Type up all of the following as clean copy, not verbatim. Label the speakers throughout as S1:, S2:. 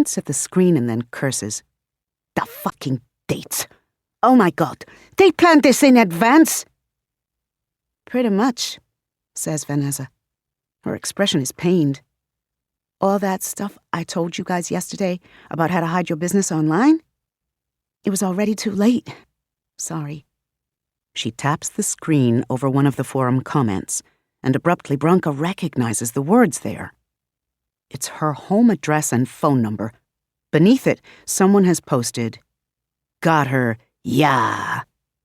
S1: Looks at the screen and then curses. The fucking dates. Oh my God, they planned this in advance? Pretty much, says Vanessa. Her expression is pained. All that stuff I told you guys yesterday about how to hide your business online? It was already too late. Sorry. She taps the screen over one of the forum comments, and abruptly Branka recognizes the words there. It's her home address and phone number. Beneath it, someone has posted, "Got her, yeah,"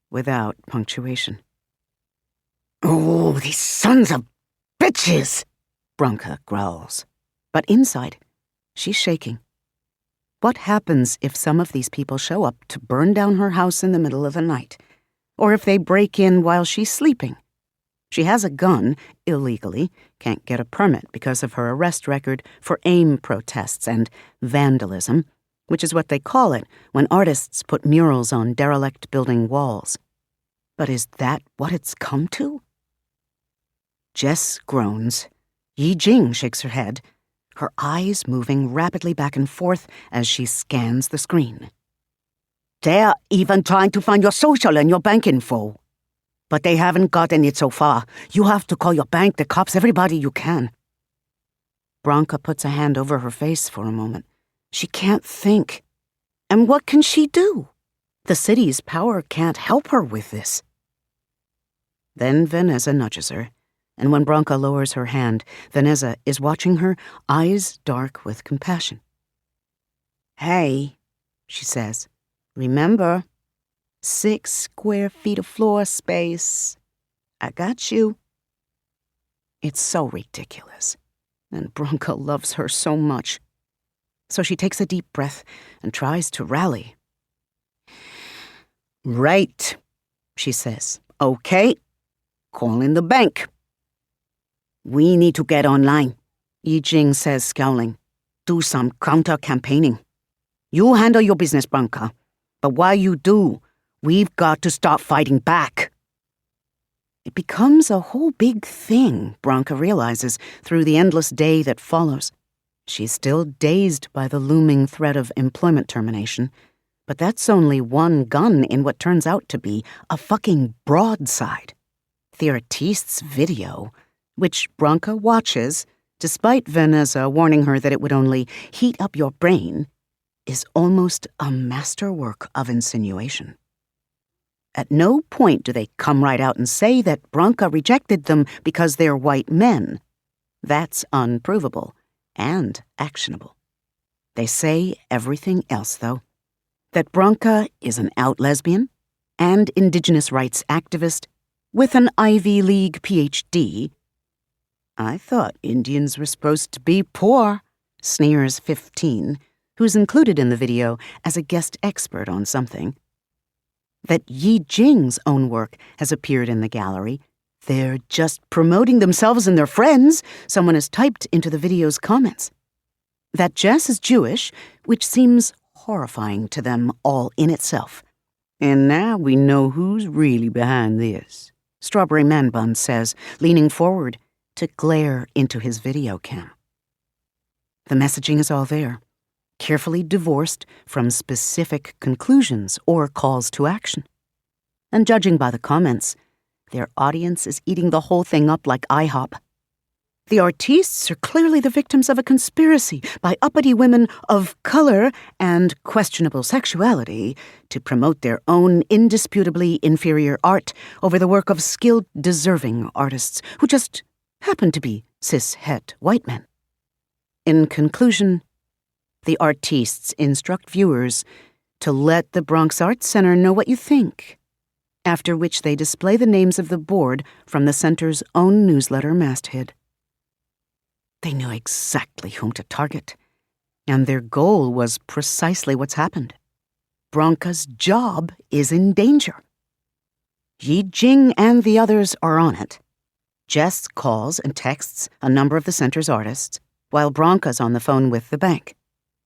S1: without punctuation. Oh, these sons of bitches, Branka growls. But inside, she's shaking. What happens if some of these people show up to burn down her house in the middle of the night? Or if they break in while she's sleeping? She has a gun, illegally, can't get a permit because of her arrest record for AIM protests and vandalism, which is what they call it when artists put murals on derelict building walls. But is that what it's come to? Jess groans. Yi Jing shakes her head, her eyes moving rapidly back and forth as she scans the screen. They're even trying to find your social and your bank info. But they haven't gotten it so far. You have to call your bank, the cops, everybody you can. Branka puts a hand over her face for a moment. She can't think. And what can she do? The city's power can't help her with this. Then Vanessa nudges her, and when Branka lowers her hand, Vanessa is watching her, eyes dark with compassion. Hey, she says, remember, 6 square feet of floor space. I got you. It's so ridiculous, and Branka loves her so much. So she takes a deep breath and tries to rally. Right, she says. Okay, call in the bank. We need to get online, Yi Jing says, scowling. Do some counter-campaigning. You handle your business, Branka. But while you do, we've got to start fighting back. It becomes a whole big thing, Branka realizes, through the endless day that follows. She's still dazed by the looming threat of employment termination, but that's only one gun in what turns out to be a fucking broadside. The artiste's video, which Branka watches, despite Vanessa warning her that it would only heat up your brain, is almost a masterwork of insinuation. At no point do they come right out and say that Branka rejected them because they're white men. That's unprovable and actionable. They say everything else, though. That Branka is an out lesbian and indigenous rights activist with an Ivy League PhD. I thought Indians were supposed to be poor, sneers 15, who's included in the video as a guest expert on something. That Yi Jing's own work has appeared in the gallery. They're just promoting themselves and their friends, someone has typed into the video's comments. That Jess is Jewish, which seems horrifying to them all in itself. And now we know who's really behind this, Strawberry Man Bun says, leaning forward to glare into his video cam. The messaging is all there, carefully divorced from specific conclusions or calls to action. And judging by the comments, their audience is eating the whole thing up like IHOP. The artistes are clearly the victims of a conspiracy by uppity women of color and questionable sexuality to promote their own indisputably inferior art over the work of skilled, deserving artists who just happen to be cis-het white men. In conclusion, the artistes instruct viewers to let the Bronx Arts Center know what you think, after which they display the names of the board from the center's own newsletter masthead. They knew exactly whom to target, and their goal was precisely what's happened. Branka's job is in danger. Yi Jing and the others are on it. Jess calls and texts a number of the center's artists, while Branka's on the phone with the bank.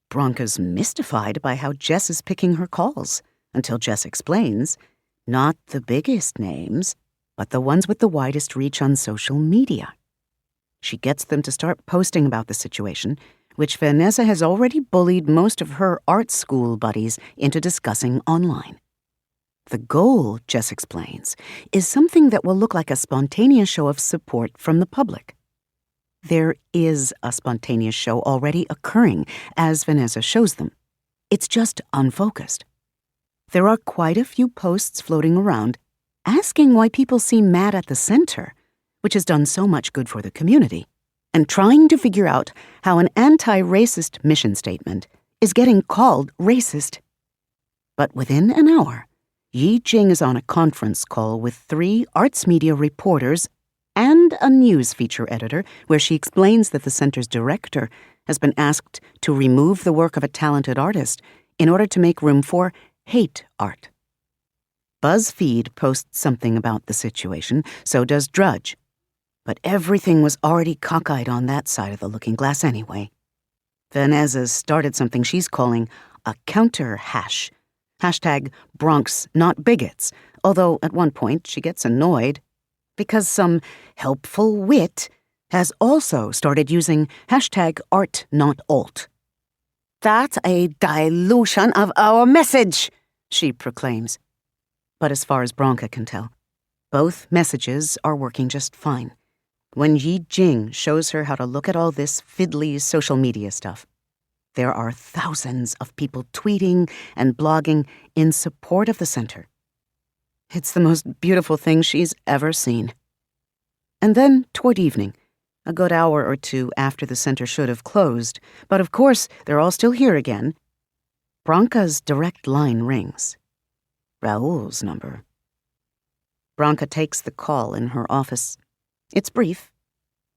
S1: Branka's mystified by how Jess is picking her calls, until Jess explains, not the biggest names, but the ones with the widest reach on social media. She gets them to start posting about the situation, which Vanessa has already bullied most of her art school buddies into discussing online. The goal, Jess explains, is something that will look like a spontaneous show of support from the public. There is a spontaneous show already occurring, as Vanessa shows them. It's just unfocused. There are quite a few posts floating around asking why people seem mad at the center, which has done so much good for the community, and trying to figure out how an anti-racist mission statement is getting called racist. But within an hour, Yi Jing is on a conference call with 3 arts media reporters and a news feature editor where she explains that the center's director has been asked to remove the work of a talented artist in order to make room for hate art. BuzzFeed posts something about the situation, so does Drudge. But everything was already cockeyed on that side of the looking glass anyway. Vanessa's started something she's calling a counter-hash. Hashtag Bronx not bigots, although at one point she gets annoyed because some helpful wit has also started using hashtag art not alt. That's a dilution of our message, she proclaims. But as far as Bronca can tell, both messages are working just fine. When Yi Jing shows her how to look at all this fiddly social media stuff, there are thousands of people tweeting and blogging in support of the center. It's the most beautiful thing she's ever seen. And then, toward evening, a good hour or 2 after the center should have closed, but of course they're all still here again, Bronca's direct line rings. Raoul's number. Bronca takes the call in her office. It's brief.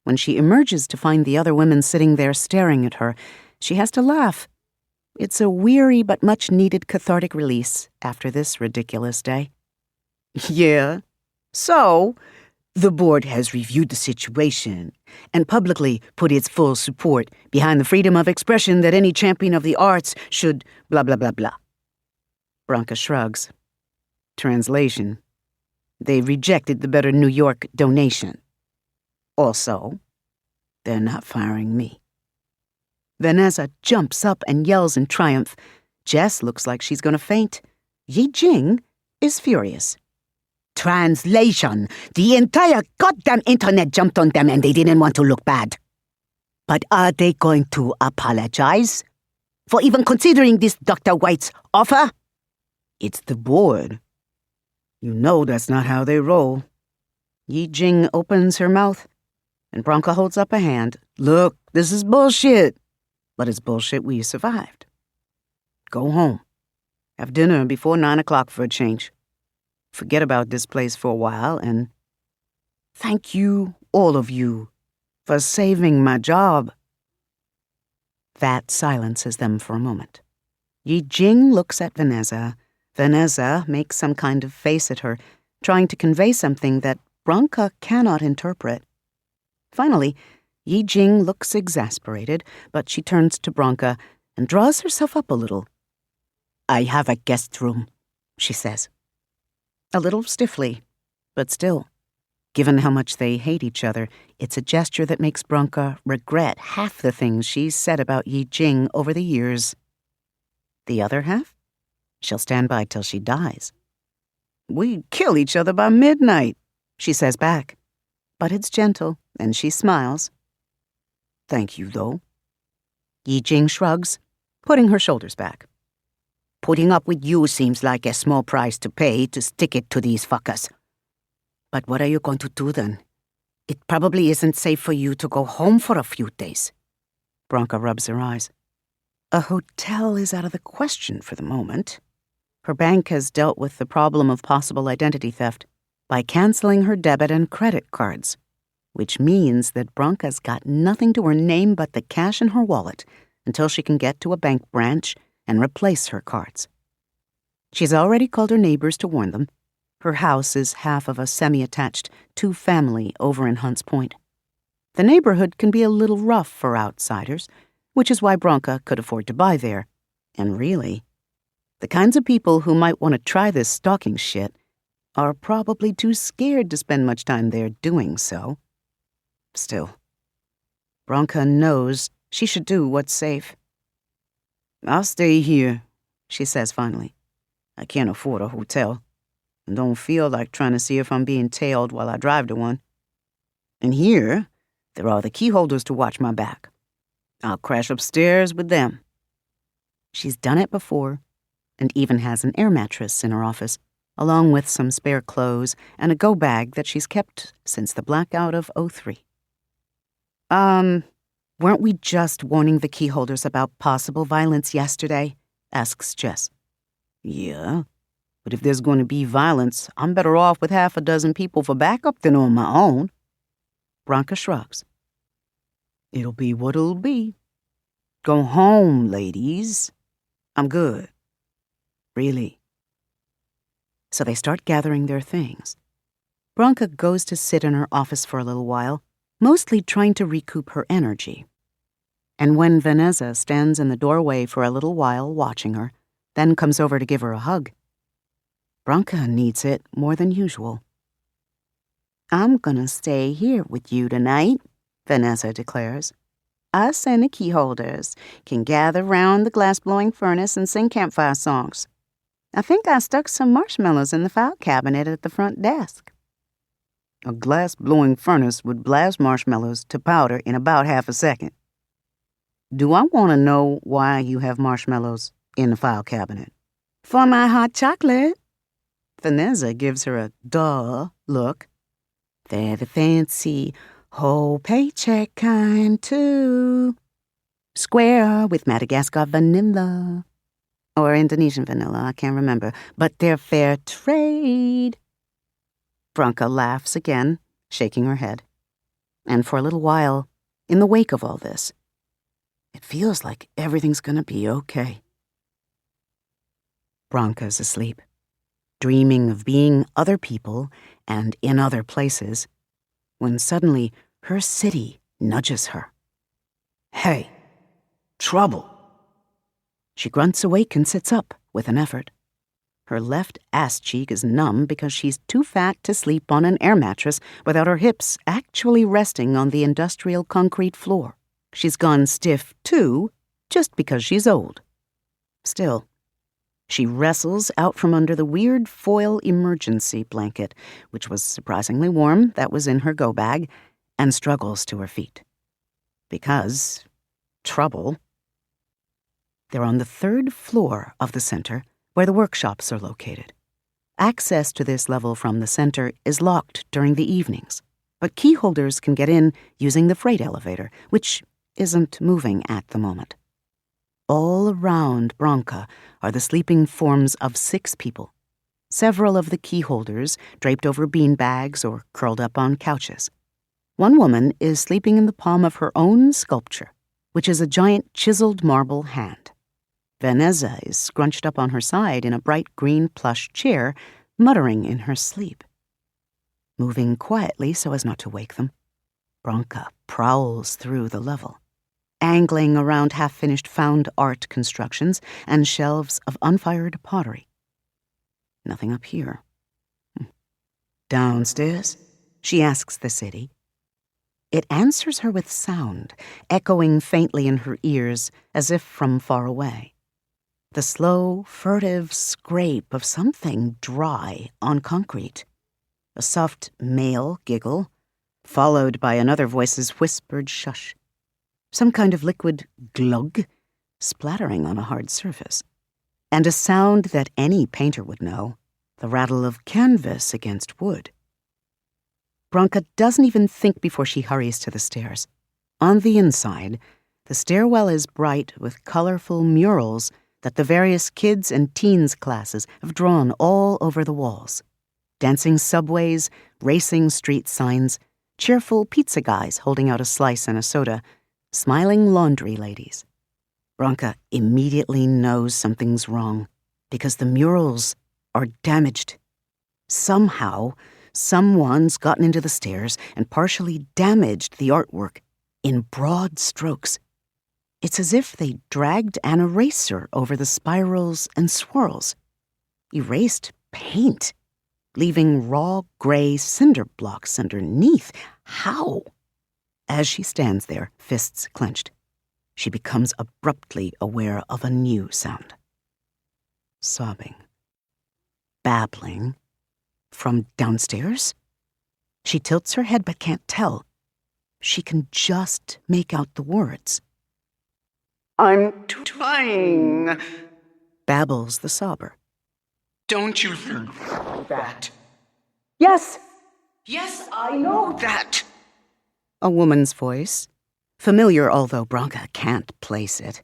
S1: When she emerges to find the other women sitting there staring at her, she has to laugh. It's a weary but much-needed cathartic release after this ridiculous day. Yeah. So, the board has reviewed the situation and publicly put its full support behind the freedom of expression that any champion of the arts should blah blah blah blah. Bronca shrugs. Translation: they rejected the Better New York donation. Also, they're not firing me. Vanessa jumps up and yells in triumph. Jess looks like she's going to faint. Yi Jing is furious. Translation: the entire goddamn internet jumped on them and they didn't want to look bad. But are they going to apologize for even considering this Dr. White's offer? It's the board. You know that's not how they roll. Yi Jing opens her mouth, and Bronca holds up a hand. Look, this is bullshit. But it's bullshit we survived. Go home. Have dinner before 9 o'clock for a change. Forget about this place for a while, and thank you, all of you, for saving my job. That silences them for a moment. Yi Jing looks at Vanessa. Vanessa makes some kind of face at her, trying to convey something that Bronca cannot interpret. Finally, Yi Jing looks exasperated, but she turns to Bronca and draws herself up a little. I have a guest room, she says. A little stiffly, but still. Given how much they hate each other, it's a gesture that makes Bronca regret half the things she's said about Yi Jing over the years. The other half? She'll stand by till she dies. We'd kill each other by midnight, she says back. But it's gentle, and she smiles. Thank you, though. Yi Jing shrugs, putting her shoulders back. Putting up with you seems like a small price to pay to stick it to these fuckers. But what are you going to do then? It probably isn't safe for you to go home for a few days. Bronca rubs her eyes. A hotel is out of the question for the moment. Her bank has dealt with the problem of possible identity theft by canceling her debit and credit cards, which means that Bronca's got nothing to her name but the cash in her wallet until she can get to a bank branch and replace her cards. She's already called her neighbors to warn them. Her house is half of a semi-attached 2-family over in Hunts Point. The neighborhood can be a little rough for outsiders, which is why Bronca could afford to buy there. And really, the kinds of people who might want to try this stalking shit are probably too scared to spend much time there doing so. Still, Bronca knows She should do what's safe. "I'll stay here," she says finally. "I can't afford a hotel, and don't feel like trying to see if I'm being tailed while I drive to one. And here, there are the key holders to watch my back. I'll crash upstairs with them." She's done it before, and even has an air mattress in her office, along with some spare clothes and a go bag that she's kept since the blackout of '03. Weren't we just warning the key holders about possible violence yesterday?" asks Jess. "Yeah, but if there's going to be violence, I'm better off with half a dozen people for backup than on my own." Branka shrugs. "It'll be what it'll be. Go home, ladies. I'm good. Really." So they start gathering their things. Branka goes to sit in her office for a little while, mostly trying to recoup her energy. And when Vanessa stands in the doorway for a little while watching her, then comes over to give her a hug, Branka needs it more than usual. "I'm gonna stay here with you tonight," Vanessa declares. "Us and the key holders can gather round the glass-blowing furnace and sing campfire songs. I think I stuck some marshmallows in the file cabinet at the front desk." A glass-blowing furnace would blast marshmallows to powder in about half a second. "Do I want to know why you have marshmallows in the file cabinet?" "For my hot chocolate." Vanessa gives her a duh look. "They're the fancy whole paycheck kind, too. Square with Madagascar vanilla. Or Indonesian vanilla, I can't remember. But they're fair trade." Branka laughs again, shaking her head. And for a little while, in the wake of all this, it feels like everything's gonna be okay. Branka's asleep, dreaming of being other people and in other places, when suddenly her city nudges her. "Hey, trouble." She grunts awake and sits up with an effort. Her left ass cheek is numb because she's too fat to sleep on an air mattress without her hips actually resting on the industrial concrete floor. She's gone stiff, too, just because she's old. Still, she wrestles out from under the weird foil emergency blanket, which was surprisingly warm, that was in her go bag, and struggles to her feet. Because trouble. They're on the 3rd floor of the center, where the workshops are located. Access to this level from the center is locked during the evenings, but key holders can get in using the freight elevator, which isn't moving at the moment. All around Branka are the sleeping forms of 6 people, several of the key holders draped over bean bags or curled up on couches. One woman is sleeping in the palm of her own sculpture, which is a giant chiseled marble hand. Vanessa is scrunched up on her side in a bright green plush chair, muttering in her sleep. Moving quietly so as not to wake them, Branka prowls through the level, angling around half-finished found art constructions and shelves of unfired pottery. Nothing up here. "Downstairs?" she asks the city. It answers her with sound, echoing faintly in her ears as if from far away. The slow, furtive scrape of something dry on concrete. A soft male giggle, followed by another voice's whispered shush. Some kind of liquid glug splattering on a hard surface. And a sound that any painter would know, the rattle of canvas against wood. Branka doesn't even think before she hurries to the stairs. On the inside, the stairwell is bright with colorful murals that the various kids and teens classes have drawn all over the walls. Dancing subways, racing street signs, cheerful pizza guys holding out a slice and a soda, smiling laundry ladies. Branka immediately knows something's wrong because the murals are damaged. Somehow, someone's gotten into the stairs and partially damaged the artwork in broad strokes. It's as if they dragged an eraser over the spirals and swirls. Erased paint, leaving raw gray cinder blocks underneath. How? As she stands there, fists clenched, she becomes abruptly aware of a new sound. Sobbing. Babbling. From downstairs? She tilts her head but can't tell. She can just make out the words.
S2: I'm trying,
S1: babbles the sobber.
S2: Don't you think that? Yes, I know that.
S1: A woman's voice, familiar although Branca can't place it.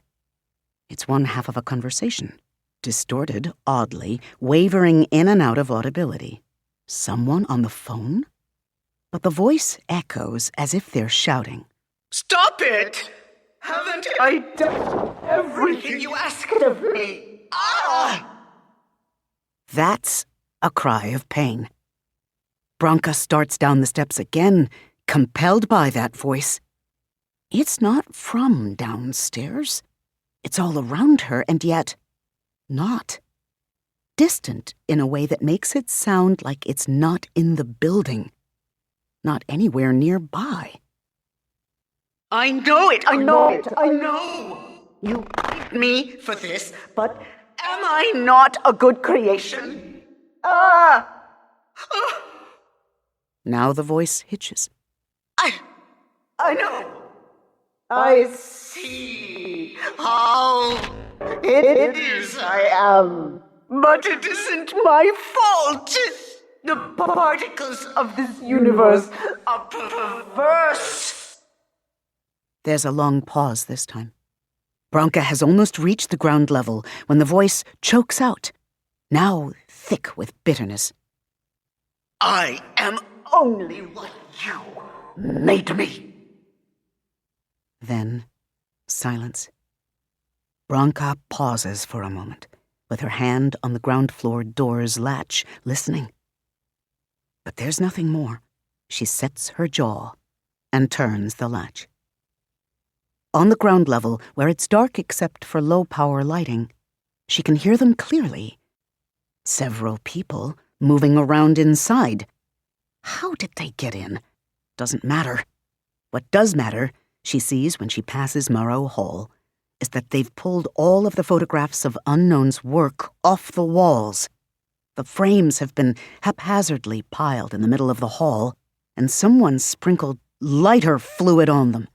S1: It's one half of a conversation, distorted, oddly, wavering in and out of audibility. Someone on the phone? But the voice echoes as if they're shouting.
S2: Stop it! Haven't I done everything you asked of me? Ah!
S1: That's a cry of pain. Branca starts down the steps again, compelled by that voice. It's not from downstairs. It's all around her, and yet not. Distant in a way that makes it sound like it's not in the building, not anywhere nearby.
S2: I know it, I know. You hate me for this, but am I not a good creation?
S1: Now the voice hitches.
S2: I know. I see how it is I am. But it isn't my fault. The particles of this universe are perverse.
S1: There's a long pause this time. Branca has almost reached the ground level when the voice chokes out, now thick with bitterness.
S2: I am only what you made me.
S1: Then, silence. Branca pauses for a moment, with her hand on the ground floor door's latch, listening. But there's nothing more. She sets her jaw and turns the latch. On the ground level, where it's dark except for low-power lighting, she can hear them clearly. Several people moving around inside. How did they get in? Doesn't matter. What does matter, she sees when she passes Morrow Hall, is that they've pulled all of the photographs of Unknown's work off the walls. The frames have been haphazardly piled in the middle of the hall, and someone sprinkled lighter fluid on them.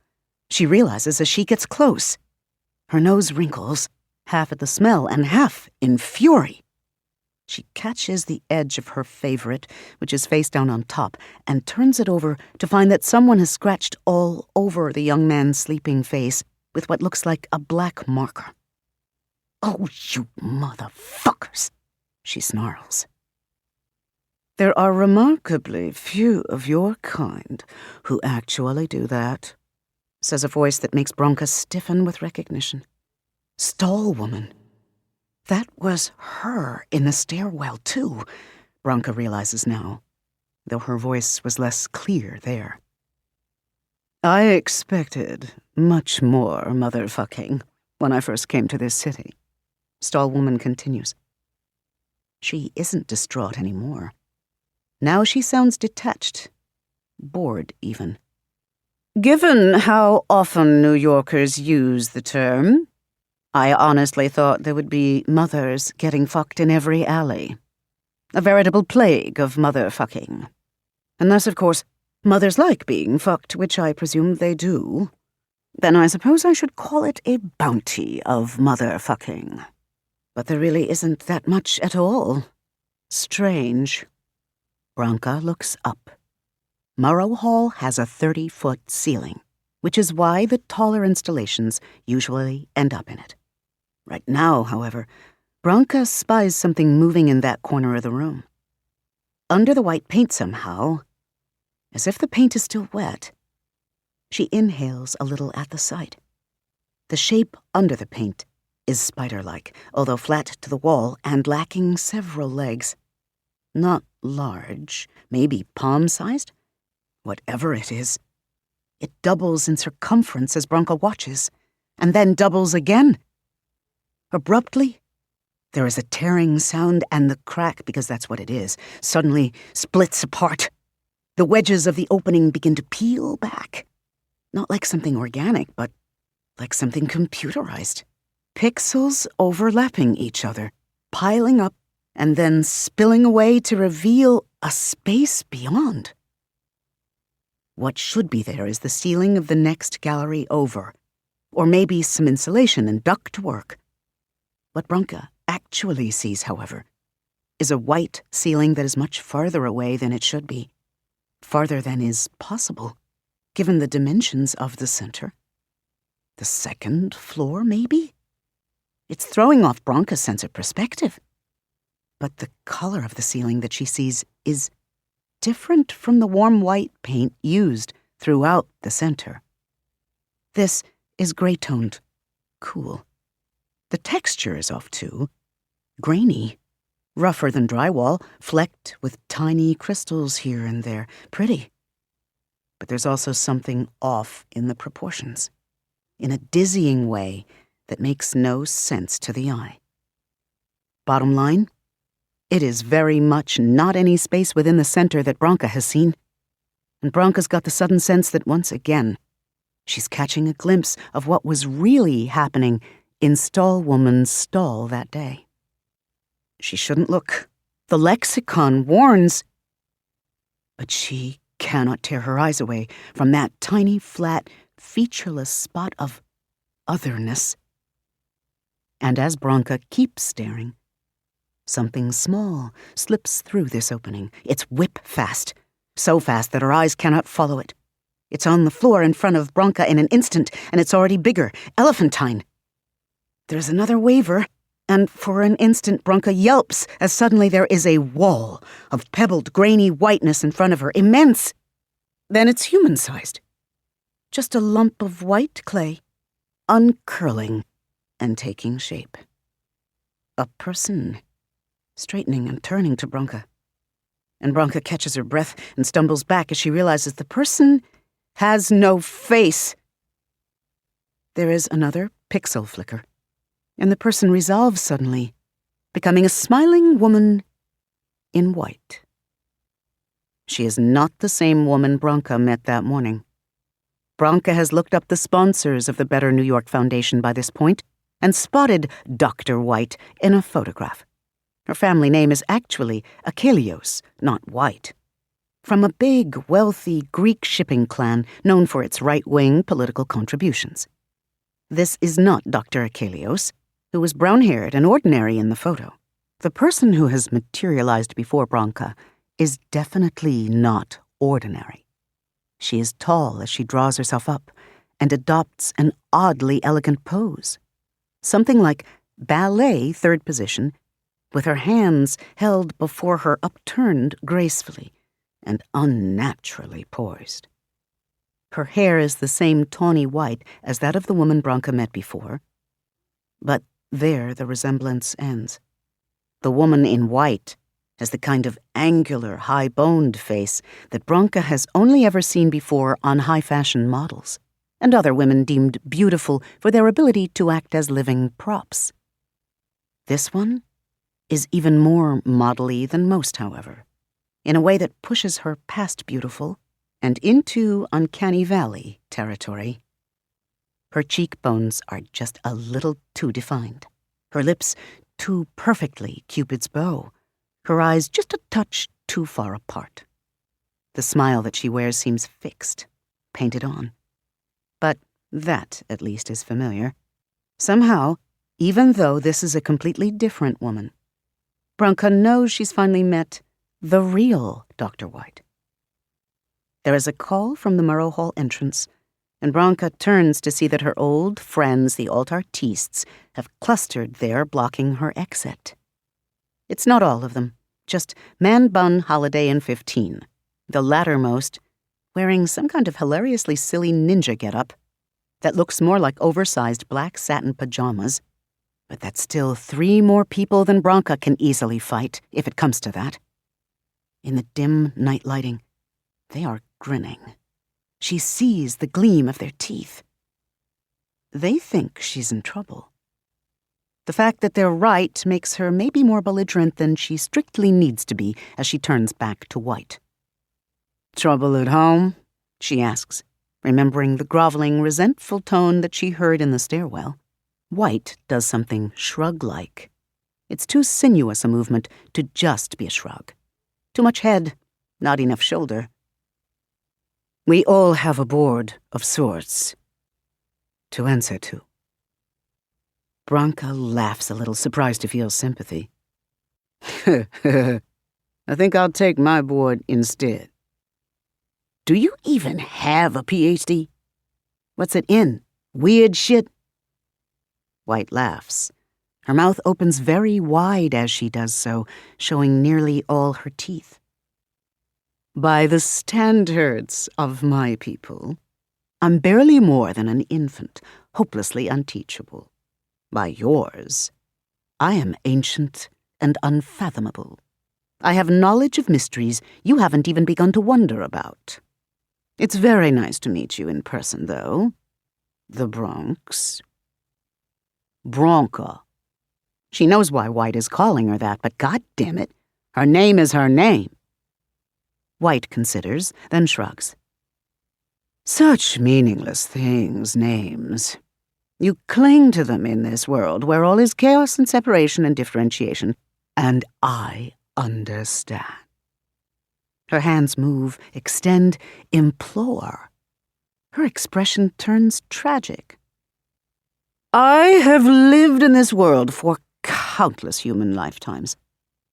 S1: She realizes as she gets close. Her nose wrinkles, half at the smell and half in fury. She catches the edge of her favorite, which is face down on top, and turns it over to find that someone has scratched all over the young man's sleeping face with what looks like a black marker. "Oh, you motherfuckers," she snarls. "There are remarkably few of your kind who actually do that," says a voice that makes Branca stiffen with recognition. Stall woman. That was her in the stairwell, too, Branca realizes now, though her voice was less clear there. "I expected much more motherfucking when I first came to this city," Stall woman continues. She isn't distraught anymore. Now she sounds detached, bored even. "Given how often New Yorkers use the term, I honestly thought there would be mothers getting fucked in every alley. A veritable plague of motherfucking. Unless, of course, mothers like being fucked, which I presume they do. Then I suppose I should call it a bounty of motherfucking. But there really isn't that much at all. Strange." Branca looks up. Morrow Hall has a 30-foot ceiling, which is why the taller installations usually end up in it. Right now, however, Branca spies something moving in that corner of the room. Under the white paint somehow, as if the paint is still wet. She inhales a little at the sight. The shape under the paint is spider-like, although flat to the wall and lacking several legs. Not large, maybe palm-sized? Whatever it is. It doubles in circumference as Branca watches, and then doubles again. Abruptly, there is a tearing sound, and the crack, because that's what it is, suddenly splits apart. The wedges of the opening begin to peel back. Not like something organic, but like something computerized. Pixels overlapping each other, piling up, and then spilling away to reveal a space beyond. What should be there is the ceiling of the next gallery over, or maybe some insulation and ductwork. What Branka actually sees, however, is a white ceiling that is much farther away than it should be, farther than is possible, given the dimensions of the center. The second floor, maybe? It's throwing off Branka's sense of perspective. But the color of the ceiling that she sees is different from the warm white paint used throughout the center. This is gray-toned, cool. The texture is off too, grainy, rougher than drywall, flecked with tiny crystals here and there, pretty. But there's also something off in the proportions, in a dizzying way that makes no sense to the eye. Bottom line, it is very much not any space within the center that Branka has seen. And Branka's got the sudden sense that once again, she's catching a glimpse of what was really happening in Stallwoman's stall that day. She shouldn't look. The lexicon warns. But she cannot tear her eyes away from that tiny, flat, featureless spot of otherness. And as Branka keeps staring, something small slips through this opening. It's whip fast, so fast that her eyes cannot follow it. It's on the floor in front of Branka in an instant, and it's already bigger, elephantine. There's another waver, and for an instant Branka yelps as suddenly there is a wall of pebbled, grainy whiteness in front of her, immense. Then it's human-sized. Just a lump of white clay, uncurling and taking shape. A person, straightening and turning to Branka. And Branka catches her breath and stumbles back as she realizes the person has no face. There is another pixel flicker, and the person resolves suddenly, becoming a smiling woman in white. She is not the same woman Branka met that morning. Branka has looked up the sponsors of the Better New York Foundation by this point and spotted Dr. White in a photograph. Her family name is actually Achilleos, not White. From a big, wealthy Greek shipping clan known for its right-wing political contributions. This is not Dr. Achilleos, who was brown-haired and ordinary in the photo. The person who has materialized before Branka is definitely not ordinary. She is tall as she draws herself up and adopts an oddly elegant pose. Something like ballet third position, with her hands held before her upturned gracefully and unnaturally poised. Her hair is the same tawny white as that of the woman Branka met before, but there the resemblance ends. The woman in white has the kind of angular, high-boned face that Branka has only ever seen before on high-fashion models, and other women deemed beautiful for their ability to act as living props. This one is even more model-y than most, however, in a way that pushes her past beautiful and into uncanny valley territory. Her cheekbones are just a little too defined, her lips too perfectly Cupid's bow, her eyes just a touch too far apart. The smile that she wears seems fixed, painted on. But that, at least, is familiar. Somehow, even though this is a completely different woman, Branka knows she's finally met the real Dr. White. There is a call from the Murrow Hall entrance, and Branka turns to see that her old friends, the alt artistes, have clustered there blocking her exit. It's not all of them, just Man Bun, Holiday, and 15, the lattermost wearing some kind of hilariously silly ninja getup that looks more like oversized black satin pajamas, but that's still 3 more people than Branka can easily fight, if it comes to that. In the dim night lighting, they are grinning. She sees the gleam of their teeth. They think she's in trouble. The fact that they're right makes her maybe more belligerent than she strictly needs to be as she turns back to White. "Trouble at home?" she asks, remembering the groveling, resentful tone that she heard in the stairwell. White does something shrug-like. It's too sinuous a movement to just be a shrug. Too much head, not enough shoulder. We all have a board of sorts to answer to. Branka laughs a little, surprised to feel sympathy. I think I'll take my board instead. Do you even have a PhD? What's it in? Weird shit? White laughs. Her mouth opens very wide as she does so, showing nearly all her teeth. By the standards of my people, I'm barely more than an infant, hopelessly unteachable. By yours, I am ancient and unfathomable. I have knowledge of mysteries you haven't even begun to wonder about. It's very nice to meet you in person, though. The Bronx. Branka. She knows why White is calling her that, but goddammit, her name is her name. White considers, then shrugs. Such meaningless things, names. You cling to them in this world where all is chaos and separation and differentiation, and I understand. Her hands move, extend, implore. Her expression turns tragic. I have lived in this world for countless human lifetimes.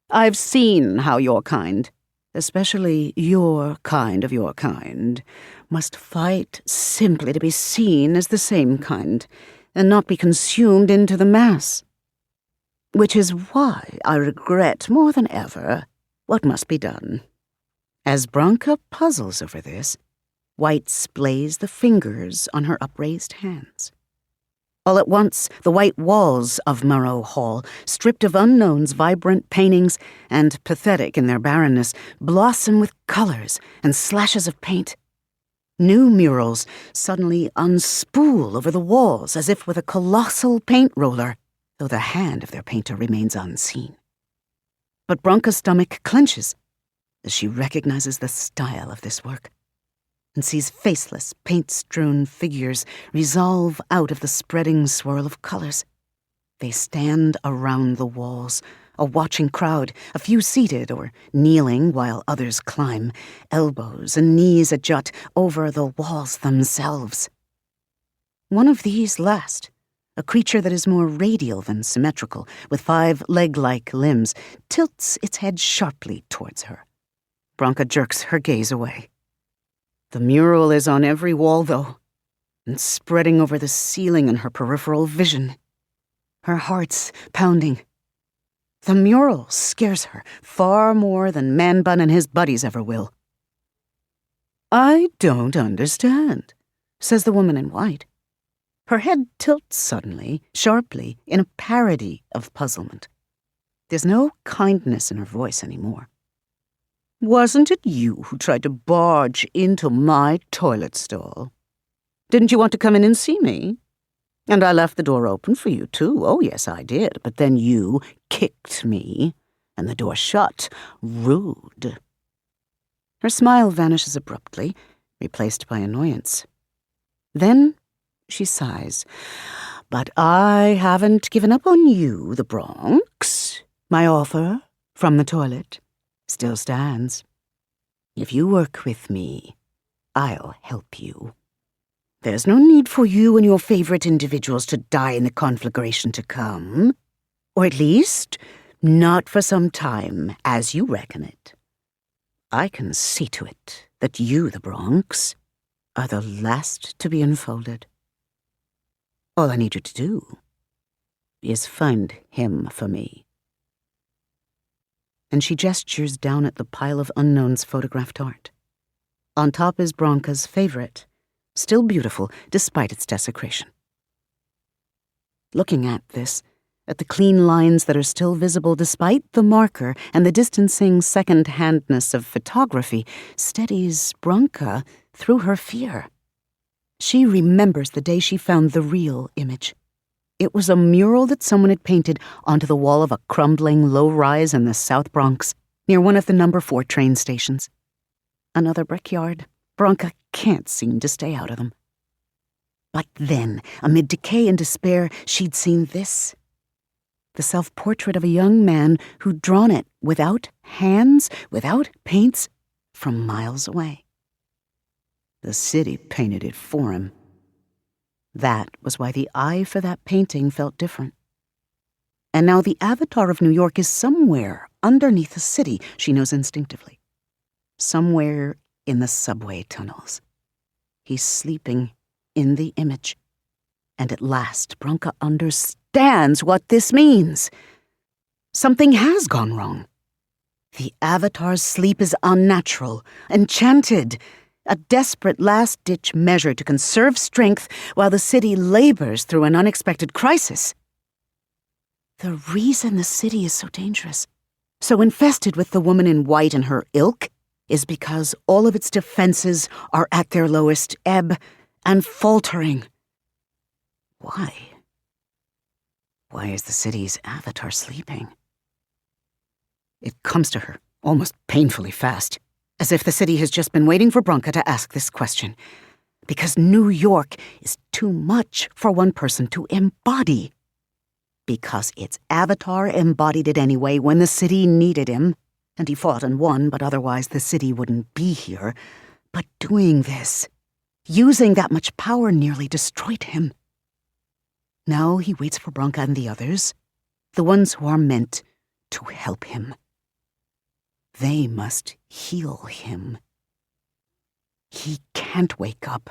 S1: I've seen how your kind, especially your kind of your kind, must fight simply to be seen as the same kind and not be consumed into the mass. Which is why I regret more than ever what must be done. As Branka puzzles over this, White splays the fingers on her upraised hands. All at once, the white walls of Morrow Hall, stripped of unknown's vibrant paintings and pathetic in their barrenness, blossom with colors and slashes of paint. New murals suddenly unspool over the walls as if with a colossal paint roller, though the hand of their painter remains unseen. But Branka's stomach clenches as she recognizes the style of this work and sees faceless, paint-strewn figures resolve out of the spreading swirl of colors. They stand around the walls, a watching crowd, a few seated or kneeling while others climb, elbows and knees ajut over the walls themselves. One of these last, a creature that is more radial than symmetrical, with 5 leg-like limbs, tilts its head sharply towards her. Branka jerks her gaze away. The mural is on every wall, though, and spreading over the ceiling in her peripheral vision. Her heart's pounding. The mural scares her far more than Man Bun and his buddies ever will. I don't understand, says the woman in white. Her head tilts suddenly, sharply, in a parody of puzzlement. There's no kindness in her voice anymore. Wasn't it you who tried to barge into my toilet stall? Didn't you want to come in and see me? And I left the door open for you, too. Oh, yes, I did. But then you kicked me, and the door shut. Rude. Her smile vanishes abruptly, replaced by annoyance. Then she sighs. But I haven't given up on you, the Bronx. My offer from the toilet still stands. If you work with me, I'll help you. There's no need for you and your favorite individuals to die in the conflagration to come. Or at least, not for some time, as you reckon it. I can see to it that you, the Bronx, are the last to be enfolded. All I need you to do is find him for me. And she gestures down at the pile of Unknown's photographed art. On top is Branka's favorite, still beautiful despite its desecration. Looking at this, at the clean lines that are still visible despite the marker and the distancing second-handness of photography, steadies Branka through her fear. She remembers the day she found the real image. It was a mural that someone had painted onto the wall of a crumbling low-rise in the South Bronx, near one of the number 4 train stations. Another brickyard. Branka can't seem to stay out of them. But then, amid decay and despair, she'd seen this. The self-portrait of a young man who'd drawn it without hands, without paints, from miles away. The city painted it for him. That was why the eye for that painting felt different. And now the avatar of New York is somewhere underneath the city, she knows instinctively. Somewhere in the subway tunnels. He's sleeping in the image. And at last, Branka understands what this means. Something has gone wrong. The avatar's sleep is unnatural, enchanted, a desperate last-ditch measure to conserve strength while the city labors through an unexpected crisis. The reason the city is so dangerous, so infested with the woman in white and her ilk, is because all of its defenses are at their lowest ebb and faltering. Why? Why is the city's avatar sleeping? It comes to her, almost painfully fast, as if the city has just been waiting for Branka to ask this question. Because New York is too much for one person to embody. Because its avatar embodied it anyway when the city needed him, and he fought and won, but otherwise the city wouldn't be here. But doing this, using that much power, nearly destroyed him. Now he waits for Branka and the others, the ones who are meant to help him. They must heal him. He can't wake up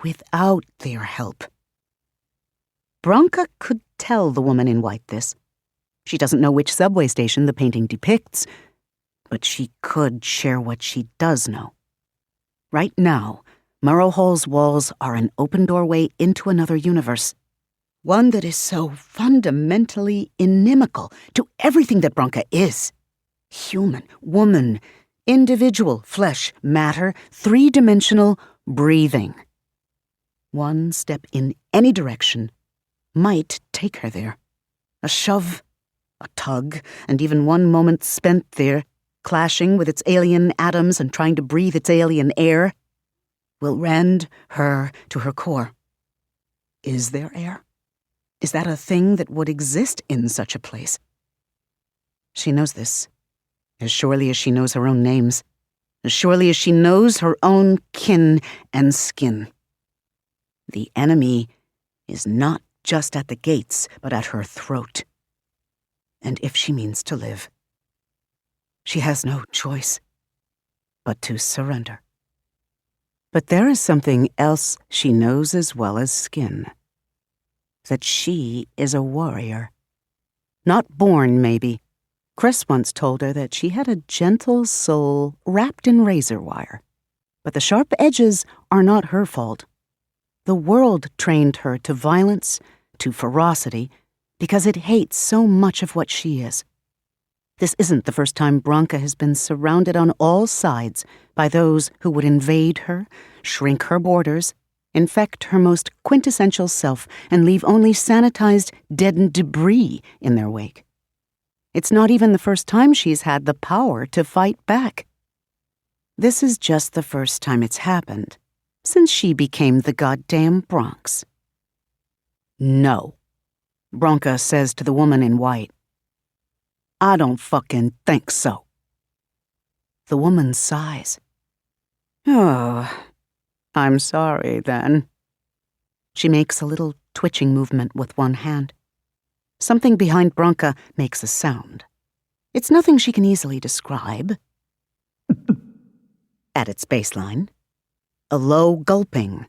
S1: without their help. Branka could tell the woman in white this. She doesn't know which subway station the painting depicts, but she could share what she does know. Right now, Murrow Hall's walls are an open doorway into another universe. One that is so fundamentally inimical to everything that Branka is. Human, woman, individual, flesh, matter, three-dimensional, breathing. One step in any direction might take her there. A shove, a tug, and even one moment spent there, clashing with its alien atoms and trying to breathe its alien air, will rend her to her core. Is there air? Is that a thing that would exist in such a place? She knows this, as surely as she knows her own names, as surely as she knows her own kin and skin. The enemy is not just at the gates, but at her throat. And if she means to live, she has no choice but to surrender. But there is something else she knows as well as skin. That she is a warrior. Not born, maybe. Chris once told her that she had a gentle soul wrapped in razor wire. But the sharp edges are not her fault. The world trained her to violence, to ferocity, because it hates so much of what she is. This isn't the first time Branka has been surrounded on all sides by those who would invade her, shrink her borders, infect her most quintessential self, and leave only sanitized, deadened debris in their wake. It's not even the first time she's had the power to fight back. This is just the first time it's happened since she became the goddamn Bronx. No, Branka says to the woman in white. I don't fucking think so. The woman sighs. Oh, I'm sorry then. She makes a little twitching movement with one hand. Something behind Branka makes a sound. It's nothing she can easily describe. At its baseline, a low gulping,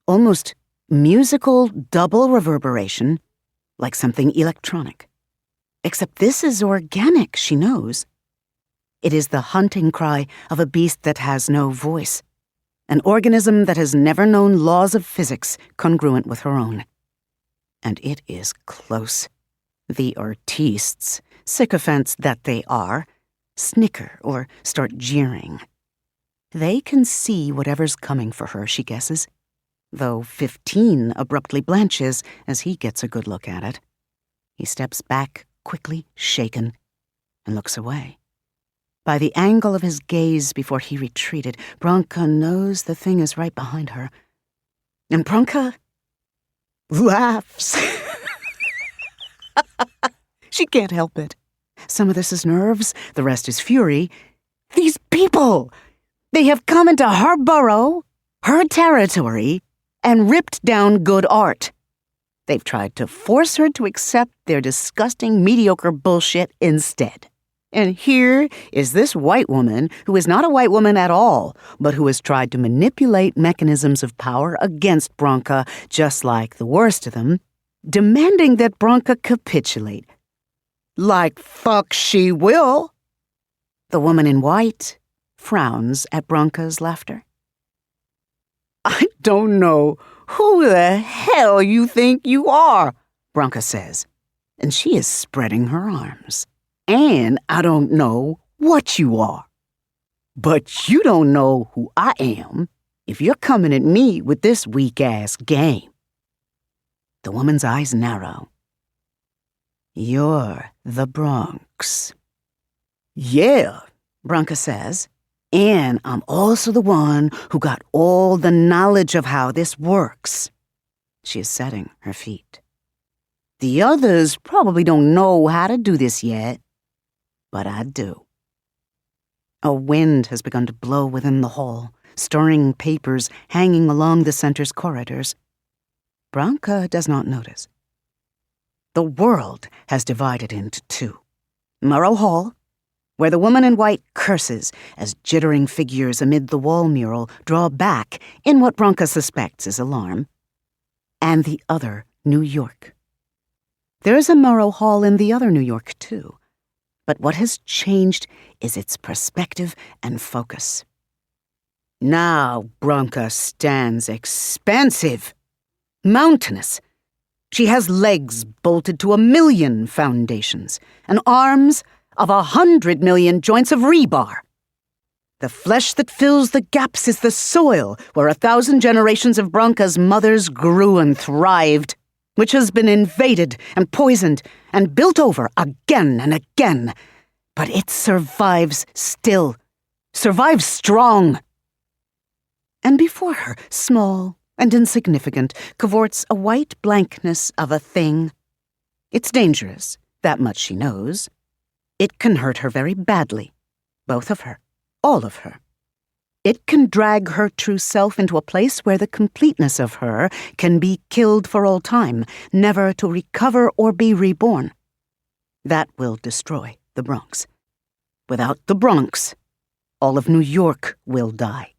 S1: almost musical double reverberation, like something electronic. Except this is organic, she knows. It is the hunting cry of a beast that has no voice, an organism that has never known laws of physics congruent with her own. And it is close. The artistes, sycophants that they are, snicker or start jeering. They can see whatever's coming for her, she guesses, though 15 abruptly blanches as he gets a good look at it. He steps back, quickly, shaken, and looks away. By the angle of his gaze before he retreated, Branka knows the thing is right behind her. And Branka laughs. She can't help it. Some of this is nerves, the rest is fury. These people! They have come into her borough, her territory, and ripped down good art. They've tried to force her to accept their disgusting, mediocre bullshit instead. And here is this white woman who is not a white woman at all, but who has tried to manipulate mechanisms of power against Branka, just like the worst of them, demanding that Branka capitulate. Like fuck she will. The woman in white frowns at Branka's laughter. I don't know who the hell you think you are, Branka says, and she is spreading her arms. And I don't know what you are. But you don't know who I am if you're coming at me with this weak-ass game. The woman's eyes narrow. You're the Bronx. Yeah, Branka says. And I'm also the one who got all the knowledge of how this works. She is setting her feet. The others probably don't know how to do this yet, but I do. A wind has begun to blow within the hall, stirring papers hanging along the center's corridors. Branka does not notice. The world has divided into two. Murrow Hall, where the woman in white curses as jittering figures amid the wall mural draw back in what Branka suspects is alarm, and the other, New York. There is a Murrow Hall in the other New York, too, but what has changed is its perspective and focus. Now Branka stands expansive, mountainous. She has legs bolted to 1,000,000 foundations, and arms of 100 million joints of rebar. The flesh that fills the gaps is the soil where 1,000 generations of Branka's mothers grew and thrived, which has been invaded and poisoned and built over again and again. But it survives still, survives strong. And before her, small and insignificant, cavorts a white blankness of a thing. It's dangerous, that much she knows. It can hurt her very badly, both of her, all of her. It can drag her true self into a place where the completeness of her can be killed for all time, never to recover or be reborn. That will destroy the Bronx. Without the Bronx, all of New York will die.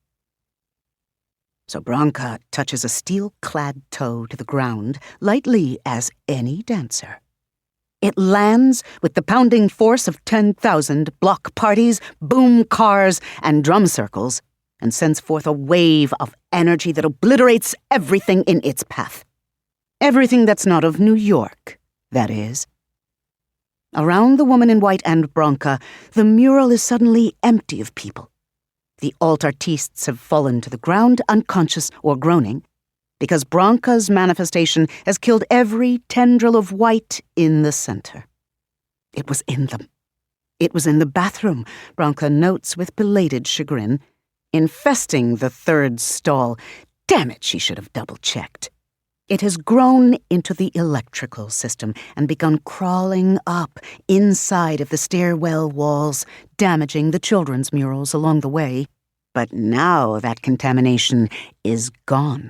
S1: So Branka touches a steel-clad toe to the ground, lightly as any dancer. It lands with the pounding force of 10,000 block parties, boom cars, and drum circles, and sends forth a wave of energy that obliterates everything in its path. Everything that's not of New York, that is. Around the woman in white and Branka, the mural is suddenly empty of people. The alt artistes have fallen to the ground, unconscious or groaning, because Branka's manifestation has killed every tendril of white in the center. It was in them. It was in the bathroom, Branka notes with belated chagrin, infesting the third stall. Damn it, she should have double-checked. It has grown into the electrical system and begun crawling up inside of the stairwell walls, damaging the children's murals along the way. But now that contamination is gone.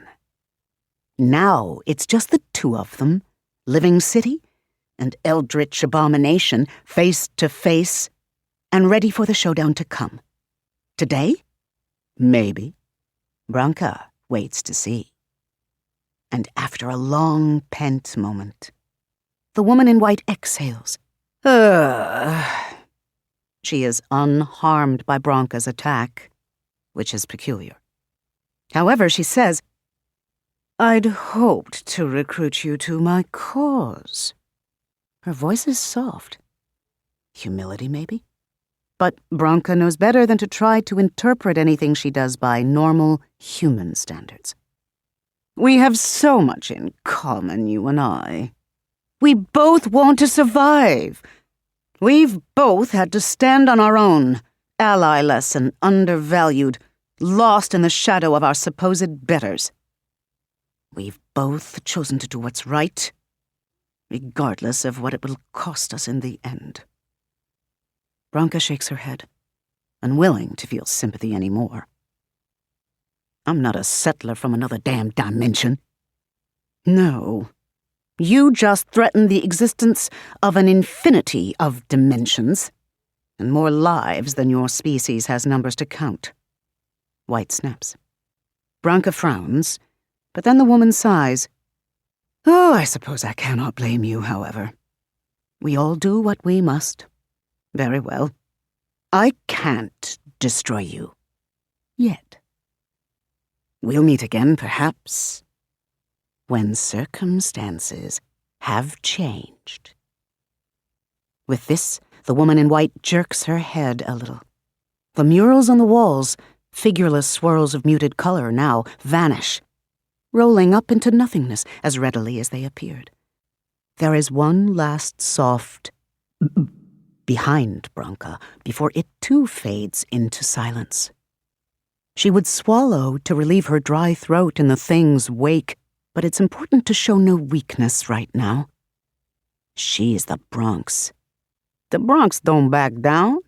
S1: Now it's just the two of them, Living City and Eldritch Abomination, face to face, and ready for the showdown to come. Today? Maybe. Branka waits to see. And after a long, pent moment, the woman in white exhales. She is unharmed by Branka's attack, which is peculiar. However, she says, I'd hoped to recruit you to my cause. Her voice is soft. Humility, maybe? But Branka knows better than to try to interpret anything she does by normal human standards. We have so much in common, you and I. We both want to survive. We've both had to stand on our own, Ally-less and undervalued, lost in the shadow of our supposed betters. We've both chosen to do what's right, regardless of what it will cost us in the end. Branka shakes her head, unwilling to feel sympathy anymore. I'm not a settler from another damn dimension. No. You just threaten the existence of an infinity of dimensions, and more lives than your species has numbers to count. White snaps. Branka frowns, but then the woman sighs. Oh, I suppose I cannot blame you, however. We all do what we must. Very well. I can't destroy you. Yet. We'll meet again, perhaps, when circumstances have changed. With this, the woman in white jerks her head a little. The murals on the walls, figureless swirls of muted color, now vanish, rolling up into nothingness as readily as they appeared. There is one last soft behind Branka before it too fades into silence. She would swallow to relieve her dry throat in the thing's wake, but it's important to show no weakness right now. She's the Bronx. The Bronx don't back down.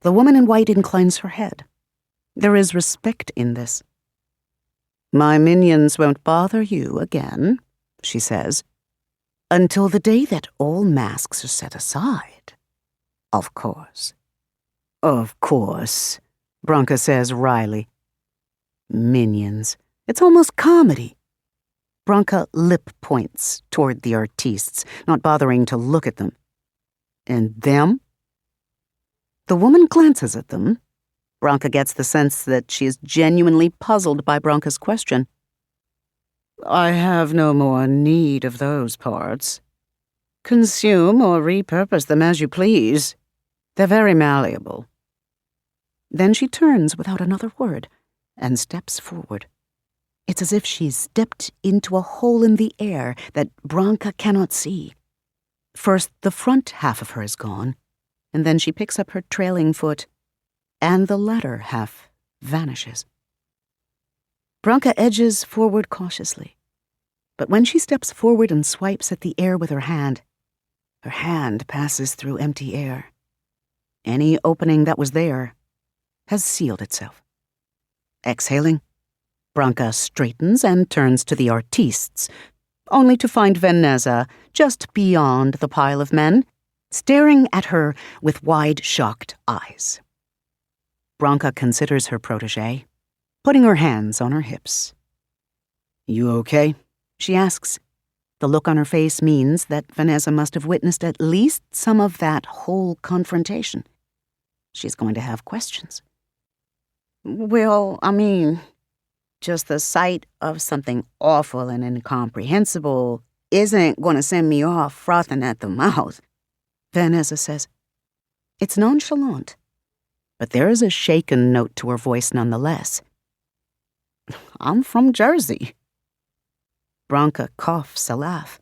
S1: The woman in white inclines her head. There is respect in this. My minions won't bother you again, she says, until the day that all masks are set aside. Of course. Of course, Branka says wryly. Minions. It's almost comedy. Branka lip points toward the artistes, not bothering to look at them. And them? The woman glances at them. Branka gets the sense that she is genuinely puzzled by Branka's question. I have no more need of those parts. Consume or repurpose them as you please. They're very malleable. Then she turns without another word and steps forward. It's as if she's stepped into a hole in the air that Branka cannot see. First, the front half of her is gone, and then she picks up her trailing foot, and the latter half vanishes. Branka edges forward cautiously, but when she steps forward and swipes at the air with her hand passes through empty air. Any opening that was there has sealed itself. Exhaling, Branka straightens and turns to the artistes, only to find Veneza just beyond the pile of men, staring at her with wide, shocked eyes. Branka considers her protégé, putting her hands on her hips. You okay? She asks. The look on her face means that Veneza must have witnessed at least some of that whole confrontation. She's going to have questions. Well, I mean, just the sight of something awful and incomprehensible isn't going to send me off frothing at the mouth, Veneza says. It's nonchalant, but there is a shaken note to her voice nonetheless. I'm from Jersey. Branka coughs a laugh.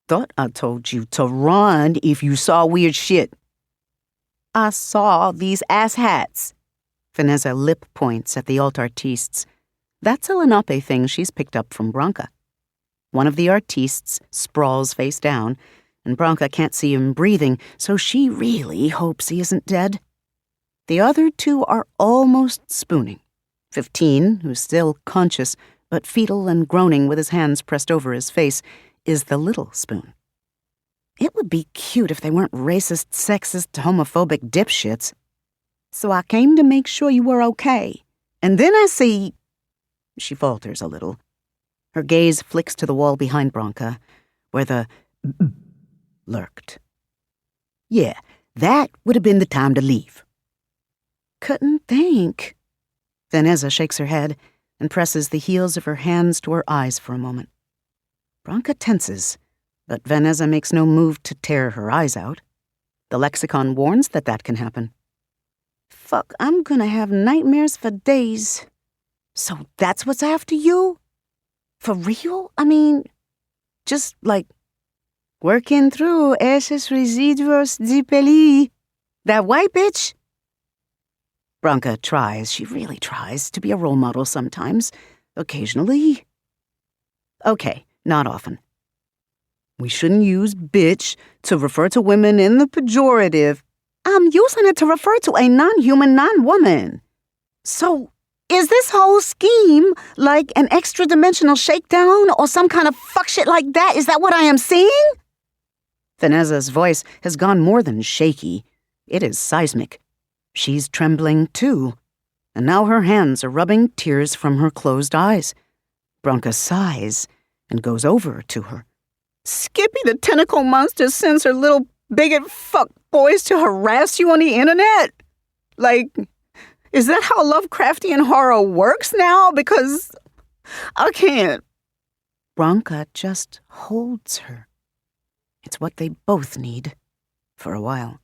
S1: Thought I told you to run if you saw weird shit. I saw these asshats. Veneza lip points at the alt artistes. That's a Lenape thing she's picked up from Branka. One of the artistes sprawls face down, and Branka can't see him breathing, so she really hopes he isn't dead. The other two are almost spooning. 15, who's still conscious, but fetal and groaning with his hands pressed over his face, is the little spoon. It would be cute if they weren't racist, sexist, homophobic dipshits. So I came to make sure you were okay. And then I see... She falters a little. Her gaze flicks to the wall behind Branka, where the lurked. Yeah, that would have been the time to leave. Couldn't think. Veneza shakes her head and presses the heels of her hands to her eyes for a moment. Branka tenses, but Veneza makes no move to tear her eyes out. The lexicon warns that can happen. Fuck, I'm gonna have nightmares for days. So that's what's after you? For real? I mean, just like working through esos residuos de peli. That white bitch? Branka tries, she really tries, to be a role model sometimes. Occasionally. Okay, not often. We shouldn't use bitch to refer to women in the pejorative. I'm using it to refer to a non-human non-woman. So, is this whole scheme like an extra-dimensional shakedown or some kind of fuck shit like that? Is that what I am seeing? Vanessa's voice has gone more than shaky. It is seismic. She's trembling, too. And now her hands are rubbing tears from her closed eyes. Branka sighs and goes over to her. Skippy the tentacle monster sends her little bigot fuck boys to harass you on the internet? Like, is that how Lovecraftian horror works now? Because I can't. Branka just holds her. It's what they both need, for a while.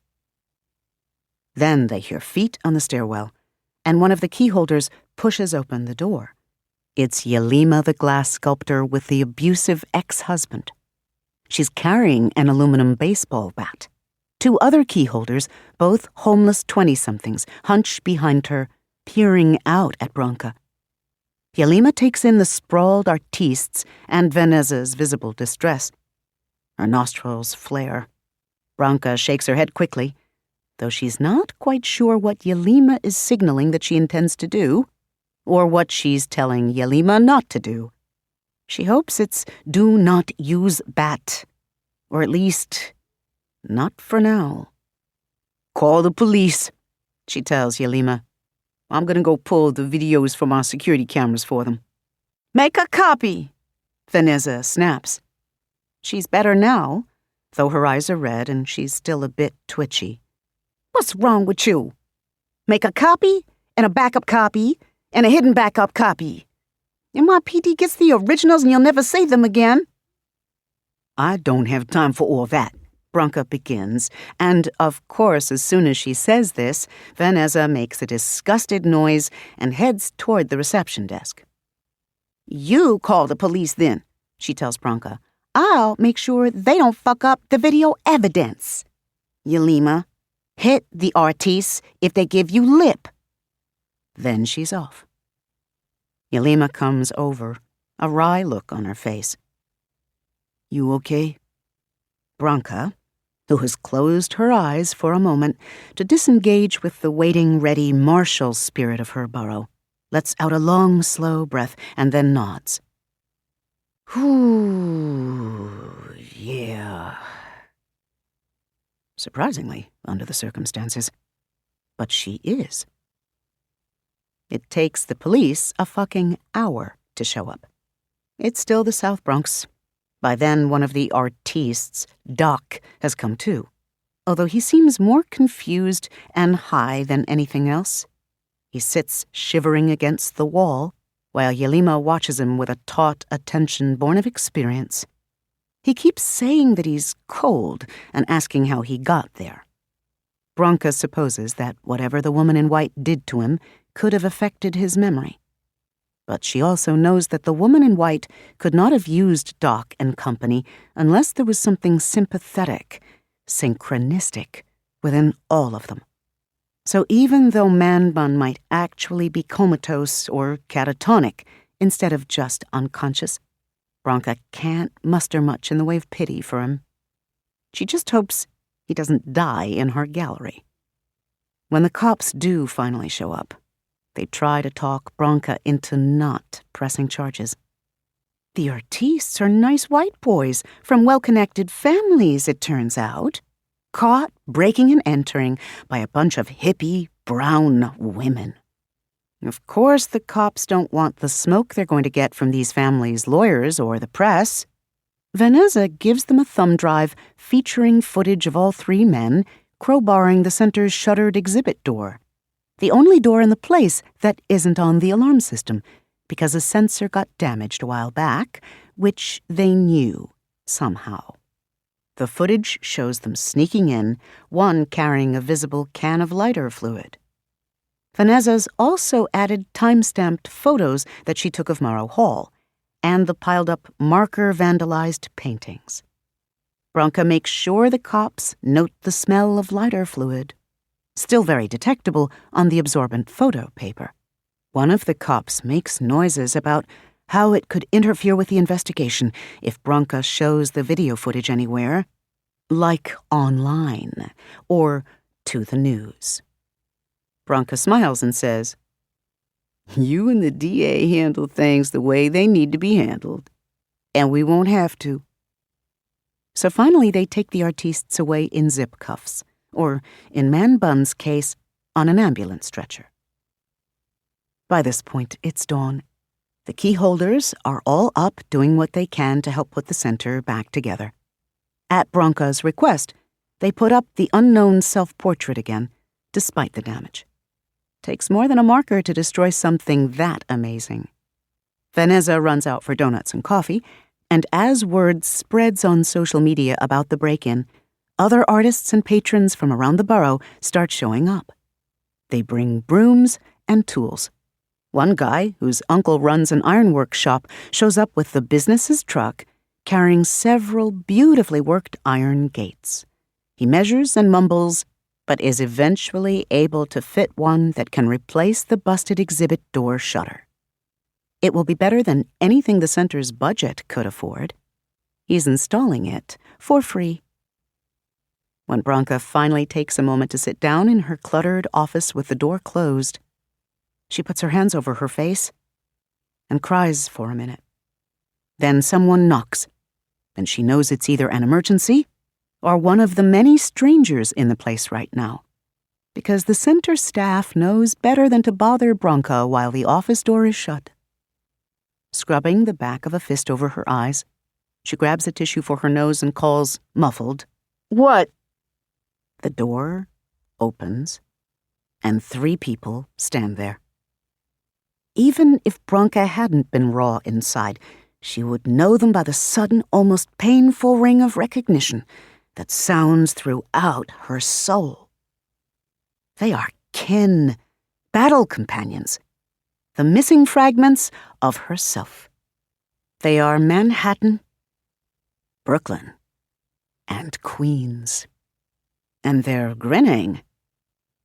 S1: Then they hear feet on the stairwell, and one of the keyholders pushes open the door. It's Yelima the glass sculptor with the abusive ex-husband. She's carrying an aluminum baseball bat. Two other keyholders, both homeless 20-somethings, hunch behind her, peering out at Branka. Yelima takes in the sprawled artistes and Vanessa's visible distress. Her nostrils flare. Branka shakes her head quickly, though she's not quite sure what Yelima is signaling that she intends to do, or what she's telling Yelima not to do. She hopes it's do not use bat, or at least, not for now. Call the police, she tells Yelima. I'm gonna go pull the videos from our security cameras for them. Make a copy, Vanessa snaps. She's better now, though her eyes are red and she's still a bit twitchy. What's wrong with you? Make a copy, and a backup copy, and a hidden backup copy. NYPD gets the originals and you'll never see them again. I don't have time for all that, Branka begins, and of course as soon as she says this, Vanessa makes a disgusted noise and heads toward the reception desk. You call the police then, she tells Branka. I'll make sure they don't fuck up the video evidence. Yelima, hit the artistes if they give you lip. Then she's off. Yelima comes over, a wry look on her face. You okay? Branka, who has closed her eyes for a moment to disengage with the waiting, ready, martial spirit of her borough, lets out a long, slow breath and then nods. Whew, yeah. Surprisingly, under the circumstances. But she is. It takes the police a fucking hour to show up. It's still the South Bronx. By then, one of the artistes, Doc, has come too, although he seems more confused and high than anything else. He sits shivering against the wall, while Yelima watches him with a taut attention born of experience. He keeps saying that he's cold and asking how he got there. Branka supposes that whatever the woman in white did to him could have affected his memory. But she also knows that the woman in white could not have used Doc and company unless there was something sympathetic, synchronistic, within all of them. So even though Man Bun might actually be comatose or catatonic instead of just unconscious, Branka can't muster much in the way of pity for him. She just hopes he doesn't die in her gallery. When the cops do finally show up, they try to talk Branka into not pressing charges. The artistes are nice white boys from well-connected families, it turns out, caught breaking and entering by a bunch of hippie, brown women. Of course, the cops don't want the smoke they're going to get from these families' lawyers or the press. Vanessa gives them a thumb drive featuring footage of all three men crowbarring the center's shuttered exhibit door. The only door in the place that isn't on the alarm system, because a sensor got damaged a while back, which they knew somehow. The footage shows them sneaking in, one carrying a visible can of lighter fluid. Vanessa's also added time-stamped photos that she took of Morrow Hall, and the piled-up marker-vandalized paintings. Branka makes sure the cops note the smell of lighter fluid. still very detectable on the absorbent photo paper. One of the cops makes noises about how it could interfere with the investigation if Branca shows the video footage anywhere, like online or to the news. Branca smiles and says, "You and the DA handle things the way they need to be handled, and we won't have to." So finally they take the artistes away in zip cuffs, or in Man Bun's case, on an ambulance stretcher. By this point, it's dawn. The key holders are all up doing what they can to help put the center back together. At Branca's request, they put up the unknown self-portrait again, despite the damage. Takes more than a marker to destroy something that amazing. Vanessa runs out for donuts and coffee, and as word spreads on social media about the break-in, other artists and patrons from around the borough start showing up. They bring brooms and tools. One guy, whose uncle runs an ironwork shop, shows up with the business's truck, carrying several beautifully worked iron gates. He measures and mumbles, but is eventually able to fit one that can replace the busted exhibit door shutter. It will be better than anything the center's budget could afford. He's installing it for free. When Branca finally takes a moment to sit down in her cluttered office with the door closed, she puts her hands over her face and cries for a minute. Then someone knocks, and she knows it's either an emergency or one of the many strangers in the place right now, because the center staff knows better than to bother Branca while the office door is shut. Scrubbing the back of a fist over her eyes, she grabs a tissue for her nose and calls, muffled, "What?" The door opens, and 3 people stand there. Even if Branca hadn't been raw inside, she would know them by the sudden, almost painful ring of recognition that sounds throughout her soul. They are kin, battle companions, the missing fragments of herself. They are Manhattan, Brooklyn, and Queens. And they're grinning,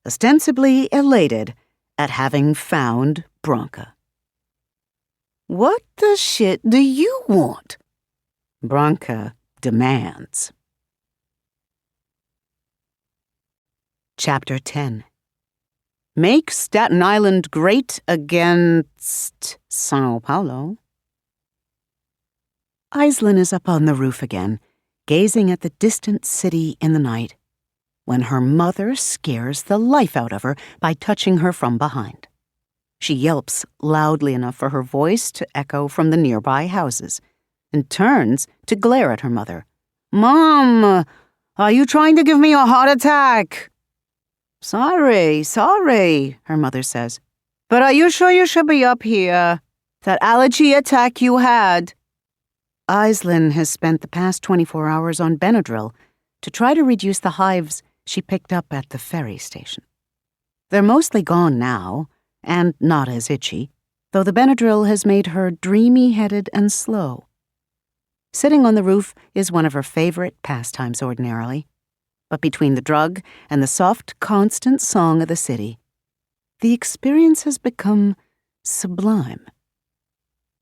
S1: ostensibly elated at having found Branca. "What the shit do you want?" Branca demands. Chapter 10. Make Staten Island great against Sao Paulo. Aislinn is up on the roof again, gazing at the distant city in the night, when her mother scares the life out of her by touching her from behind. She yelps loudly enough for her voice to echo from the nearby houses, and turns to glare at her mother. "Mom, are you trying to give me a heart attack?" Sorry, her mother says. "But are you sure you should be up here? That allergy attack you had?" Aislinn has spent the past 24 hours on Benadryl to try to reduce the hives she picked up at the ferry station. They're mostly gone now, and not as itchy, though the Benadryl has made her dreamy-headed and slow. Sitting on the roof is one of her favorite pastimes ordinarily, but between the drug and the soft, constant song of the city, the experience has become sublime.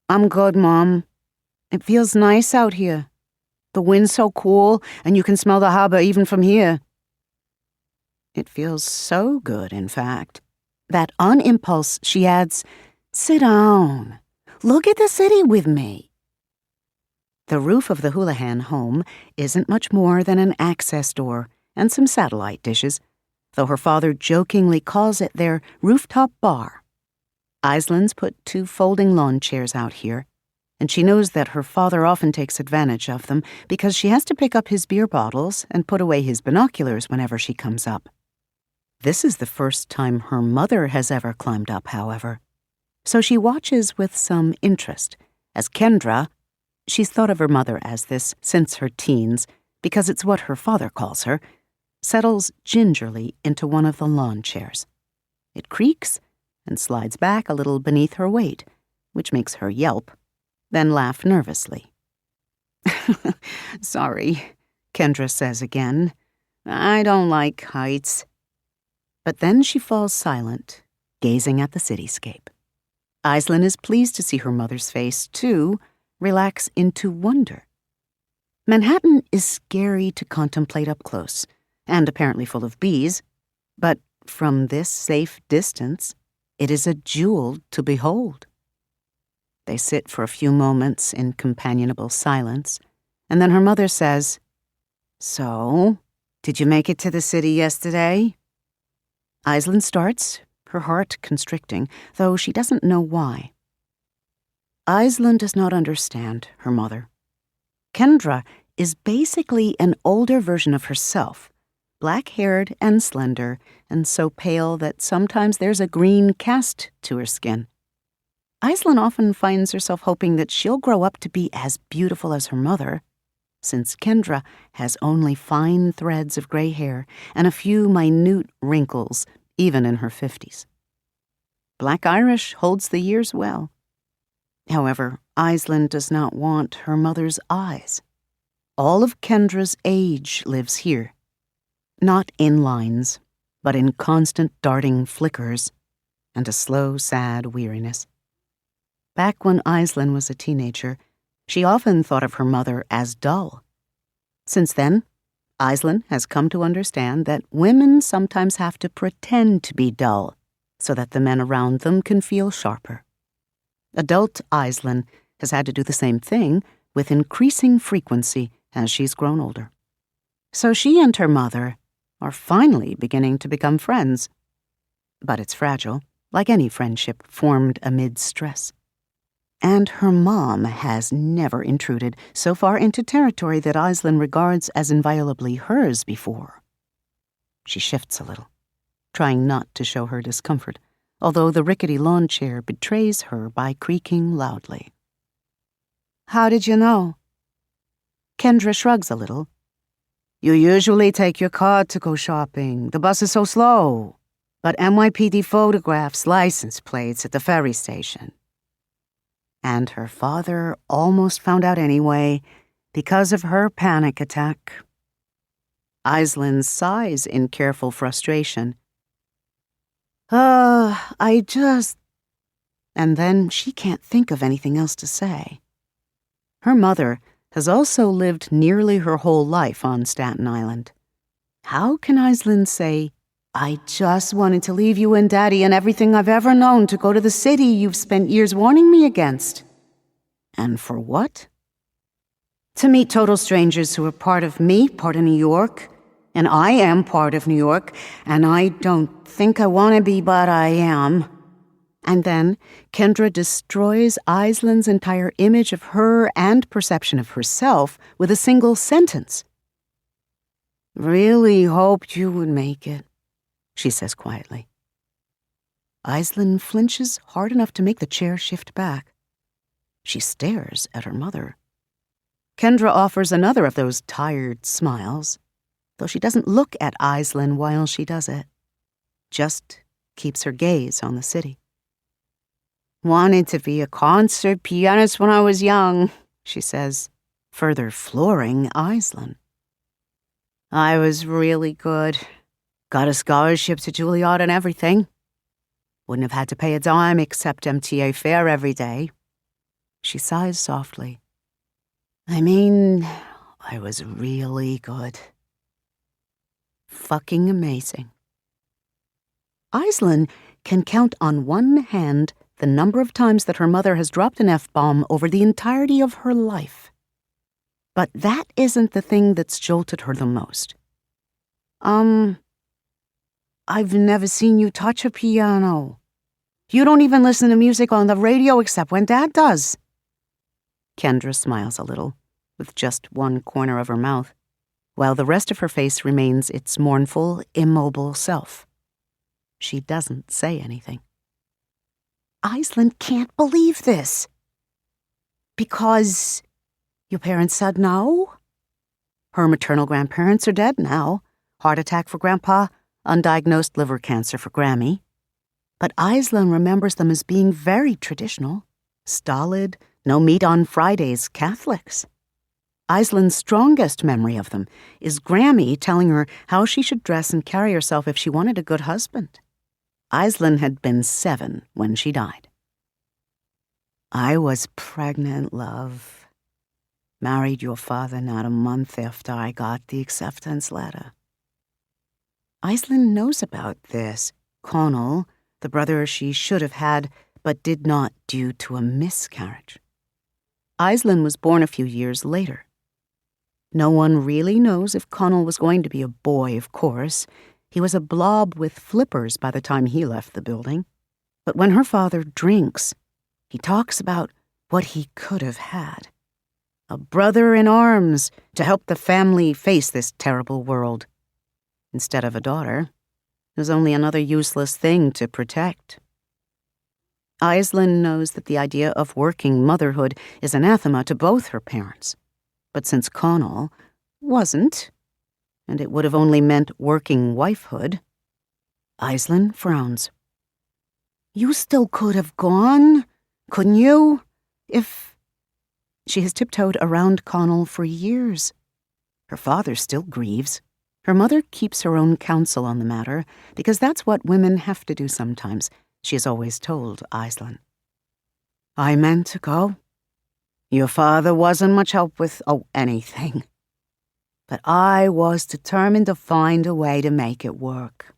S1: "I'm good, Mom. It feels nice out here. The wind's so cool, and you can smell the harbor even from here." It feels so good, in fact, that on impulse she adds, "Sit down. Look at the city with me." The roof of the Houlihan home isn't much more than an access door and some satellite dishes, though her father jokingly calls it their rooftop bar. Aislinn's put 2 folding lawn chairs out here, and she knows that her father often takes advantage of them because she has to pick up his beer bottles and put away his binoculars whenever she comes up. This is the first time her mother has ever climbed up, however, so she watches with some interest as Kendra, she's thought of her mother as this since her teens because it's what her father calls her, settles gingerly into one of the lawn chairs. It creaks and slides back a little beneath her weight, which makes her yelp, then laugh nervously. "Sorry," Kendra says again. "I don't like heights." But then she falls silent, gazing at the cityscape. Aislinn is pleased to see her mother's face, too, relax into wonder. Manhattan is scary to contemplate up close, and apparently full of bees, but from this safe distance, it is a jewel to behold. They sit for a few moments in companionable silence, and then her mother says, "So, did you make it to the city yesterday?" Aislinn starts, her heart constricting, though she doesn't know why. Aislinn does not understand her mother. Kendra is basically an older version of herself, black-haired and slender, and so pale that sometimes there's a green cast to her skin. Aislinn often finds herself hoping that she'll grow up to be as beautiful as her mother, since Kendra has only fine threads of gray hair and a few minute wrinkles, even in her 50s. Black Irish holds the years well. However, Aislinn does not want her mother's eyes. All of Kendra's age lives here. Not in lines, but in constant darting flickers and a slow, sad weariness. Back when Aislinn was a teenager, she often thought of her mother as dull. Since then, Aislinn has come to understand that women sometimes have to pretend to be dull so that the men around them can feel sharper. Adult Aislinn has had to do the same thing with increasing frequency as she's grown older. So she and her mother are finally beginning to become friends. But it's fragile, like any friendship formed amid stress. And her mom has never intruded so far into territory that Aislinn regards as inviolably hers before. She shifts a little, trying not to show her discomfort, although the rickety lawn chair betrays her by creaking loudly. "How did you know?" Kendra shrugs a little. "You usually take your car to go shopping. The bus is so slow. But NYPD photographs license plates at the ferry station." And her father almost found out anyway because of her panic attack. Aislinn sighs in careful frustration. I just..." And then she can't think of anything else to say. Her mother has also lived nearly her whole life on Staten Island. How can Aislinn say, "I just wanted to leave you and Daddy and everything I've ever known to go to the city you've spent years warning me against"? And for what? To meet total strangers who are part of me, part of New York. And I am part of New York, and I don't think I want to be, but I am. And then Kendra destroys Aislinn's entire image of her and perception of herself with a single sentence. "Really hoped you would make it," she says quietly. Aislinn flinches hard enough to make the chair shift back. She stares at her mother. Kendra offers another of those tired smiles, though she doesn't look at Aislinn while she does it, just keeps her gaze on the city. "Wanted to be a concert pianist when I was young," she says, further flooring Aislinn. "I was really good. Got a scholarship to Juilliard and everything. Wouldn't have had to pay a dime except MTA fare every day." She sighs softly. "I mean, I was really good. Fucking amazing." Aislinn can count on one hand the number of times that her mother has dropped an F-bomb over the entirety of her life. But that isn't the thing that's jolted her the most. I've never seen you touch a piano. You don't even listen to music on the radio except when Dad does." Kendra smiles a little, with just one corner of her mouth, while the rest of her face remains its mournful, immobile self. She doesn't say anything. Aislinn can't believe this. "Because your parents said no?" Her maternal grandparents are dead now. Heart attack for Grandpa, undiagnosed liver cancer for Grammy. But Aislinn remembers them as being very traditional, stolid, no meat on Fridays Catholics. Aislin's strongest memory of them is Grammy telling her how she should dress and carry herself if she wanted a good husband. Aislinn had been 7 when she died. I was pregnant, love. Married your father not a month after I got the acceptance letter. Aislinn knows about this. Connell, the brother she should have had but did not due to a miscarriage. Aislinn was born a few years later. No one really knows if Connell was going to be a boy, of course. He was a blob with flippers by the time he left the building. But when her father drinks, he talks about what he could have had. A brother in arms to help the family face this terrible world. Instead of a daughter, there's only another useless thing to protect. Aislinn knows that the idea of working motherhood is anathema to both her parents. But since Connell wasn't, and it would have only meant working wifehood, Aislinn frowns. You still could have gone, couldn't you? If... She has tiptoed around Connell for years. Her father still grieves. Her mother keeps her own counsel on the matter, because that's what women have to do sometimes, she has always told Aislinn. I meant to go. Your father wasn't much help with, anything. But I was determined to find a way to make it work.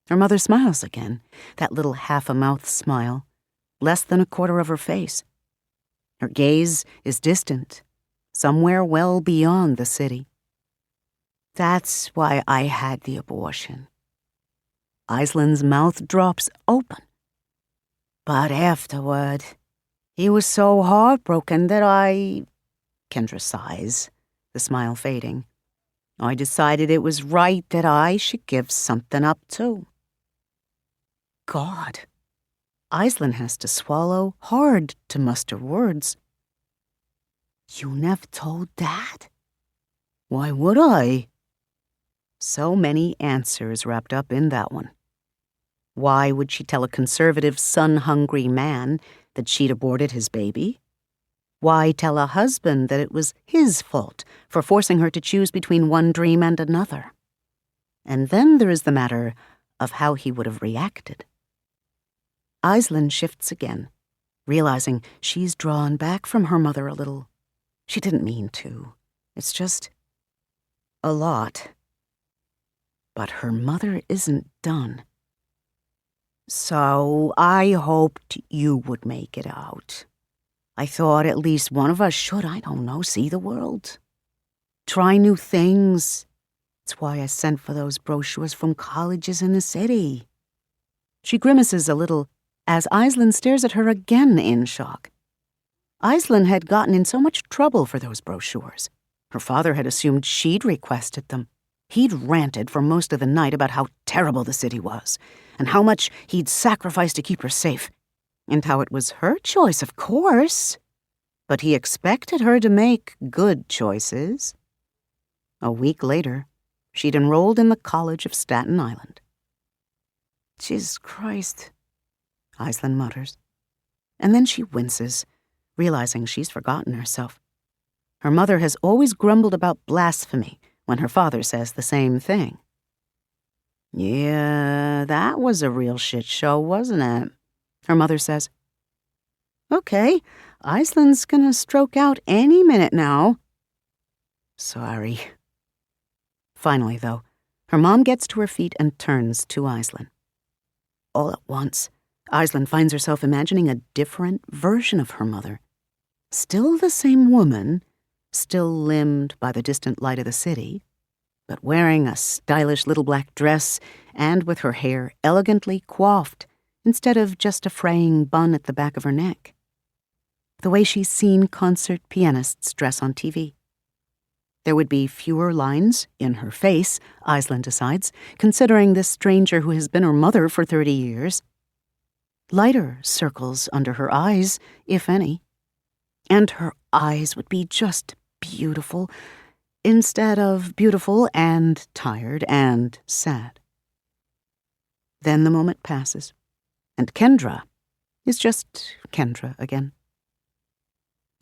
S1: Her mother smiles again, that little half-a-mouth smile, less than a quarter of her face. Her gaze is distant, somewhere well beyond the city. That's why I had the abortion. Aislinn's mouth drops open. But afterward, he was so heartbroken that Kendra sighs, the smile fading. I decided it was right that I should give something up too. God. Aislinn has to swallow hard to muster words. You never told Dad? Why would I? So many answers wrapped up in that one. Why would she tell a conservative, son-hungry man that she'd aborted his baby? Why tell a husband that it was his fault for forcing her to choose between one dream and another? And then there is the matter of how he would have reacted. Aislinn shifts again, realizing she's drawn back from her mother a little. She didn't mean to. It's just a lot. But her mother isn't done. So I hoped you would make it out. I thought at least one of us should, see the world. Try new things. That's why I sent for those brochures from colleges in the city. She grimaces a little as Aislinn stares at her again in shock. Aislinn had gotten in so much trouble for those brochures. Her father had assumed she'd requested them. He'd ranted for most of the night about how terrible the city was, and how much he'd sacrificed to keep her safe, and how it was her choice, of course. But he expected her to make good choices. A week later, she'd enrolled in the College of Staten Island. Jesus Christ, Aislinn mutters. And then she winces, realizing she's forgotten herself. Her mother has always grumbled about blasphemy when her father says the same thing. Yeah, that was a real shit show, wasn't it? Her mother says. Okay, Aislinn's gonna stroke out any minute now. Sorry. Finally, though, her mom gets to her feet and turns to Aislinn. All at once, Aislinn finds herself imagining a different version of her mother. Still the same woman, still limned by the distant light of the city, but wearing a stylish little black dress and with her hair elegantly coiffed instead of just a fraying bun at the back of her neck. The way she's seen concert pianists dress on TV. There would be fewer lines in her face, Aislinn decides, considering this stranger who has been her mother for 30 years. Lighter circles under her eyes, if any. And her eyes would be just beautiful, instead of beautiful and tired and sad. Then the moment passes, and Kendra is just Kendra again.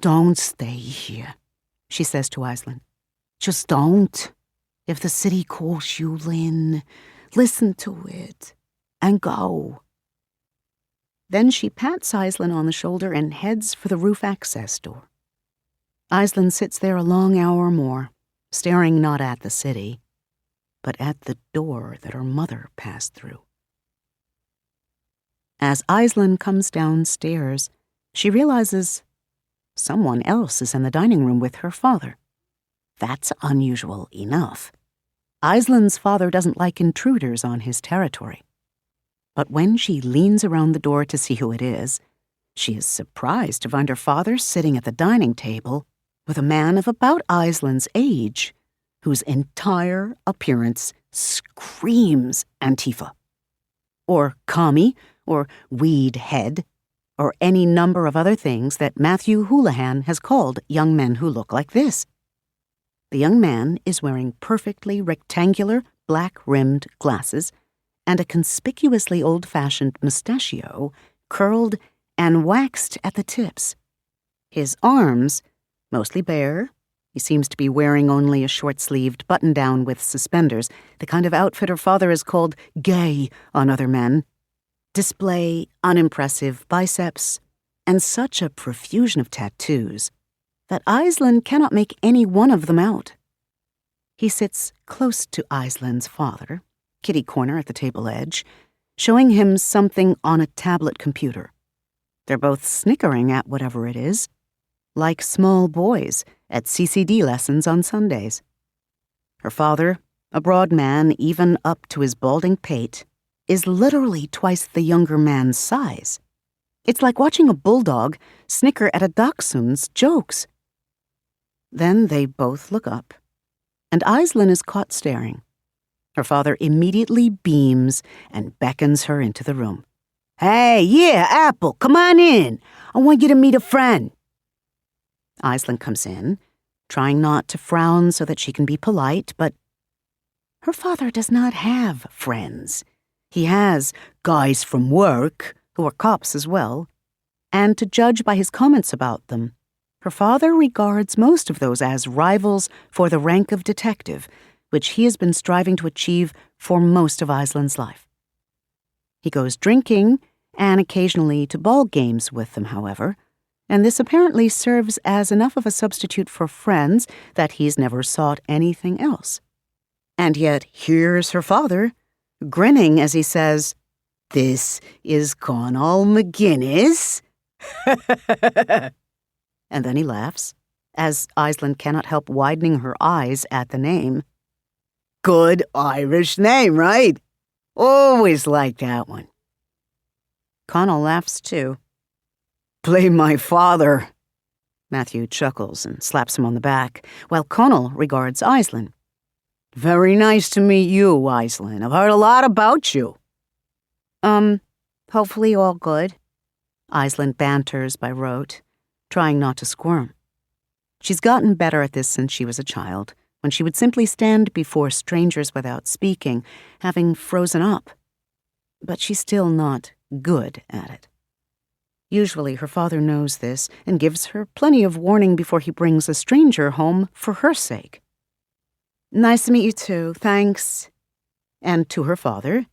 S1: Don't stay here, she says to Aislinn. Just don't. If the city calls you, Lynn, listen to it and go. Then she pats Aislinn on the shoulder and heads for the roof access door. Aislinn sits there a long hour more, staring not at the city, but at the door that her mother passed through. As Aislinn comes downstairs, she realizes someone else is in the dining room with her father. That's unusual enough. Aislinn's father doesn't like intruders on his territory. But when she leans around the door to see who it is, she is surprised to find her father sitting at the dining table with a man of about Aislinn's age, whose entire appearance screams Antifa, or commie, or weed head, or any number of other things that Matthew Houlihan has called young men who look like this. The young man is wearing perfectly rectangular, black-rimmed glasses and a conspicuously old-fashioned mustachio, curled and waxed at the tips. His arms, mostly bare, he seems to be wearing only a short-sleeved button-down with suspenders, the kind of outfit her father has called gay on other men, display unimpressive biceps and such a profusion of tattoos that Aislinn cannot make any one of them out. He sits close to Aislinn's father, kitty-corner at the table edge, showing him something on a tablet computer. They're both snickering at whatever it is, like small boys at CCD lessons on Sundays. Her father, a broad man even up to his balding pate, is literally twice the younger man's size. It's like watching a bulldog snicker at a dachshund's jokes. Then they both look up, and Aislinn is caught staring. Her father immediately beams and beckons her into the room. Hey, yeah, Apple, come on in. I want you to meet a friend. Aislinn comes in, trying not to frown so that she can be polite, but her father does not have friends. He has guys from work, who are cops as well, and to judge by his comments about them, her father regards most of those as rivals for the rank of detective, which he has been striving to achieve for most of Aislinn's life. He goes drinking and occasionally to ball games with them, however, and this apparently serves as enough of a substitute for friends that he's never sought anything else. And yet here's her father, grinning as he says, "This is Connell McGinnis." And then he laughs, as Aislinn cannot help widening her eyes at the name. Good Irish name, right? Always liked that one. Connell laughs too. Blame my father. Matthew chuckles and slaps him on the back, while Connell regards Aislinn. Very nice to meet you, Aislinn. I've heard a lot about you. Hopefully all good. Aislinn banters by rote, trying not to squirm. She's gotten better at this since she was a child, when she would simply stand before strangers without speaking, having frozen up. But she's still not good at it. Usually her father knows this and gives her plenty of warning before he brings a stranger home for her sake. Nice to meet you too, thanks. And to her father,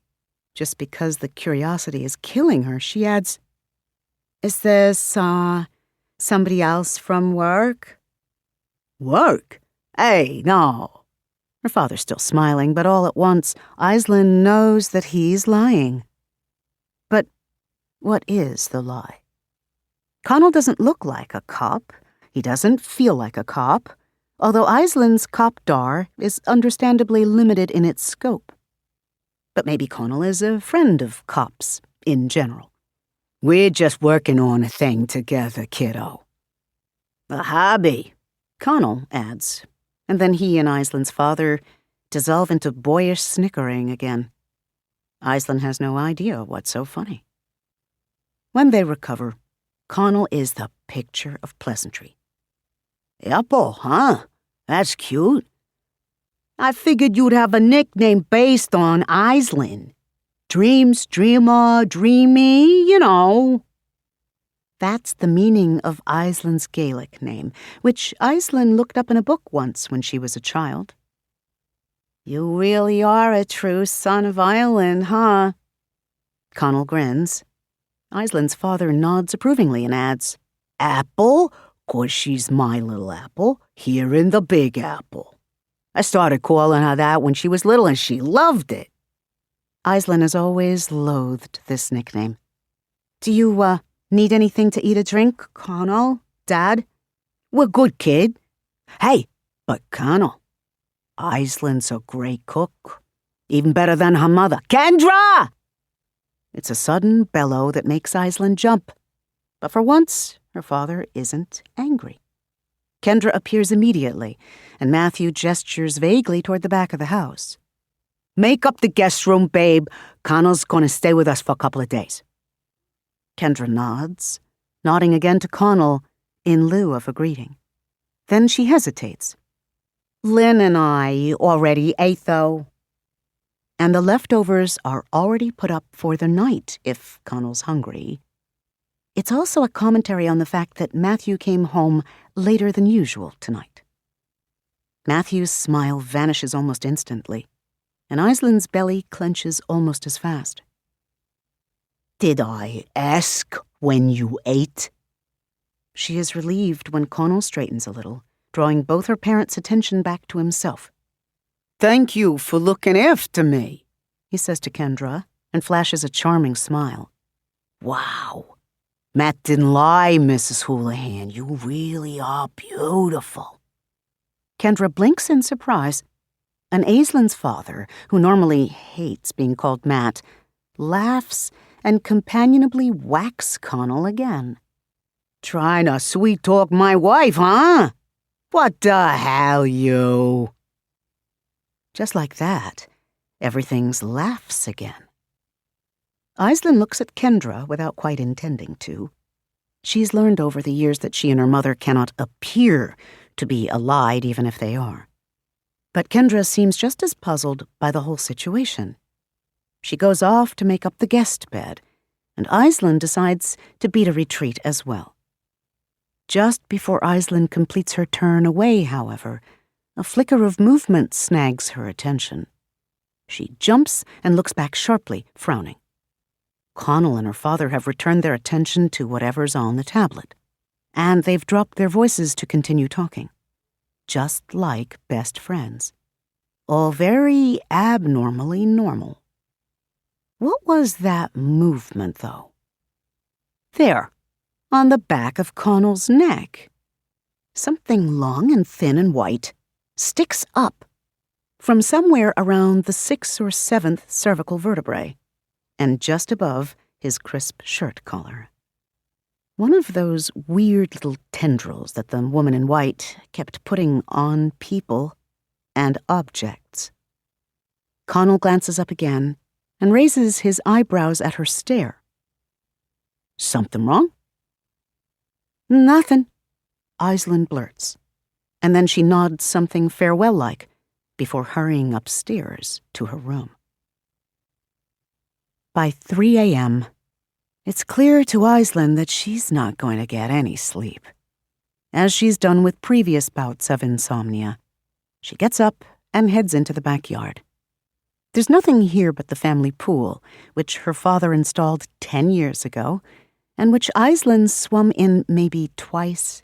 S1: just because the curiosity is killing her, she adds, Is this, somebody else from work? Work? Hey, no. Her father's still smiling, but all at once, Aislinn knows that he's lying. But what is the lie? Connell doesn't look like a cop. He doesn't feel like a cop, although Aislinn's cop-dar is understandably limited in its scope. But maybe Connell is a friend of cops in general. We're just working on a thing together, kiddo. A hobby, Connell adds, and then he and Aislinn's father dissolve into boyish snickering again. Aislinn has no idea what's so funny. When they recover, Connell is the picture of pleasantry. Apple, huh? That's cute. I figured you'd have a nickname based on Aislinn. Dreams, dreamer, dreamy, you know. That's the meaning of Aislin's Gaelic name, which Aislinn looked up in a book once when she was a child. You really are a true son of Ireland, huh? Connell grins. Aislinn's father nods approvingly and adds, Apple? 'Cause she's my little apple, here in the Big Apple. I started calling her that when she was little and she loved it. Aislinn has always loathed this nickname. Do you, need anything to eat or drink, Connell? Dad? We're good, kid. Hey, but Connell, Aislinn's a great cook. Even better than her mother. Kendra! It's a sudden bellow that makes Aislinn jump. But for once, her father isn't angry. Kendra appears immediately, and Matthew gestures vaguely toward the back of the house. Make up the guest room, babe. Connell's going to stay with us for a couple of days. Kendra nods, nodding again to Connell in lieu of a greeting. Then she hesitates. Lynn and I already ate, though. And the leftovers are already put up for the night, if Connell's hungry. It's also a commentary on the fact that Matthew came home later than usual tonight. Matthew's smile vanishes almost instantly, and Aislinn's belly clenches almost as fast. Did I ask when you ate? She is relieved when Connell straightens a little, drawing both her parents' attention back to himself. Thank you for looking after me, he says to Kendra, and flashes a charming smile. Wow. Matt didn't lie, Mrs. Houlihan. You really are beautiful. Kendra blinks in surprise, and Aislinn's father, who normally hates being called Matt, laughs and companionably whacks Connell again. Trying to sweet-talk my wife, huh? What the hell, you? Just like that, everything's laughs again. Aislinn looks at Kendra without quite intending to. She's learned over the years that she and her mother cannot appear to be allied even if they are. But Kendra seems just as puzzled by the whole situation. She goes off to make up the guest bed, and Aislinn decides to beat a retreat as well. Just before Aislinn completes her turn away, however, a flicker of movement snags her attention. She jumps and looks back sharply, frowning. Connell and her father have returned their attention to whatever's on the tablet, and they've dropped their voices to continue talking, just like best friends. All very abnormally normal. What was that movement, though? There, on the back of Connell's neck. Something long and thin and white sticks up from somewhere around the 6th or 7th cervical vertebrae, and just above his crisp shirt collar. One of those weird little tendrils that the woman in white kept putting on people and objects. Connell glances up again and raises his eyebrows at her stare. Something wrong? Nothing, Aislinn blurts, and then she nods something farewell-like before hurrying upstairs to her room. By 3 a.m., it's clear to Aislinn that she's not going to get any sleep. As she's done with previous bouts of insomnia, she gets up and heads into the backyard. There's nothing here but the family pool, which her father installed 10 years ago, and which Aislinn swum in maybe twice.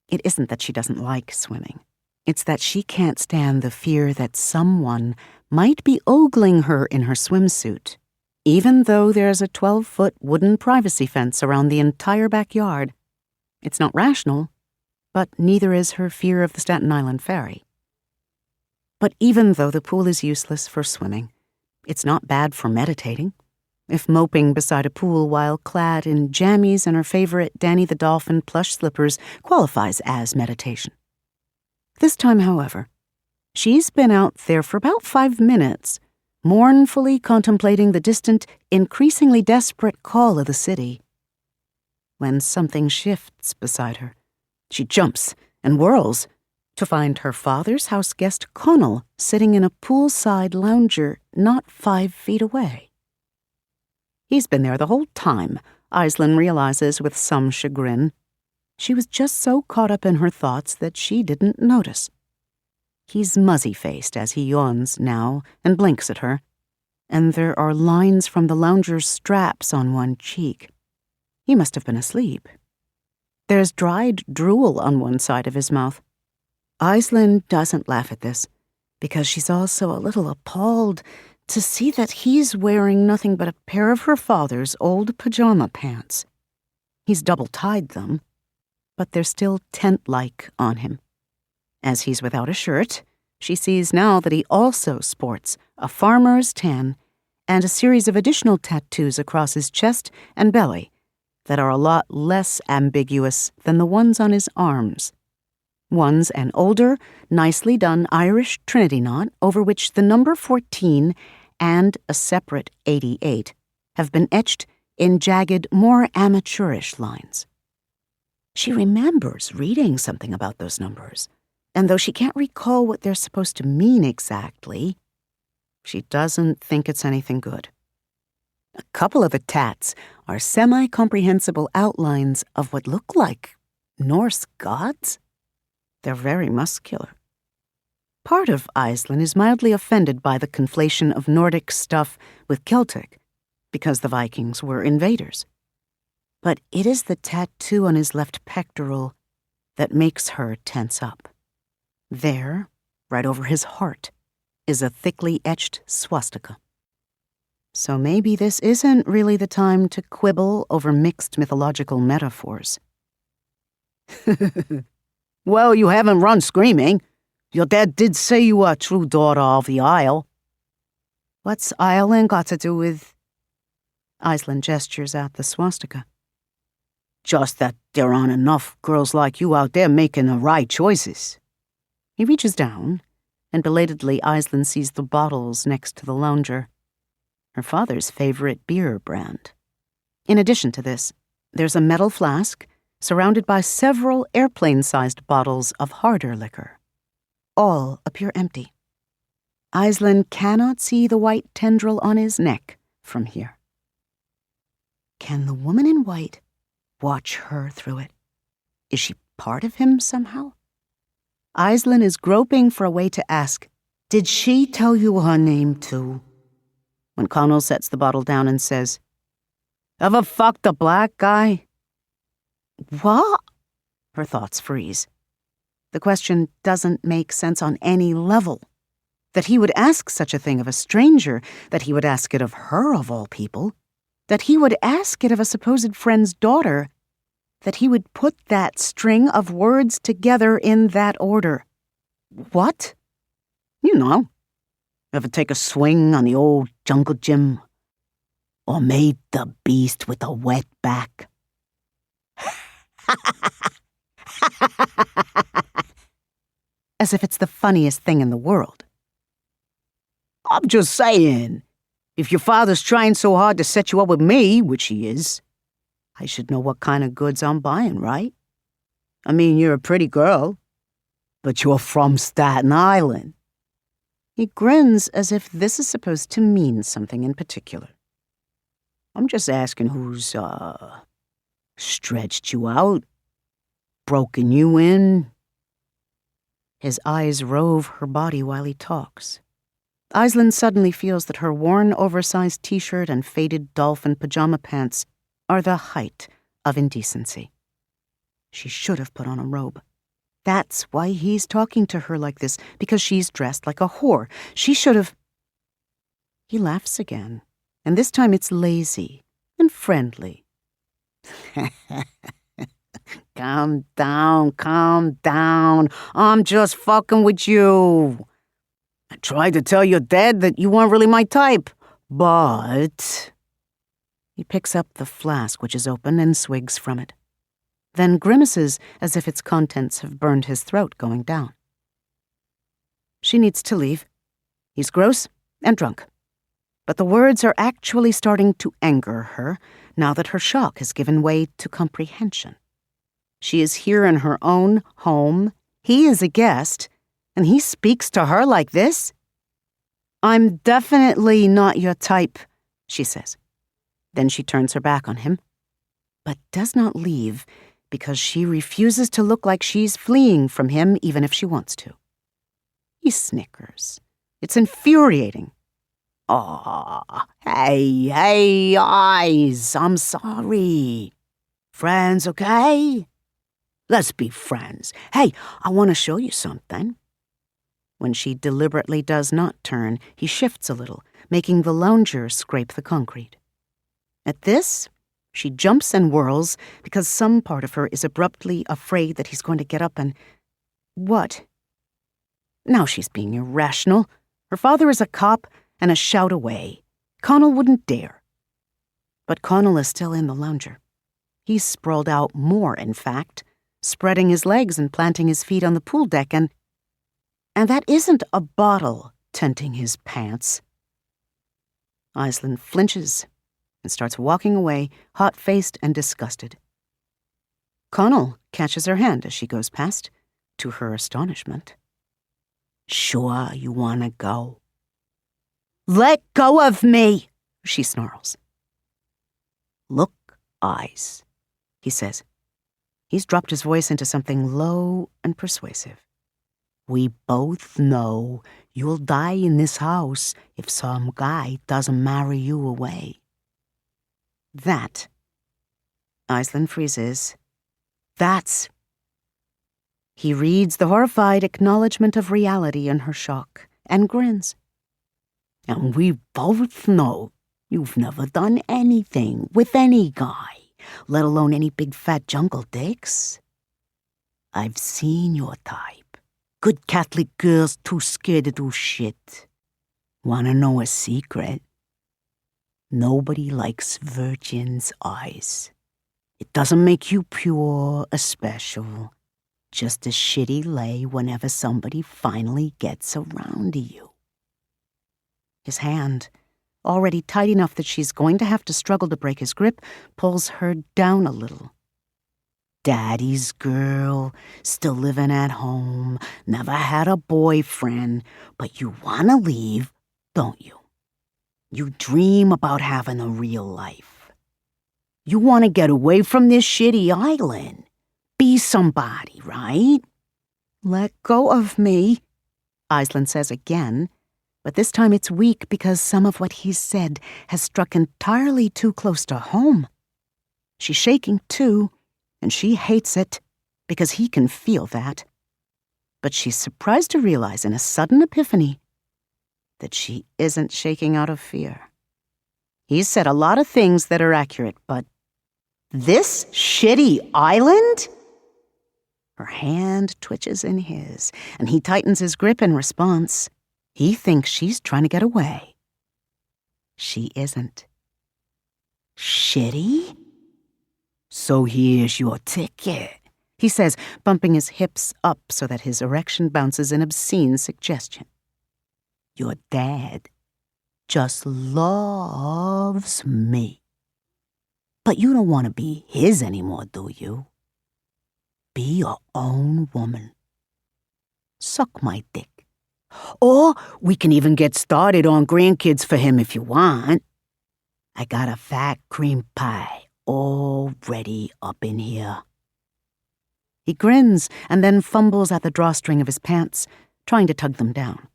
S1: It isn't that she doesn't like swimming. It's that she can't stand the fear that someone might be ogling her in her swimsuit, even though there's a 12-foot wooden privacy fence around the entire backyard. It's not rational, but neither is her fear of the Staten Island Ferry. But even though the pool is useless for swimming, it's not bad for meditating. If moping beside a pool while clad in jammies and her favorite Danny the Dolphin plush slippers qualifies as meditation. This time, however, she's been out there for about 5 minutes, mournfully contemplating the distant, increasingly desperate call of the city. When something shifts beside her, she jumps and whirls to find her father's house guest Connell sitting in a poolside lounger not 5 feet away. He's been there the whole time, Aislinn realizes with some chagrin. She was just so caught up in her thoughts that she didn't notice. He's muzzy-faced as he yawns now and blinks at her, and there are lines from the lounger's straps on one cheek. He must have been asleep. There's dried drool on one side of his mouth. Aislinn doesn't laugh at this, because she's also a little appalled to see that he's wearing nothing but a pair of her father's old pajama pants. He's double-tied them, but they're still tent-like on him. As he's without a shirt, she sees now that he also sports a farmer's tan and a series of additional tattoos across his chest and belly that are a lot less ambiguous than the ones on his arms. One's an older, nicely done Irish Trinity knot over which the number 14 and a separate 88 have been etched in jagged, more amateurish lines. She remembers reading something about those numbers, and though she can't recall what they're supposed to mean exactly, she doesn't think it's anything good. A couple of the tats are semi-comprehensible outlines of what look like Norse gods. They're very muscular. Part of Aislinn is mildly offended by the conflation of Nordic stuff with Celtic, because the Vikings were invaders. But it is the tattoo on his left pectoral that makes her tense up. There, right over his heart, is a thickly etched swastika. So maybe this isn't really the time to quibble over mixed mythological metaphors.
S2: Well, you haven't run screaming. Your dad did say you are a true daughter of the Isle.
S1: What's Ireland got to do with... Aislinn gestures at the swastika.
S2: Just that there aren't enough girls like you out there making the right choices.
S1: He reaches down, and belatedly Aislinn sees the bottles next to the lounger. Her father's favorite beer brand. In addition to this, there's a metal flask surrounded by several airplane-sized bottles of harder liquor. All appear empty. Aislinn cannot see the white tendril on his neck from here. Can the woman in white watch her through it? Is she part of him somehow? Aislinn is groping for a way to ask,
S2: Did she tell you her name too?
S1: When Connell sets the bottle down and says,
S2: Ever fucked a black guy?
S1: What? Her thoughts freeze. The question doesn't make sense on any level. That he would ask such a thing of a stranger, that he would ask it of her of all people, that he would ask it of a supposed friend's daughter, that he would put that string of words together in that order. What?
S2: You know. Ever take a swing on the old jungle gym? Or made the beast with a wet back?
S1: As if it's the funniest thing in the world.
S2: I'm just saying, if your father's trying so hard to set you up with me, which he is, I should know what kind of goods I'm buying, right? I mean, you're a pretty girl, but you're from Staten Island.
S1: He grins as if this is supposed to mean something in particular.
S2: I'm just asking who's, stretched you out, broken you in.
S1: His eyes rove her body while he talks. Aislinn suddenly feels that her worn, oversized t-shirt and faded dolphin pajama pants are the height of indecency. She should have put on a robe. That's why he's talking to her like this, because she's dressed like a whore. She should have... He laughs again, and this time it's lazy and friendly.
S2: Calm down. I'm just fucking with you. I tried to tell your dad that you weren't really my type, but...
S1: He picks up the flask, which is open, and swigs from it. Then grimaces as if its contents have burned his throat going down. She needs to leave. He's gross and drunk. But the words are actually starting to anger her now that her shock has given way to comprehension. She is here in her own home. He is a guest, and he speaks to her like this? I'm definitely not your type, she says. Then she turns her back on him,
S2: but does not leave because she refuses to look like she's fleeing from him even if she wants to. He snickers. It's infuriating. Aw, hey, eyes, I'm sorry. Friends, okay? Let's be friends. Hey, I want to show you something. When she deliberately does not turn, he shifts a little, making the lounger scrape the concrete. At this, she jumps and whirls because some part of her is abruptly afraid that he's going to get up and... What? Now she's being irrational. Her father is a cop and a shout away. Connell wouldn't dare. But Connell is still in the lounger. He's sprawled out more, in fact, spreading his legs and planting his feet on the pool deck, and that isn't a bottle tenting his pants. Aisling flinches and starts walking away, hot-faced and disgusted. Connell catches her hand as she goes past, to her astonishment. Sure you want to go? Let go of me, she snarls. Look, eyes, he says. He's dropped his voice into something low and persuasive. We both know you'll die in this house if some guy doesn't marry you away. That. Aisling freezes. That's. He reads the horrified acknowledgement of reality in her shock and grins. And we both know you've never done anything with any guy, let alone any big fat jungle dicks. I've seen your type. Good Catholic girls too scared to do shit. Wanna know a secret? Nobody likes virgins' eyes. It doesn't make you pure or special. Just a shitty lay whenever somebody finally gets around to you. His hand, already tight enough that she's going to have to struggle to break his grip, pulls her down a little. Daddy's girl, still living at home, never had a boyfriend, but you want to leave, don't you? You dream about having a real life. You want to get away from this shitty island. Be somebody, right? Let go of me, Aisling says again, but this time it's weak because some of what he's said has struck entirely too close to home. She's shaking too, and she hates it because he can feel that. But she's surprised to realize in a sudden epiphany that she isn't shaking out of fear. He's said a lot of things that are accurate, but this shitty island? Her hand twitches in his, and he tightens his grip in response. He thinks she's trying to get away. She isn't. Shitty? So here's your ticket, he says, bumping his hips up so that his erection bounces in obscene suggestion. Your dad just loves me. But you don't want to be his anymore, do you? Be your own woman. Suck my dick. Or we can even get started on grandkids for him if you want. I got a fat cream pie already up in here. He grins and then fumbles at the drawstring of his pants, trying to tug them down.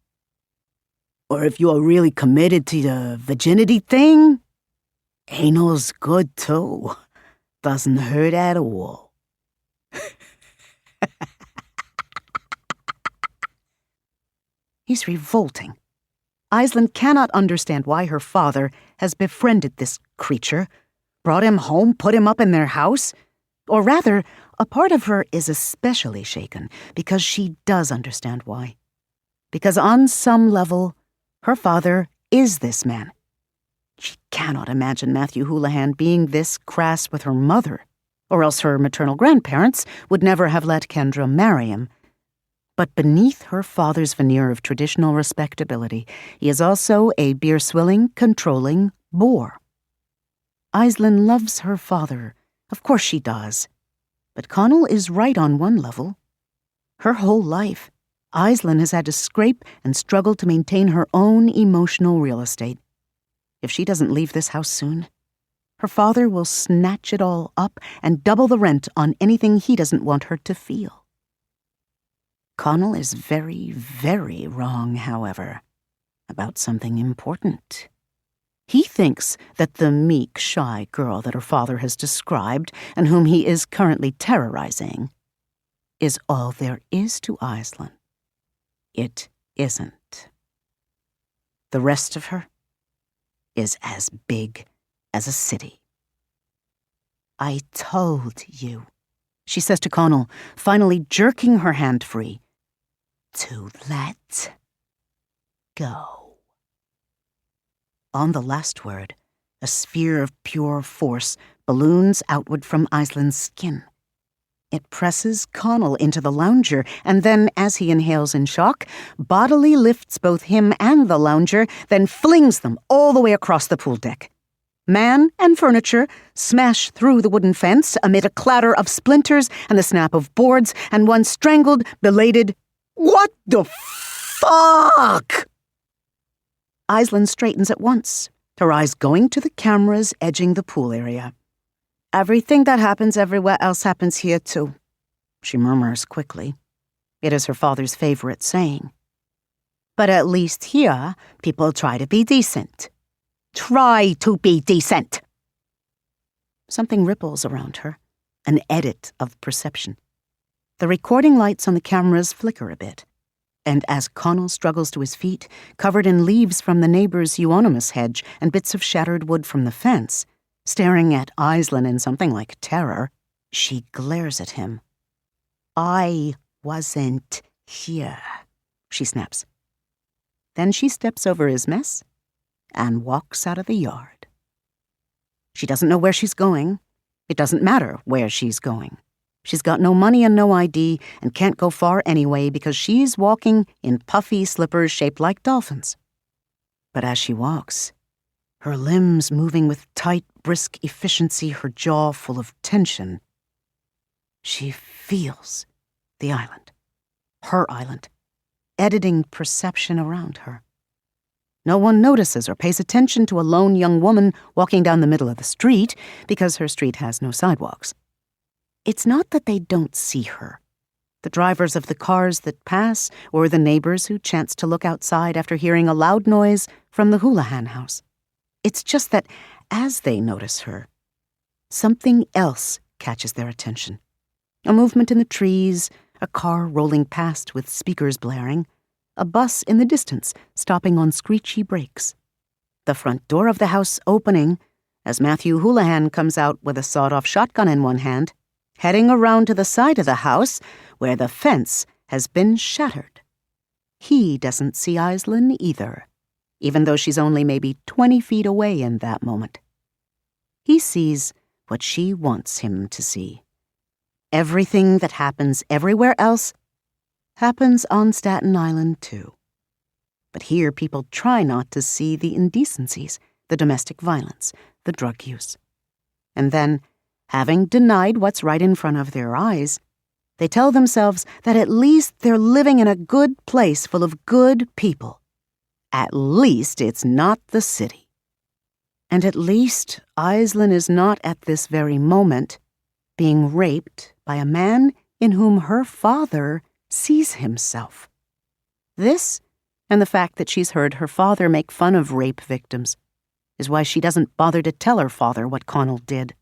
S2: Or if you're really committed to the virginity thing, anal's good too. Doesn't hurt at all. He's revolting. Aisling cannot understand why her father has befriended this creature, brought him home, put him up in their house. Or rather, a part of her is especially shaken because she does understand why. Because on some level, her father is this man. She cannot imagine Matthew Houlihan being this crass with her mother, or else her maternal grandparents would never have let Kendra marry him. But beneath her father's veneer of traditional respectability, he is also a beer-swilling, controlling bore. Aisling loves her father. Of course she does. But Connell is right on one level. Her whole life, Aisling has had to scrape and struggle to maintain her own emotional real estate. If she doesn't leave this house soon, her father will snatch it all up and double the rent on anything he doesn't want her to feel. Connell is very, very wrong, however, about something important. He thinks that the meek, shy girl that her father has described and whom he is currently terrorizing is all there is to Iceland. It isn't. The rest of her is as big as a city. "I told you," she says to Connell, finally jerking her hand free, "to let go." On the last word, a sphere of pure force balloons outward from Iceland's skin. It presses Connell into the lounger, and then, as he inhales in shock, bodily lifts both him and the lounger, then flings them all the way across the pool deck. Man and furniture smash through the wooden fence amid a clatter of splinters and the snap of boards, and one strangled, belated, "What the fuck?" Iceland straightens at once, her eyes going to the cameras edging the pool area. "Everything that happens everywhere else happens here too," she murmurs quickly. It is her father's favorite saying. "But at least here, people try to be decent. Try to be decent." Something ripples around her, an edit of perception. The recording lights on the cameras flicker a bit, and as Connell struggles to his feet, covered in leaves from the neighbor's euonymus hedge and bits of shattered wood from the fence, staring at Iceland in something like terror, she glares at him. "I wasn't here," she snaps. Then she steps over his mess and walks out of the yard. She doesn't know where she's going. It doesn't matter where she's going. She's got no money and no ID and can't go far anyway because she's walking in puffy slippers shaped like dolphins. But as she walks, her limbs moving with tight, brisk efficiency, her jaw full of tension, she feels the island, her island, editing perception around her. No one notices or pays attention to a lone young woman walking down the middle of the street because her street has no sidewalks. It's not that they don't see her. The drivers of the cars that pass, or the neighbors who chance to look outside after hearing a loud noise from the Houlihan house. It's just that as they notice her, something else catches their attention. A movement in the trees, a car rolling past with speakers blaring, a bus in the distance stopping on screechy brakes. The front door of the house opening as Matthew Houlihan comes out with a sawed-off shotgun in one hand, heading around to the side of the house where the fence has been shattered. He doesn't see Iceland either, even though she's only maybe 20 feet away in that moment. He sees what she wants him to see. Everything that happens everywhere else happens on Staten Island too. But here people try not to see the indecencies, the domestic violence, the drug use. And then, having denied what's right in front of their eyes, they tell themselves that at least they're living in a good place full of good people. At least it's not the city. And at least Iceland is not at this very moment being raped by a man in whom her father sees himself. This, and the fact that she's heard her father make fun of rape victims, is why she doesn't bother to tell her father what Connell did.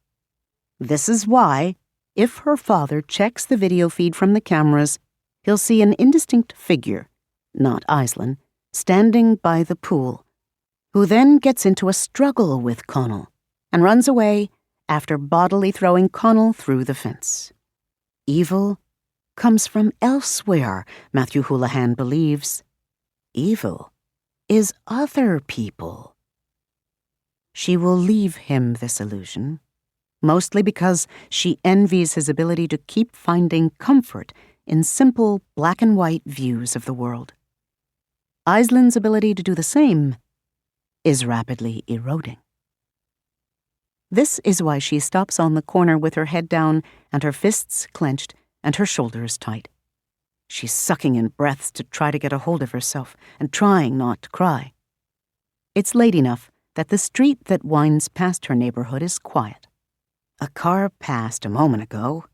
S2: This is why, if her father checks the video feed from the cameras, he'll see an indistinct figure, not Iceland, standing by the pool, who then gets into a struggle with Connell and runs away after bodily throwing Connell through the fence. Evil comes from elsewhere, Matthew Houlihan believes. Evil is other people. She will leave him this illusion, mostly because she envies his ability to keep finding comfort in simple black and white views of the world. Iceland's ability to do the same is rapidly eroding. This is why she stops on the corner with her head down and her fists clenched and her shoulders tight. She's sucking in breaths to try to get a hold of herself and trying not to cry. It's late enough
S1: that the street that winds past her neighborhood is quiet. A car passed a moment ago,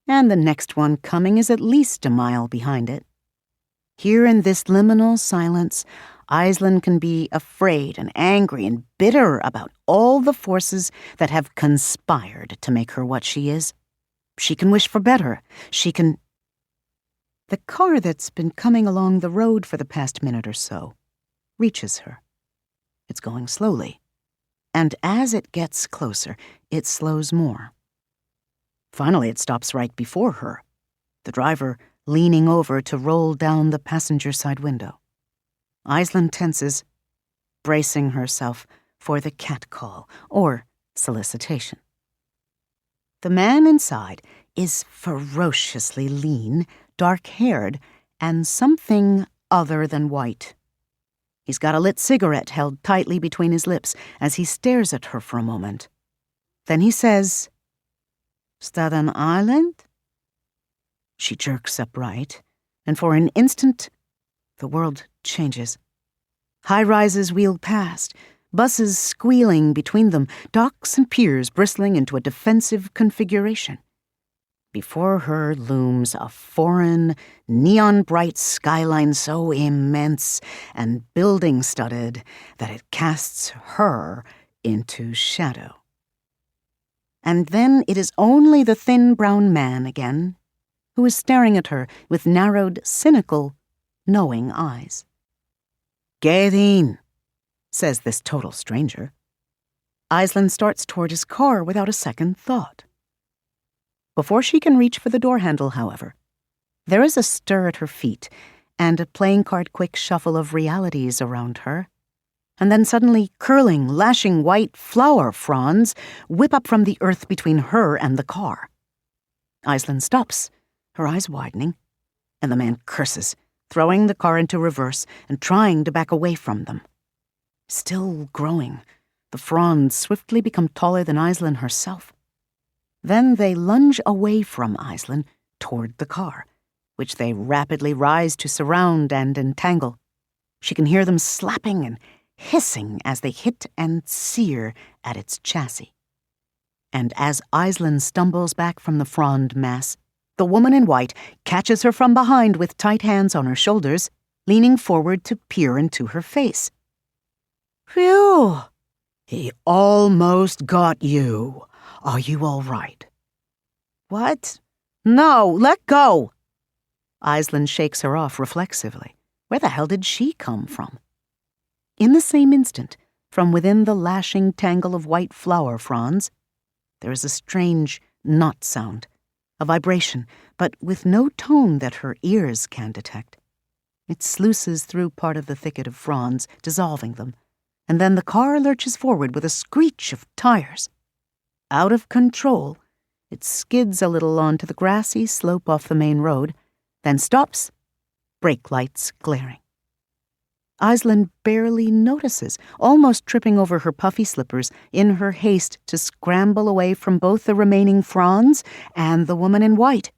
S1: and the next one coming is at least a mile behind it. Here in this liminal silence, Aisling can be afraid and angry and bitter about all the forces that have conspired to make her what she is. She can wish for better. She can... The car that's been coming along the road for the past minute or so reaches her. It's going slowly, and as it gets closer, it slows more. Finally, it stops right before her, the driver leaning over to roll down the passenger side window. Aisling tenses, bracing herself for the catcall or solicitation. The man inside is ferociously lean, dark-haired, and something other than white. He's got a lit cigarette held tightly between his lips as he stares at her for a moment. Then he says, "Staten Island?" She jerks upright, and for an instant, the world changes. High-rises wheel past, buses squealing between them, docks and piers bristling into a defensive configuration. Before her looms a foreign, neon-bright skyline so immense and building-studded that it casts her into shadow. And then it is only the thin brown man again, who is staring at her with narrowed, cynical, knowing eyes. "Get in," says this total stranger. Aisling starts toward his car without a second thought. Before she can reach for the door handle, however, there is a stir at her feet and a playing card quick shuffle of realities around her. And then suddenly curling, lashing white flower fronds whip up from the earth between her and the car. Aisling stops, her eyes widening, and the man curses, throwing the car into reverse and trying to back away from them. Still growing, the fronds swiftly become taller than Aisling herself. Then they lunge away from Aisling toward the car, which they rapidly rise to surround and entangle. She can hear them slapping and hissing as they hit and sear at its chassis. And as Aisling stumbles back from the frond mass, the woman in white catches her from behind with tight hands on her shoulders, leaning forward to peer into her face. "Phew! He almost got you. Are you all right?" "What? No, let go!" Aisling shakes her off reflexively. Where the hell did she come from? In the same instant, from within the lashing tangle of white flower fronds, there is a strange knot sound, a vibration, but with no tone that her ears can detect. It sluices through part of the thicket of fronds, dissolving them, and then the car lurches forward with a screech of tires. Out of control, it skids a little onto the grassy slope off the main road, then stops, brake lights glaring. Aisling barely notices, almost tripping over her puffy slippers in her haste to scramble away from both the remaining fronds and the woman in white.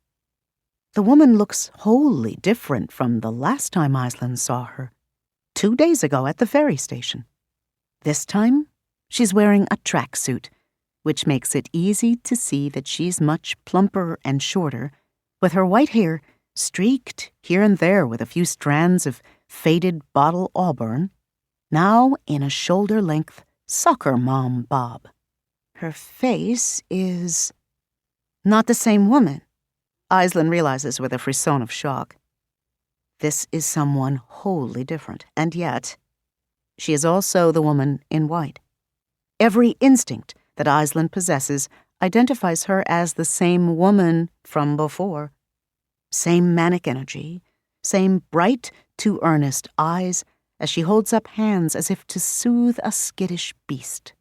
S1: The woman looks wholly different from the last time Aisling saw her, 2 days ago at the ferry station. This time, she's wearing a tracksuit, which makes it easy to see that she's much plumper and shorter, with her white hair streaked here and there with a few strands of faded bottle auburn, now in a shoulder-length soccer mom bob. Her face is not the same woman, Aisling realizes with a frisson of shock. This is someone wholly different, and yet she is also the woman in white. Every instinct that Aisling possesses identifies her as the same woman from before. Same manic energy, same bright, too earnest eyes as she holds up hands as if to soothe a skittish beast.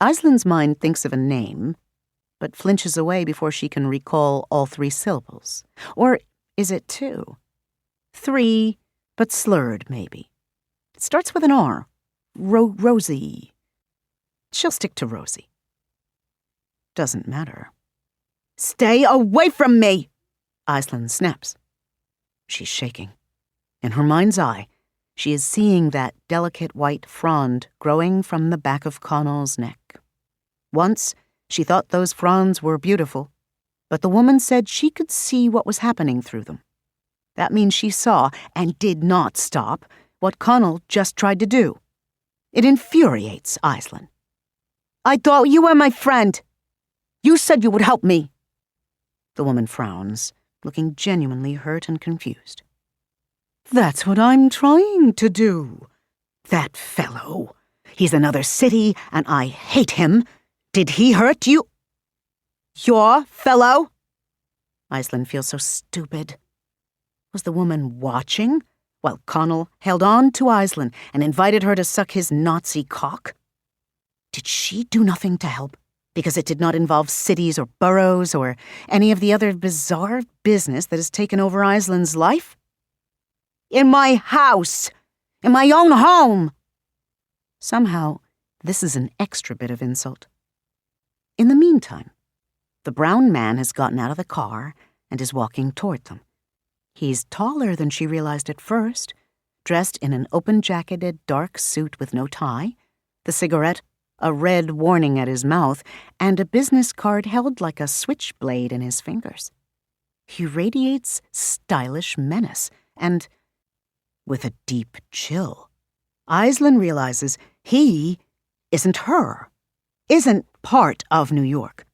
S1: Aisling's mind thinks of a name, but flinches away before she can recall all 3 syllables. Or is it 2? 3, but slurred, maybe. It starts with an R. Rosie. She'll stick to Rosie. Doesn't matter. "Stay away from me!" Aisling snaps. She's shaking. In her mind's eye, She is seeing that delicate white frond growing from the back of Connell's neck. Once, she thought those fronds were beautiful, but the woman said she could see what was happening through them. That means she saw, and did not stop, what Connell just tried to do. It infuriates Aislinn. "I thought you were my friend. You said you would help me." The woman frowns, looking genuinely hurt and confused. "That's what I'm trying to do. That fellow. He's another city, and I hate him. Did he hurt you?" "Your fellow?" Aislinn feels so stupid. Was the woman watching while Connell held on to Aislinn and invited her to suck his Nazi cock? Did she do nothing to help because it did not involve cities or boroughs or any of the other bizarre business that has taken over Aislinn's life? "In my house! In my own home!" Somehow, this is an extra bit of insult. In the meantime, the brown man has gotten out of the car and is walking toward them. He's taller than she realized at first, dressed in an open-jacketed dark suit with no tie, the cigarette a red warning at his mouth, and a business card held like a switchblade in his fingers. He radiates stylish menace, and, with a deep chill, Aislinn realizes he isn't her, isn't part of New York.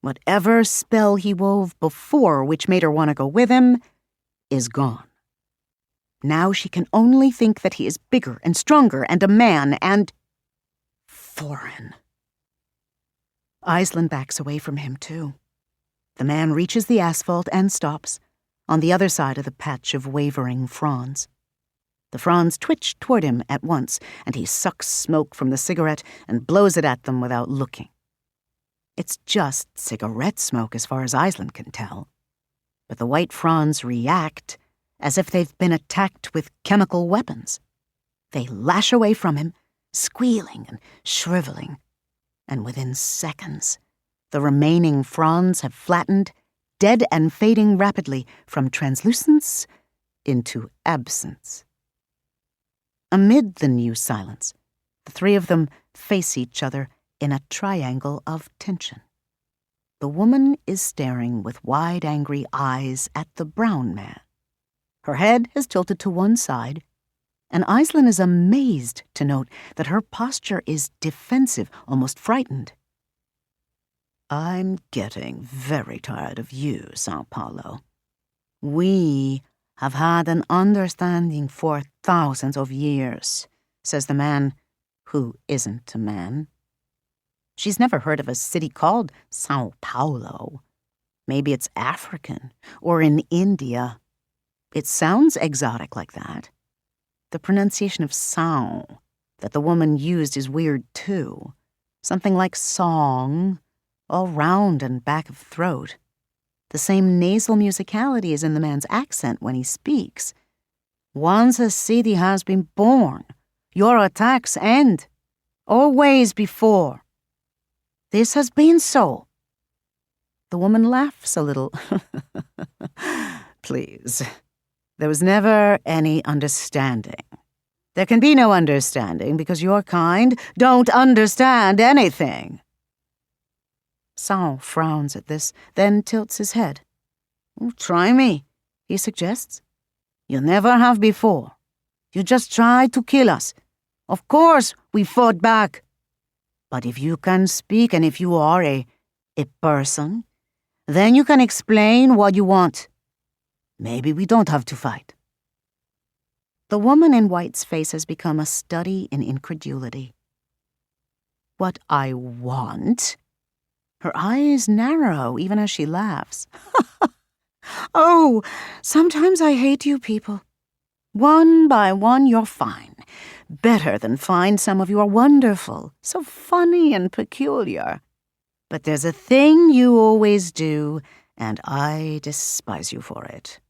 S1: Whatever spell he wove before which made her want to go with him is gone. Now she can only think that he is bigger and stronger and a man and foreign. Aislinn backs away from him, too. The man reaches the asphalt and stops, on the other side of the patch of wavering fronds. The fronds twitch toward him at once, and he sucks smoke from the cigarette and blows it at them without looking. It's just cigarette smoke as far as Aislinn can tell. But the white fronds react as if they've been attacked with chemical weapons. They lash away from him, squealing and shriveling, and within seconds, the remaining fronds have flattened, dead and fading rapidly from translucence into absence. Amid the new silence, the three of them face each other in a triangle of tension. The woman is staring with wide, angry eyes at the brown man. Her head is tilted to one side, and Aislinn is amazed to note that her posture is defensive, almost frightened. "I'm getting very tired of you, Sao Paulo. We have had an understanding for thousands of years," says the man who isn't a man. She's never heard of a city called Sao Paulo. Maybe it's African, or in India. It sounds exotic like that. The pronunciation of Sao that the woman used is weird too. Something like song, all round and back of throat. The same nasal musicality as in the man's accent when he speaks. "Once a city has been born, your attacks end. Always before. This has been so." The woman laughs a little. "Please. There was never any understanding. There can be no understanding because your kind don't understand anything." Sao frowns at this, then tilts his head. "Try me," he suggests. "You never have before. You just tried to kill us. Of course we fought back. But if you can speak and if you are a person, then you can explain what you want. Maybe we don't have to fight." The woman in white's face has become a study in incredulity. "What I want?" Her eyes narrow even as she laughs. "Oh, sometimes I hate you people. One by one you're fine. Better than fine, some of you are wonderful, so funny and peculiar. But there's a thing you always do, and I despise you for it.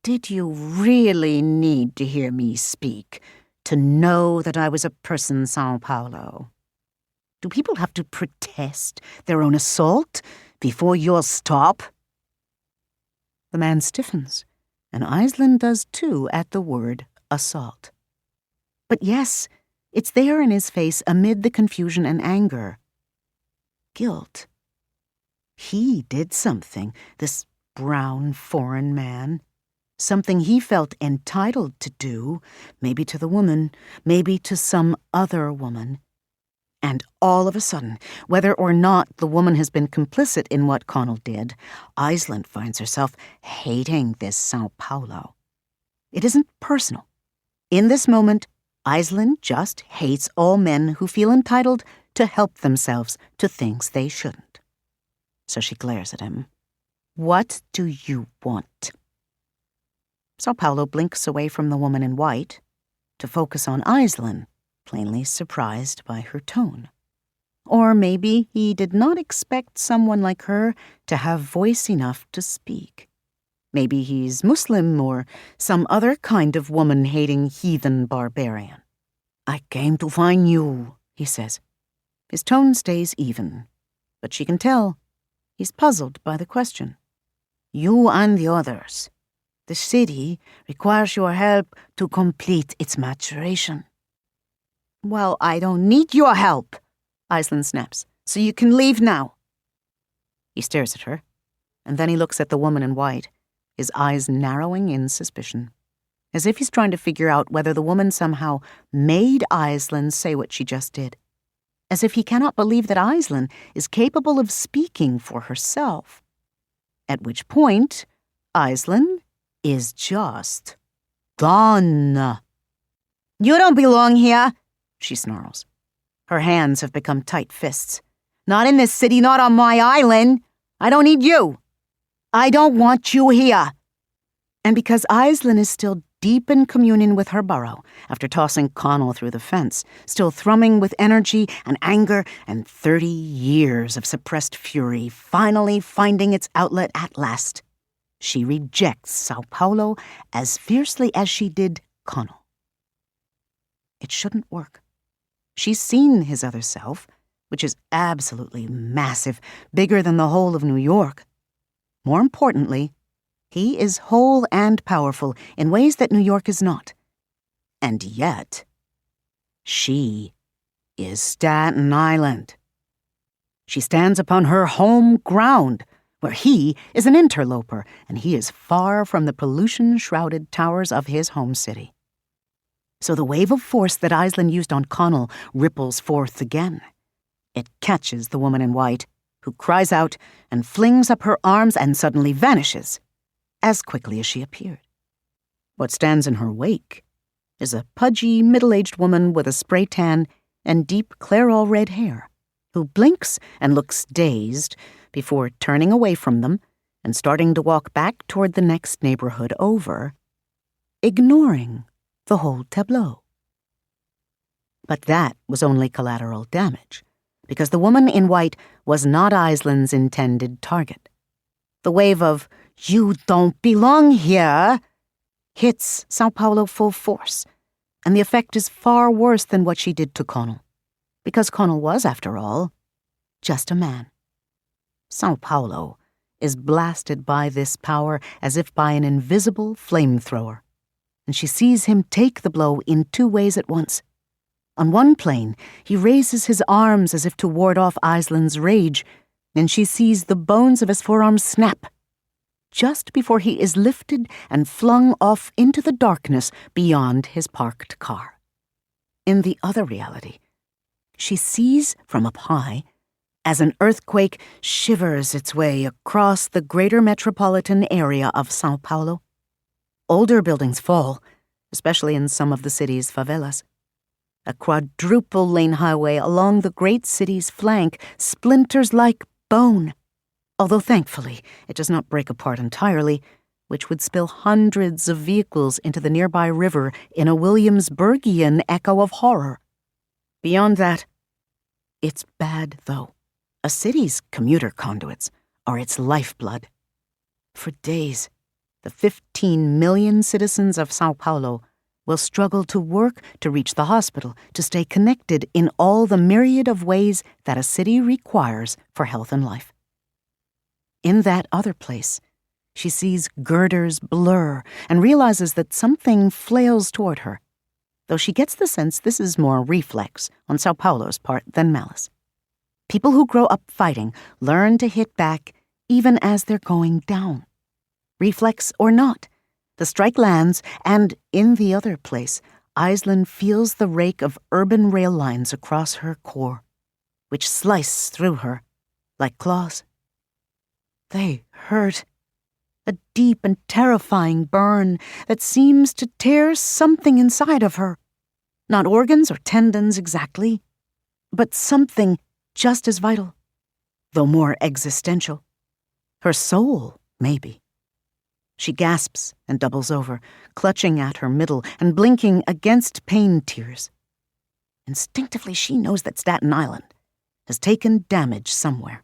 S1: Did you really need to hear me speak to know that I was a person, Sao Paulo? Do people have to protest their own assault before you'll stop?" The man stiffens, and Aislinn does too at the word assault.
S2: But yes, it's there in his face amid the confusion and anger. Guilt. He did something, this brown foreign man. Something he felt entitled to do, maybe to the woman, maybe to some other woman. And all of a sudden, whether or not the woman has been complicit in what Connell did, Iceland finds herself hating this Sao Paulo. It isn't personal. In this moment, Iceland just hates all men who feel entitled to help themselves to things they shouldn't. So she glares at him. What do you want? Sao Paulo blinks away from the woman in white to focus on Iceland, plainly surprised by her tone. Or maybe he did not expect someone like her to have voice enough to speak. Maybe he's Muslim or some other kind of woman-hating heathen barbarian. I came to find you, he says. His tone stays even, but she can tell he's puzzled by the question. You and the others. The city requires your help to complete its maturation. Well, I don't need your help, Iceland snaps, so you can leave now. He stares at her, and then he looks at the woman in white, his eyes narrowing in suspicion, as if he's trying to figure out whether the woman somehow made Iceland say what she just did, as if he cannot believe that Iceland is capable of speaking for herself. At which point, Iceland is just gone. You don't belong here, she snarls. Her hands have become tight fists. Not in this city, not on my island. I don't need you. I don't want you here. And because Iceland is still deep in communion with her borough, after tossing Connell through the fence, still thrumming with energy and anger and 30 years of suppressed fury finally finding its outlet at last, she rejects Sao Paulo as fiercely as she did Connell. It shouldn't work. She's seen his other self, which is absolutely massive, bigger than the whole of New York. More importantly, he is whole and powerful in ways that New York is not. And yet, she is Staten Island. She stands upon her home ground, where he is an interloper, and he is far from the pollution-shrouded towers of his home city. So the wave of force that Iceland used on Connell ripples forth again. It catches the woman in white, who cries out and flings up her arms and suddenly vanishes, as quickly as she appeared. What stands in her wake is a pudgy, middle-aged woman with a spray tan and deep clairol red hair, who blinks and looks dazed before turning away from them and starting to walk back toward the next neighborhood over, ignoring the whole tableau. But that was only collateral damage, because the woman in white was not Iceland's intended target. The wave of, "You don't belong here," hits Sao Paulo full force, and the effect is far worse than what she did to Connell, because Connell was, after all, just a man. Sao Paulo is blasted by this power as if by an invisible flamethrower, and she sees him take the blow in two ways at once. On one plane, he raises his arms as if to ward off Iceland's rage, and she sees the bones of his forearms snap, just before he is lifted and flung off into the darkness beyond his parked car. In the other reality, she sees from up high as an earthquake shivers its way across the greater metropolitan area of Sao Paulo. Older buildings fall, especially in some of the city's favelas. A quadruple-lane highway along the great city's flank splinters like bone, although thankfully it does not break apart entirely, which would spill hundreds of vehicles into the nearby river in a Williamsburgian echo of horror. Beyond that, it's bad, though. A city's commuter conduits are its lifeblood. For days, the 15 million citizens of Sao Paulo will struggle to work, to reach the hospital, to stay connected in all the myriad of ways that a city requires for health and life. In that other place, she sees girders blur and realizes that something flails toward her. though she gets the sense this is more reflex on Sao Paulo's part than malice. People who grow up fighting learn to hit back even as they're going down. Reflex or not, the strike lands, and in the other place, Aisling feels the rake of urban rail lines across her core, which slice through her like claws. They hurt. A deep and terrifying burn that seems to tear something inside of her. Not organs or tendons exactly, but something just as vital, though more existential. Her soul, maybe. She gasps and doubles over, clutching at her middle and blinking against pain tears. Instinctively, she knows that Staten Island has taken damage somewhere.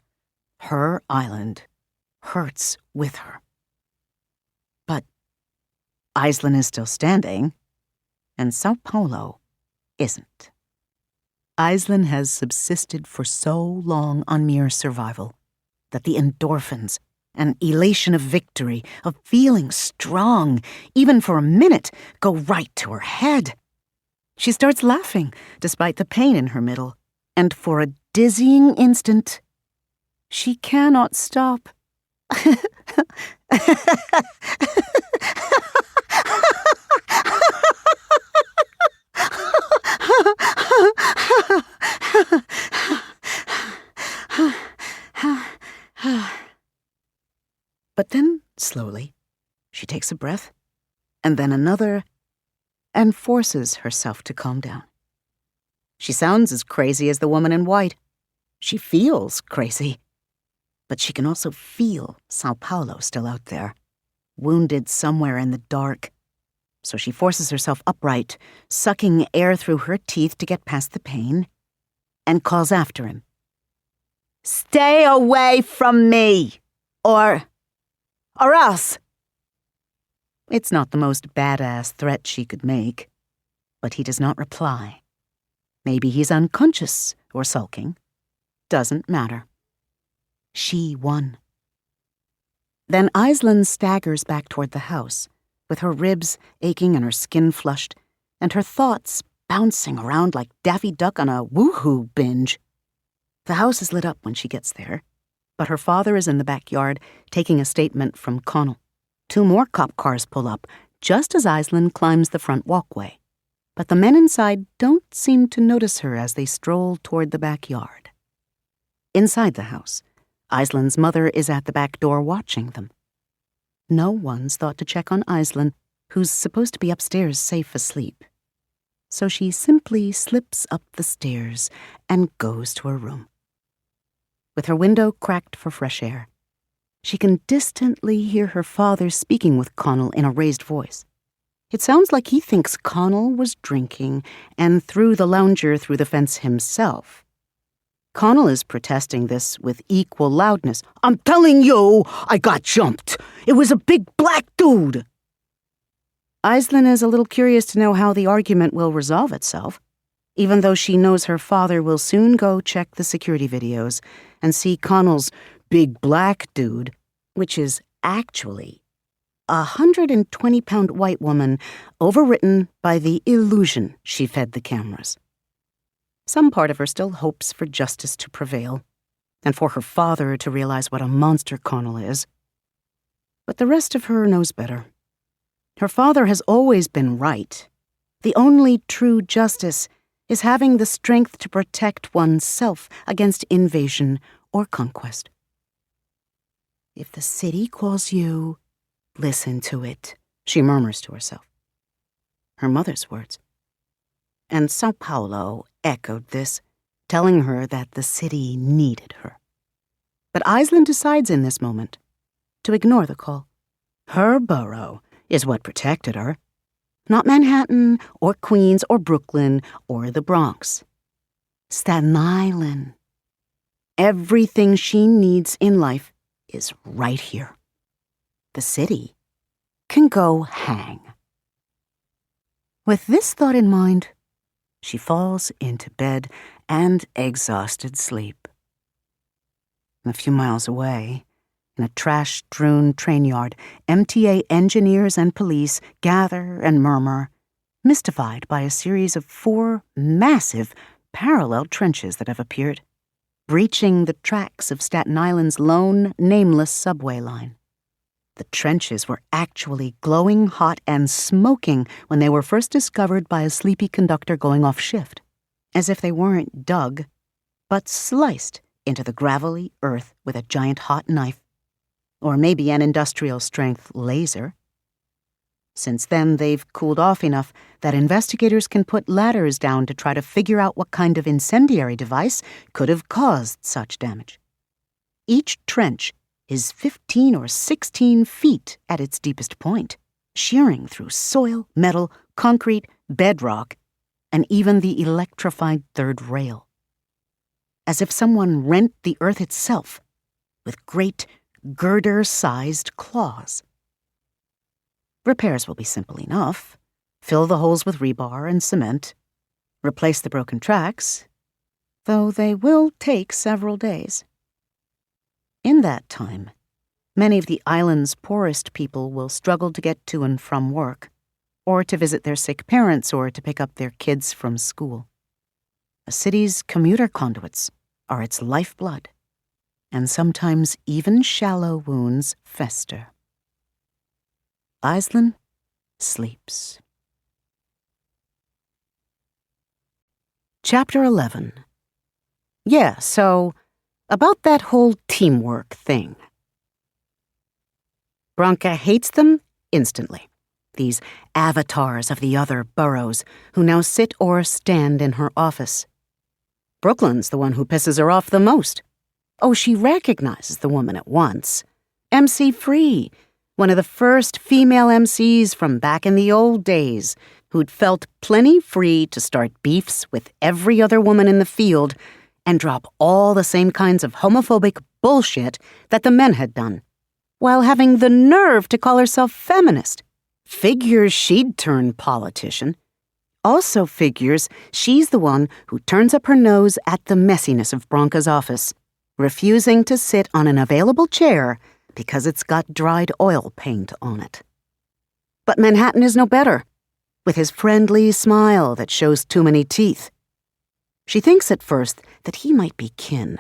S2: Her island hurts with her. But Aisling is still standing, and Sao Paulo isn't. Aisling has subsisted for so long on mere survival that the endorphins and elation of victory, of feeling strong, even for a minute, go right to her head. She starts laughing, despite the pain in her middle, and for a dizzying instant, she cannot stop. But then, slowly, she takes a breath, and then another, and forces herself to calm down. She sounds as crazy as the woman in white. She feels crazy. But she can also feel Sao Paulo still out there, wounded somewhere in the dark. So she forces herself upright, sucking air through her teeth to get past the pain, and calls after him. "Stay away from me! Or else!" It's not the most badass threat she could make, but he does not reply. Maybe he's unconscious or sulking. Doesn't matter. She won. Then Aisling staggers back toward the house, with her ribs aching and her skin flushed, and her thoughts bouncing around like Daffy Duck on a woohoo binge. The house is lit up when she gets there, but her father is in the backyard taking a statement from Connell. 2 more cop cars pull up, just as Aisling climbs the front walkway. But the men inside don't seem to notice her as they stroll toward the backyard. Inside the house, Aisling's mother is at the back door watching them. No one's thought to check on Aisling, who's supposed to be upstairs safe asleep. So she simply slips up the stairs and goes to her room. With her window cracked for fresh air, she can distantly hear her father speaking with Connell in a raised voice. It sounds like he thinks Connell was drinking and threw the lounger through the fence himself. Connell is protesting this with equal loudness. "I'm telling you, I got jumped. It was a big black dude." Aisling is a little curious to know how the argument will resolve itself, even though she knows her father will soon go check the security videos and see Connell's big black dude, which is actually a 120-pound white woman overwritten by the illusion she fed the cameras. Some part of her still hopes for justice to prevail, and for her father to realize what a monster Connell is. But the rest of her knows better. Her father has always been right. The only true justice is having the strength to protect oneself against invasion or conquest. "If the city calls you, listen to it," she murmurs to herself. Her mother's words. And Sao Paulo echoed this, telling her that the city needed her. But Aisling decides in this moment to ignore the call. Her borough is what protected her, not Manhattan or Queens or Brooklyn or the Bronx. Staten Island. Everything she needs in life is right here. The city can go hang. With this thought in mind, she falls into bed and exhausted sleep. A few miles away, in a trash-strewn train yard, MTA engineers and police gather and murmur,
S1: mystified by a series of 4 massive parallel trenches that have appeared, breaching the tracks of Staten Island's lone, nameless subway line. The trenches were actually glowing hot and smoking when they were first discovered by a sleepy conductor going off shift, as if they weren't dug, but sliced into the gravelly earth with a giant hot knife, or maybe an industrial-strength laser. Since then, they've cooled off enough that investigators can put ladders down to try to figure out what kind of incendiary device could have caused such damage. Each trench is 15 or 16 feet at its deepest point, shearing through soil, metal, concrete, bedrock, and even the electrified third rail. As if someone rent the earth itself with great, girder-sized claws. Repairs will be simple enough. Fill the holes with rebar and cement. Replace the broken tracks, though they will take several days. In that time, many of the island's poorest people will struggle to get to and from work, or to visit their sick parents, or to pick up their kids from school. A city's commuter conduits are its lifeblood, and sometimes even shallow wounds fester. Aislinn sleeps. Chapter 11. Yeah, so, about that whole teamwork thing. Branka hates them instantly, these avatars of the other boroughs who now sit or stand in her office. Brooklyn's the one who pisses her off the most. Oh, she recognizes the woman at once. MC Free, one of the first female MCs from back in the old days, who'd felt plenty free to start beefs with every other woman in the field and drop all the same kinds of homophobic bullshit that the men had done, while having the nerve to call herself feminist. Figures she'd turn politician. Also figures she's the one who turns up her nose at the messiness of Branka's office, refusing to sit on an available chair because it's got dried oil paint on it. But Manhattan is no better, with his friendly smile that shows too many teeth. She thinks at first that he might be kin.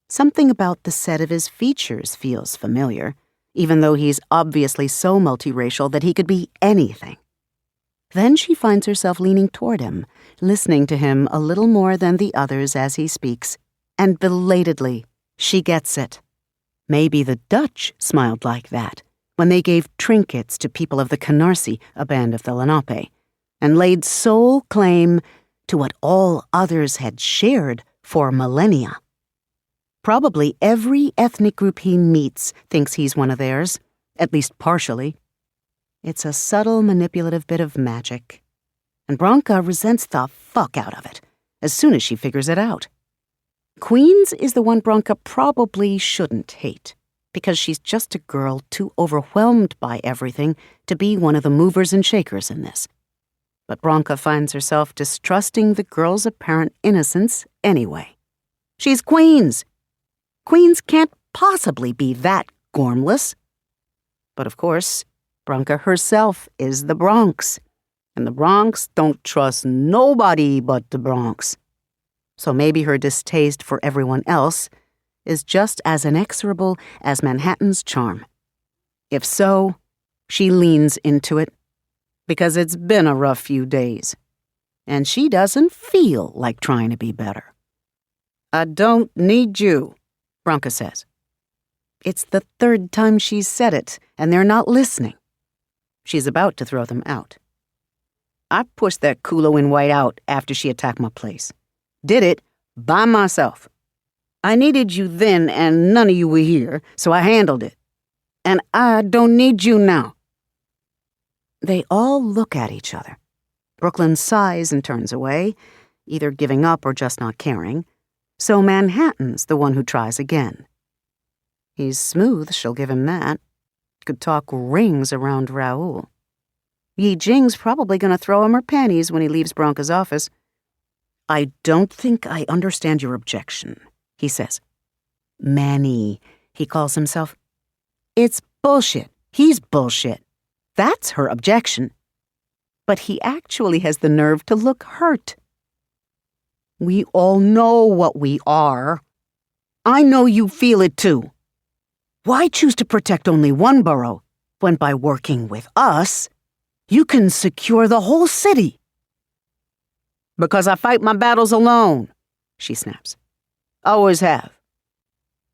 S1: Something about the set of his features feels familiar, even though he's obviously so multiracial that he could be anything. Then she finds herself leaning toward him, listening to him a little more than the others as he speaks, and belatedly, she gets it. Maybe the Dutch smiled like that when they gave trinkets to people of the Canarsie, a band of the Lenape, and laid sole claim to what all others had shared for millennia. Probably every ethnic group he meets thinks he's one of theirs, at least partially. It's a subtle, manipulative bit of magic, and Branka resents the fuck out of it as soon as she figures it out. Queens is the one Branka probably shouldn't hate, because she's just a girl too overwhelmed by everything to be one of the movers and shakers in this. But Branka finds herself distrusting the girl's apparent innocence anyway. She's Queens. Queens can't possibly be that gormless. But of course, Branka herself is the Bronx, and the Bronx don't trust nobody but the Bronx. So maybe her distaste for everyone else is just as inexorable as Manhattan's charm. If so, she leans into it, because it's been a rough few days, and she doesn't feel like trying to be better. I don't need you, Branka says. It's the 3rd time she's said it, and they're not listening. She's about to throw them out. I pushed that culo in white out after she attacked my place. Did it by myself. I needed you then, and none of you were here, so I handled it. And I don't need you now. They all look at each other. Brooklyn sighs and turns away, either giving up or just not caring. So Manhattan's the one who tries again. He's smooth, she'll give him that. Could talk rings around Raoul. Yi Jing's probably gonna throw him her panties when he leaves Branka's office. I don't think I understand your objection, he says. Manny, he calls himself. It's bullshit. He's bullshit. That's her objection.
S2: but he actually has the nerve to look hurt. We all know what we are. I know you feel it too. Why choose to protect only one borough when by working with us, you can secure the whole city? Because I fight my battles alone, she snaps. Always have.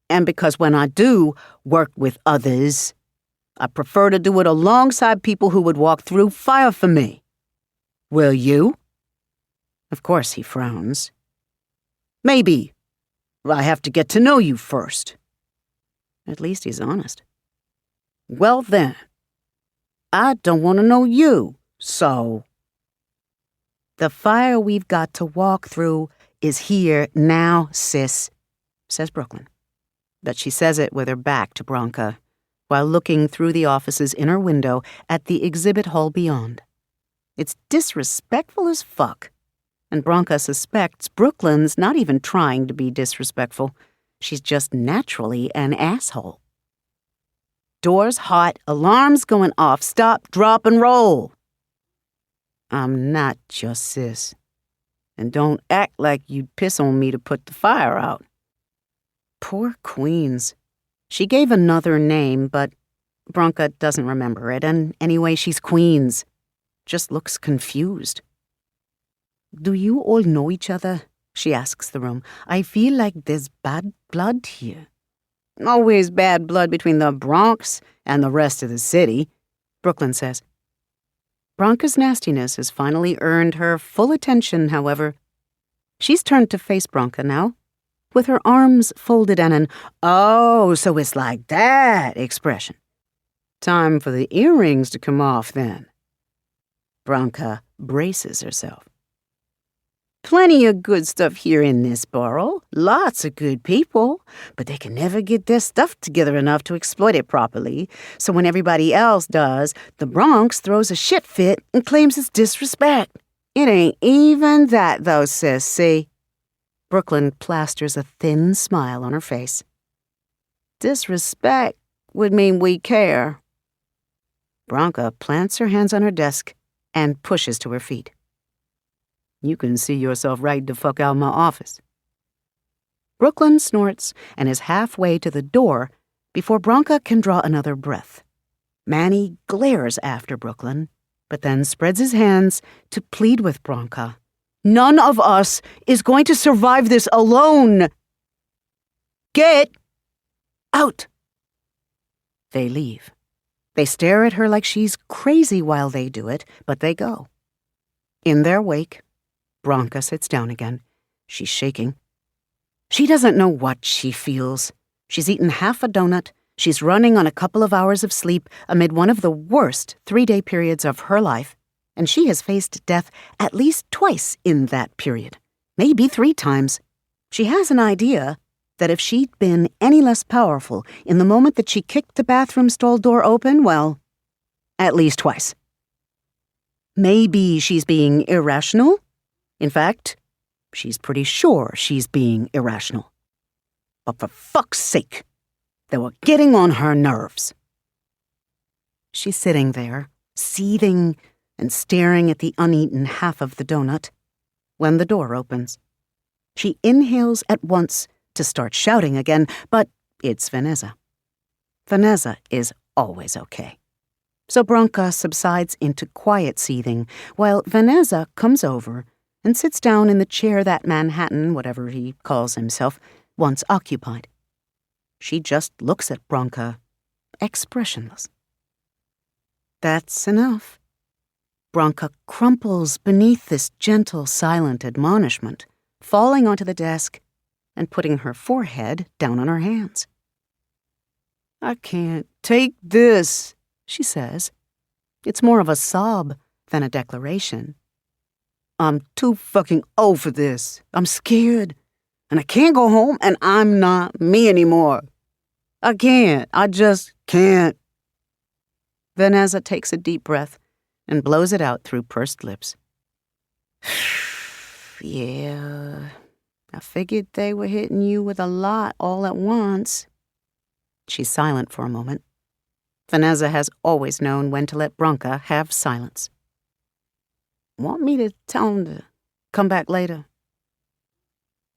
S2: And because when I do work with others, I prefer to do it alongside people who would walk through fire for me. Will you? Of course he frowns. Maybe. I have to get to know you first. At least he's honest. Well then, I don't want to know you, so... The fire we've got to walk through is here now, sis, says Brooklyn. But she says it with her back to Bronca, while looking through the office's inner window at the exhibit hall beyond. It's disrespectful as fuck, and Bronca suspects Brooklyn's not even trying to be disrespectful. She's just naturally an asshole. Doors hot, alarms going off, stop, drop, and roll. I'm not your sis. And don't act like you'd piss on me to put the fire out. Poor Queens. She gave another name, but Bronca doesn't remember it, and anyway, she's Queens. Just looks confused. Do you all know each other? She asks the room. I feel like there's bad blood here. Always bad blood between the Bronx and the rest of the city, Brooklyn says. Bronca's nastiness has finally earned her full attention, however. She's turned to face Bronca now, with her arms folded and an "oh, so it's like that" expression. Time for the earrings to come off, then. Bronca braces herself. Plenty of good stuff here in this borough, lots of good people, but they can never get their stuff together enough to exploit it properly, so when everybody else does, the Bronx throws a shit fit and claims it's disrespect. It ain't even that, though, sis, see? Brooklyn plasters a thin smile on her face. Disrespect would mean we care. Bronca plants her hands on her desk and pushes to her feet. You can see yourself right the fuck out of my office. Brooklyn snorts and is halfway to the door before Bronca can draw another breath. Manny glares after Brooklyn, but then spreads his hands to plead with Bronca. None of us is going to survive this alone. Get out. They leave. They stare at her like she's crazy while they do it, but they go. In their wake, Bronca sits down again. She's shaking. She doesn't know what she feels. She's eaten half a donut. She's running on a couple of hours of sleep amid one of the worst 3-day periods of her life, and she has faced death at least twice in that period, maybe 3 times. She has an idea that if she'd been any less powerful in the moment that she kicked the bathroom stall door open, well, at least twice. Maybe she's being irrational. In fact, she's pretty sure she's being irrational. But for fuck's sake, they were getting on her nerves. She's sitting there, seething and staring at the uneaten half of the donut, when the door opens. She inhales at once to start shouting again, but it's Vanessa. Vanessa is always okay. So Bronca subsides into quiet seething, while Vanessa comes over and sits down in the chair that Manhattan, whatever he calls himself, once occupied. She just looks at Bronca, expressionless. That's enough. Bronca crumples beneath this gentle, silent admonishment, falling onto the desk and putting her forehead down on her hands. I can't take this, she says. It's more of a sob than a declaration. I'm too fucking old for this. I'm scared. And I can't go home, and I'm not me anymore. I can't. I just can't. Vanessa takes a deep breath and blows it out through pursed lips. Yeah, I figured they were hitting you with a lot all at once. She's silent for a moment. Vanessa has always known when to let Bronca have silence. Want me to tell them to come back later?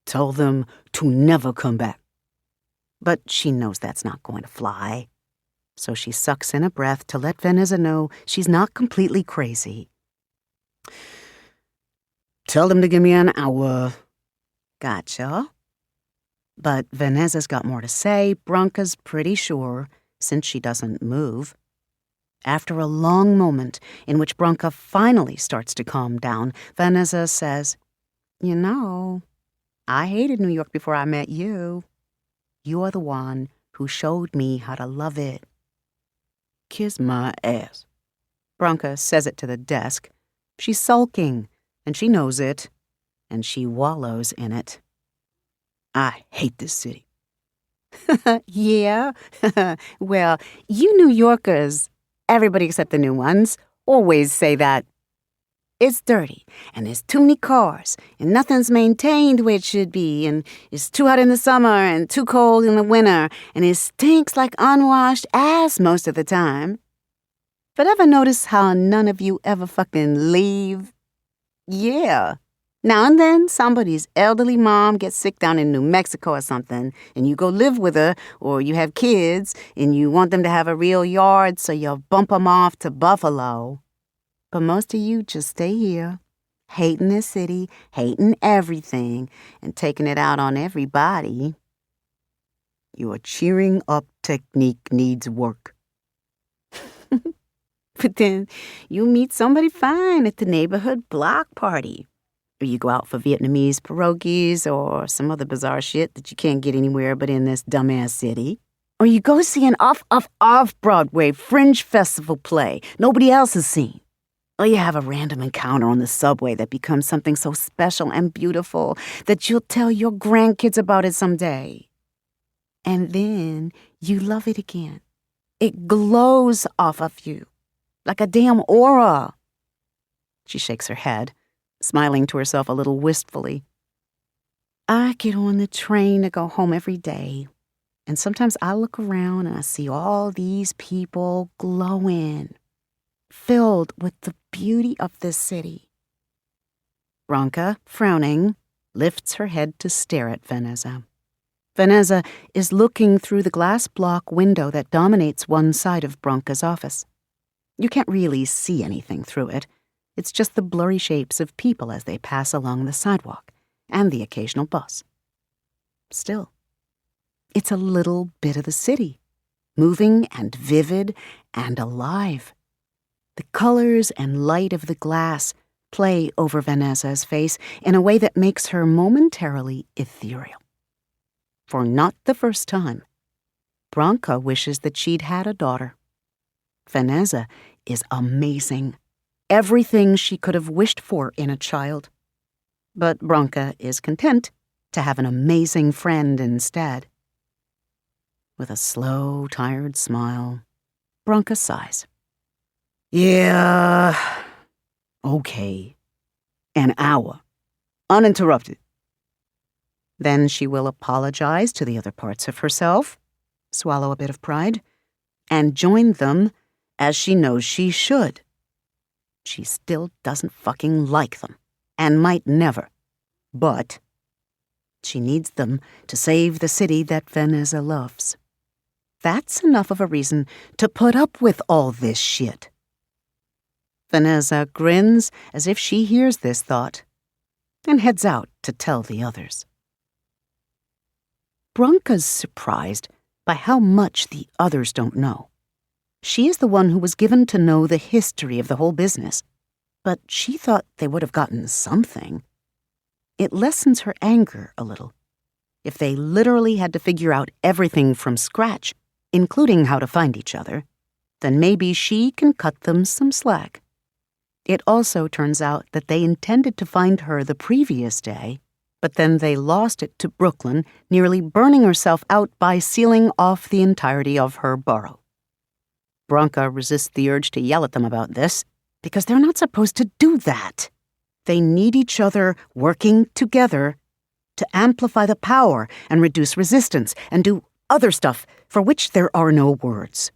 S2: Tell them to never come back. But she knows that's not going to fly. So she sucks in a breath to let Vanessa know she's not completely crazy. Tell them to give me an hour. Gotcha. But Vanessa's got more to say, Branca's pretty sure, since she doesn't move. After a long moment in which Branca finally starts to calm down, Vanessa says, "You know, I hated New York before I met you. You are the one who showed me how to love it." "Kiss my ass." Branca says it to the desk. She's sulking, and she knows it, and she wallows in it. "I hate this city." "Yeah? Well, you New Yorkers, everybody except the new ones, always say that. It's dirty, and there's too many cars, and nothing's maintained where it should be, and it's too hot in the summer and too cold in the winter, and it stinks like unwashed ass most of the time. But ever notice how none of you ever fucking leave? Yeah. Now and then, somebody's elderly mom gets sick down in New Mexico or something, and you go live with her, or you have kids, and you want them to have a real yard, so you bump them off to Buffalo. But most of you just stay here, hating this city, hating everything, and taking it out on everybody. Your cheering up technique needs work." But then you meet somebody fine at the neighborhood block party. Or you go out for Vietnamese pierogies or some other bizarre shit that you can't get anywhere but in this dumbass city. Or you go see an off-Broadway fringe festival play nobody else has seen. Or you have a random encounter on the subway that becomes something so special and beautiful that you'll tell your grandkids about it someday. And then you love it again. It glows off of you, like a damn aura. She shakes her head, smiling to herself a little wistfully. I get on the train to go home every day, and sometimes I look around and I see all these people glowing, filled with the beauty of this city. Branca, frowning, lifts her head to stare at Vanessa. Vanessa is looking through the glass block window that dominates one side of Branca's office. You can't really see anything through it. It's just the blurry shapes of people as they pass along the sidewalk, and the occasional bus. Still, it's a little bit of the city, moving and vivid and alive. The colors and light of the glass play over Vanessa's face in a way that makes her momentarily ethereal. For not the first time, Branca wishes that she'd had a daughter. Vanessa is amazing. Everything she could have wished for in a child. But Branca is content to have an amazing friend instead. With a slow, tired smile, Branca sighs. Yeah, okay. An hour. Uninterrupted. Then she will apologize to the other parts of herself, swallow a bit of pride, and join them as she knows she should. She still doesn't fucking like them, and might never. But she needs them to save the city that Vanessa loves. That's enough of a reason to put up with all this shit. Vanessa grins as if she hears this thought, and heads out to tell the others. Branca's surprised by how much the others don't know. She is the one who was given to know the history of the whole business, but she thought they would have gotten something. It lessens her anger a little. If they literally had to figure out everything from scratch, including how to find each other, then maybe she can cut them some slack. It also turns out that they intended to find her the previous day, but then they lost it to Brooklyn, nearly burning herself out by sealing off the entirety of her borough. Branca resists the urge to yell at them about this, because they're not supposed to do that. They need each other working together to amplify the power and reduce resistance and do other stuff for which there are no words.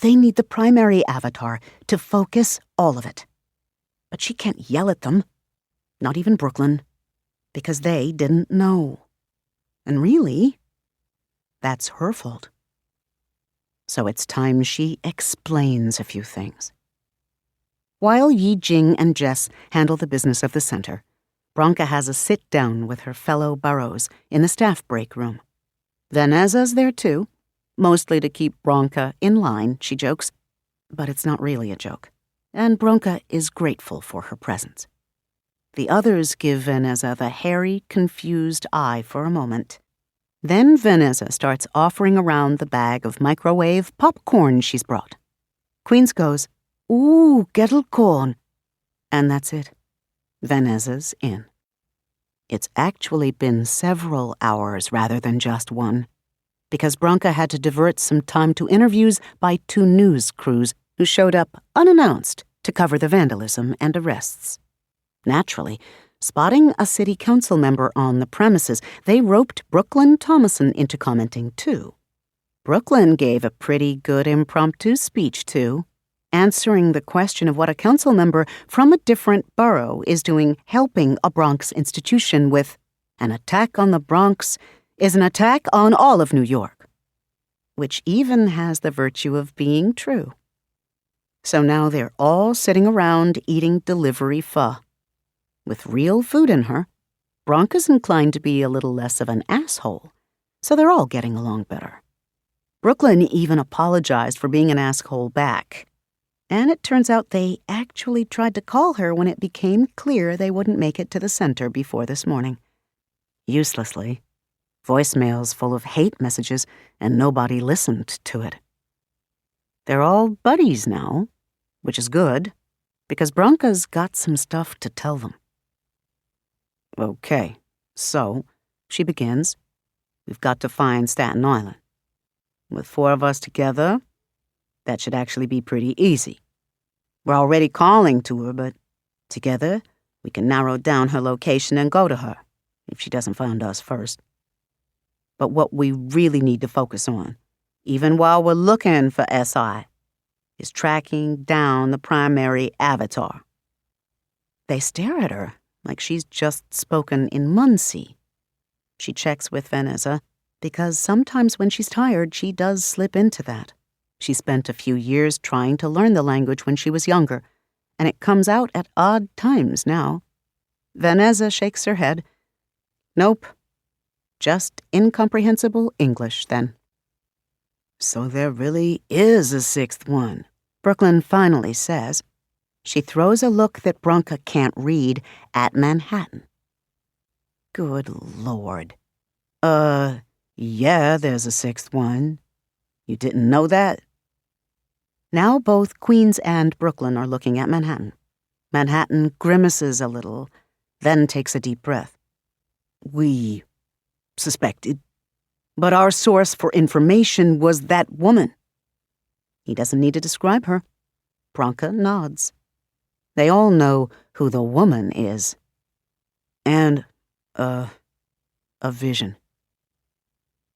S2: They need the primary avatar to focus all of it.
S1: But she can't yell at them. Not even Brooklyn. Because they didn't know. And really, that's her fault. So it's time she explains a few things. While Yi Jing and Jess handle the business of the center, Bronca has a sit-down with her fellow boroughs in the staff break room. Vaneza's there too, mostly to keep Bronca in line, she jokes, but it's not really a joke, and Bronca is grateful for her presence. The others give Vanessa the hairy, confused eye for a moment. Then Vanessa starts offering around the bag of microwave popcorn she's brought. Queens goes, "Ooh, Gettelkorn." And that's it. Vanessa's in. It's actually been several hours rather than just one, because Bronca had to divert some time to interviews by 2 news crews who showed up unannounced to cover the vandalism and arrests. Naturally, spotting a city council member on the premises, they roped Brooklyn Thomason into commenting too. Brooklyn gave a pretty good impromptu speech too, answering the question of what a council member from a different borough is doing helping a Bronx institution with an attack on the Bronx is an attack on all of New York, which even has the virtue of being true. So now they're all sitting around eating delivery pho. With real food in her, Bronca's inclined to be a little less of an asshole, so they're all getting along better. Brooklyn even apologized for being an asshole back. And it turns out they actually tried to call her when it became clear they wouldn't make it to the center before this morning. Uselessly. Voicemails full of hate messages, and nobody listened to it. They're all buddies now, which is good, because Bronca's got some stuff to tell them. Okay, so, she begins, we've got to find Staten Island. With 4 of us together, that should actually be pretty easy. We're already calling to her, but together, we can narrow down her location and go to her, if she doesn't find us first. But what we really need to focus on, even while we're looking for SI, is tracking down the primary avatar. They stare at her like she's just spoken in Muncie. She checks with Vanessa, because sometimes when she's tired, she does slip into that. She spent a few years trying to learn the language when she was younger, and it comes out at odd times now. Vanessa shakes her head. Nope. Just incomprehensible English, then. So there really is a 6th one, Brooklyn finally says. She throws a look that Bronca can't read at Manhattan. Good Lord. Yeah, there's a 6th one. You didn't know that? Now both Queens and Brooklyn are looking at Manhattan. Manhattan grimaces a little, then takes a deep breath. We suspected, but our source for information was that woman. He doesn't need to describe her. Bronca nods. They all know who the woman is. And, a vision.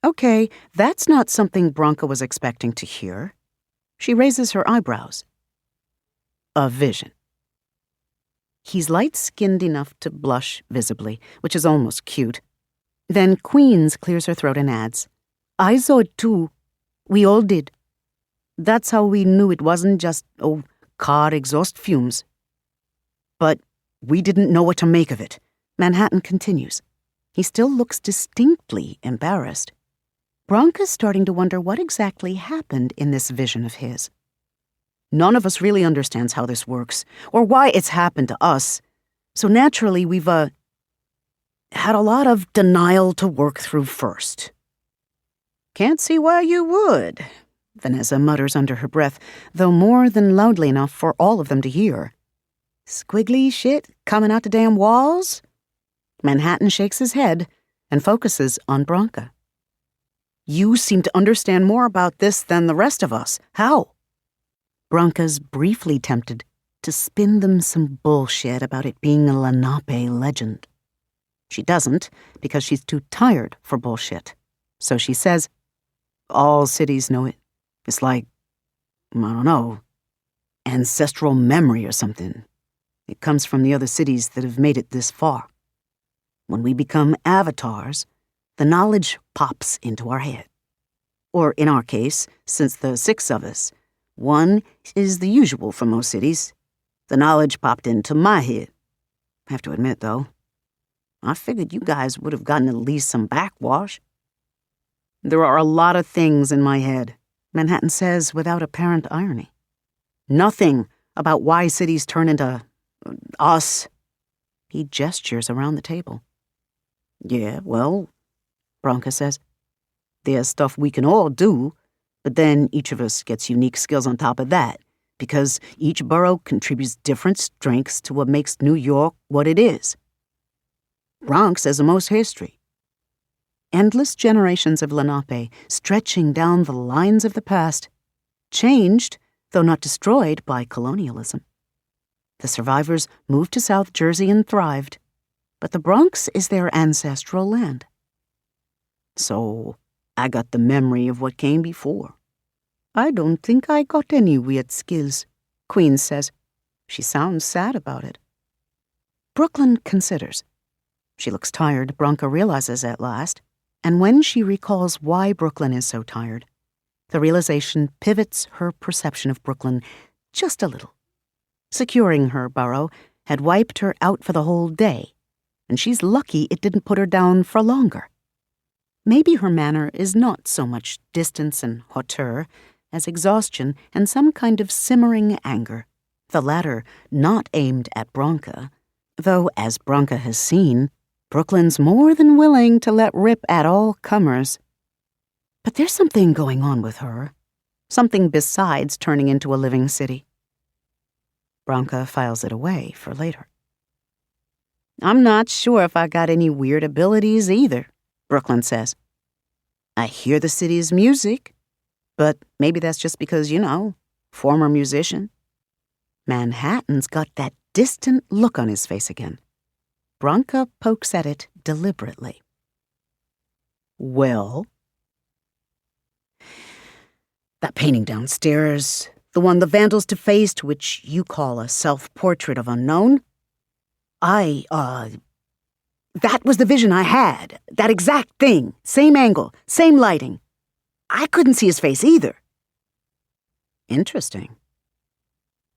S1: Okay, that's not something Bronca was expecting to hear. She raises her eyebrows. A vision. He's light-skinned enough to blush visibly, which is almost cute. Then Queens clears her throat and adds, I saw it too. We all did. That's how we knew it wasn't just, car exhaust fumes. But we didn't know what to make of it. Manhattan continues. He still looks distinctly embarrassed. Bronca's starting to wonder what exactly happened in this vision of his. None of us really understands how this works, or why it's happened to us. So naturally, we've, had a lot of denial to work through first. Can't see why you would, Vanessa mutters under her breath, though more than loudly enough for all of them to hear. Squiggly shit coming out the damn walls? Manhattan shakes his head and focuses on Bronca. You seem to understand more about this than the rest of us. How? Bronca's briefly tempted to spin them some bullshit about it being a Lenape legend. She doesn't, because she's too tired for bullshit. So she says, all cities know it. It's like, I don't know, ancestral memory or something.
S2: It comes from the other cities that have made it this far. When we become avatars, the knowledge pops into our head. Or in our case, since the 6 of us, 1 is the usual for most cities. The knowledge popped into my head. I have to admit, though, I figured you guys would have gotten at least some backwash. There are a lot of things in my head, Manhattan says without apparent irony. Nothing about why cities turn into us. He gestures around the table. Yeah, well, Bronca says, there's stuff we can all do, but then each of us gets unique skills on top of that, because each borough contributes different strengths to what makes New York what it is. Bronx has the most history. Endless generations of Lenape stretching down the lines of the past, changed, though not destroyed, by colonialism. The survivors moved to South Jersey and thrived, but the Bronx is their ancestral land. So I got the memory of what came before. I don't think I got any weird skills, Queen says. She sounds sad about it. Brooklyn considers. She looks tired, Bronca realizes at last, and when she recalls why Brooklyn is so tired, the realization pivots her perception of Brooklyn just a little. Securing her borough had wiped her out for the whole day, and she's lucky it didn't put her down for longer. Maybe her manner is not so much distance and hauteur as exhaustion and some kind of simmering anger, the latter not aimed at Bronca, though, as Bronca has seen, Brooklyn's more than willing to let rip at all comers. But there's something going on with her, something besides turning into a living city. Bronca files it away for later. I'm not sure if I got any weird abilities either, Brooklyn says. I hear the city's music, but maybe that's just because, former musician. Manhattan's got that distant look on his face again. Bronca pokes at it deliberately. Well? That painting downstairs, the one the vandals defaced, which you call a self-portrait of unknown? That was the vision I had. That exact thing. Same angle, same lighting. I couldn't see his face either. Interesting.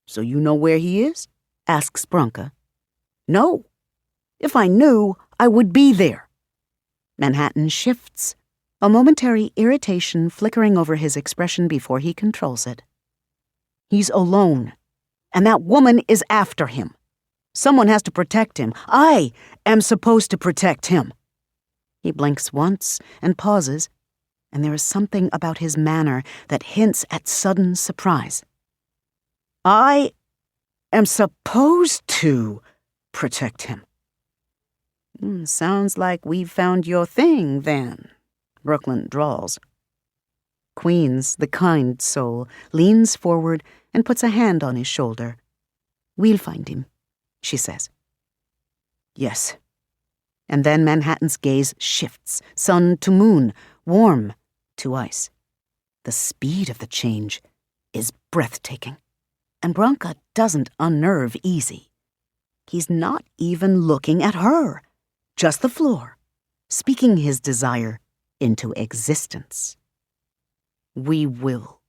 S2: So you know where he is? Asks Bronca. No. If I knew, I would be there. Manhattan shifts, a momentary irritation flickering over his expression before he controls it. He's alone, and that woman is after him. Someone has to protect him. I am supposed to protect him. He blinks once and pauses, and there is something about his manner that hints at sudden surprise. I am supposed to protect him. Sounds like we've found your thing, then, Brooklyn drawls. Queens, the kind soul, leans forward and puts a hand on his shoulder. We'll find him, she says. Yes. And then Manhattan's gaze shifts, sun to moon, warm to ice. The speed of the change is breathtaking, and Bronca doesn't unnerve easy. He's not even looking at her, just the floor, speaking his desire into existence. We will.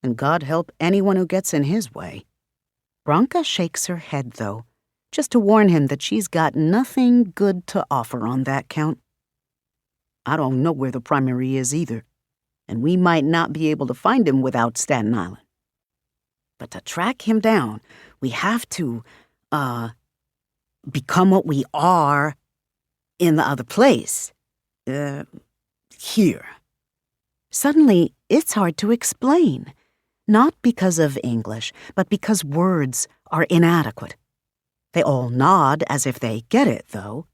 S2: And God help anyone who gets in his way. Bronca shakes her head, though, just to warn him that she's got nothing good to offer on that count. I don't know where the primary is either, and we might not be able to find him without Staten Island. But to track him down, we have to, become what we are in the other place. Here. Suddenly, it's hard to explain. Not because of English, but because words are inadequate. They all nod as if they get it, though.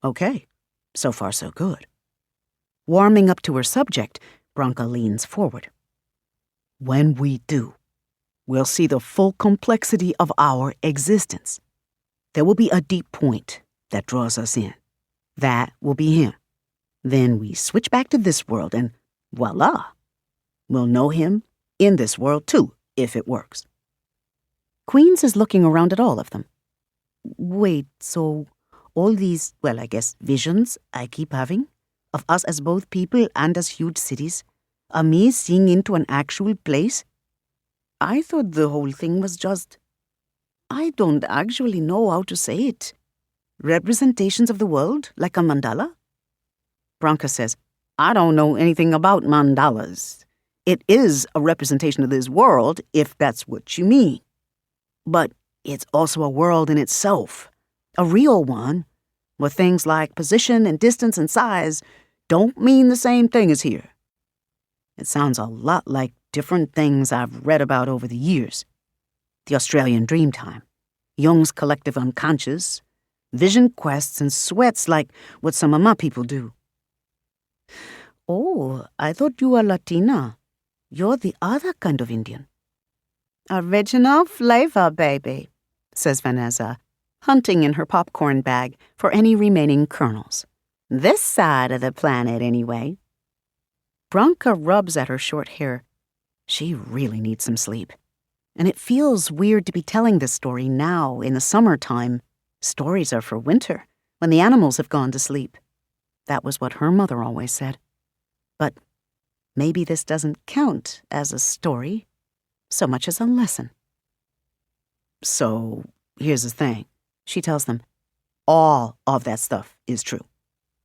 S2: Okay, so far so good. Warming up to her subject, Bronca leans forward. When we do, we'll see the full complexity of our existence. There will be a deep point that draws us in. That will be him. Then we switch back to this world and voila! We'll know him in this world too, if it works.
S1: Queens is looking around at all of them. Wait, so all these, well, I guess, visions I keep having of us as both people and as huge cities are me seeing into an actual place? I thought the whole thing was just, I don't actually know how to say it. Representations of the world, like a mandala? Branka says, I don't know anything about mandalas. It is a representation of this world, if that's what you mean. But it's also a world in itself, a real one, where things like position and distance and size don't mean the same thing as here. It sounds a lot like different things I've read about over the years. The Australian Dreamtime, Jung's collective unconscious, vision quests and sweats like what some of my people do. Oh, I thought you were Latina. You're the other kind of Indian. Original flavor, baby, says Vanessa, hunting in her popcorn bag for any remaining kernels. This side of the planet, anyway. Branka rubs at her short hair. She really needs some sleep. And it feels weird to be telling this story now, in the summertime. Stories are for winter, when the animals have gone to sleep. That was what her mother always said. But maybe this doesn't count as a story so much as a lesson. So, here's the thing, she tells them. All of that stuff is true.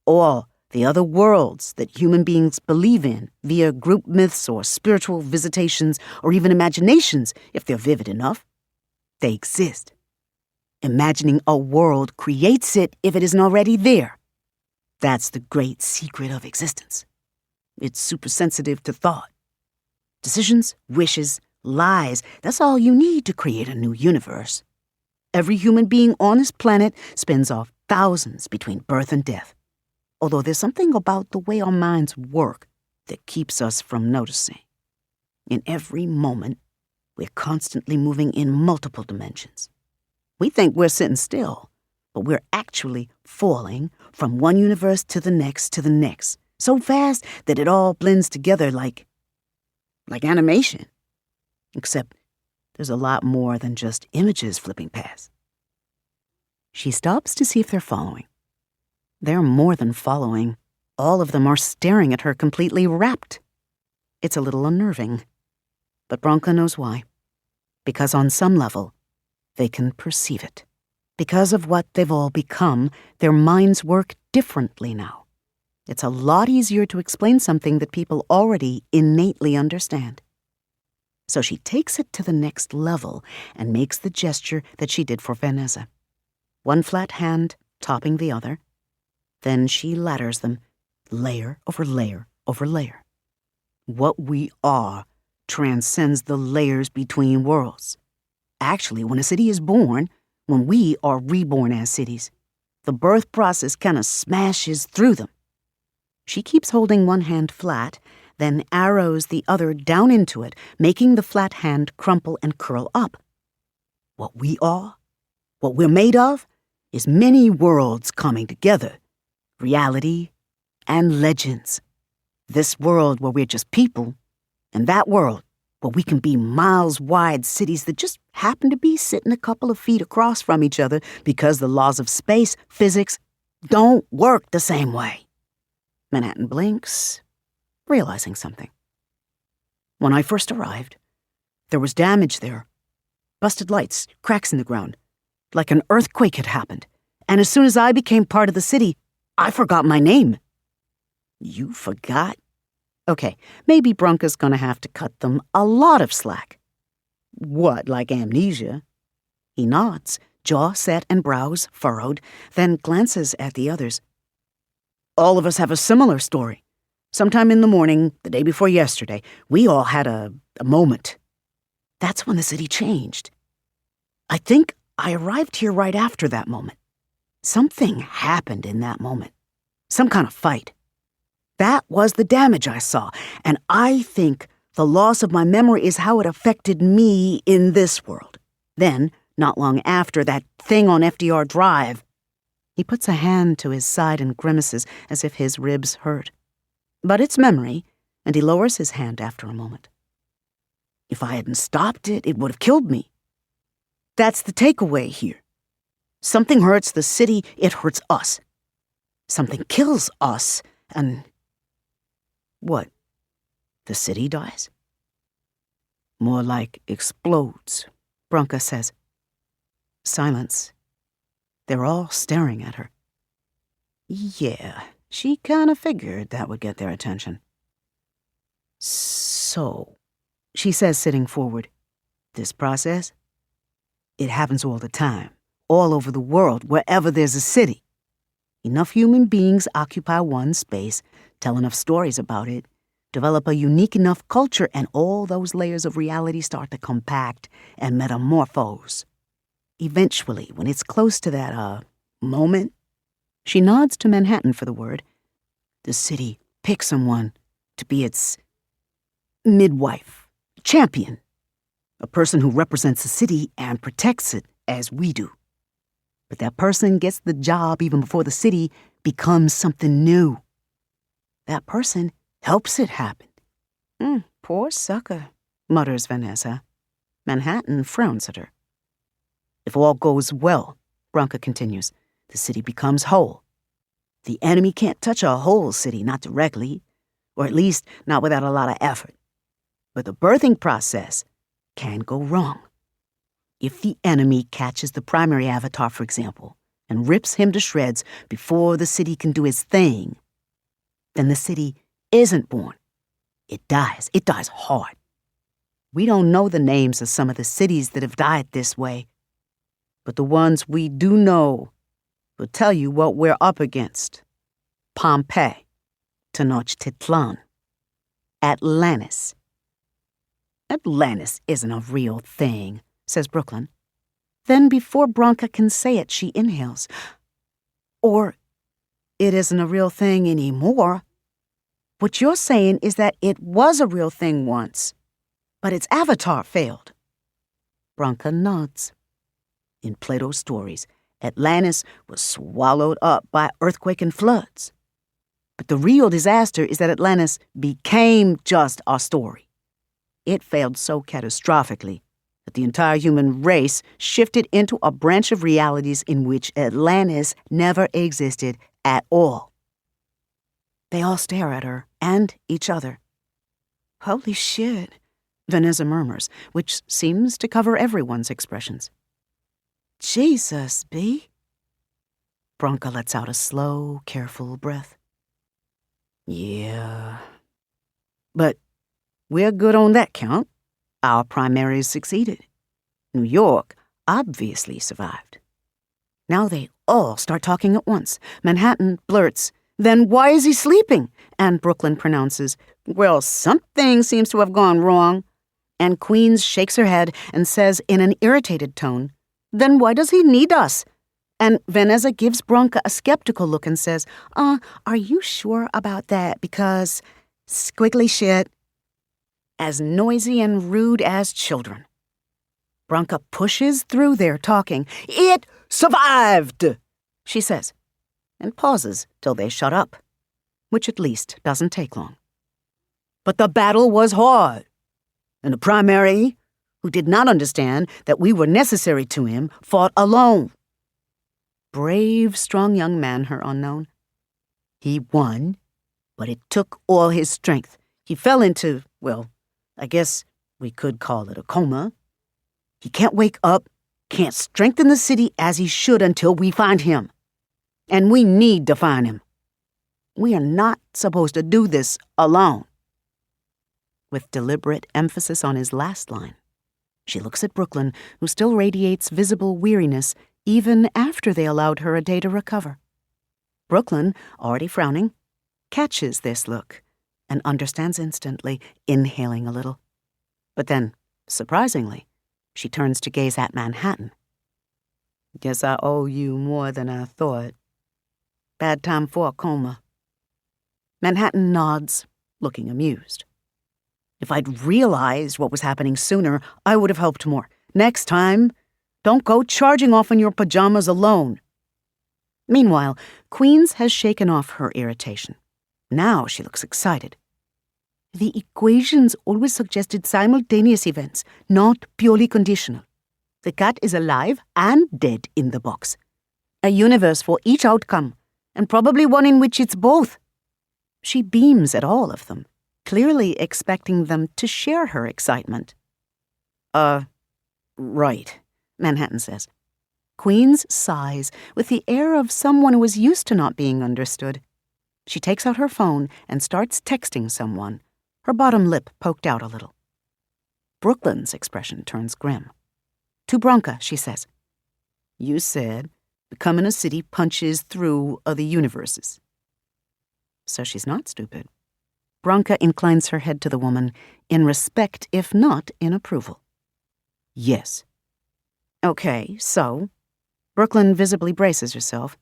S1: All the other worlds that human beings believe in via group myths or spiritual visitations or even imaginations, if they're vivid enough, they exist. Imagining a world creates it if it isn't already there. That's the great secret of existence. It's super sensitive to thought. Decisions, wishes, lies, that's all you need to create a new universe. Every human being on this planet spends off thousands between birth and death. Although there's something about the way our minds work that keeps us from noticing. In every moment, we're constantly moving in multiple dimensions. We think we're sitting still, but we're actually falling from one universe to the next, so fast that it all blends together like animation. Except there's a lot more than just images flipping past. She stops to see if they're following. They're more than following. All of them are staring at her completely rapt. It's a little unnerving. But Branka knows why. Because on some level, they can perceive it. Because of what they've all become, their minds work differently now. It's a lot easier to explain something that people already innately understand. So she takes it to the next level and makes the gesture that she did for Vanessa. One flat hand topping the other. Then she ladders them, layer over layer over layer. What we are transcends the layers between worlds. Actually, when a city is born, when we are reborn as cities, the birth process kind of smashes through them. She keeps holding one hand flat, then arrows the other down into it, making the flat hand crumple and curl up. What we are, what we're made of, is many worlds coming together. Reality and legends. This world where we're just people, and that world where we can be miles-wide cities that just happen to be sitting a couple of feet across from each other because the laws of space, physics, don't work the same way. Manhattan blinks, realizing something. When I first arrived, there was damage there. Busted lights, cracks in the ground, like an earthquake had happened. And as soon as I became part of the city, I forgot my name. You forgot? Okay, maybe Branka's gonna have to cut them a lot of slack. What, like amnesia? He nods, jaw set and brows furrowed, then glances at the others. All of us have a similar story. Sometime in the morning, the day before yesterday, we all had a moment. That's when the city changed. I think I arrived here right after that moment. Something happened in that moment. Some kind of fight. That was the damage I saw, and I think the loss of my memory is how it affected me in this world. Then, not long after, that thing on FDR Drive. He puts a hand to his side and grimaces as if his ribs hurt. But it's memory, and he lowers his hand after a moment. If I hadn't stopped it, it would have killed me.
S2: That's the takeaway here. Something hurts the city, it hurts us. Something kills us, and... what? The city dies? More like explodes, Bronca says. Silence. They're all staring at her. Yeah, she kinda figured that would get their attention. So, she says, sitting forward, this process, it happens all the time, all over the world, wherever there's a city. Enough human beings occupy one space, tell enough stories about it, develop a unique enough culture, and all those layers of reality start to compact and metamorphose. Eventually, when it's close to that, moment, she nods to Manhattan for the word, the city picks someone to be its midwife, champion, a person who represents the city and protects it as we do. But that person gets the job even before the city becomes something new. That person helps it happen. Poor sucker, mutters Vanessa. Manhattan frowns at her. If all goes well, Bronca continues, the city becomes whole. The enemy can't touch a whole city, not directly, or at least not without a lot of effort. But the birthing process can go wrong. If the enemy catches the primary avatar, for example, and rips him to shreds before the city can do its thing, then the city isn't born. It dies. It dies hard. We don't know the names of some of the cities that have died this way, but the ones we do know will tell you what we're up against. Pompeii, Tenochtitlan, Atlantis. Atlantis isn't a real thing, says Brooklyn. Then before Bronca can say it, she inhales. Or it isn't a real thing anymore. What you're saying is that it was a real thing once, but its avatar failed. Bronca nods. In Plato's stories, Atlantis was swallowed up by earthquake and floods. But the real disaster is that Atlantis became just a story. It failed so catastrophically that the entire human race shifted into a branch of realities in which Atlantis never existed at all. They all stare at her and each other. Holy shit, Vanessa murmurs, which seems to cover everyone's expressions. Jesus, B. Bronca lets out a slow, careful breath. Yeah. But we're good on that count. Our primaries succeeded. New York obviously survived. Now they all start talking at once. Manhattan blurts, "Then why is he sleeping?" And Brooklyn pronounces, "Well, something seems to have gone wrong." And Queens shakes her head and says in an irritated tone, "Then why does he need us?" And Vanessa gives Bronca a skeptical look and says, "Are you sure about that? Because squiggly shit." As noisy and rude as children. Bronca pushes through their talking. "It survived," she says, and pauses till they shut up, which at least doesn't take long. "But the battle was hard, and the primary, who did not understand that we were necessary to him, fought alone. Brave, strong young man, her unknown. He won, but it took all his strength. He fell into, well, I guess we could call it a coma. He can't wake up, can't strengthen the city as he should until we find him. And we need to find him. We are not supposed to do this alone." With deliberate emphasis on his last line, she looks at Brooklyn, who still radiates visible weariness even after they allowed her a day to recover. Brooklyn, already frowning, catches this look and understands instantly, inhaling a little. But then, surprisingly, she turns to gaze at Manhattan. "Guess I owe you more than I thought. Bad time for a coma." Manhattan nods, looking amused. "If I'd realized what was happening sooner, I would have helped more. Next time, don't go charging off in your pajamas alone." Meanwhile, Queens has shaken off her irritation. Now she looks excited. "The equations always suggested simultaneous events, not purely conditional. The cat is alive and dead in the box. A universe for each outcome, and probably one in which it's both. She beams at all of them, clearly expecting them to share her excitement.
S1: Right,
S2: Manhattan says. Queens sighs with the air of someone who is used to not being understood. She takes out her phone and starts texting someone, her bottom lip poked out a little. Brooklyn's expression turns grim. To Bronca, she says,
S1: you said becoming a city punches through other universes.
S2: So she's not stupid. Bronca inclines her head to the woman, in respect if not in approval.
S1: Yes.
S2: Okay, so... Brooklyn visibly braces herself.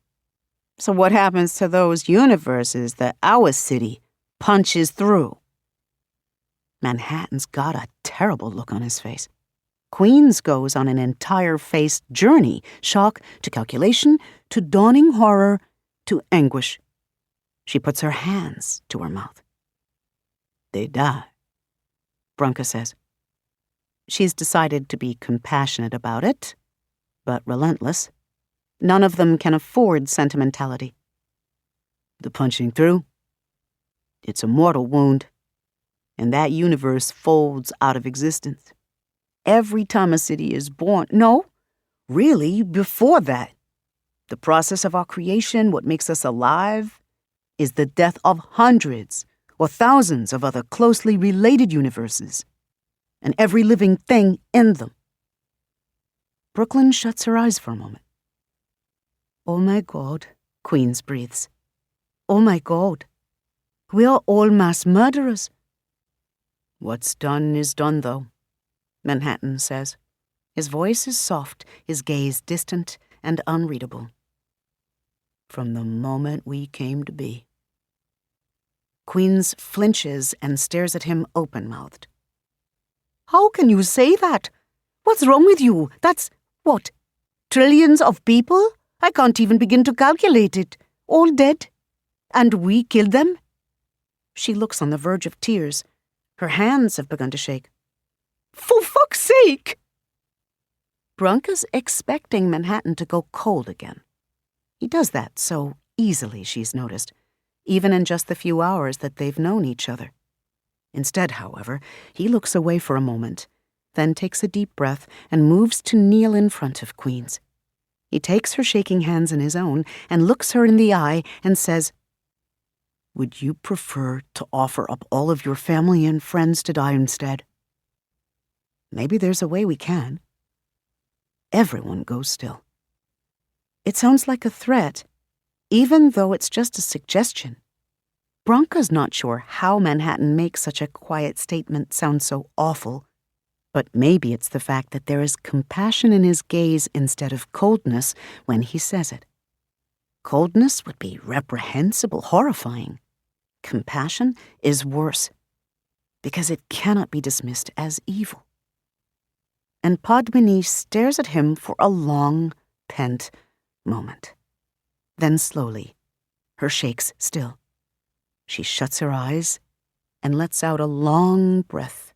S2: So what happens to those universes that our city punches through? Manhattan's got a terrible look on his face. Queens goes on an entire-faced journey, shock to calculation, to dawning horror, to anguish. She puts her hands to her mouth.
S1: They die,
S2: Bronca says. She's decided to be compassionate about it, but relentless. None of them can afford sentimentality.
S1: The punching through? It's a mortal wound, and that universe folds out of existence. Every time a city is born, no, really, before that. The process of our creation, what makes us alive, is the death of hundreds or thousands of other closely related universes, and every living thing in them.
S2: Brooklyn shuts her eyes for a moment.
S1: Oh my God,
S2: Queens breathes.
S1: Oh my God. We are all mass murderers. What's done is done, though,
S2: Manhattan says. His voice is soft, his gaze distant and unreadable.
S1: From the moment we came to be.
S2: Queens flinches and stares at him open-mouthed. How can you say that? What's wrong with you? That's, what, trillions of people? I can't even begin to calculate it. All dead? And we killed them? She looks on the verge of tears. Her hands have begun to shake. For fuck's sake! Bronca's expecting Manhattan to go cold again. He does that so easily, she's noticed, even in just the few hours that they've known each other. Instead, however, he looks away for a moment, then takes a deep breath and moves to kneel in front of Queens. He takes her shaking hands in his own and looks her in the eye and says,
S1: would you prefer to offer up all of your family and friends to die instead?
S2: Maybe there's a way we can. Everyone goes still. It sounds like a threat, even though it's just a suggestion. Bronca's not sure how Manhattan makes such a quiet statement sound so awful, but maybe it's the fact that there is compassion in his gaze instead of coldness when he says it. Coldness would be reprehensible, horrifying. Compassion is worse, because it cannot be dismissed as evil. And Padmini stares at him for a long, pent moment. Then slowly, her shakes still. She shuts her eyes and lets out a long breath.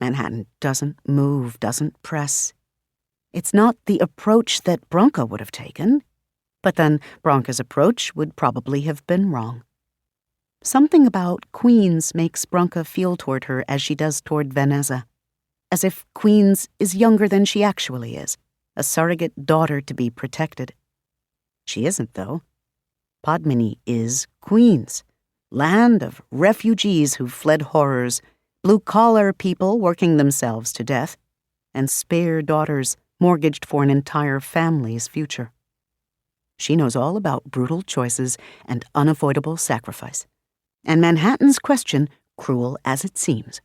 S2: Manhattan doesn't move, doesn't press. It's not the approach that Bronca would have taken, but then Bronca's approach would probably have been wrong. Something about Queens makes Bronca feel toward her as she does toward Vanessa, as if Queens is younger than she actually is, a surrogate daughter to be protected. She isn't, though. Padmini is Queens, land of refugees who've fled horrors, blue-collar people working themselves to death, and spare daughters mortgaged for an entire family's future. She knows all about brutal choices and unavoidable sacrifice. And Manhattan's question, cruel as it seems,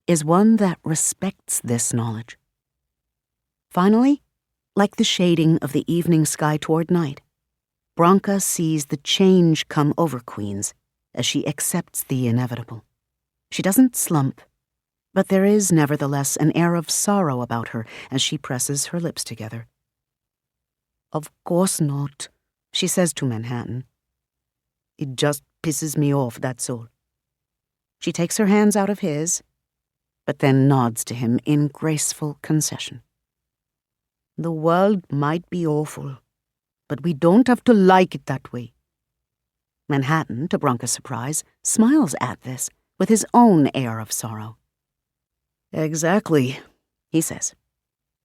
S2: is one that respects this knowledge. Finally, like the shading of the evening sky toward night, Bronca sees the change come over Queens as she accepts the inevitable. She doesn't slump, but there is nevertheless an air of sorrow about her as she presses her lips together.
S1: Of course not,
S2: she says to Manhattan.
S1: It just pisses me off, that's all.
S2: She takes her hands out of his, but then nods to him in graceful concession. The world might be awful, but we don't have to like it that way. Manhattan, to Bronca's surprise, smiles at this with his own air of sorrow. Exactly, he says.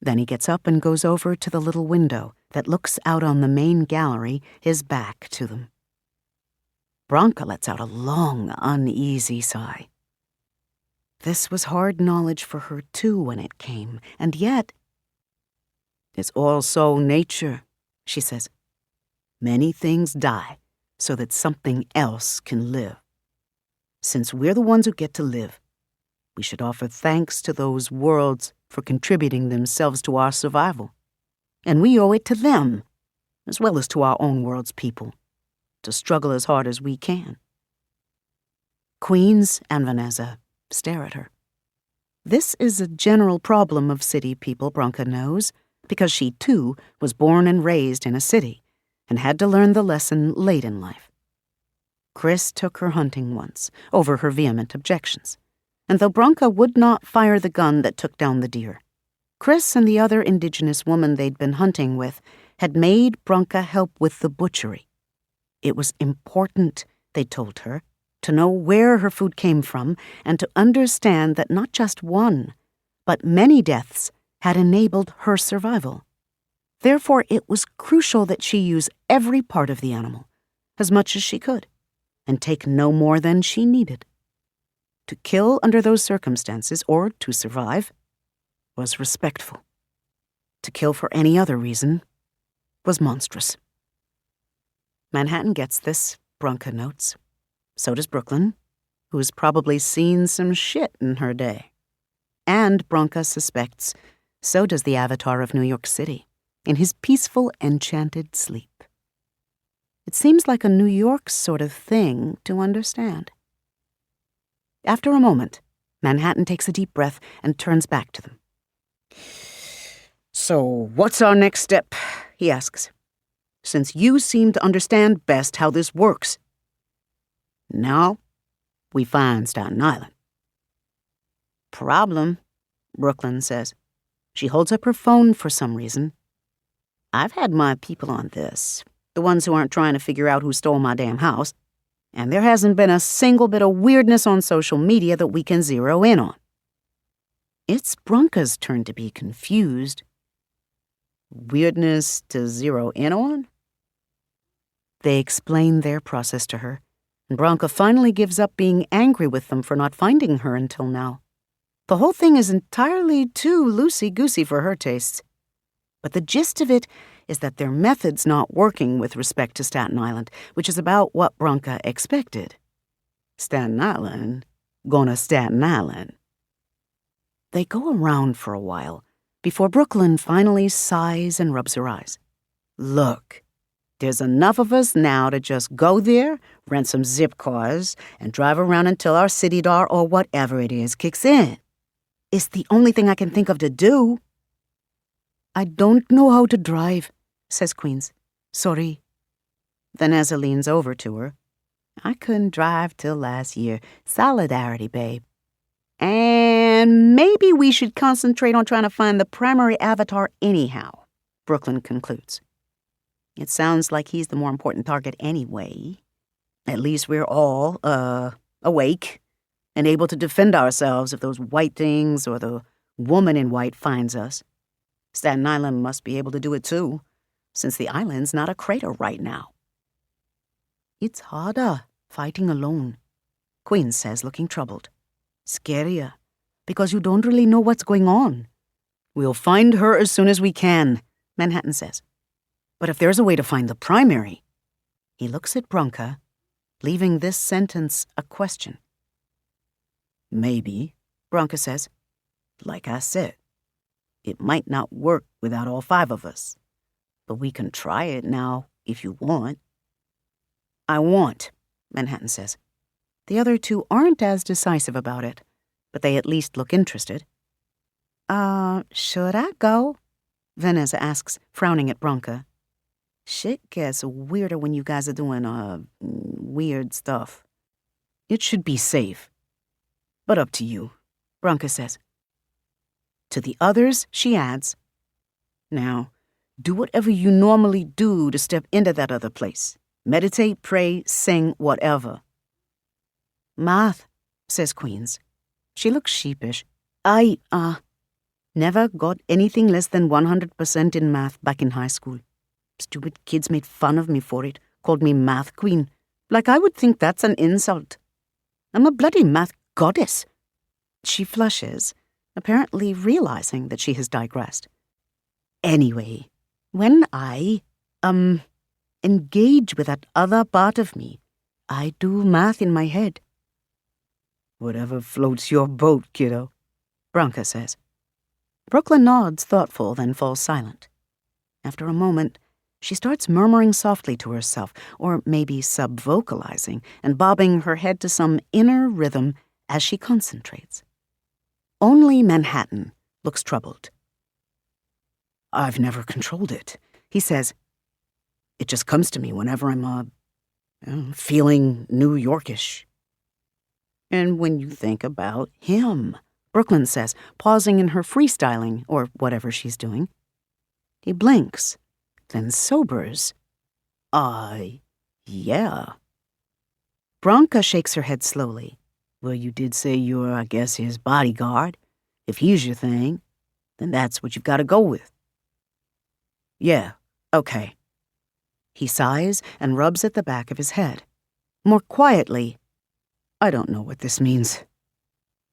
S2: Then he gets up and goes over to the little window that looks out on the main gallery, his back to them. Bronca lets out a long, uneasy sigh. This was hard knowledge for her too when it came, and yet... It's also nature, she says. Many things die so that something else can live. Since we're the ones who get to live, we should offer thanks to those worlds for contributing themselves to our survival. And we owe it to them, as well as to our own world's people, to struggle as hard as we can. Queens and Vanessa stare at her. This is a general problem of city people, Bronca knows, because she, too, was born and raised in a city and had to learn the lesson late in life. Chris took her hunting once, over her vehement objections, and though Bronca would not fire the gun that took down the deer, Chris and the other indigenous woman they'd been hunting with had made Bronca help with the butchery. It was important, they told her, to know where her food came from and to understand that not just one, but many deaths had enabled her survival. Therefore, it was crucial that she use every part of the animal, as much as she could, and take no more than she needed. To kill under those circumstances, or to survive, was respectful. To kill for any other reason was monstrous. Manhattan gets this, Bronca notes. So does Brooklyn, who's probably seen some shit in her day. And Bronca suspects so does the avatar of New York City, in his peaceful, enchanted sleep. It seems like a New York sort of thing to understand. After a moment, Manhattan takes a deep breath and turns back to them. So, what's our next step? He asks. Since you seem to understand best how this works. Now, we find Staten Island. Problem, Brooklyn says. She holds up her phone for some reason. I've had my people on this, the ones who aren't trying to figure out who stole my damn house, and there hasn't been a single bit of weirdness on social media that we can zero in on. It's Bronca's turn to be confused. Weirdness to zero in on? They explain their process to her, and Bronca finally gives up being angry with them for not finding her until now. The whole thing is entirely too loosey-goosey for her tastes. But the gist of it is that their method's not working with respect to Staten Island, which is about what Bronca expected. Staten Island? Gonna Staten Island. They go around for a while, before Brooklyn finally sighs and rubs her eyes. Look, there's enough of us now to just go there, rent some zip cars, and drive around until our city dar or whatever it is kicks in. It's the only thing I can think of to do. I don't know how to drive, says Queens. Sorry. Vanessa leans over to her. I couldn't drive till last year. Solidarity, babe. And maybe we should concentrate on trying to find the primary avatar anyhow, Brooklyn concludes. It sounds like he's the more important target anyway. At least we're all, awake and able to defend ourselves if those white things or the woman in white finds us. Staten Island must be able to do it too, since the island's not a crater right now. It's harder fighting alone, Queen says, looking troubled. Scarier, because you don't really know what's going on. We'll find her as soon as we can, Manhattan says. But if there's a way to find the primary... He looks at Bronca, leaving this sentence a question. Maybe, Bronca says. Like I said, it might not work without all 5 of us. But we can try it now, if you want. I want, Manhattan says. The other 2 aren't as decisive about it, but they at least look interested. Should I go? Vanessa asks, frowning at Bronca. Shit gets weirder when you guys are doing, weird stuff. It should be safe. But up to you, Bronca says. To the others, she adds, Now, do whatever you normally do to step into that other place. Meditate, pray, sing, whatever.
S1: Math, says Queens. She looks sheepish.
S2: I,
S1: Never got anything less than 100% in math back in high school. Stupid kids made fun of me for it, called me math queen, like I would think that's an insult. I'm a bloody math goddess. She flushes, apparently realizing that she has digressed. Anyway, when I, engage with that other part of me, I do math in my head.
S2: Whatever floats your boat, kiddo,
S1: Bronca says. Brooklyn nods, thoughtful, then falls silent. After a moment, she starts murmuring softly to herself, or maybe sub-vocalizing, and bobbing her head to some inner rhythm as she concentrates. Only Manhattan looks troubled.
S2: I've never controlled it, he says. It just comes to me whenever I'm, feeling New Yorkish.
S1: And when you think about him, Brooklyn says, pausing in her freestyling, or whatever she's doing. He blinks, then sobers.
S2: Yeah.
S1: Bronca shakes her head slowly.
S2: Well, you did say you're, I guess, his bodyguard. If he's your thing, then that's what you've got to go with.
S1: Yeah, okay. He sighs and rubs at the back of his head. More quietly,
S2: I don't know what this means.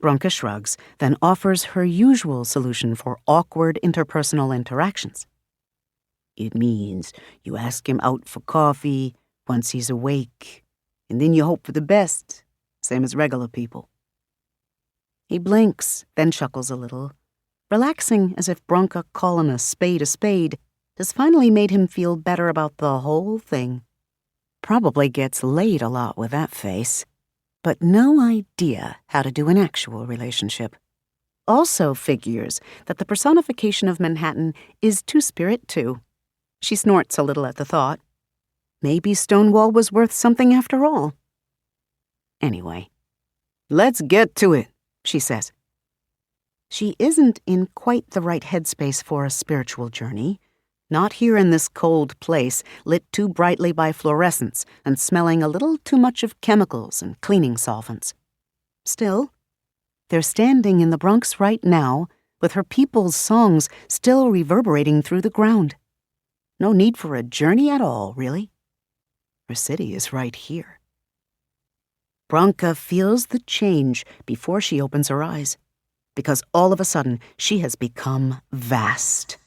S1: Bronca shrugs, then offers her usual solution for awkward interpersonal interactions.
S2: It means you ask him out for coffee once he's awake, and then you hope for the best, same as regular people.
S1: He blinks, then chuckles a little, relaxing as if Bronca calling a spade has finally made him feel better about the whole thing. Probably gets laid a lot with that face, but no idea how to do an actual relationship. Also figures that the personification of Manhattan is Two-Spirit too. She snorts a little at the thought. Maybe Stonewall was worth something after all. Anyway,
S2: let's get to it,
S1: she says. She isn't in quite the right headspace for a spiritual journey. Not here in this cold place, lit too brightly by fluorescence and smelling a little too much of chemicals and cleaning solvents. Still, they're standing in the Bronx right now, with her people's songs still reverberating through the ground. No need for a journey at all, really. Her city is right here. Bronca feels the change before she opens her eyes, because all of a sudden she has become vast.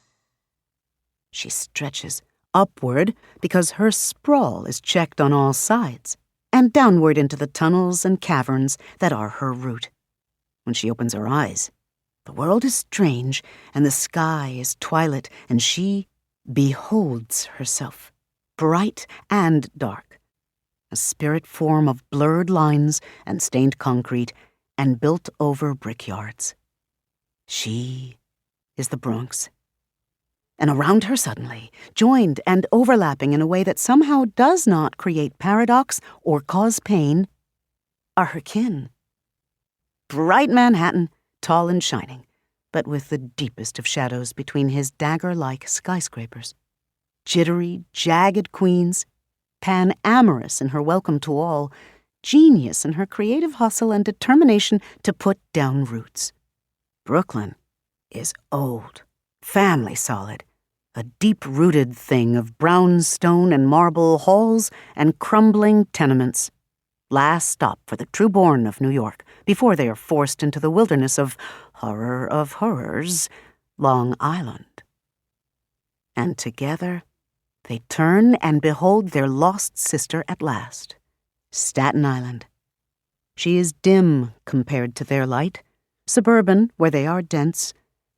S1: She stretches upward because her sprawl is checked on all sides, and downward into the tunnels and caverns that are her route. When she opens her eyes, the world is strange, and the sky is twilit, and she beholds herself, bright and dark, a spirit form of blurred lines and stained concrete and built-over brickyards. She is the Bronx. And around her suddenly, joined and overlapping in a way that somehow does not create paradox or cause pain, are her kin. Bright Manhattan, tall and shining, but with the deepest of shadows between his dagger-like skyscrapers. Jittery, jagged Queens, pan-amorous in her welcome to all, genius in her creative hustle and determination to put down roots. Brooklyn is old, family solid, a deep-rooted thing of brown stone and marble halls and crumbling tenements. Last stop for the true-born of New York before they are forced into the wilderness of horror of horrors, Long Island. And together, they turn and behold their lost sister at last, Staten Island. She is dim compared to their light, suburban where they are dense,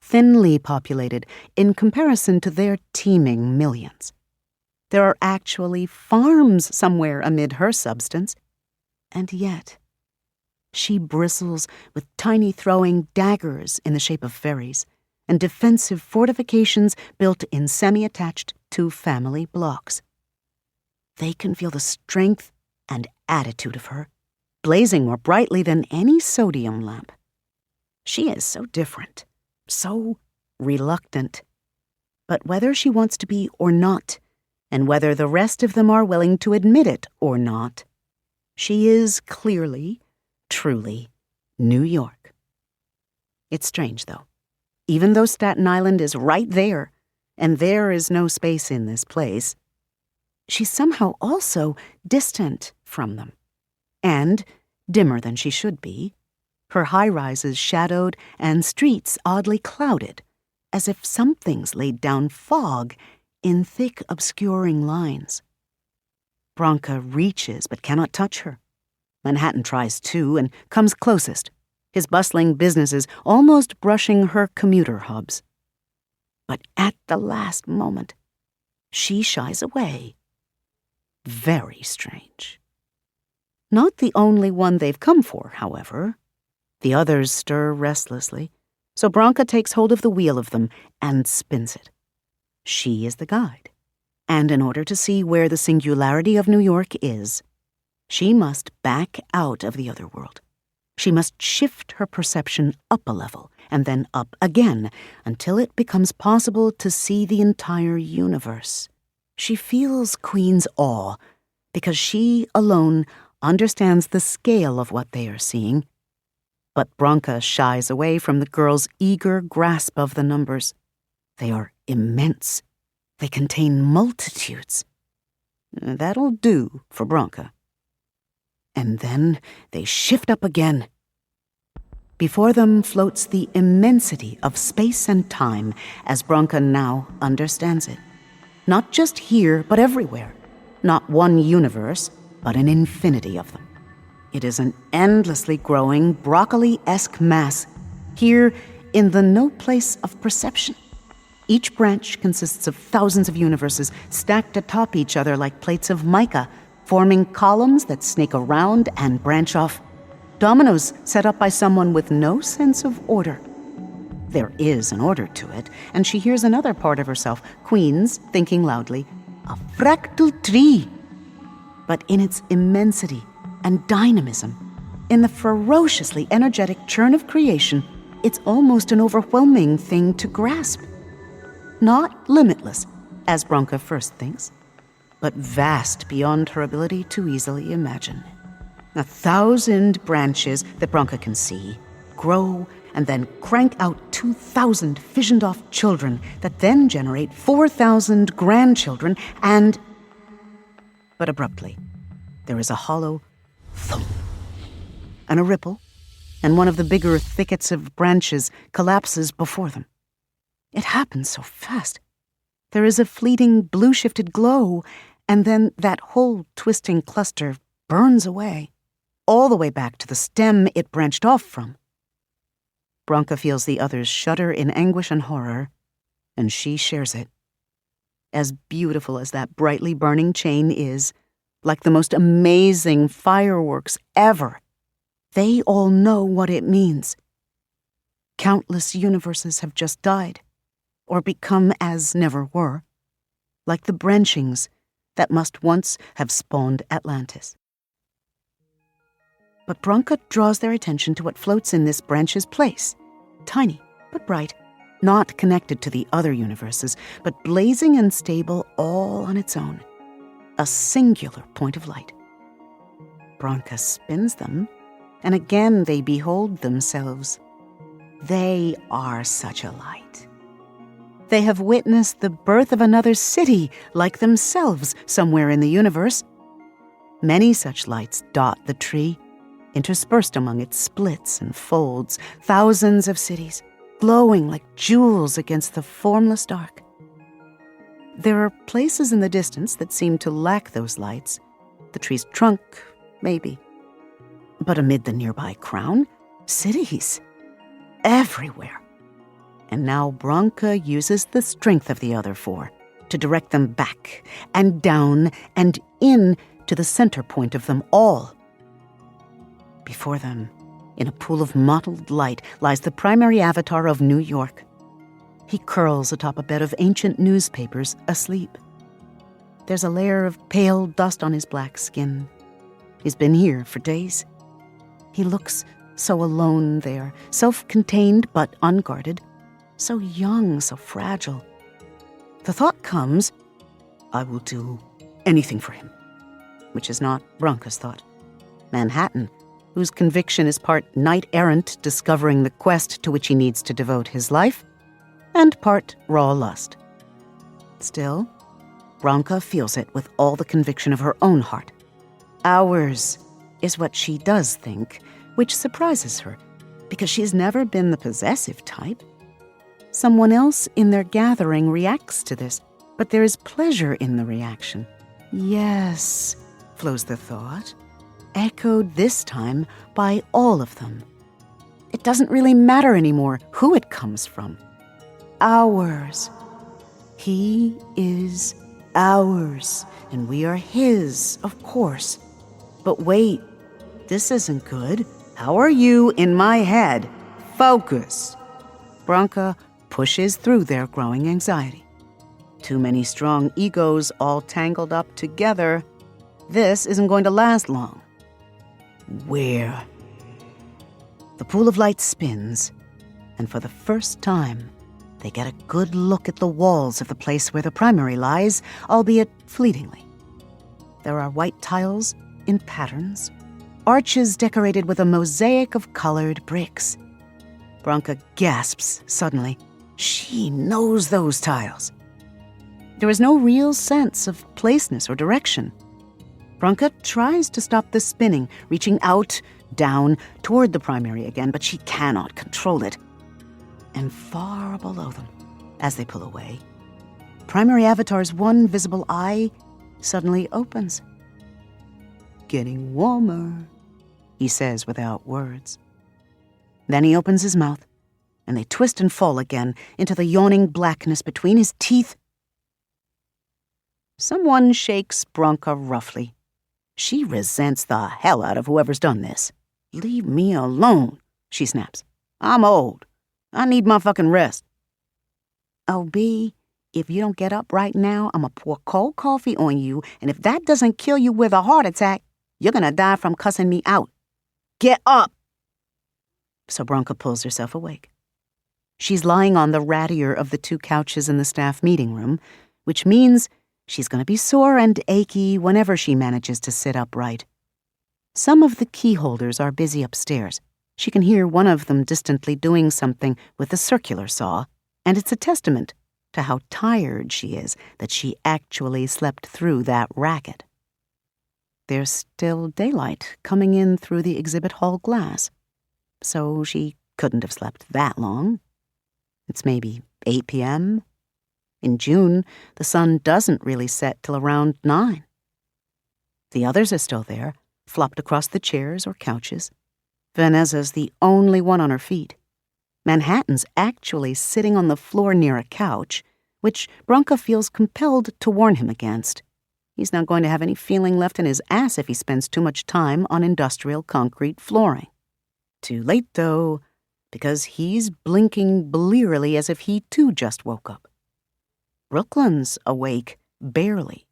S1: thinly populated in comparison to their teeming millions. There are actually farms somewhere amid her substance, and yet she bristles with tiny throwing daggers in the shape of ferries and defensive fortifications built in semi-attached two-family blocks. They can feel the strength and attitude of her, blazing more brightly than any sodium lamp. She is so different, so reluctant. But whether she wants to be or not, and whether the rest of them are willing to admit it or not, she is clearly, truly, New York. It's strange, though. Even though Staten Island is right there, and there is no space in this place, she's somehow also distant from them, and dimmer than she should be, her high-rises shadowed and streets oddly clouded, as if something's laid down fog in thick, obscuring lines. Bronca reaches but cannot touch her. Manhattan tries too and comes closest, his bustling businesses almost brushing her commuter hubs. But at the last moment, she shies away. Very strange. Not the only one they've come for, however. The others stir restlessly, so Bronca takes hold of the wheel of them and spins it. She is the guide, and in order to see where the singularity of New York is, she must back out of the other world. She must shift her perception up a level, and then up again, until it becomes possible to see the entire universe. She feels Queen's awe, because she alone understands the scale of what they are seeing. But Bronca shies away from the girl's eager grasp of the numbers. They are immense. They contain multitudes. That'll do for Bronca. And then they shift up again. Before them floats the immensity of space and time as Bronca now understands it. Not just here, but everywhere. Not one universe, but an infinity of them. It is an endlessly growing, broccoli-esque mass, here in the no place of perception. Each branch consists of thousands of universes stacked atop each other like plates of mica, forming columns that snake around and branch off. Dominoes set up by someone with no sense of order. There is an order to it, and she hears another part of herself, Queen's, thinking loudly, "A fractal tree." But in its immensity and dynamism, in the ferociously energetic churn of creation, it's almost an overwhelming thing to grasp. Not limitless, as Bronca first thinks, but vast beyond her ability to easily imagine. 1,000 branches that Bronca can see grow and then crank out 2,000 fissioned-off children that then generate 4,000 grandchildren and... But abruptly, there is a hollow thump and a ripple, and one of the bigger thickets of branches collapses before them. It happens so fast. There is a fleeting blue-shifted glow, and then that whole twisting cluster burns away, all the way back to the stem it branched off from. Bronca feels the others shudder in anguish and horror, and she shares it. As beautiful as that brightly burning chain is, like the most amazing fireworks ever, they all know what it means. Countless universes have just died, or become as never were, like the branchings that must once have spawned Atlantis. But Bronca draws their attention to what floats in this branch's place, tiny but bright, not connected to the other universes, but blazing and stable all on its own, a singular point of light. Bronca spins them, and again they behold themselves. They are such a light. They have witnessed the birth of another city like themselves somewhere in the universe. Many such lights dot the tree, interspersed among its splits and folds, thousands of cities, glowing like jewels against the formless dark. There are places in the distance that seem to lack those lights. The tree's trunk, maybe. But amid the nearby crown, cities. Everywhere. And now Bronca uses the strength of the other four to direct them back and down and in to the center point of them all. Before them, in a pool of mottled light, lies the primary avatar of New York. He curls atop a bed of ancient newspapers, asleep. There's a layer of pale dust on his black skin. He's been here for days. He looks so alone there, self-contained but unguarded, so young, so fragile.
S2: The thought comes, I will do anything for him, which is not Branca's thought. Manhattan, whose conviction is part knight-errant discovering the quest to which he needs to devote his life, and part raw lust. Still, Branca feels it with all the conviction of her own heart. Ours is what she does think, which surprises her, because she's never been the possessive type. Someone else in their gathering reacts to this, but there is pleasure in the reaction. Yes, flows the thought, echoed this time by all of them. It doesn't really matter anymore who it comes from. Ours. He is ours, and we are his, of course. But wait, this isn't good. How are you in my head? Focus. Branca pushes through their growing anxiety. Too many strong egos all tangled up together. This isn't going to last long. Where? The pool of light spins, and for the first time, they get a good look at the walls of the place where the primary lies, albeit fleetingly. There are white tiles in patterns, arches decorated with a mosaic of colored bricks. Branca gasps suddenly. She knows those tiles. There is no real sense of placeness or direction. Branca tries to stop the spinning, reaching out, down, toward the primary again, but she cannot control it. And far below them, as they pull away, primary avatar's one visible eye suddenly opens. Getting warmer, he says without words. Then he opens his mouth, and they twist and fall again into the yawning blackness between his teeth. Someone shakes Branca roughly. She resents the hell out of whoever's done this. Leave me alone, she snaps. I'm old. I need my fucking rest. Oh, B, if you don't get up right now, I'ma pour cold coffee on you, and if that doesn't kill you with a heart attack, you're gonna die from cussing me out. Get up! So Branca pulls herself awake. She's lying on the rattier of the two couches in the staff meeting room, which means she's gonna be sore and achy whenever she manages to sit upright. Some of the key holders are busy upstairs. She can hear one of them distantly doing something with a circular saw, and it's a testament to how tired she is that she actually slept through that racket. There's still daylight coming in through the exhibit hall glass, so she couldn't have slept that long. It's maybe 8 p.m. In June, the sun doesn't really set till around 9. The others are still there, flopped across the chairs or couches. Vanessa's the only one on her feet. Manhattan's actually sitting on the floor near a couch, which Branca feels compelled to warn him against. He's not going to have any feeling left in his ass if he spends too much time on industrial concrete flooring. Too late, though, because he's blinking blearily as if he too just woke up. Brooklyn's awake, barely.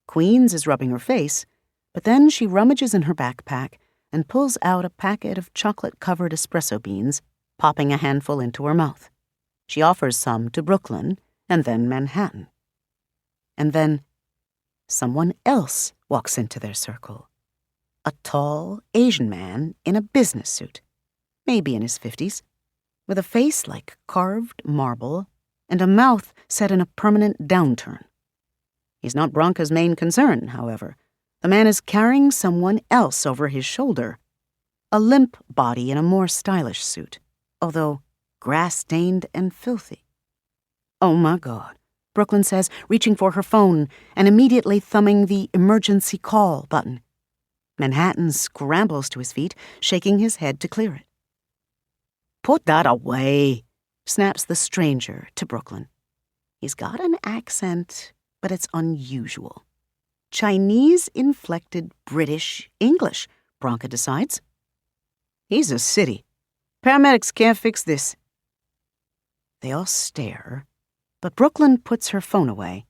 S2: Queens is rubbing her face, but then she rummages in her backpack and pulls out a packet of chocolate-covered espresso beans, popping a handful into her mouth. She offers some to Brooklyn, and then Manhattan. And then someone else walks into their circle. A tall Asian man in a business suit, maybe in his 50s, with a face like carved marble and a mouth set in a permanent downturn. He's not Branca's main concern, however. The man is carrying someone else over his shoulder, a limp body in a more stylish suit, although grass-stained and filthy. Oh my God, Brooklyn says, reaching for her phone and immediately thumbing the emergency call button. Manhattan scrambles to his feet, shaking his head to clear it. Put that away, snaps the stranger to Brooklyn. He's got an accent, but it's unusual. Chinese-inflected British English, Branca decides. He's a city. Paramedics can't fix this. They all stare, but Brooklyn puts her phone away.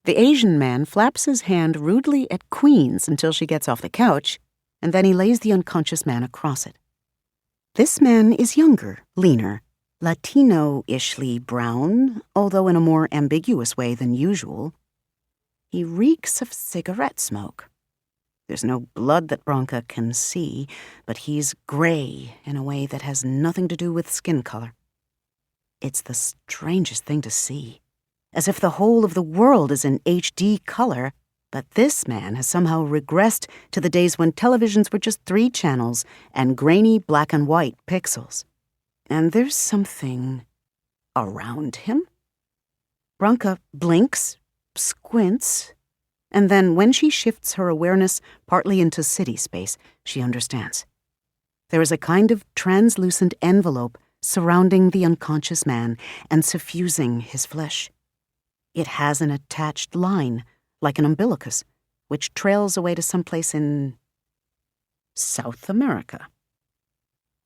S2: The Asian man flaps his hand rudely at Queens until she gets off the couch, and then he lays the unconscious man across it. This man is younger, leaner,
S1: Latino-ishly brown, although in a more ambiguous way than usual. He reeks of cigarette smoke. There's no blood that Bronca can see, but he's gray in a way that has nothing to do with skin color. It's the strangest thing to see, as if the whole of the world is in HD color, but this man has somehow regressed to the days when televisions were just 3 channels and grainy black and white pixels. And there's something around him. Bronca blinks, squints, and then when she shifts her awareness partly into city space, she understands. There is a kind of translucent envelope surrounding the unconscious man and suffusing his flesh. It has an attached line, like an umbilicus, which trails away to someplace in South America.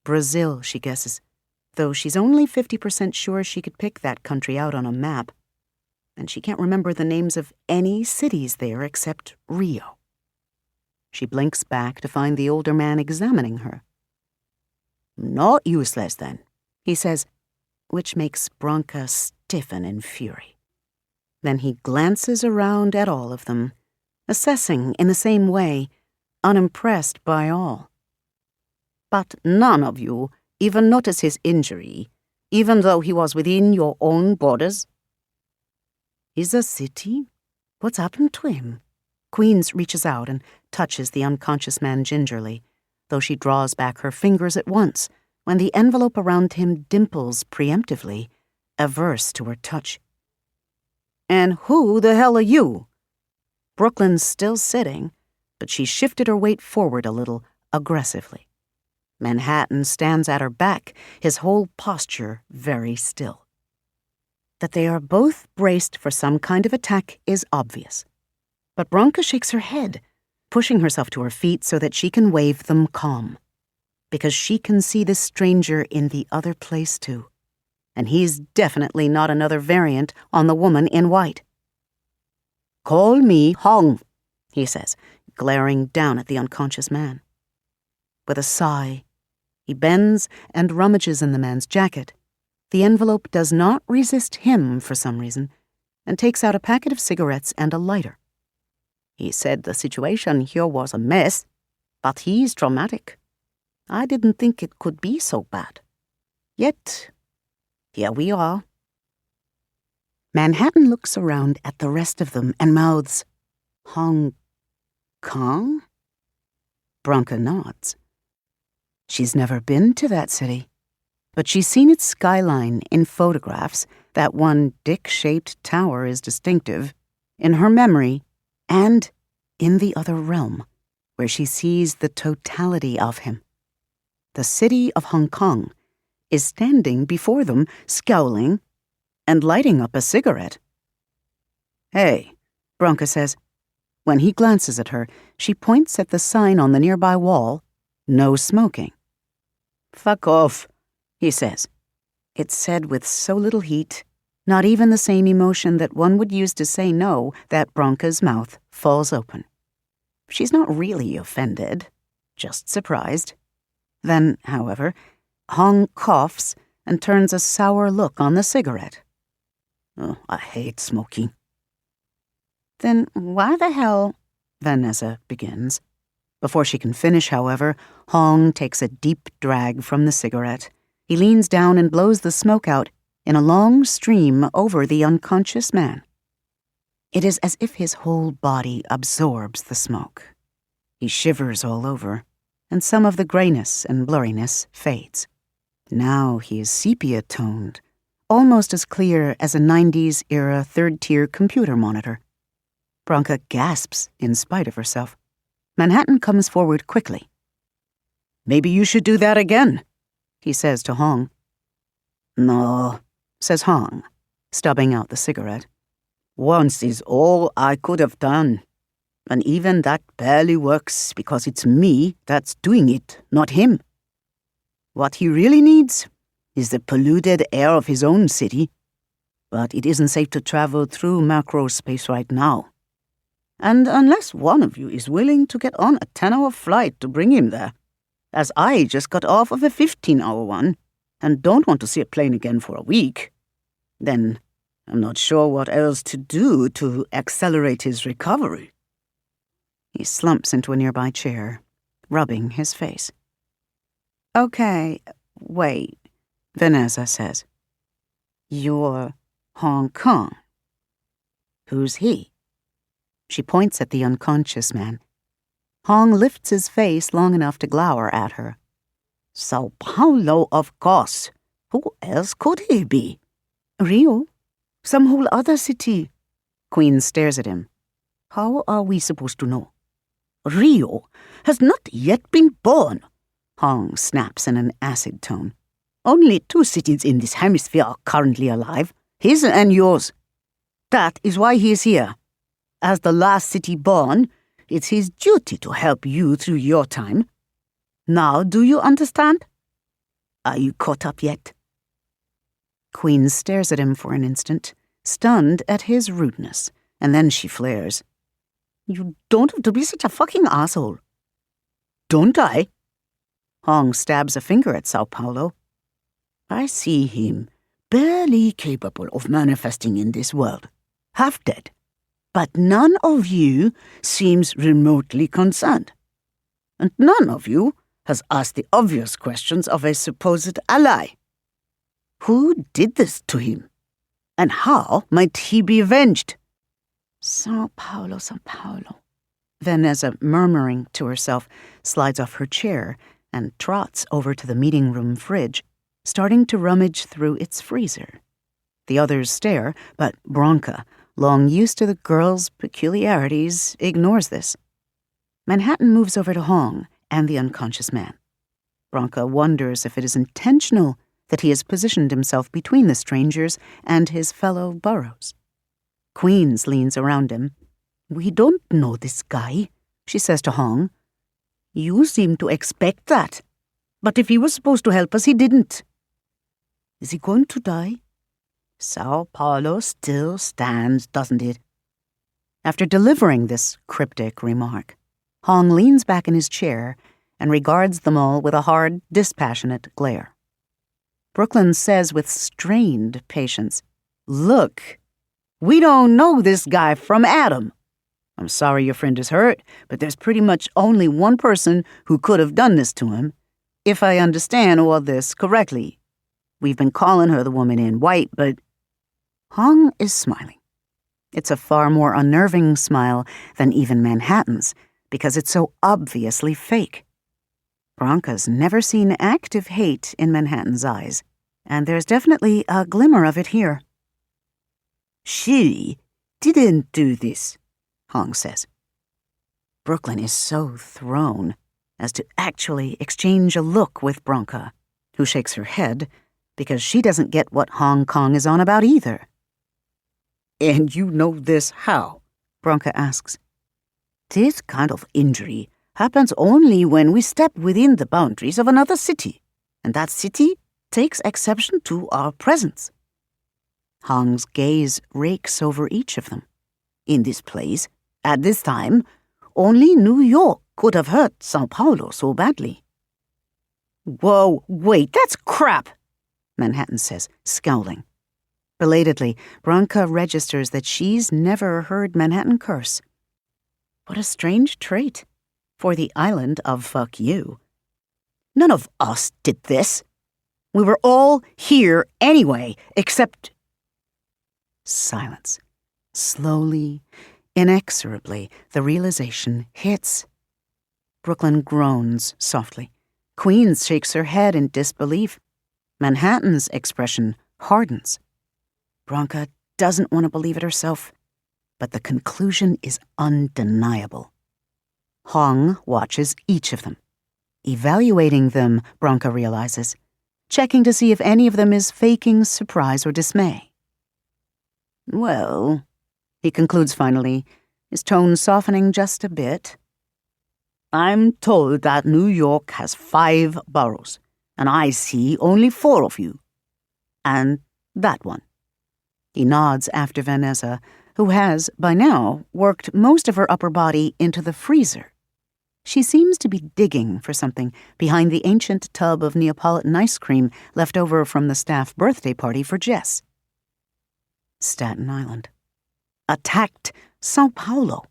S1: Brazil, she guesses, though she's only 50% sure she could pick that country out on a map. And she can't remember the names of any cities there except Rio. She blinks back to find the older man examining her. "Not useless, then," he says, which makes Bronca stiffen in fury. Then he glances around at all of them, assessing in the same way, unimpressed by all. "But none of you even notice his injury, even though he was within your own borders?" "Is a city? What's happened to him?" Queens reaches out and touches the unconscious man gingerly, though she draws back her fingers at once when the envelope around him dimples preemptively, averse to her touch. "And who the hell are you?" Brooklyn's still sitting, but she shifted her weight forward a little, aggressively. Manhattan stands at her back, his whole posture very still. That they are both braced for some kind of attack is obvious. But Bronca shakes her head, pushing herself to her feet so that she can wave them calm. Because she can see this stranger in the other place too. And he's definitely not another variant on the woman in white. "Call me Hong," he says, glaring down at the unconscious man. With a sigh, he bends and rummages in the man's jacket. The envelope does not resist him for some reason, and takes out a packet of cigarettes and a lighter. "He said the situation here was a mess, but he's dramatic. I didn't think it could be so bad. Yet, here we are." Manhattan looks around at the rest of them and mouths, "Hong Kong?" Bronca nods. She's never been to that city, but she's seen its skyline in photographs. That one dick-shaped tower is distinctive, in her memory, and in the other realm, where she sees the totality of him. The city of Hong Kong is standing before them, scowling, and lighting up a cigarette. "Hey," Bronca says. When he glances at her, she points at the sign on the nearby wall, "No smoking." "Fuck off," he says. It's said with so little heat, not even the same emotion that one would use to say no, that Bronca's mouth falls open. She's not really offended, just surprised. Then, however, Hong coughs and turns a sour look on the cigarette. "Oh, I hate smoking." "Then why the hell?" Vanessa begins. Before she can finish, however, Hong takes a deep drag from the cigarette. He leans down and blows the smoke out in a long stream over the unconscious man. It is as if his whole body absorbs the smoke. He shivers all over, and some of the grayness and blurriness fades. Now he is sepia-toned, almost as clear as a 90s-era third-tier computer monitor. Bronca gasps in spite of herself. Manhattan comes forward quickly. "Maybe you should do that again," he says to Hong. "No," says Hong, stubbing out the cigarette. "Once is all I could have done. And even that barely works because it's me that's doing it, not him. What he really needs is the polluted air of his own city. But it isn't safe to travel through macro space right now. And unless one of you is willing to get on a 10-hour flight to bring him there, as I just got off of a 15-hour one,
S2: and don't want to see a plane again for a week, then I'm not sure what else to do to accelerate his recovery.
S1: He slumps into a nearby chair, rubbing his face. Okay, wait, Vanessa says. You're Hong Kong. Who's he? She points at the unconscious man. Hong lifts his face long enough to glower at her.
S2: Sao Paulo, of course. Who else could he be?
S1: Rio?
S2: Some whole other city.
S1: Queen stares at him.
S2: How are we supposed to know? Rio has not yet been born,
S1: Hong snaps in an acid tone.
S2: Only 2 cities in this hemisphere are currently alive, his and yours. That is why he is here. As the last city born, it's his duty to help you through your time. Now, do you understand? Are you caught up yet?
S1: Queen stares at him for an instant, stunned at his rudeness, and then she flares.
S2: You don't have to be such a fucking asshole. Don't I?
S1: Hong stabs a finger at Sao Paulo.
S2: I see him barely capable of manifesting in this world, half dead. But none of you seems remotely concerned. And none of you has asked the obvious questions of a supposed ally. Who did this to him? And how might he be avenged?
S1: Sao Paulo, Sao Paulo. Vanessa, murmuring to herself, slides off her chair and trots over to the meeting room fridge, starting to rummage through its freezer. The others stare, but Bronca, long used to the girl's peculiarities, ignores this. Manhattan moves over to Hong and the unconscious man. Bronca wonders if it is intentional that he has positioned himself between the strangers and his fellow boroughs. Queens leans around him.
S2: We don't know this guy, she says to Hong. You seem to expect that. But if he was supposed to help us, he didn't. Is he going to die? Sao Paulo still stands, doesn't it?
S1: After delivering this cryptic remark, Hong leans back in his chair and regards them all with a hard, dispassionate glare. Brooklyn says with strained patience,
S2: Look, we don't know this guy from Adam. I'm sorry your friend is hurt, but there's pretty much only one person who could have done this to him, if I understand all this correctly. We've been calling her the woman in white, but
S1: Hong is smiling. It's a far more unnerving smile than even Manhattan's, because it's so obviously fake. Bronca's never seen active hate in Manhattan's eyes, and there's definitely a glimmer of it here.
S2: She didn't do this, Hong says.
S1: Brooklyn is so thrown as to actually exchange a look with Bronca, who shakes her head because she doesn't get what Hong Kong is on about either.
S2: And you know this how? Bronca asks. This kind of injury happens only when we step within the boundaries of another city, and that city takes exception to our presence.
S1: Hong's gaze rakes over each of them.
S2: In this place, at this time, only New York could have hurt Sao Paulo so badly. Whoa, wait, that's crap, Manhattan says, scowling.
S1: Belatedly, Bronca registers that she's never heard Manhattan curse. What a strange trait for the island of fuck you.
S2: None of us did this. We were all here anyway, except...
S1: Silence. Slowly, inexorably, the realization hits. Brooklyn groans softly. Queens shakes her head in disbelief. Manhattan's expression hardens. Bronca doesn't want to believe it herself, but the conclusion is undeniable. Hong watches each of them. Evaluating them, Bronca realizes, checking to see if any of them is faking surprise or dismay.
S2: Well,
S1: he concludes finally, his tone softening just a bit.
S2: I'm told that New York has 5 boroughs, and I see only 4 of you. And that one.
S1: He nods after Vanessa, who has, by now, worked most of her upper body into the freezer.
S2: She seems to be digging for something behind the ancient tub of Neapolitan ice cream left over from the staff birthday party for Jess. Staten Island. Attacked Sao Paulo.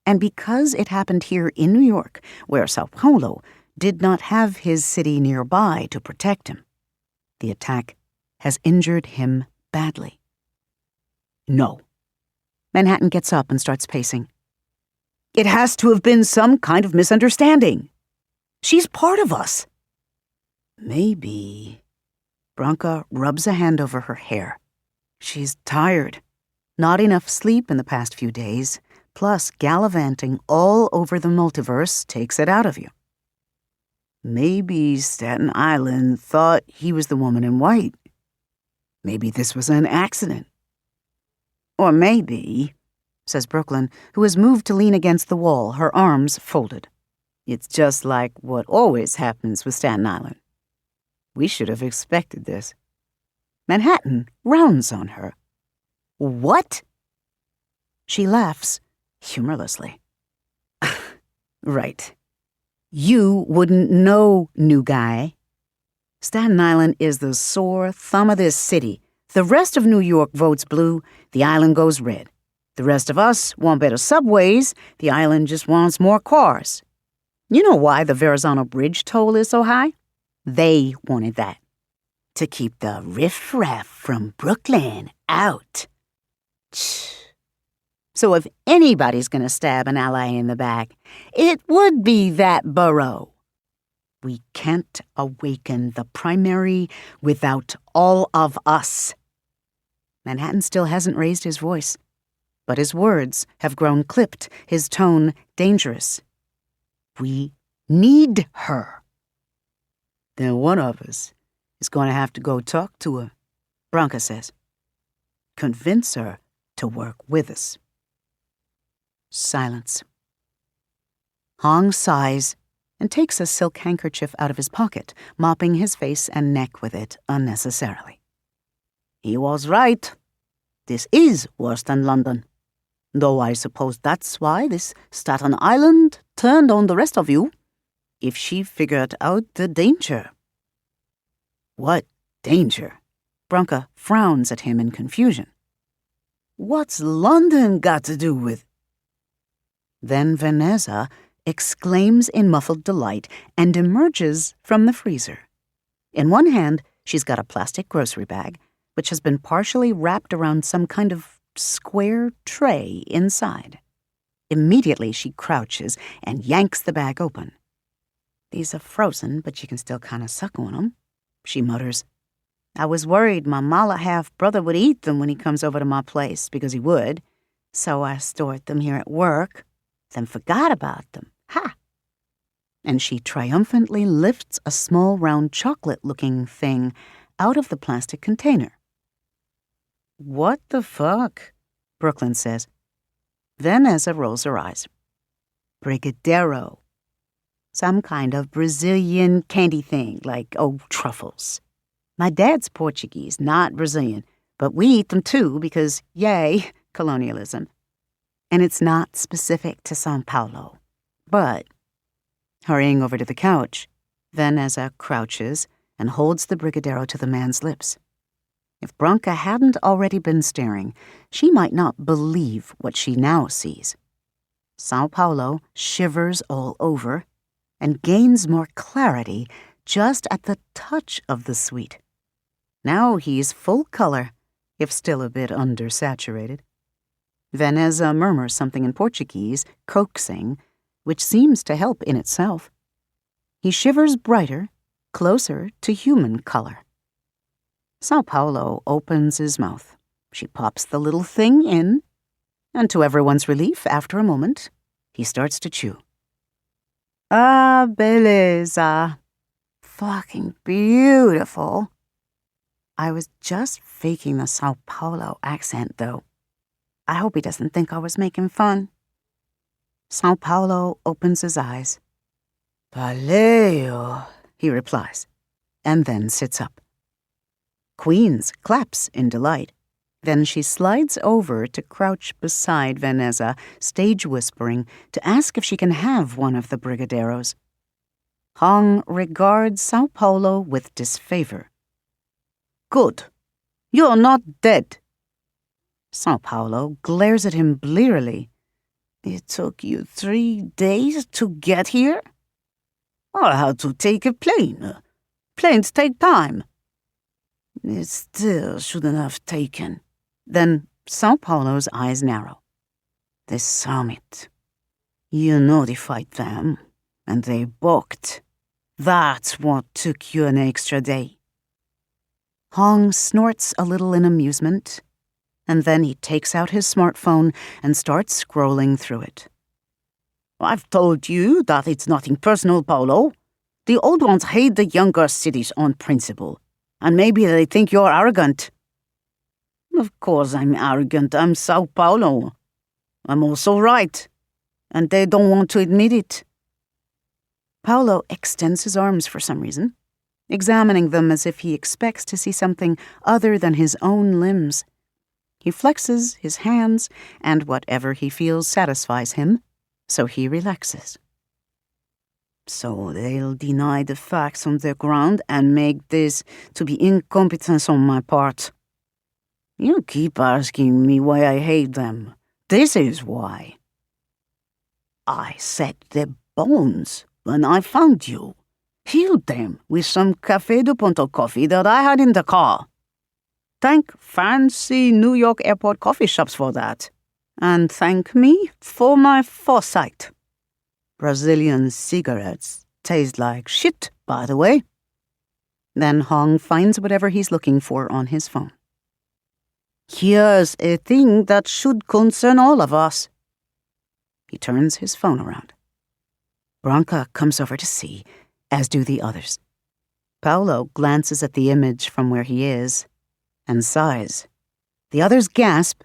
S2: And because it happened here in New York, where Sao Paulo did not have his city nearby to protect him, the attack has injured him badly. No. Manhattan gets up and starts pacing. It has to have been some kind of misunderstanding. She's part of us. Maybe. Branka rubs a hand over her hair. She's tired. Not enough sleep in the past few days, plus gallivanting all over the multiverse takes it out of you. Maybe Staten Island thought he was the woman in white. Maybe this was an accident. Or maybe, says Brooklyn, who has moved to lean against the wall, her arms folded. It's just like what always happens with Staten Island. We should have expected this. Manhattan rounds on her. What? She laughs humorlessly. Right. You wouldn't know, new guy. Staten Island is the sore thumb of this city. The rest of New York votes blue, the island goes red. The rest of us want better subways, the island just wants more cars. You know why the Verrazano Bridge toll is so high? They wanted that. To keep the riffraff from Brooklyn out. So if anybody's gonna stab an ally in the back, it would be that borough. We can't awaken the primary without all of us. Manhattan still hasn't raised his voice, but his words have grown clipped, his tone dangerous. We need her. Then one of us is going to have to go talk to her, Branka says. Convince her to work with us. Silence. Hong sighs and takes a silk handkerchief out of his pocket, mopping his face and neck with it unnecessarily. He was right. This is worse than London. Though I suppose that's why this Staten Island turned on the rest of you, if she figured out the danger. What danger? Branka frowns at him in confusion. What's London got to do with? Then Vanessa exclaims in muffled delight and emerges from the freezer. In one hand, she's got a plastic grocery bag, which has been partially wrapped around some kind of square tray inside. Immediately, she crouches and yanks the bag open. These are frozen, but you can still kind of suck on them, she mutters. I was worried my Mala half-brother would eat them when he comes over to my place, because he would, so I stored them here at work, then forgot about them. Ha! And she triumphantly lifts a small round chocolate-looking thing out of the plastic container. What the fuck? Brooklyn says. Vanessa rolls her eyes. Brigadeiro. Some kind of Brazilian candy thing, like, truffles. My dad's Portuguese, not Brazilian, but we eat them too because, yay, colonialism. And it's not specific to São Paulo. But, hurrying over to the couch, Vanessa crouches and holds the Brigadeiro to the man's lips. If Branka hadn't already been staring, she might not believe what she now sees. São Paulo shivers all over and gains more clarity just at the touch of the sweet. Now he's full color, if still a bit undersaturated. Vanessa murmurs something in Portuguese, coaxing, which seems to help in itself. He shivers brighter, closer to human color. São Paulo opens his mouth. She pops the little thing in, and to everyone's relief, after a moment, he starts to chew. Ah, beleza. Fucking beautiful. I was just faking the São Paulo accent, though. I hope he doesn't think I was making fun. São Paulo opens his eyes. Valeu, he replies, and then sits up. Queens claps in delight.
S1: Then she slides over to crouch beside Vanessa, stage whispering, to ask if she can have one of the brigadeiros. Hong regards Sao Paulo with disfavor.
S2: Good. You're not dead.
S1: Sao Paulo glares at him blearily.
S2: It took you 3 days to get here? I had to take a plane. Planes take time. It still shouldn't have taken.
S1: Then Sao Paulo's eyes narrow.
S2: The summit. You notified them, and they balked. That's what took you an extra day.
S1: Hong snorts a little in amusement, and then he takes out his smartphone and starts scrolling through it.
S2: I've told you that it's nothing personal, Paulo. The old ones hate the younger cities on principle, and maybe they think you're arrogant. Of course I'm arrogant. I'm Sao Paulo. I'm also right, and they don't want to admit it.
S1: Paulo extends his arms for some reason, examining them as if he expects to see something other than his own limbs. He flexes his hands, and whatever he feels satisfies him, so he relaxes.
S2: So they'll deny the facts on the ground and make this to be incompetence on my part. You keep asking me why I hate them. This is why. I set the bones when I found you. Healed them with some Café de Punto coffee that I had in the car. Thank fancy New York airport coffee shops for that. And thank me for my foresight. Brazilian cigarettes taste like shit, by the way.
S1: Then Hong finds whatever he's looking for on his phone.
S2: Here's a thing that should concern all of us.
S1: He turns his phone around. Branca comes over to see, as do the others. Paulo glances at the image from where he is and sighs. The others gasp,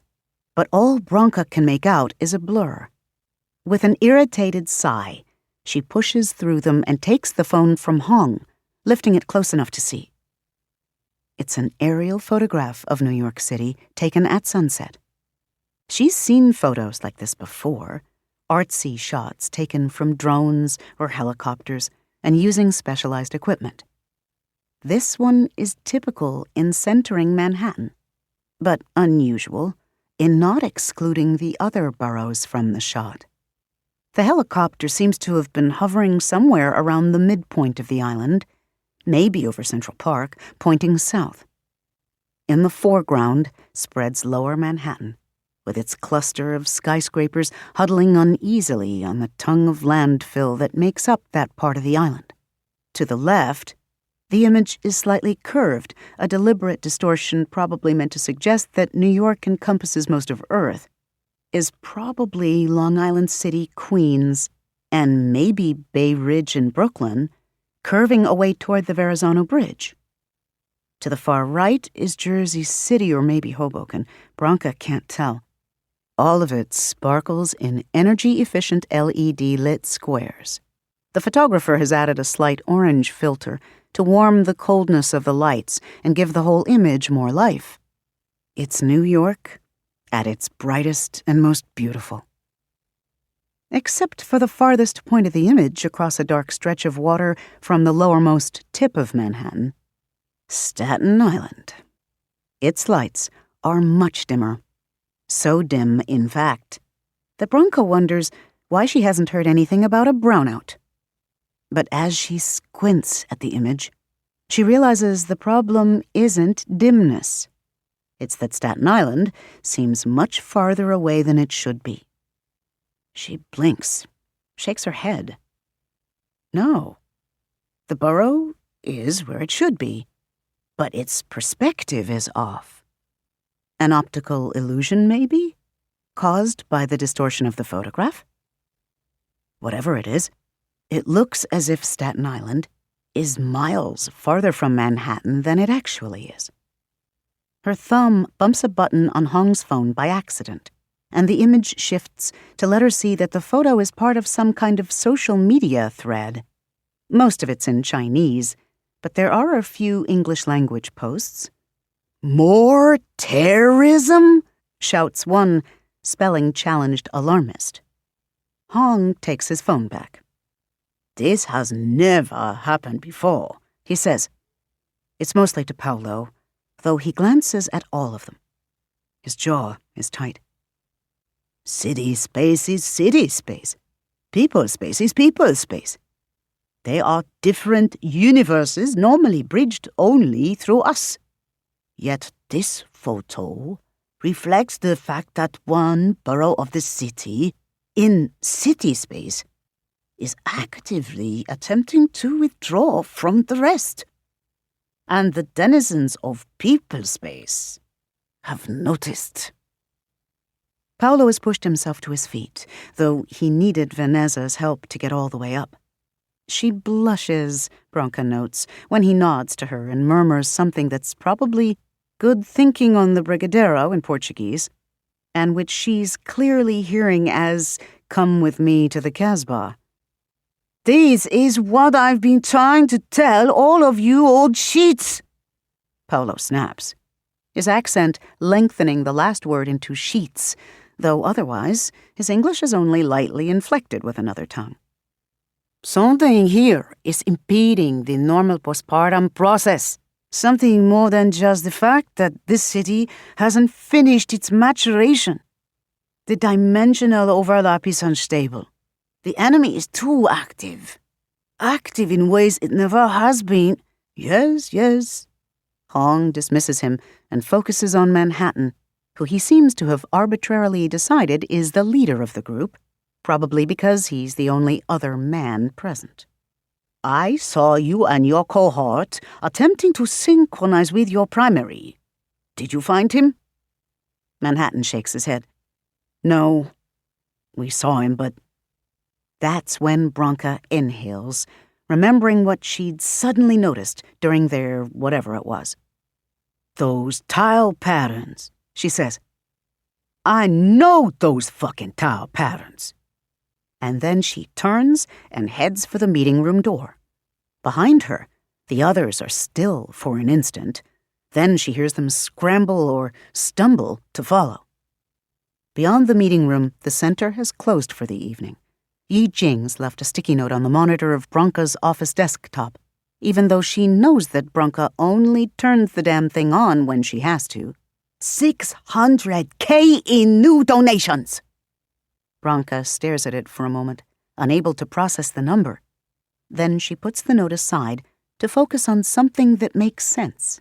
S1: but all Branca can make out is a blur. With an irritated sigh, she pushes through them and takes the phone from Hong, lifting it close enough to see. It's an aerial photograph of New York City taken at sunset. She's seen photos like this before, artsy shots taken from drones or helicopters and using specialized equipment. This one is typical in centering Manhattan, but unusual in not excluding the other boroughs from the shot. The helicopter seems to have been hovering somewhere around the midpoint of the island, maybe over Central Park, pointing south. In the foreground spreads Lower Manhattan, with its cluster of skyscrapers huddling uneasily on the tongue of landfill that makes up that part of the island. To the left, the image is slightly curved, a deliberate distortion probably meant to suggest that New York encompasses most of Earth, is probably Long Island City, Queens, and maybe Bay Ridge in Brooklyn, curving away toward the Verrazano Bridge. To the far right is Jersey City or maybe Hoboken. Branca can't tell. All of it sparkles in energy-efficient LED-lit squares. The photographer has added a slight orange filter to warm the coldness of the lights and give the whole image more life. It's New York at its brightest and most beautiful. Except for the farthest point of the image across a dark stretch of water from the lowermost tip of Manhattan, Staten Island. Its lights are much dimmer. So dim, in fact, that Branca wonders why she hasn't heard anything about a brownout. But as she squints at the image, she realizes the problem isn't dimness. It's that Staten Island seems much farther away than it should be. She blinks, shakes her head. No, the borough is where it should be, but its perspective is off. An optical illusion, maybe, caused by the distortion of the photograph? Whatever it is, it looks as if Staten Island is miles farther from Manhattan than it actually is. Her thumb bumps a button on Hong's phone by accident, and the image shifts to let her see that the photo is part of some kind of social media thread. Most of it's in Chinese, but there are a few English-language posts.
S2: More terrorism? Shouts one spelling-challenged alarmist. Hong takes his phone back. This has never happened before, he says. It's mostly to Paolo, though he glances at all of them. His jaw is tight. City space is city space. People space is people space. They are different universes normally bridged only through us. Yet this photo reflects the fact that one borough of the city, in city space, is actively attempting to withdraw from the rest. And the denizens of people space have noticed. Paolo has pushed himself to his feet, though he needed Vanessa's help to get all the way up. She blushes, Branca notes, when he nods to her and murmurs something that's probably good thinking on the brigadeiro in Portuguese, and which she's clearly hearing as, "Come with me to the Casbah." "This is what I've been trying to tell all of you old sheets," Paolo snaps, his accent lengthening the last word into sheets, though otherwise his English is only lightly inflected with another tongue. "Something here is impeding the normal postpartum process. Something more than just the fact that this city hasn't finished its maturation. The dimensional overlap is unstable. The enemy is too active. Active in ways it never has been." Yes. Hong dismisses him and focuses on Manhattan, who he seems to have arbitrarily decided is the leader of the group, probably because he's the only other man present. "I saw you and your cohort attempting to synchronize with your primary. Did you find him?" Manhattan shakes his head. "No. We saw him, but..." That's when Branca inhales, remembering what she'd suddenly noticed during their whatever it was. "Those tile patterns," she says. "I know those fucking tile patterns." And then she turns and heads for the meeting room door. Behind her, the others are still for an instant. Then she hears them scramble or stumble to follow. Beyond the meeting room, the center has closed for the evening. Yi Jing's left a sticky note on the monitor of Branca's office desktop, even though she knows that Branca only turns the damn thing on when she has to. 600K in new donations! Branca stares at it for a moment, unable to process the number. Then she puts the note aside to focus on something that makes sense,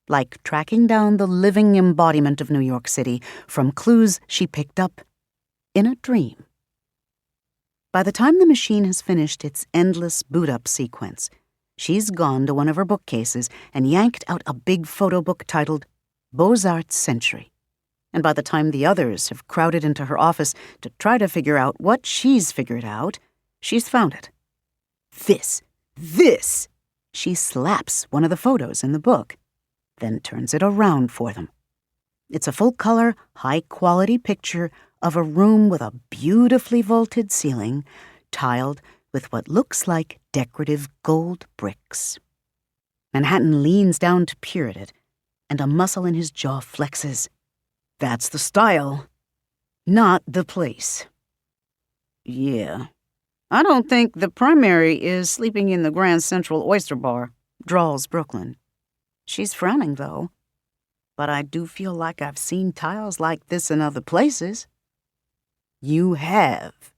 S2: like tracking down the living embodiment of New York City from clues she picked up in a dream. By the time the machine has finished its endless boot-up sequence, she's gone to one of her bookcases and yanked out a big photo book titled Beaux-Arts Century. And by the time the others have crowded into her office to try to figure out what she's figured out, she's found it. This! She slaps one of the photos in the book, then turns it around for them. It's a full-color, high-quality picture of a room with a beautifully vaulted ceiling, tiled with what looks like decorative gold bricks. Manhattan leans down to peer at it, and a muscle in his jaw flexes. That's the style, not the place. "Yeah. I don't think the primary is sleeping in the Grand Central Oyster Bar," drawls Brooklyn. She's frowning, though. "But I do feel like I've seen tiles like this in other places." "You have,"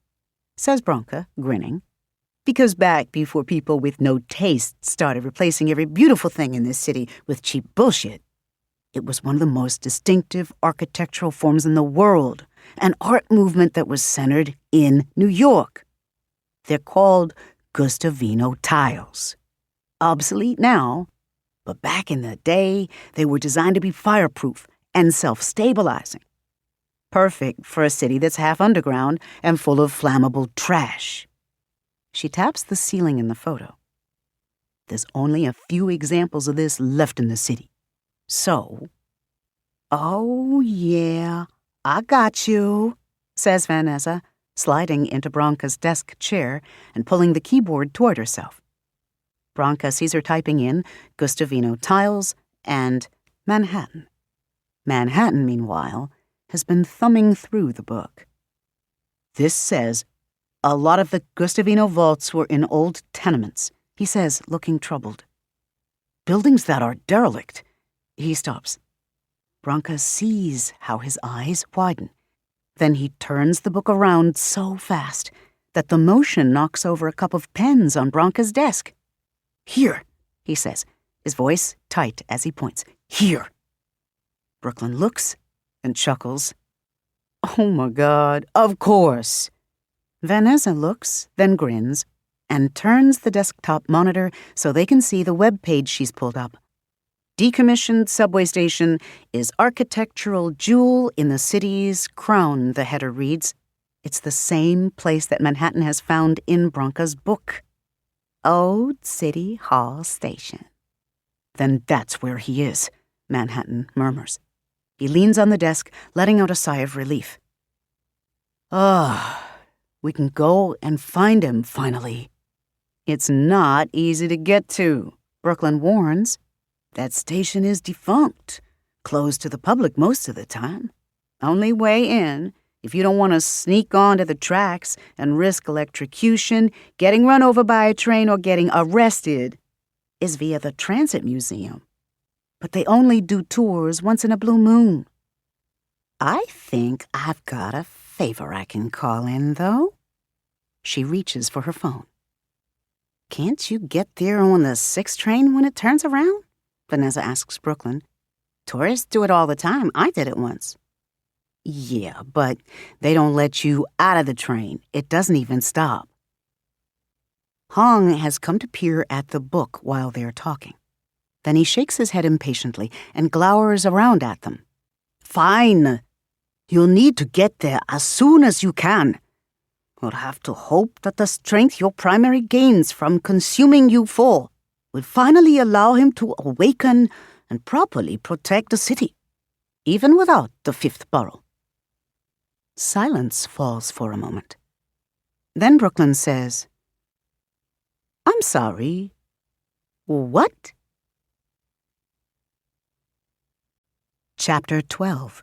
S2: says Branca, grinning. "Because back before people with no taste started replacing every beautiful thing in this city with cheap bullshit, it was one of the most distinctive architectural forms in the world, an art movement that was centered in New York. They're called Gustavino tiles. Obsolete now, but back in the day, they were designed to be fireproof and self-stabilizing. Perfect for a city that's half underground and full of flammable trash." She taps the ceiling in the photo. "There's only a few examples of this left in the city. So..." "Oh, yeah, I got you," says Vanessa, sliding into Branca's desk chair and pulling the keyboard toward herself. Branca sees her typing in Gustavino tiles and
S1: Manhattan. Manhattan, meanwhile, has been thumbing through the book. This says, a lot of the Gustavino vaults were in old tenements, he says, looking troubled. Buildings that are derelict. He stops. Branka sees how his eyes widen. Then he turns the book around so fast that the motion knocks over a cup of pens on Branka's desk. Here, he says, his voice tight as he points. Here. Brooklyn looks and chuckles. Oh my God, of course. Vanessa looks, then grins, and turns the desktop monitor so they can see the web page she's pulled up. Decommissioned subway station is architectural jewel in the city's crown, the header reads. It's the same place that Manhattan has found in Branka's book. Old City Hall Station. Then that's where he is, Manhattan murmurs. He leans on the desk, letting out a sigh of relief. We can go and find him, finally. It's not easy to get to, Brooklyn warns. That station is defunct, closed to the public most of the time. Only way in, if you don't want to sneak onto the tracks and risk electrocution, getting run over by a train, or getting arrested, is via the Transit Museum. But they only do tours once in a blue moon. I think I've got a favor I can call in, though. She reaches for her phone. Can't you get there on the 6 train when it turns around? Vanessa asks Brooklyn. Tourists do it all the time. I did it once. Yeah, but they don't let you out of the train. It doesn't even stop. Hong has come to peer at the book while they're talking. Then he shakes his head impatiently and glowers around at them. Fine. You'll need to get there as soon as you can. You'll have to hope that the strength your primary gains from consuming you for will finally allow him to awaken and properly protect the city, even without the 5th borough. Silence falls for a moment. Then Brooklyn says, I'm sorry. What? Chapter 12.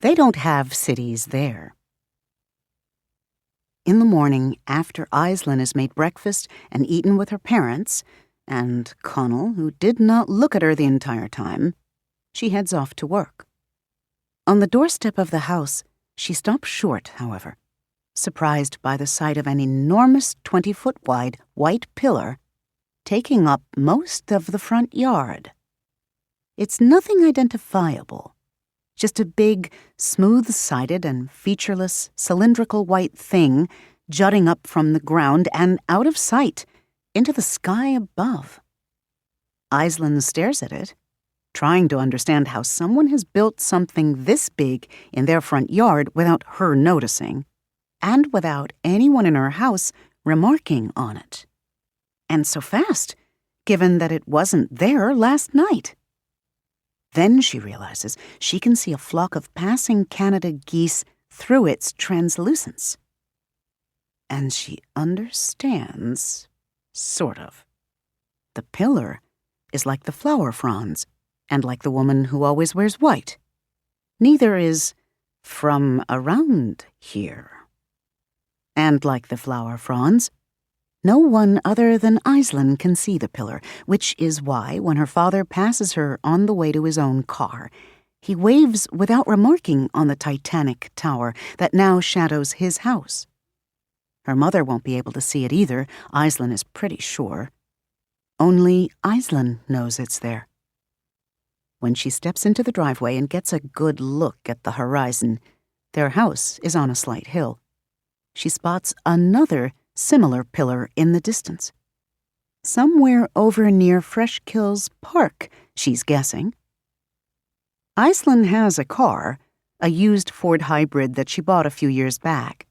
S1: They don't have cities there. In the morning, after Aislinn has made breakfast and eaten with her parents, and Connell, who did not look at her the entire time, she heads off to work. On the doorstep of the house, she stops short, however, surprised by the sight of an enormous 20-foot-wide white pillar taking up most of the front yard. It's nothing identifiable, just a big, smooth-sided and featureless, cylindrical white thing jutting up from the ground and out of sight into the sky above. Aislinn stares at it, trying to understand how someone has built something this big in their front yard without her noticing, and without anyone in her house remarking on it. And so fast, given that it wasn't there last night. Then she realizes she can see a flock of passing Canada geese through its translucence. And she understands, sort of. The pillar is like the flower fronds, and like the woman who always wears white. Neither is from around here. And like the flower fronds, no one other than Aislinn can see the pillar, which is why, when her father passes her on the way to his own car, he waves without remarking on the Titanic tower that now shadows his house. Her mother won't be able to see it either, Aislinn is pretty sure. Only Aislinn knows it's there. When she steps into the driveway and gets a good look at the horizon, their house is on a slight hill. She spots another similar pillar in the distance. Somewhere over near Fresh Kills Park, she's guessing. Aislinn has a car, a used Ford hybrid that she bought a few years back.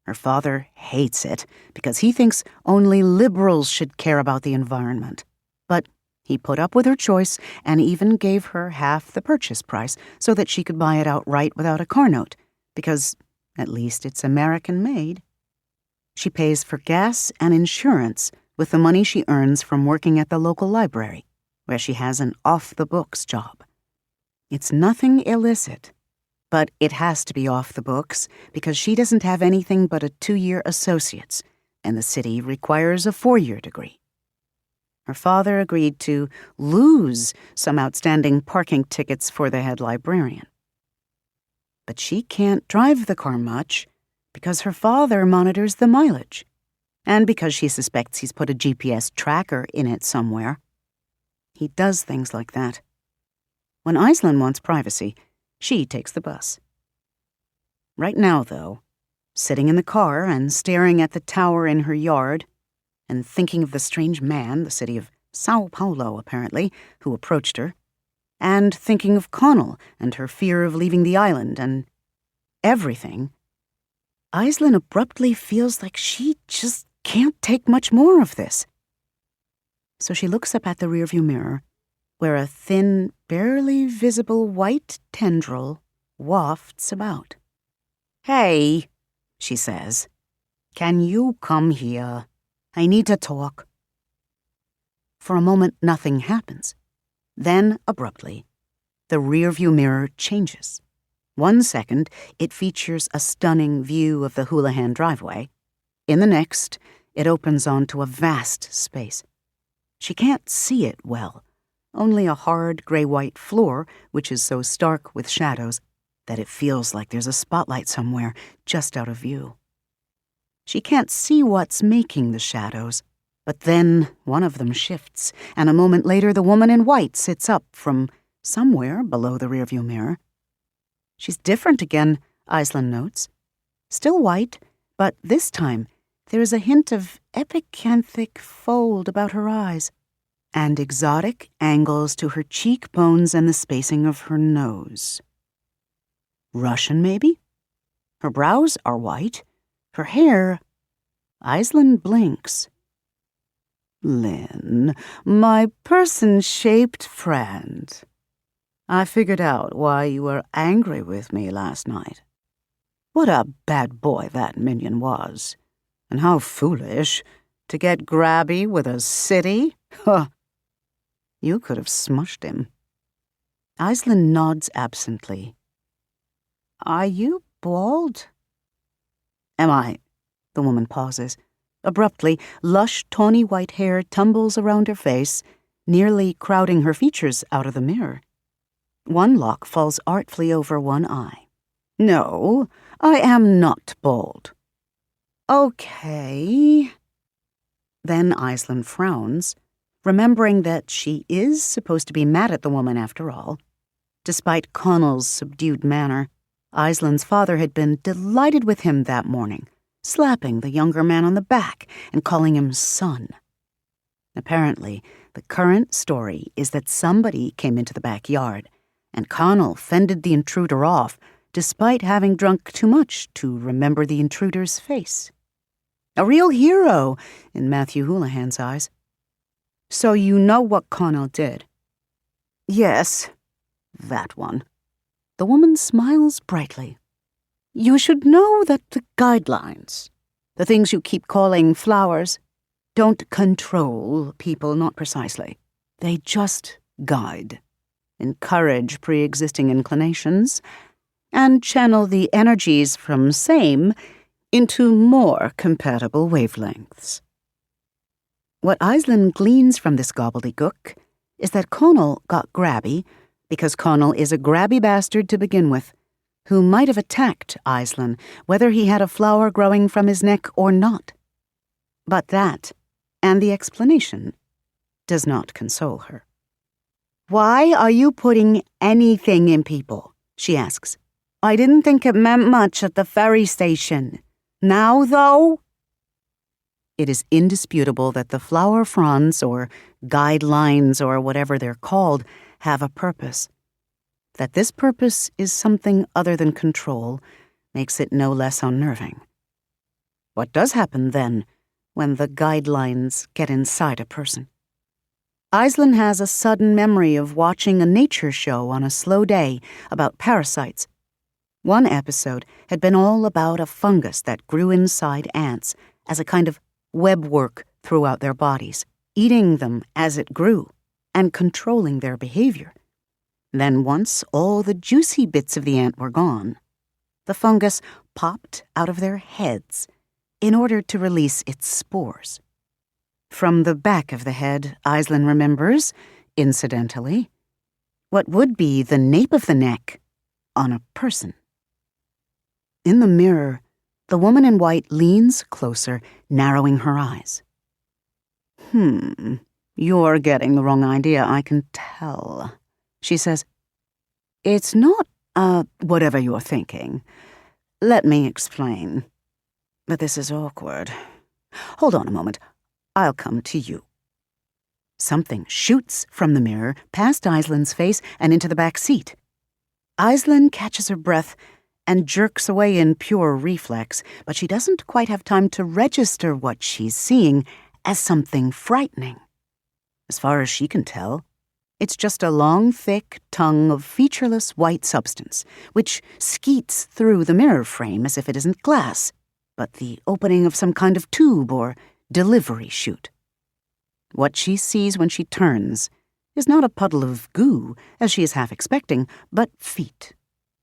S1: Her father hates it because he thinks only liberals should care about the environment. But he put up with her choice and even gave her half the purchase price so that she could buy it outright without a car note, because at least it's American-made. She pays for gas and insurance with the money she earns from working at the local library, where she has an off-the-books job. It's nothing illicit, but it has to be off the books because she doesn't have anything but a 2-year associate's, and the city requires a 4-year degree. Her father agreed to lose some outstanding parking tickets for the head librarian. But she can't drive the car much because her father monitors the mileage, and because she suspects he's put a GPS tracker in it somewhere. He does things like that. When Aislinn wants privacy, she takes the bus. Right now, though, sitting in the car and staring at the tower in her yard, and thinking of the strange man, the city of Sao Paulo apparently, who approached her, and thinking of Connell and her fear of leaving the island and everything, Aislinn abruptly feels like she just can't take much more of this. So she looks up at the rearview mirror, where a thin, barely visible white tendril wafts about. "Hey," she says, "can you come here? I need to talk." For a moment, nothing happens. Then, abruptly, the rearview mirror changes. 1 second, it features a stunning view of the Houlihan driveway. In the next, it opens onto a vast space. She can't see it well, only a hard gray-white floor, which is so stark with shadows that it feels like there's a spotlight somewhere just out of view. She can't see what's making the shadows, but then one of them shifts, and a moment later the woman in white sits up from somewhere below the rearview mirror. She's different again, Aislinn notes. Still white, but this time there is a hint of epicanthic fold about her eyes, and exotic angles to her cheekbones and the spacing of her nose. Russian, maybe? Her brows are white. Her hair... Aislinn blinks. "Lynn, my person-shaped friend. I figured out why you were angry with me last night. What a bad boy that minion was. And how foolish to get grabby with a city. Huh. You could have smushed him." Aislinn nods absently. "Are you bald?" "Am I?" The woman pauses. Abruptly, lush, tawny white hair tumbles around her face, nearly crowding her features out of the mirror. One lock falls artfully over one eye. "No, I am not bald." "Okay." Then Aislinn frowns, remembering that she is supposed to be mad at the woman after all. Despite Connell's subdued manner, Aislinn's father had been delighted with him that morning, slapping the younger man on the back and calling him son. Apparently, the current story is that somebody came into the backyard, and Connell fended the intruder off, despite having drunk too much to remember the intruder's face. A real hero in Matthew Houlihan's eyes. "So you know what Connell did?" "Yes, that one." The woman smiles brightly. "You should know that the guidelines, the things you keep calling flowers, don't control people, not precisely. They just guide, encourage pre-existing inclinations, and channel the energies from same into more compatible wavelengths." What Aislinn gleans from this gobbledygook is that Connell got grabby because Connell is a grabby bastard to begin with, who might have attacked Aislinn whether he had a flower growing from his neck or not. But that, and the explanation, does not console her. "Why are you putting anything in people?" she asks. "I didn't think it meant much at the ferry station. Now, though?" It is indisputable that the flower fronds, or guidelines, or whatever they're called, have a purpose. That this purpose is something other than control makes it no less unnerving. What does happen, then, when the guidelines get inside a person? Aislinn has a sudden memory of watching a nature show on a slow day about parasites. One episode had been all about a fungus that grew inside ants as a kind of webwork throughout their bodies, eating them as it grew. and controlling their behavior. Then once all the juicy bits of the ant were gone, the fungus popped out of their heads in order to release its spores. From the back of the head, Aislinn remembers, incidentally, what would be the nape of the neck on a person. In the mirror, the woman in white leans closer, narrowing her eyes. You're getting the wrong idea, I can tell, she says. It's not, whatever you're thinking. Let me explain. But this is awkward. Hold on a moment. I'll come to you. Something shoots from the mirror, past Aislinn's face, and into the back seat. Aislinn catches her breath and jerks away in pure reflex, but she doesn't quite have time to register what she's seeing as something frightening. As far as she can tell, it's just a long, thick tongue of featureless white substance, which skeets through the mirror frame as if it isn't glass, but the opening of some kind of tube or delivery chute. What she sees when she turns is not a puddle of goo, as she is half expecting, but feet.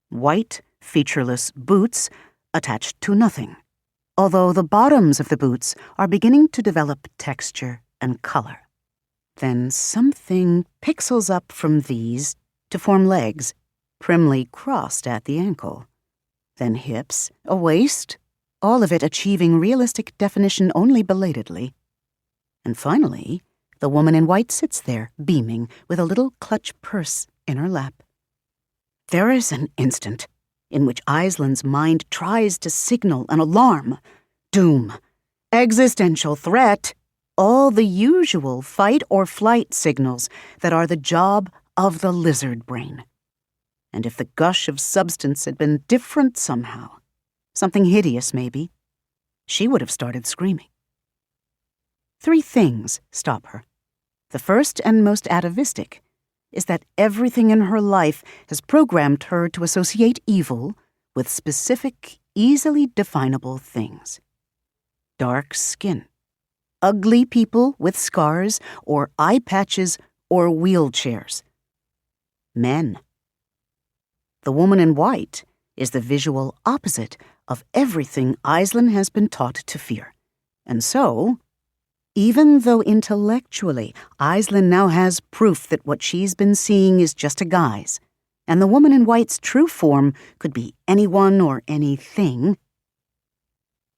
S1: White, featureless boots attached to nothing, although the bottoms of the boots are beginning to develop texture and color. Then something pixels up from these to form legs, primly crossed at the ankle. Then hips, a waist, all of it achieving realistic definition only belatedly. And finally, the woman in white sits there, beaming, with a little clutch purse in her lap. There is an instant in which Aislinn's mind tries to signal an alarm, doom, existential threat, all the usual fight or flight signals that are the job of the lizard brain. And if the gush of substance had been different somehow, something hideous maybe, she would have started screaming. 3 things stop her. The first and most atavistic is that everything in her life has programmed her to associate evil with specific, easily definable things. Dark skin, ugly people with scars or eye patches or wheelchairs. Men. The woman in white is the visual opposite of everything Aislinn has been taught to fear. And so, even though intellectually Aislinn now has proof that what she's been seeing is just a guise, and the woman in white's true form could be anyone or anything,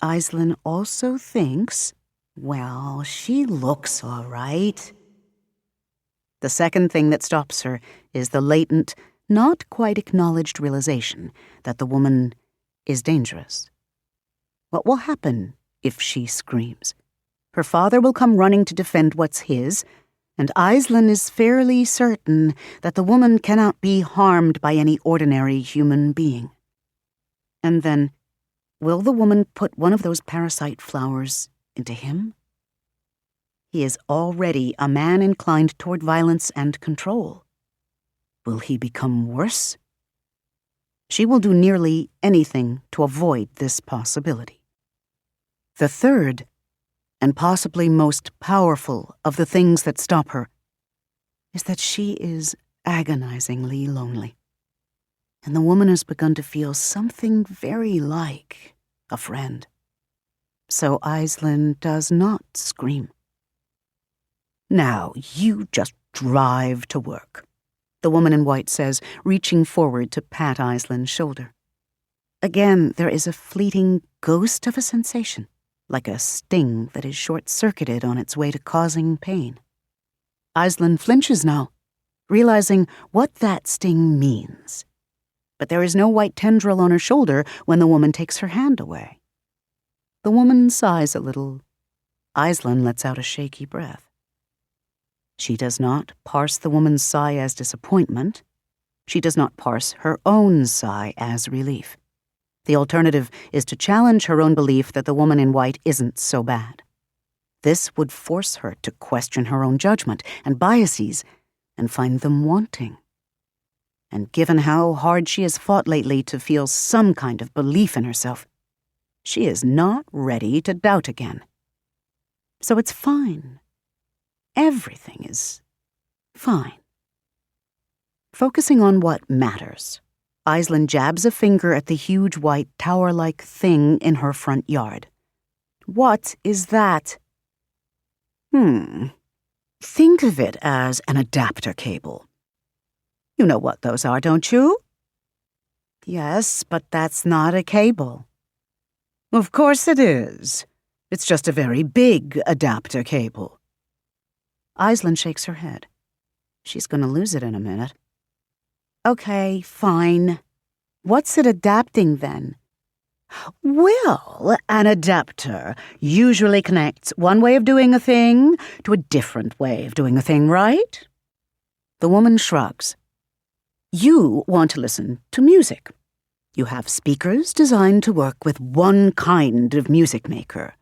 S1: Aislinn also thinks, well, she looks all right. The second thing that stops her is the latent, not quite acknowledged realization that the woman is dangerous. What will happen if she screams? Her father will come running to defend what's his, and Aislinn is fairly certain that the woman cannot be harmed by any ordinary human being. And then, will the woman put one of those parasite flowers into him? He is already a man inclined toward violence and control. Will he become worse? She will do nearly anything to avoid this possibility. The third, and possibly most powerful of the things that stop her, is that she is agonizingly lonely. And the woman has begun to feel something very like a friend. So Aislinn does not scream. Now you just drive to work, the woman in white says, reaching forward to pat Aislinn's shoulder. Again, there is a fleeting ghost of a sensation, like a sting that is short-circuited on its way to causing pain. Aislinn flinches now, realizing what that sting means. But there is no white tendril on her shoulder when the woman takes her hand away. The woman sighs a little. Aislinn lets out a shaky breath. She does not parse the woman's sigh as disappointment. She does not parse her own sigh as relief. The alternative is to challenge her own belief that the woman in white isn't so bad. This would force her to question her own judgment and biases and find them wanting. And given how hard she has fought lately to feel some kind of belief in herself, she is not ready to doubt again. So it's fine. Everything is Fine. Focusing on what matters, Aisling jabs a finger at the huge white tower-like thing in her front yard. What is that? Think of it as an adapter cable. You know what those are, don't you? Yes, but that's not a cable. Of course it is. It's just a very big adapter cable. Aisling shakes her head. She's going to lose it in a minute. Okay, fine. What's it adapting then? Well, an adapter usually connects one way of doing a thing to a different way of doing a thing, right? The woman shrugs. You want to listen to music. You have speakers designed to work with one kind of music maker.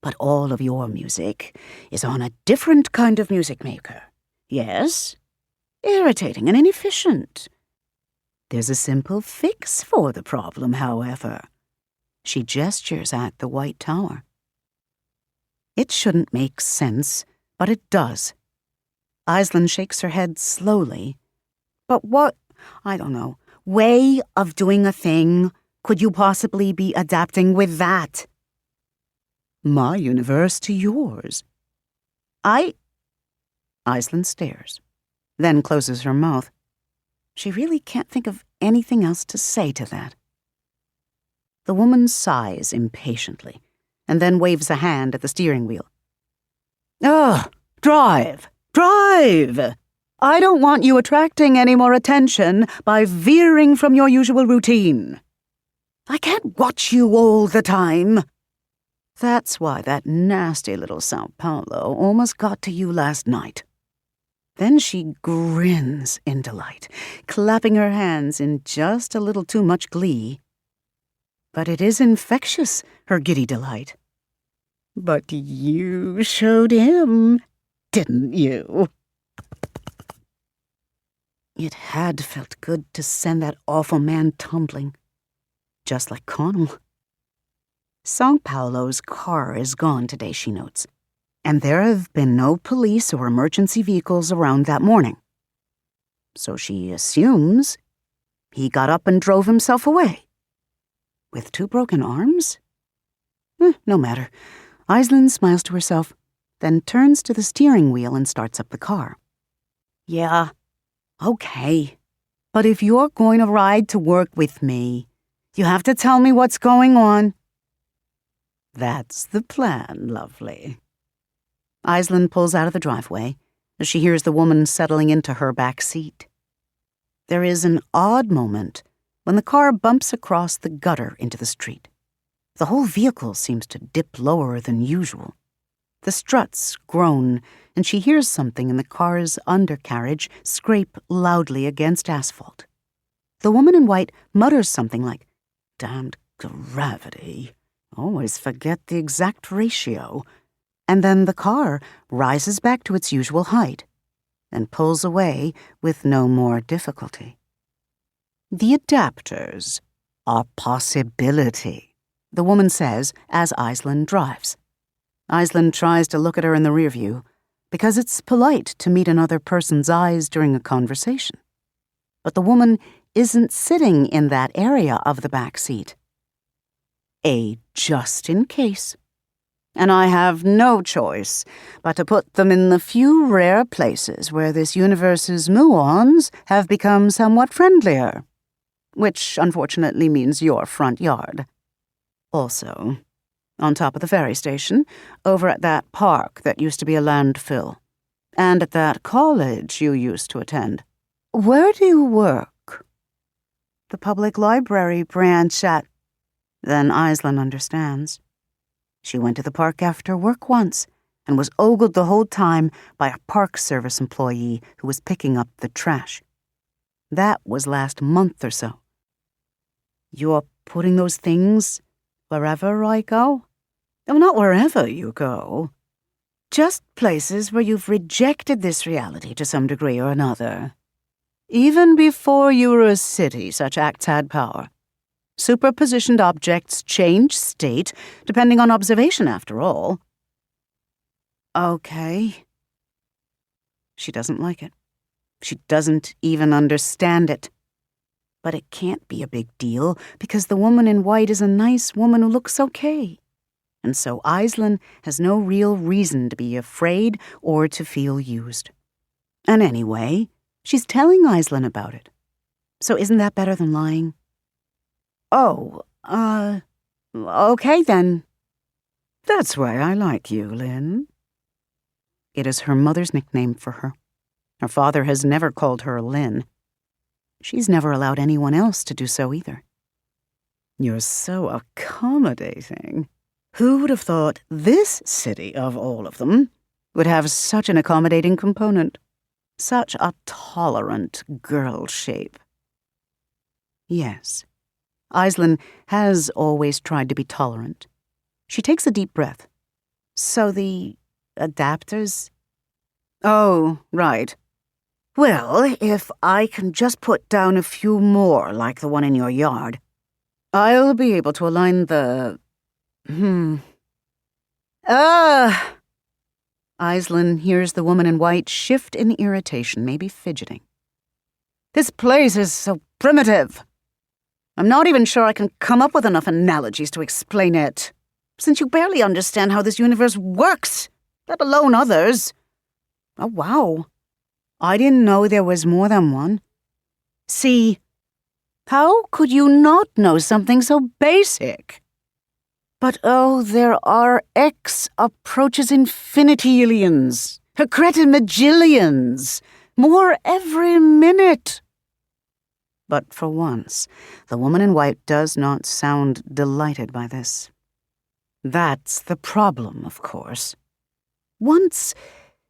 S1: But all of your music is on a different kind of music maker. Yes? Irritating and inefficient. There's a simple fix for the problem, however. She gestures at the White Tower. It shouldn't make sense, but it does. Aisling shakes her head slowly. But what, I don't know, way of doing a thing could you possibly be adapting with that? My universe to yours. Aisling stares, then closes her mouth. She really can't think of anything else to say to that. The woman sighs impatiently, and then waves a hand at the steering wheel. Ugh, drive! Drive! I don't want you attracting any more attention by veering from your usual routine. I can't watch you all the time. That's why that nasty little Sao Paulo almost got to you last night. Then she grins in delight, clapping her hands in just a little too much glee. But it is infectious, her giddy delight. But you showed him, didn't you? It had felt good to send that awful man tumbling, just like Connell. São Paulo's car is gone today, she notes, and there have been no police or emergency vehicles around that morning. So she assumes he got up and drove himself away. With 2 broken arms? No matter. Aisling smiles to herself, then turns to the steering wheel and starts up the car. Yeah, okay. But if you're going to ride to work with me, you have to tell me what's going on. That's the plan, lovely. Aisling pulls out of the driveway as she hears the woman settling into her back seat. There is an odd moment when the car bumps across the gutter into the street. The whole vehicle seems to dip lower than usual. The struts groan, and she hears something in the car's undercarriage scrape loudly against asphalt. The woman in white mutters something like, "Damned gravity. Always forget the exact ratio." And then the car rises back to its usual height and pulls away with no more difficulty. The adapters are possibility, the woman says as Aisling drives. Aisling tries to look at her in the rearview because it's polite to meet another person's eyes during a conversation. But the woman isn't sitting in that area of the back seat. A just in case. And I have no choice but to put them in the few rare places where this universe's muons have become somewhat friendlier, which unfortunately means your front yard. Also, on top of the ferry station, over at that park that used to be a landfill, and at that college you used to attend. Where do you work? The public library branch at... Then Aisling understands. She went to the park after work once and was ogled the whole time by a Park Service employee who was picking up the trash. That was last month or so. You're putting those things wherever I go? Well, not wherever you go. Just places where you've rejected this reality to some degree or another. Even before you were a city, such acts had power. Superpositioned objects change state depending on observation, after all. Okay. She doesn't like it.
S2: She doesn't even understand it. But it can't be a big deal because the woman in white is a nice woman who looks okay. And so Aislinn has no real reason to be afraid or to feel used. And anyway, she's telling Aislinn about it. So isn't that better than lying? Oh, okay then. That's why I like you, Lynn. It is her mother's nickname for her. Her father has never called her Lynn. She's never allowed anyone else to do so either. You're so accommodating. Who would have thought this city, of all of them, would have such an accommodating component? Such a tolerant girl shape. Yes, Aislinn has always tried to be tolerant. She takes a deep breath. So the adapters? Oh, right. Well, if I can just put down a few more like the one in your yard, I'll be able to align the... Aislinn hears the woman in white shift in irritation, maybe fidgeting. This place is so primitive. I'm not even sure I can come up with enough analogies to explain it, since you barely understand how this universe works, let alone others. Oh, wow. I didn't know there was more than one. See, how could you not know something so basic? But oh, there are X approaches infinitilions, hecretimagillions, more every minute. But for once, the woman in white does not sound delighted by this. That's the problem, of course. Once,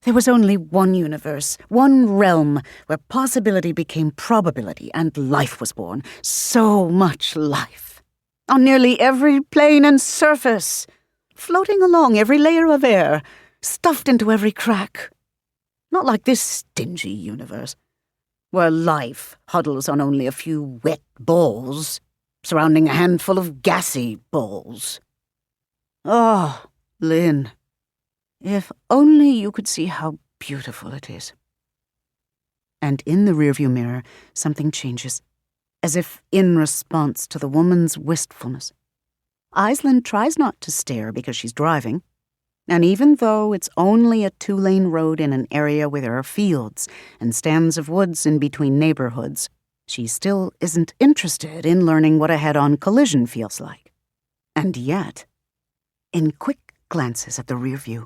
S2: there was only one universe, one realm, where possibility became probability and life was born. So much life. On nearly every plane and surface. Floating along every layer of air. Stuffed into every crack. Not like this stingy universe, where life huddles on only a few wet balls, surrounding a handful of gassy balls. Oh, Lynn. If only you could see how beautiful it is. And in the rearview mirror, something changes, as if in response to the woman's wistfulness. Aislinn tries not to stare because she's driving, and even though it's only a 2-lane road in an area where there are fields and stands of woods in between neighborhoods, she still isn't interested in learning what a head-on collision feels like. And yet, in quick glances at the rearview,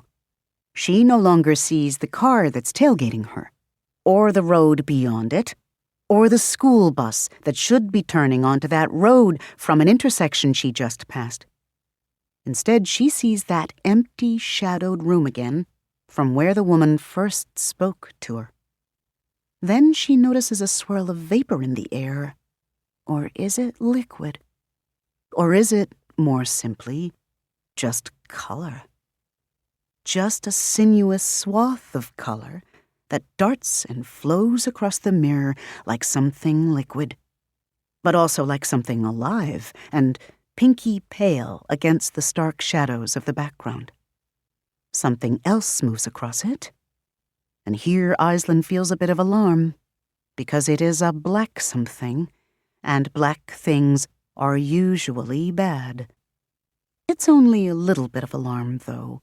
S2: she no longer sees the car that's tailgating her, or the road beyond it, or the school bus that should be turning onto that road from an intersection she just passed. Instead, she sees that empty, shadowed room again from where the woman first spoke to her. Then she notices a swirl of vapor in the air. Or is it liquid? Or is it, more simply, just color? Just a sinuous swath of color that darts and flows across the mirror like something liquid, but also like something alive and pinky pale against the stark shadows of the background. Something else moves across it, and here Aislinn feels a bit of alarm, because it is a black something, and black things are usually bad. It's only a little bit of alarm, though,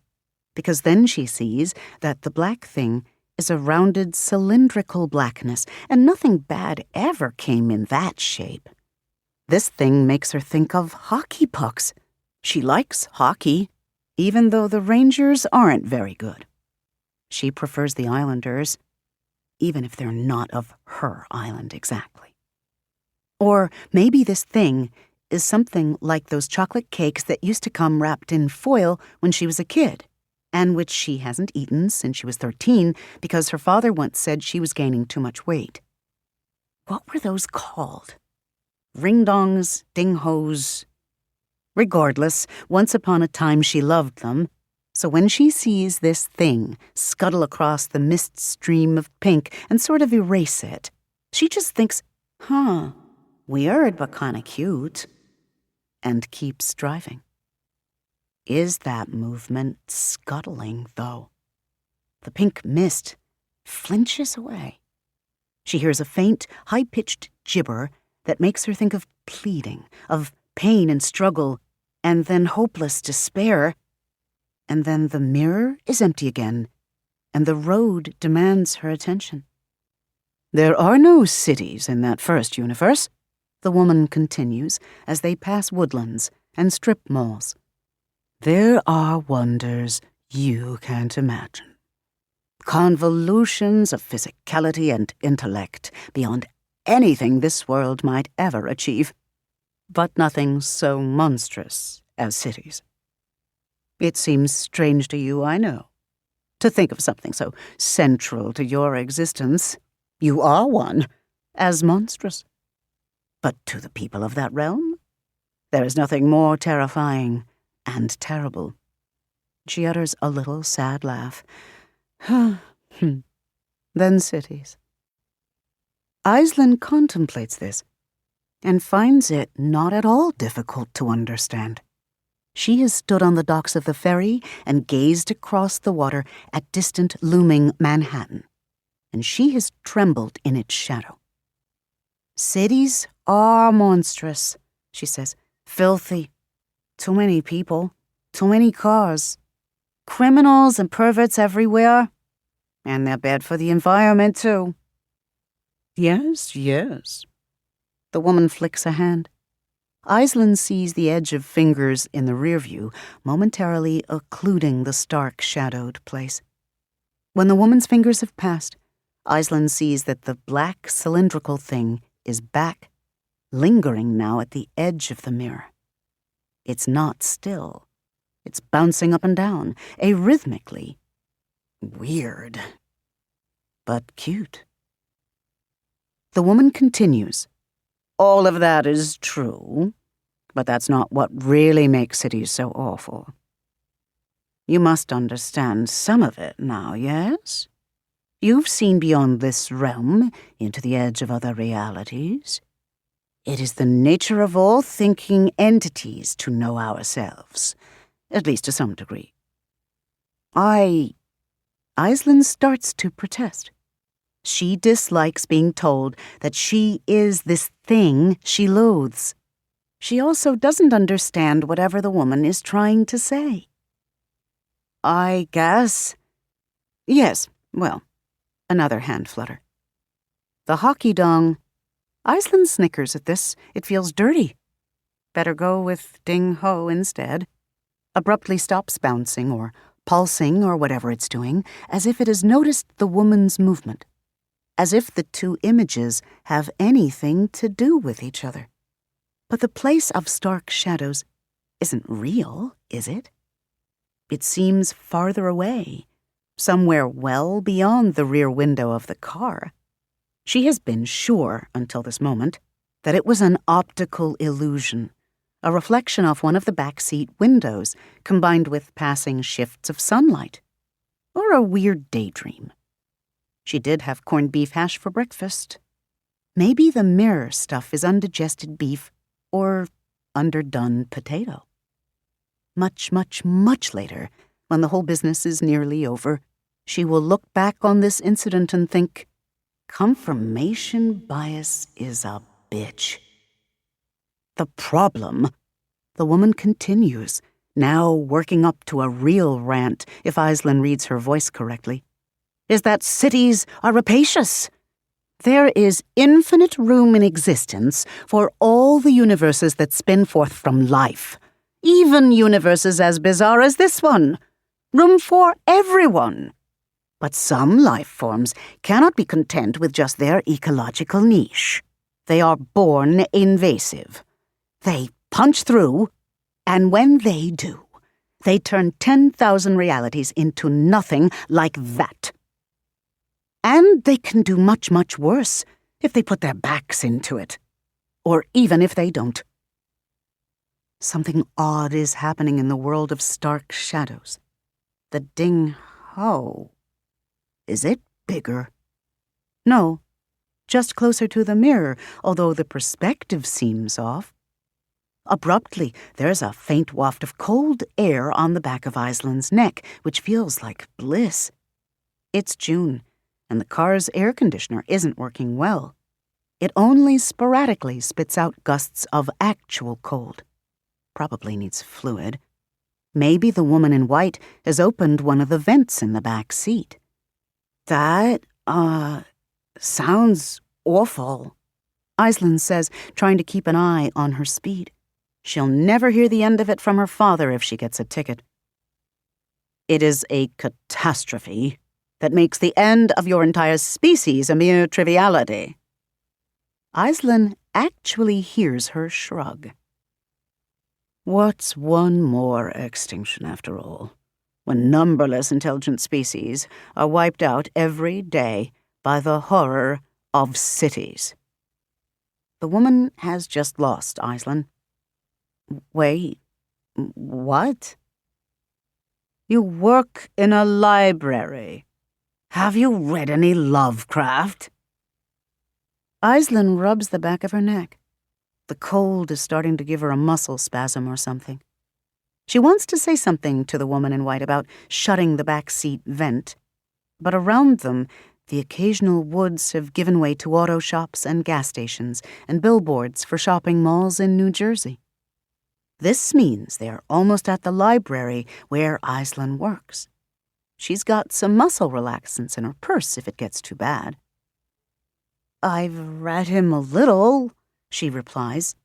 S2: because then she sees that the black thing is a rounded cylindrical blackness, and nothing bad ever came in that shape. This thing makes her think of hockey pucks. She likes hockey, even though the Rangers aren't very good. She prefers the Islanders, even if they're not of her island exactly. Or maybe this thing is something like those chocolate cakes that used to come wrapped in foil when she was a kid, and which she hasn't eaten since she was 13 because her father once said she was gaining too much weight. What were those called? Ring-dongs, ding-hos. Regardless, once upon a time she loved them, so when she sees this thing scuttle across the mist stream of pink and sort of erase it, she just thinks, weird but kinda cute, and keeps driving. Is that movement scuttling, though? The pink mist flinches away, She hears a faint, high-pitched gibber that makes her think of pleading, of pain and struggle, and then hopeless despair. And then the mirror is empty again, and the road demands her attention. There are no cities in that first universe, the woman continues as they pass woodlands and strip malls. There are wonders you can't imagine. Convolutions of physicality and intellect beyond anything this world might ever achieve, but nothing so monstrous as cities. It seems strange to you, I know, to think of something so central to your existence, you are one, as monstrous. But to the people of that realm, there is nothing more terrifying and terrible. She utters a little sad laugh. Then cities. Aislinn contemplates this and finds it not at all difficult to understand. She has stood on the docks of the ferry and gazed across the water at distant looming Manhattan, and she has trembled in its shadow. Cities are monstrous, she says. Filthy. Too many people. Too many cars. Criminals and perverts everywhere. And they're bad for the environment, too. Yes, yes. The woman flicks a hand. Aislinn sees the edge of fingers in the rear view, momentarily occluding the stark, shadowed place. When the woman's fingers have passed, Aislinn sees that the black, cylindrical thing is back, lingering now at the edge of the mirror. It's not still. It's bouncing up and down, arrhythmically. Weird. But cute. The woman continues. All of that is true, but that's not what really makes cities so awful. You must understand some of it now, yes? You've seen beyond this realm into the edge of other realities. It is the nature of all thinking entities to know ourselves, at least to some degree. Aislinn starts to protest. She dislikes being told that she is this thing she loathes. She also doesn't understand whatever the woman is trying to say. I guess. Yes, well, another hand flutter. The hockey dong. Aislinn snickers at this. It feels dirty. Better go with ding ho instead. Abruptly stops bouncing or pulsing or whatever it's doing, as if it has noticed the woman's movement. As if the two images have anything to do with each other. But the place of stark shadows isn't real, is it? It seems farther away, somewhere well beyond the rear window of the car. She has been sure, until this moment, that it was an optical illusion, a reflection off one of the backseat windows, combined with passing shifts of sunlight, or a weird daydream. She did have corned beef hash for breakfast. Maybe the mirror stuff is undigested beef or underdone potato. Much, much, much later, when the whole business is nearly over, she will look back on this incident and think, confirmation bias is a bitch. The problem, the woman continues, now working up to a real rant, if Aislinn reads her voice correctly, is that cities are rapacious. There is infinite room in existence for all the universes that spin forth from life, even universes as bizarre as this one. Room for everyone. But some life forms cannot be content with just their ecological niche. They are born invasive. They punch through, and when they do, they turn 10,000 realities into nothing like that. And they can do much, much worse if they put their backs into it. Or even if they don't. Something odd is happening in the world of stark shadows. The ding-ho. Is it bigger? No, just closer to the mirror, although the perspective seems off. Abruptly, there's a faint waft of cold air on the back of Aislinn's neck, which feels like bliss. It's June,
S1: and the car's air conditioner isn't working well. It only sporadically spits out gusts of actual cold. Probably needs fluid. Maybe the woman in white has opened one of the vents in the back seat.
S2: That, sounds awful,
S1: Aislinn says, trying to keep an eye on her speed. She'll never hear the end of it from her father if she gets a ticket. It is a catastrophe that makes the end of your entire species a mere triviality. Aislinn actually hears her shrug.
S2: What's one more extinction after all, when numberless intelligent species are wiped out every day by the horror of cities?
S1: The woman has just lost Aislinn.
S2: Wait, what?
S1: You work in a library.
S2: Have you read any Lovecraft?
S1: Aislinn rubs the back of her neck. The cold is starting to give her a muscle spasm or something. She wants to say something to the woman in white about shutting the back seat vent, but around them, the occasional woods have given way to auto shops and gas stations and billboards for shopping malls in New Jersey. This means they are almost at the library where Aislinn works. She's got some muscle relaxants in her purse if it gets too bad.
S2: I've read him a little, she replies.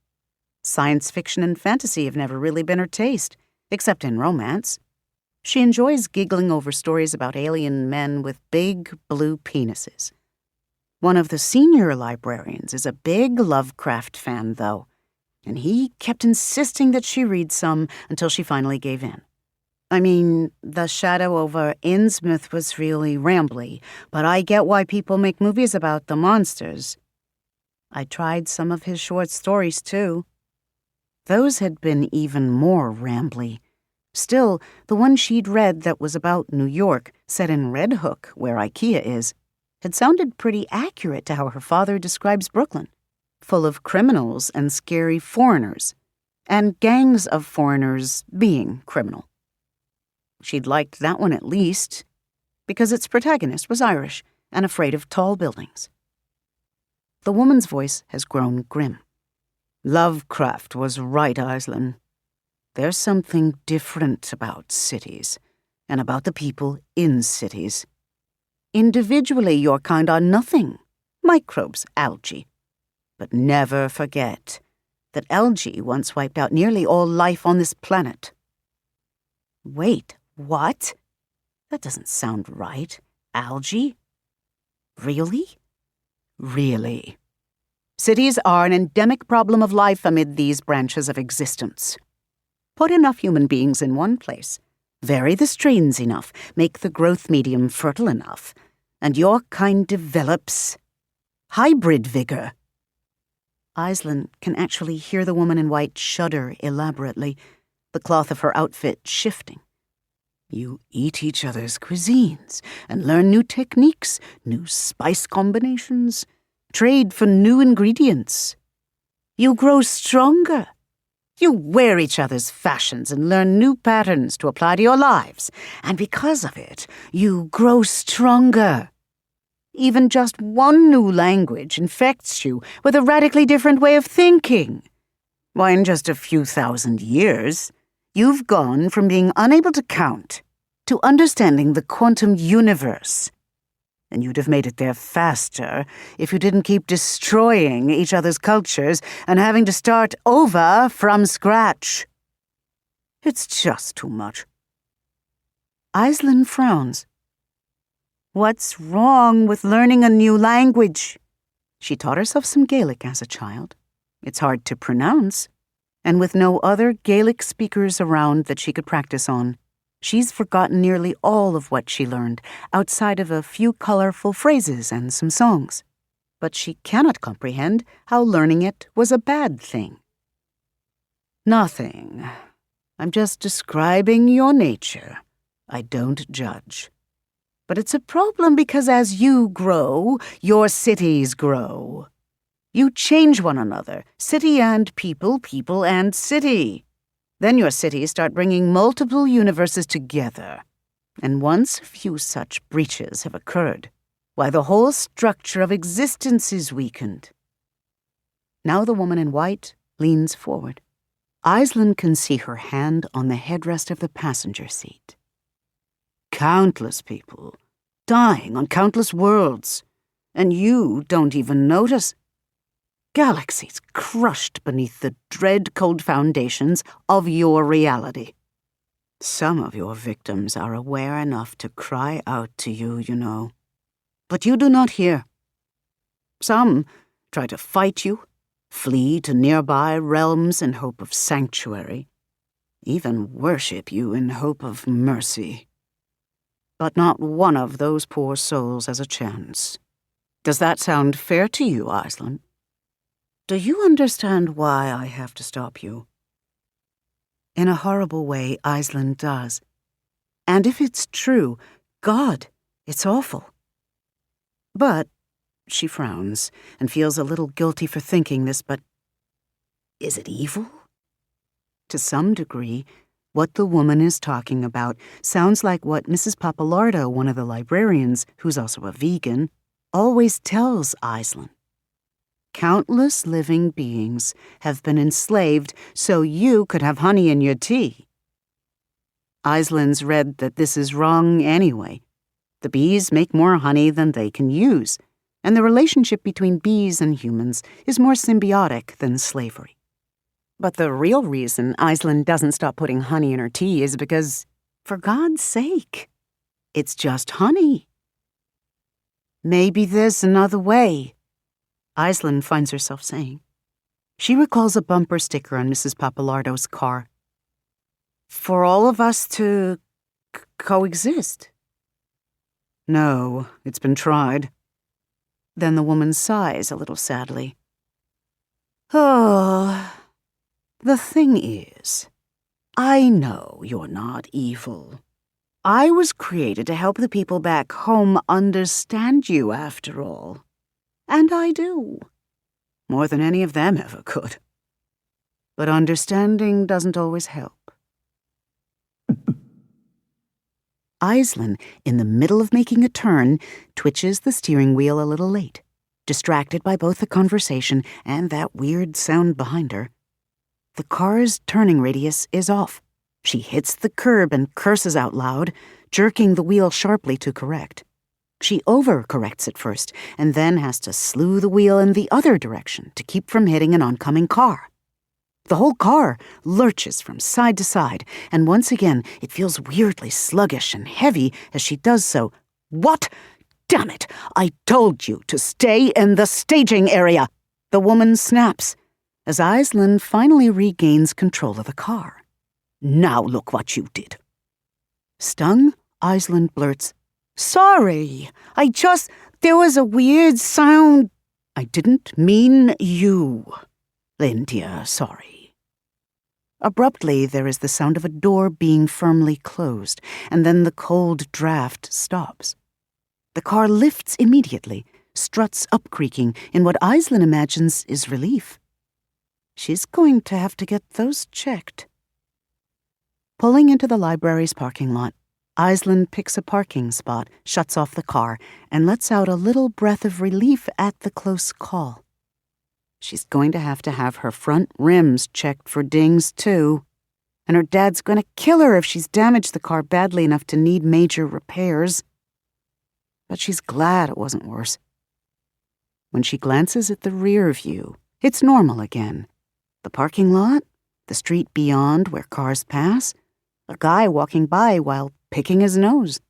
S1: Science fiction and fantasy have never really been her taste, except in romance. She enjoys giggling over stories about alien men with big blue penises. One of the senior librarians is a big Lovecraft fan, though, and he kept insisting that she read some until she finally gave in. I mean, The Shadow over Innsmouth was really rambly, but I get why people make movies about the monsters. I tried some of his short stories, too. Those had been even more rambly. Still, the one she'd read that was about New York, set in Red Hook, where IKEA is, had sounded pretty accurate to how her father describes Brooklyn, full of criminals and scary foreigners, and gangs of foreigners being criminal. She'd liked that one at least, because its protagonist was Irish and afraid of tall buildings. The woman's voice has grown grim.
S2: Lovecraft was right, Aislinn. There's something different about cities, and about the people in cities. Individually, your kind are nothing. Microbes, algae. But never forget that algae once wiped out nearly all life on this planet.
S1: Wait, what? That doesn't sound right. Algae? Really?
S2: Really.
S1: Cities are an endemic problem of life amid these branches of existence. Put enough human beings in one place, vary the strains enough, make the growth medium fertile enough, and your kind develops hybrid vigor. Aislinn can actually hear the woman in white shudder elaborately, the cloth of her outfit shifting.
S2: You eat each other's cuisines and learn new techniques, new spice combinations, trade for new ingredients. You grow stronger. You wear each other's fashions and learn new patterns to apply to your lives, and because of it, you grow stronger. Even just one new language infects you with a radically different way of thinking. Why, in just a few thousand years, you've gone from being unable to count to understanding the quantum universe. And you'd have made it there faster if you didn't keep destroying each other's cultures and having to start over from scratch. It's just too much.
S1: Aislinn frowns. What's wrong with learning a new language? She taught herself some Gaelic as a child. It's hard to pronounce, and with no other Gaelic speakers around that she could practice on, she's forgotten nearly all of what she learned, outside of a few colorful phrases and some songs. But she cannot comprehend how learning it was a bad thing.
S2: Nothing. I'm just describing your nature. I don't judge. But it's a problem because as you grow, your cities grow. You change one another, city and people, people and city. Then your cities start bringing multiple universes together. And once a few such breaches have occurred, Why, the whole structure of existence is weakened. Now the woman in white leans forward. Aisling can see her hand on the headrest of the passenger seat. Countless people, dying on countless worlds, and you don't even notice. Galaxies crushed beneath the dread cold foundations of your reality. Some of your victims are aware enough to cry out to you, you know. But you do not hear. Some try to fight you, flee to nearby realms in hope of sanctuary, even worship you in hope of mercy. But not one of those poor souls has a chance. Does that sound fair to you, Aisling? Do you understand why I have to stop you? In a horrible way, Aisling does. And if it's true, God, it's awful. But she frowns and feels a little guilty for thinking this, but is it evil? To some degree, what the woman is talking about sounds like what Mrs. Pappalardo, one of the librarians, who's also a vegan, always tells Aisling. Countless living beings have been enslaved so you could have honey in your tea. Aisling's read that this is wrong anyway. The bees make more honey than they can use, and the relationship between bees and humans is more symbiotic than slavery. But the real reason Aisling doesn't stop putting honey in her tea is because, for God's sake, it's just honey. Maybe there's another way, Aisling finds herself saying. She recalls a bumper sticker on Mrs. Pappalardo's car. For all of us to coexist. No, it's been tried. Then the woman sighs a little sadly. Oh, the thing is, I know you're not evil. I was created to help the people back home understand you, after all. And I do. More than any of them ever could. But understanding doesn't always help. Aisling, in the middle of making a turn, twitches the steering wheel a little late, distracted by both the conversation and that weird sound behind her. The car's turning radius is off. She hits the curb and curses out loud, jerking the wheel sharply to correct. She overcorrects at first, and then has to slew the wheel in the other direction to keep from hitting an oncoming car. The whole car lurches from side to side, and once again it feels weirdly sluggish and heavy as she does so. What? Damn it! I told you to stay in the staging area! The woman snaps, as Aisling finally regains control of the car. Now look what you did. Stung, Aisling blurts, Sorry, there was a weird sound. I didn't mean you, Lindia, sorry. Abruptly, there is the sound of a door being firmly closed, and then the cold draft stops. The car lifts immediately, struts up creaking in what Aisling imagines is relief. She's going to have to get those checked. Pulling into the library's parking lot, Aisling picks a parking spot, shuts off the car, and lets out a little breath of relief at the close call. She's going to have her front rims checked for dings, too. And her dad's going to kill her if she's damaged the car badly enough to need major repairs. But she's glad it wasn't worse. When she glances at the rear view, it's normal again. The parking lot, the street beyond where cars pass, a guy walking by while picking his nose.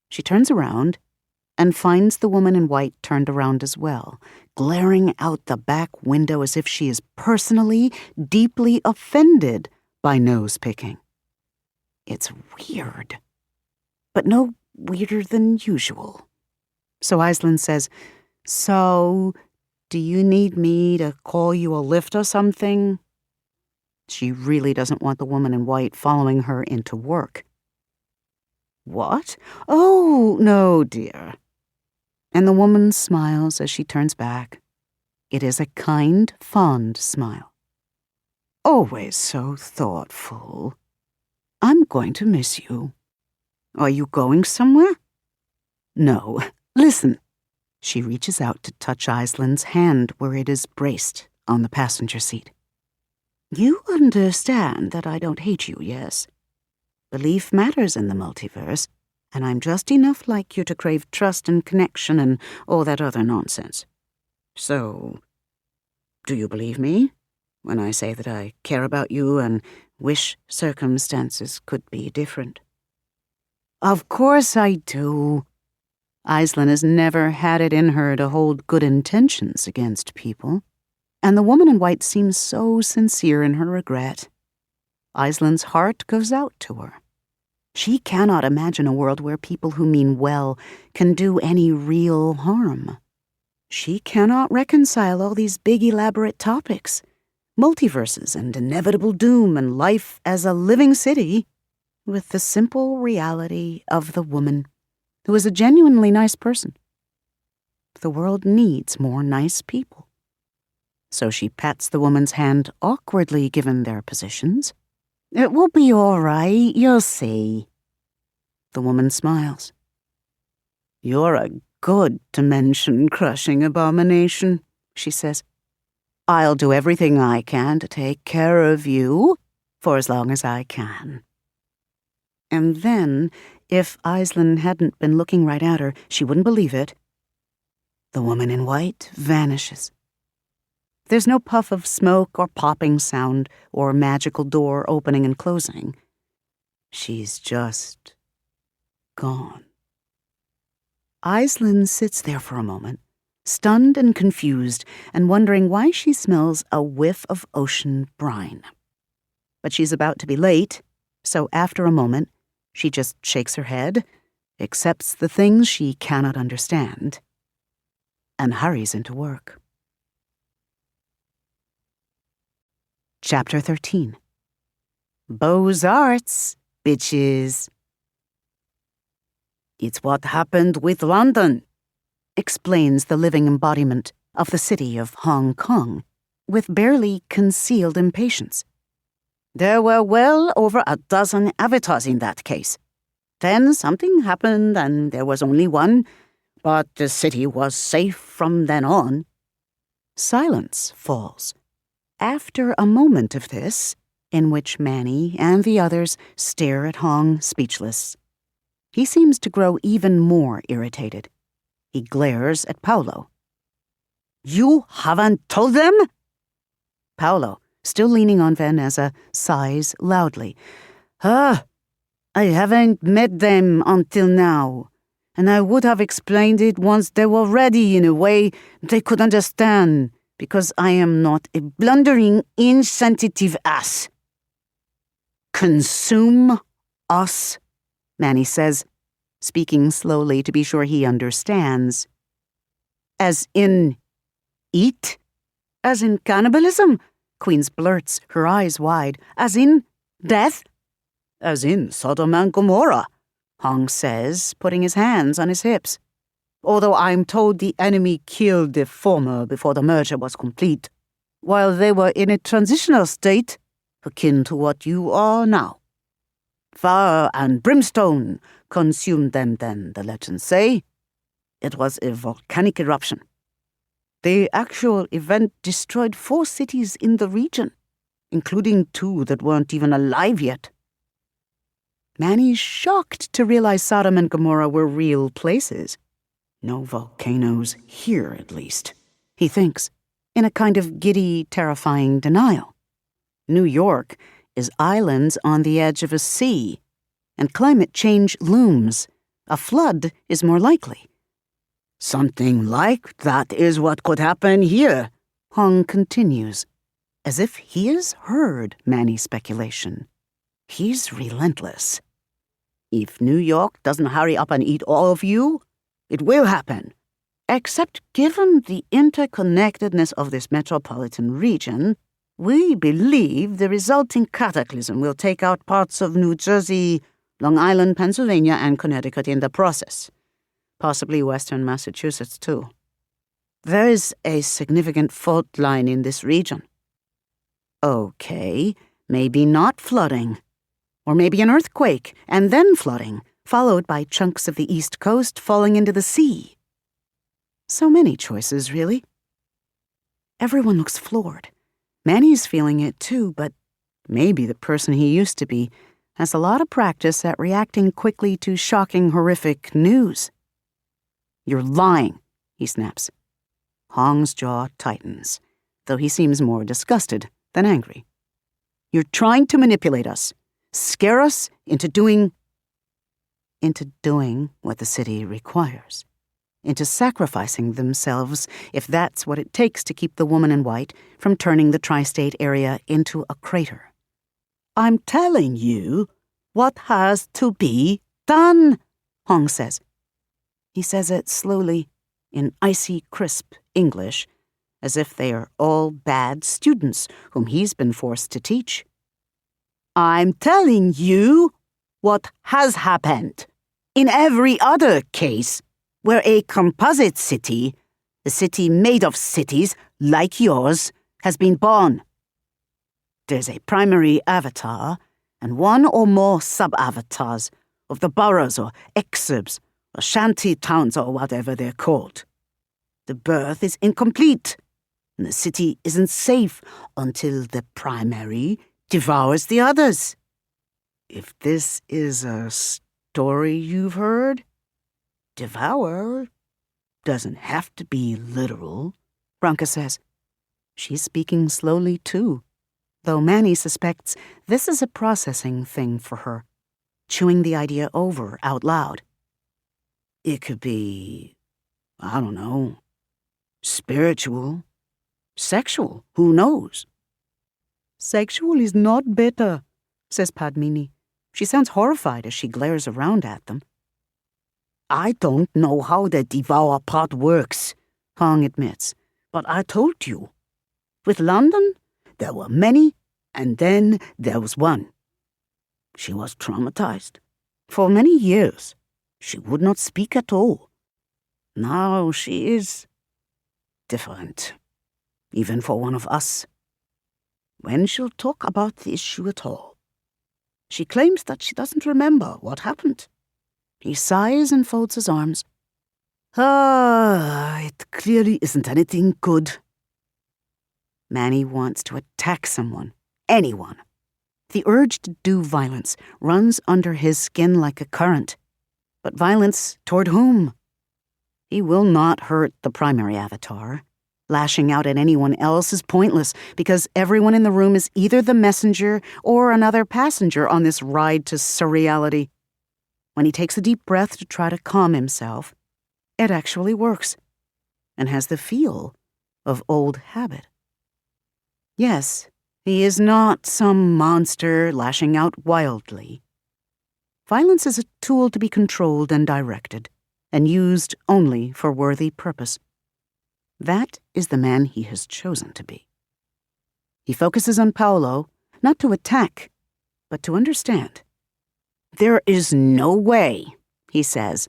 S2: She turns around and finds the woman in white turned around as well, glaring out the back window as if she is personally, deeply offended by nose-picking. It's weird, but no weirder than usual. So Aisling says, So, do you need me to call you a lift or something? She really doesn't want the woman in white following her into work. What? Oh, no, dear. And the woman smiles as she turns back. It is a kind, fond smile. Always so thoughtful. I'm going to miss you. Are you going somewhere? No, Listen. She reaches out to touch Aislin's hand where it is braced on the passenger seat. You understand that I don't hate you, yes? Belief matters in the multiverse, and I'm just enough like you to crave trust and connection and all that other nonsense. So, do you believe me when I say that I care about you and wish circumstances could be different? Of course I do. Aislinn has never had it in her to hold good intentions against people, and the woman in white seems so sincere in her regret. Aislinn's heart goes out to her. She cannot imagine a world where people who mean well can do any real harm. She cannot reconcile all these big elaborate topics, multiverses and inevitable doom and life as a living city, with the simple reality of the woman who is a genuinely nice person. The world needs more nice people. So she pats the woman's hand awkwardly given their positions. It will be all right, you'll see. The woman smiles. You're a good dimension-crushing abomination, she says. I'll do everything I can to take care of you for as long as I can. And then, if Aislinn hadn't been looking right at her, she wouldn't believe it. The woman in white vanishes. There's no puff of smoke or popping sound or magical door opening and closing. She's just gone. Aislinn sits there for a moment, stunned and confused, and wondering why she smells a whiff of ocean brine. But she's about to be late, so after a moment, she just shakes her head, accepts the things she cannot understand, and hurries into work. Chapter 13. Beaux-Arts, bitches. It's what happened with London, explains the living embodiment of the city of Hong Kong, with barely concealed impatience. There were well over a dozen avatars in that case. Then something happened and there was only one, but the city was safe from then on. Silence falls. After a moment of this, in which Manny and the others stare at Hong speechless, he seems to grow even more irritated. He glares at Paolo. You haven't told them? Paolo, still leaning on Vanessa, sighs loudly. I haven't met them until now, and I would have explained it once they were ready in a way they could understand, because I am not a blundering, insensitive ass. Consume us, Manny says, speaking slowly to be sure he understands. As in eat? As in cannibalism? Queens blurts, her eyes wide. As in death? As in Sodom and Gomorrah, Hong says, putting his hands on his hips. Although I'm told the enemy killed the former before the merger was complete, while they were in a transitional state, akin to what you are now. Fire and brimstone consumed them then, the legends say. It was a volcanic eruption. The actual event destroyed 4 cities in the region, including 2 that weren't even alive yet. Manny's shocked to realize Sodom and Gomorrah were real places. No volcanoes here, at least, he thinks, in a kind of giddy, terrifying denial. New York is islands on the edge of a sea, and climate change looms. A flood is more likely. Something like that is what could happen here, Hong continues, as if he has heard Manny's speculation. He's relentless. If New York doesn't hurry up and eat all of you, it will happen. Except given the interconnectedness of this metropolitan region, we believe the resulting cataclysm will take out parts of New Jersey, Long Island, Pennsylvania, and Connecticut in the process. Possibly western Massachusetts, too. There is a significant fault line in this region. Okay, maybe not flooding. Or maybe an earthquake, and then flooding, followed by chunks of the East Coast falling into the sea.
S1: So many choices, really. Everyone looks floored. Manny's feeling it too, but maybe the person he used to be has a lot of practice at reacting quickly to shocking, horrific news. You're lying, he snaps. Hong's jaw tightens, though he seems more disgusted than angry. You're trying to manipulate us, scare us into doing what the city requires, into sacrificing themselves if that's what it takes to keep the woman in white from turning the tri-state area into a crater. I'm telling you what has to be done, Hong says. He says it slowly, in icy, crisp English, as if they are all bad students whom he's been forced to teach. I'm telling you what has happened. In every other case, where a composite city, a city made of cities like yours, has been born. There's a primary avatar and one or more sub-avatars of the boroughs or exurbs or shanty towns or whatever they're called. The birth is incomplete, and the city isn't safe until the primary devours the others. If this is a story you've heard, devour doesn't have to be literal, Branka says. She's speaking slowly, too, though Manny suspects this is a processing thing for her, chewing the idea over out loud. It could be, I don't know, spiritual, sexual, who knows? Sexual is not better, says Padmini. She sounds horrified as she glares around at them. I don't know how the devour part works, Hong admits, but I told you. With London, there were many, and then there was one. She was traumatized. For many years, she would not speak at all. Now she is different, even for one of us. When she'll talk about the issue at all, she claims that she doesn't remember what happened. He sighs and folds his arms. It clearly isn't anything good. Manny wants to attack someone, anyone. The urge to do violence runs under his skin like a current. But violence toward whom? He will not hurt the primary avatar. Lashing out at anyone else is pointless because everyone in the room is either the messenger or another passenger on this ride to surreality. When he takes a deep breath to try to calm himself, it actually works and has the feel of old habit. Yes, he is not some monster lashing out wildly. Violence is a tool to be controlled and directed, and used only for worthy purpose. That is the man he has chosen to be. He focuses on Paolo, not to attack, but to understand. There is no way, he says,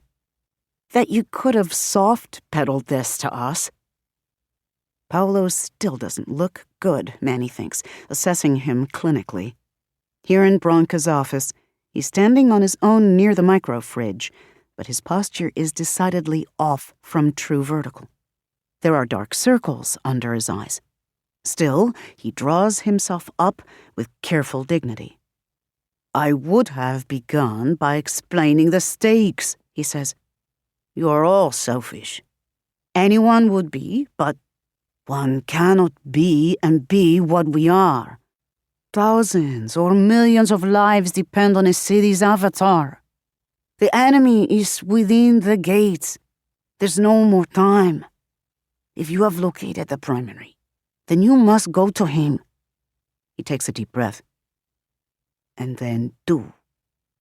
S1: that you could have soft-pedaled this to us. Paolo still doesn't look good, Manny thinks, assessing him clinically. Here in Branca's office, he's standing on his own near the micro-fridge, but his posture is decidedly off from true vertical. There are dark circles under his eyes. Still, he draws himself up with careful dignity. I would have begun by explaining the stakes, he says. You're all selfish. Anyone would be, but one cannot be and be what we are. Thousands or millions of lives depend on a city's avatar. The enemy is within the gates. There's no more time. If you have located the primary, then you must go to him. He takes a deep breath. And then do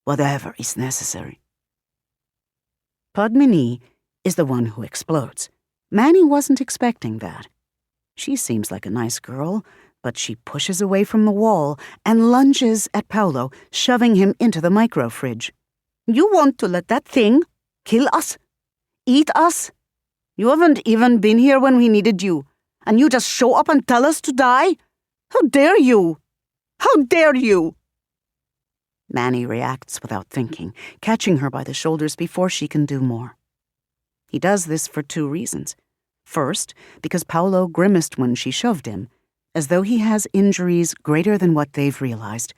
S1: whatever is necessary. Padmini is the one who explodes. Manny wasn't expecting that. She seems like a nice girl, but she pushes away from the wall and lunges at Paolo, shoving him into the micro-fridge. You want to let that thing kill us? Eat us? You haven't even been here when we needed you, and you just show up and tell us to die? How dare you? How dare you? Manny reacts without thinking, catching her by the shoulders before she can do more. He does this for two reasons. First, because Paolo grimaced when she shoved him, as though he has injuries greater than what they've realized,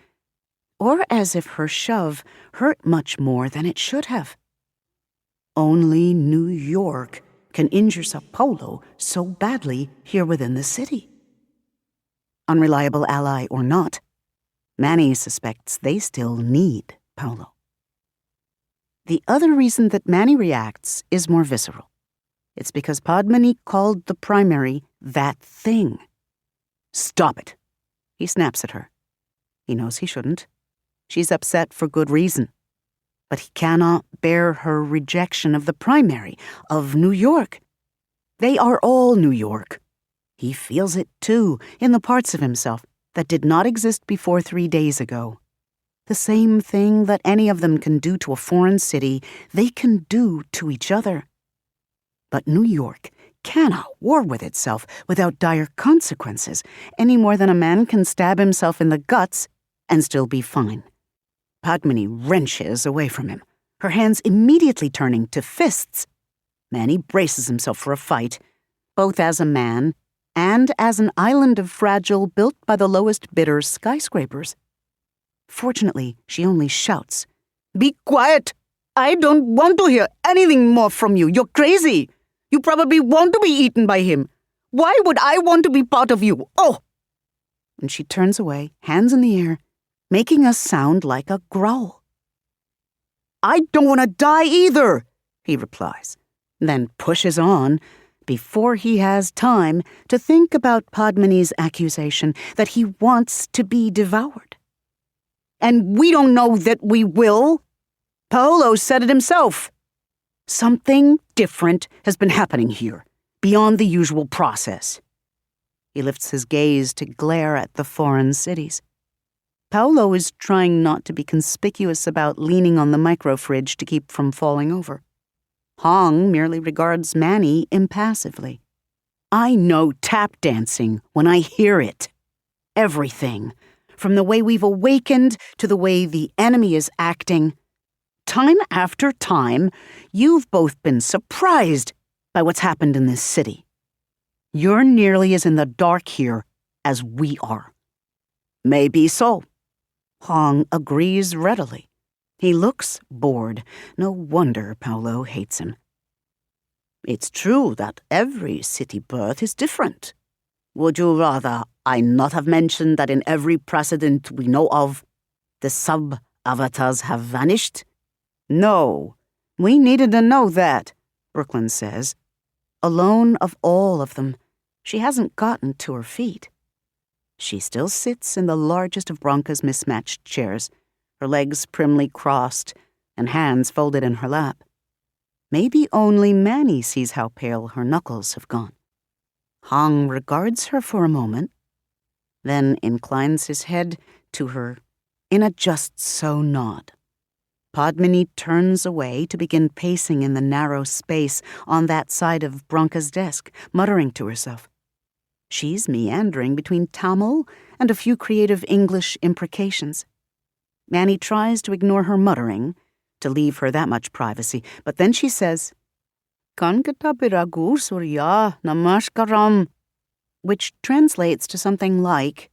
S1: or as if her shove hurt much more than it should have. Only New York can injure Paolo so badly here within the city. Unreliable ally or not, Manny suspects they still need Paolo. The other reason that Manny reacts is more visceral. It's because Padmini called the primary that thing. Stop it, he snaps at her. He knows he shouldn't. She's upset for good reason. But he cannot bear her rejection of the primary, of New York. They are all New York. He feels it too, in the parts of himself that did not exist before 3 days ago. The same thing that any of them can do to a foreign city, they can do to each other. But New York cannot war with itself without dire consequences, any more than a man can stab himself in the guts and still be fine. Padmini wrenches away from him, her hands immediately turning to fists. Manny braces himself for a fight, both as a man and as an island of fragile built by the lowest bidder skyscrapers. Fortunately, she only shouts, "Be quiet! I don't want to hear anything more from you. You're crazy. You probably want to be eaten by him. Why would I want to be part of you? Oh!" And she turns away, hands in the air, making a sound like a growl. "I don't want to die either," he replies, then pushes on before he has time to think about Padmini's accusation that he wants to be devoured. "And we don't know that we will. Paolo said it himself. Something different has been happening here, beyond the usual process." He lifts his gaze to glare at the foreign cities. Paolo is trying not to be conspicuous about leaning on the microfridge to keep from falling over. Hong merely regards Manny impassively. I know tap dancing when I hear it. Everything, from the way we've awakened to the way the enemy is acting. Time after time, you've both been surprised by what's happened in this city. You're nearly as in the dark here as we are. Maybe so. Hong agrees readily. He looks bored. No wonder Paolo hates him. It's true that every city birth is different. Would you rather I not have mentioned that in every precedent we know of, the sub-avatars have vanished? No, we needed to know that, Brooklyn says. Alone of all of them, she hasn't gotten to her feet. She still sits in the largest of Bronca's mismatched chairs, her legs primly crossed and hands folded in her lap. Maybe only Manny sees how pale her knuckles have gone. Hong regards her for a moment, then inclines his head to her in a just-so nod. Padmini turns away to begin pacing in the narrow space on that side of Bronca's desk, muttering to herself. She's meandering between Tamil and a few creative English imprecations. Manny tries to ignore her muttering, to leave her that much privacy, but then she says, "Kankata piragu surya namaskaram," which translates to something like,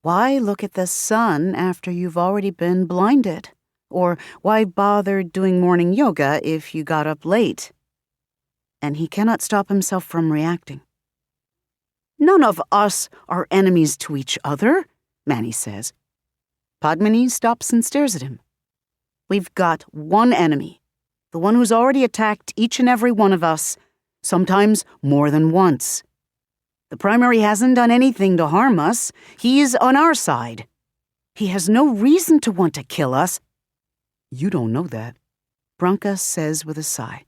S1: "Why look at the sun after you've already been blinded?" Or, "Why bother doing morning yoga if you got up late?" And he cannot stop himself from reacting. "None of us are enemies to each other," Manny says. Padmini stops and stares at him. "We've got one enemy, the one who's already attacked each and every one of us, sometimes more than once. The primary hasn't done anything to harm us. He's on our side. He has no reason to want to kill us." "You don't know that," Bronca says with a sigh.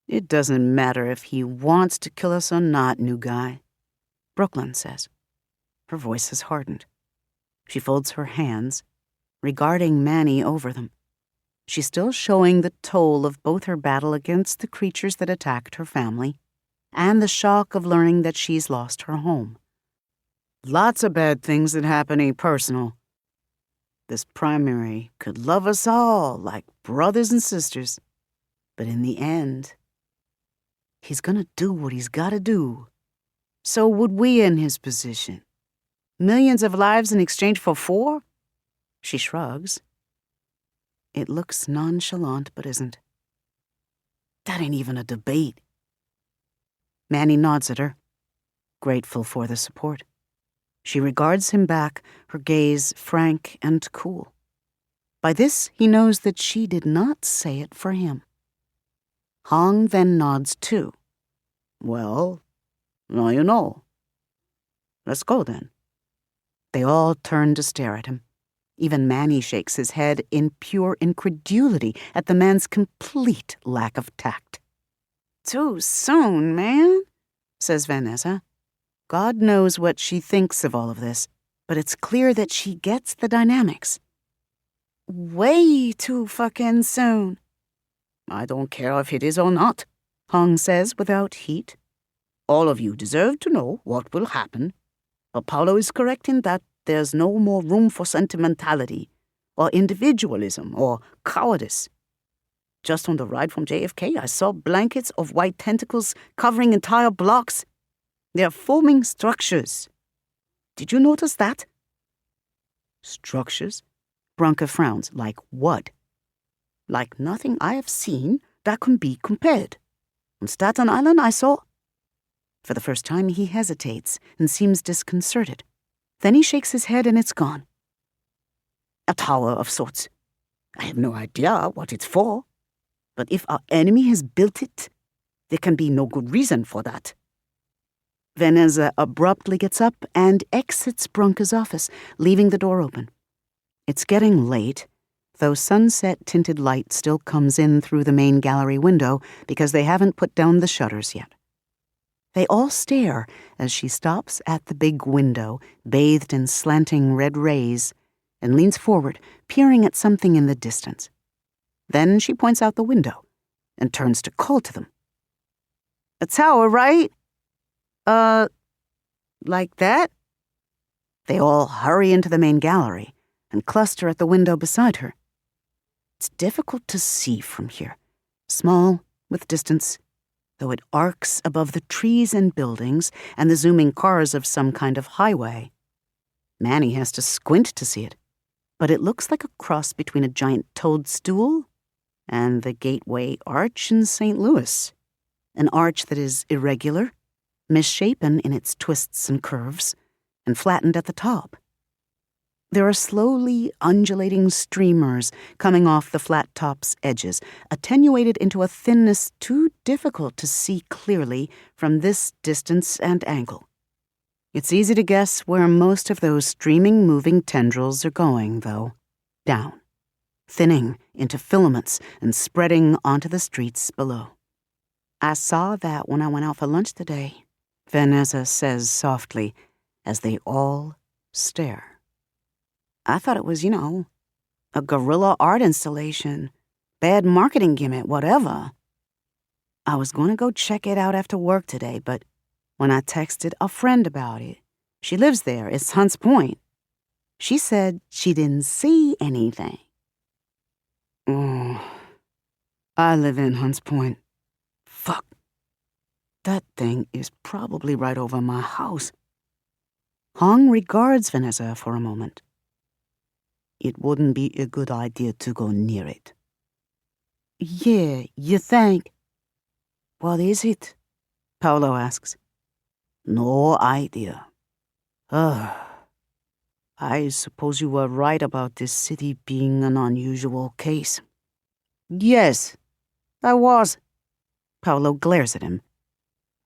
S1: "It doesn't matter if he wants to kill us or not, new guy," Brooklyn says. Her voice has hardened. She folds her hands, regarding Manny over them. She's still showing the toll of both her battle against the creatures that attacked her family and the shock of learning that she's lost her home. "Lots of bad things that happen ain't personal. This primary could love us all like brothers and sisters, but in the end..."
S2: He's gonna do what he's gotta do. So would we in his position. Millions of lives in exchange for 4? She shrugs. It looks nonchalant, but isn't. That ain't even a debate. Manny nods at her, grateful for the support. She regards him back, her gaze frank and cool. By this, he knows that she did not say it for him. Hong then nods too. Well, now you know. Let's go then. They all turn to stare at him. Even Manny shakes his head in pure incredulity at the man's complete lack of tact. Too soon, man, says Vanessa. God knows what she thinks of all of this, but it's clear that she gets the dynamics. Way too fucking soon. I don't care if it is or not, Hong says without heat. All of you deserve to know what will happen. But Paolo is correct in that there's no more room for sentimentality, or individualism, or cowardice. Just on the ride from JFK, I saw blankets of white tentacles covering entire blocks. They're forming structures. Did you notice that? Structures? Branca frowns. Like what? Like nothing I have seen that can be compared. On Staten Island, I saw... For the first time, he hesitates and seems disconcerted. Then he shakes his head and it's gone. A tower of sorts. I have no idea what it's for. But if our enemy has built it, there can be no good reason for that. Vanessa abruptly gets up and exits Branca's office, leaving the door open. It's getting late, though sunset-tinted light still comes in through the main gallery window because they haven't put down the shutters yet. They all stare as she stops at the big window, bathed in slanting red rays, and leans forward, peering at something in the distance. Then she points out the window and turns to call to them. A tower, right? Like that? They all hurry into the main gallery and cluster at the window beside her. It's difficult to see from here, small, with distance, though it arcs above the trees and buildings and the zooming cars of some kind of highway. Manny has to squint to see it, but it looks like a cross between a giant toadstool and the Gateway Arch in St. Louis, an arch that is irregular, misshapen in its twists and curves, and flattened at the top. There are slowly undulating streamers coming off the flat top's edges, attenuated into a thinness too difficult to see clearly from this distance and angle. It's easy to guess where most of those streaming, moving tendrils are going, though. Down, thinning into filaments and spreading onto the streets below. I saw that when I went out for lunch today, Vanessa says softly, as they all stare. I thought it was, a guerrilla art installation, bad marketing gimmick, whatever. I was going to go check it out after work today, but when I texted a friend about it, she lives there, it's Hunts Point. She said she didn't see anything. Oh, I live in Hunts Point. Fuck. That thing is probably right over my house. Hong regards Vanessa for a moment. It wouldn't be a good idea to go near it. Yeah, you think? What is it? Paolo asks. No idea. I suppose you were right about this city being an unusual case. Yes, I was. Paolo glares at him.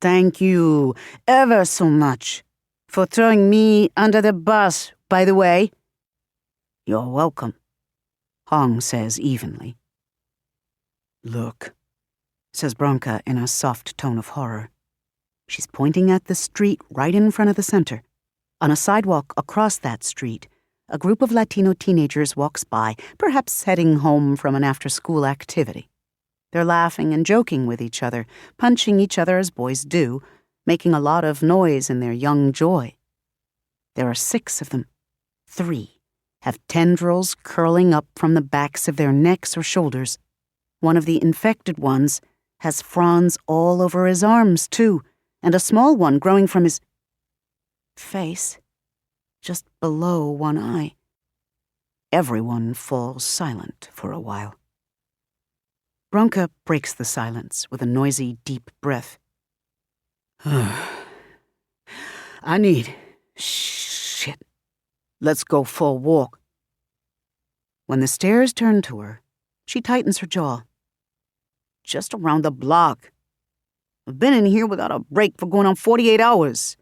S2: Thank you ever so much for throwing me under the bus, by the way. You're welcome, Hong says evenly. Look, says Branca in a soft tone of horror. She's pointing at the street right in front of the center. On a sidewalk across that street, a group of Latino teenagers walks by, perhaps heading home from an after-school activity. They're laughing and joking with each other, punching each other as boys do, making a lot of noise in their young joy. There are 6 of them. 3 have tendrils curling up from the backs of their necks or shoulders. One of the infected ones
S1: has fronds all over his arms, too, and a small one growing from his face, just below one eye. Everyone falls silent for a while. Bronca breaks the silence with a noisy, deep breath. I need... Shit. Let's go for a walk. When the stairs turn to her, she tightens her jaw. Just around the block. I've been in here without a break for going on 48 hours.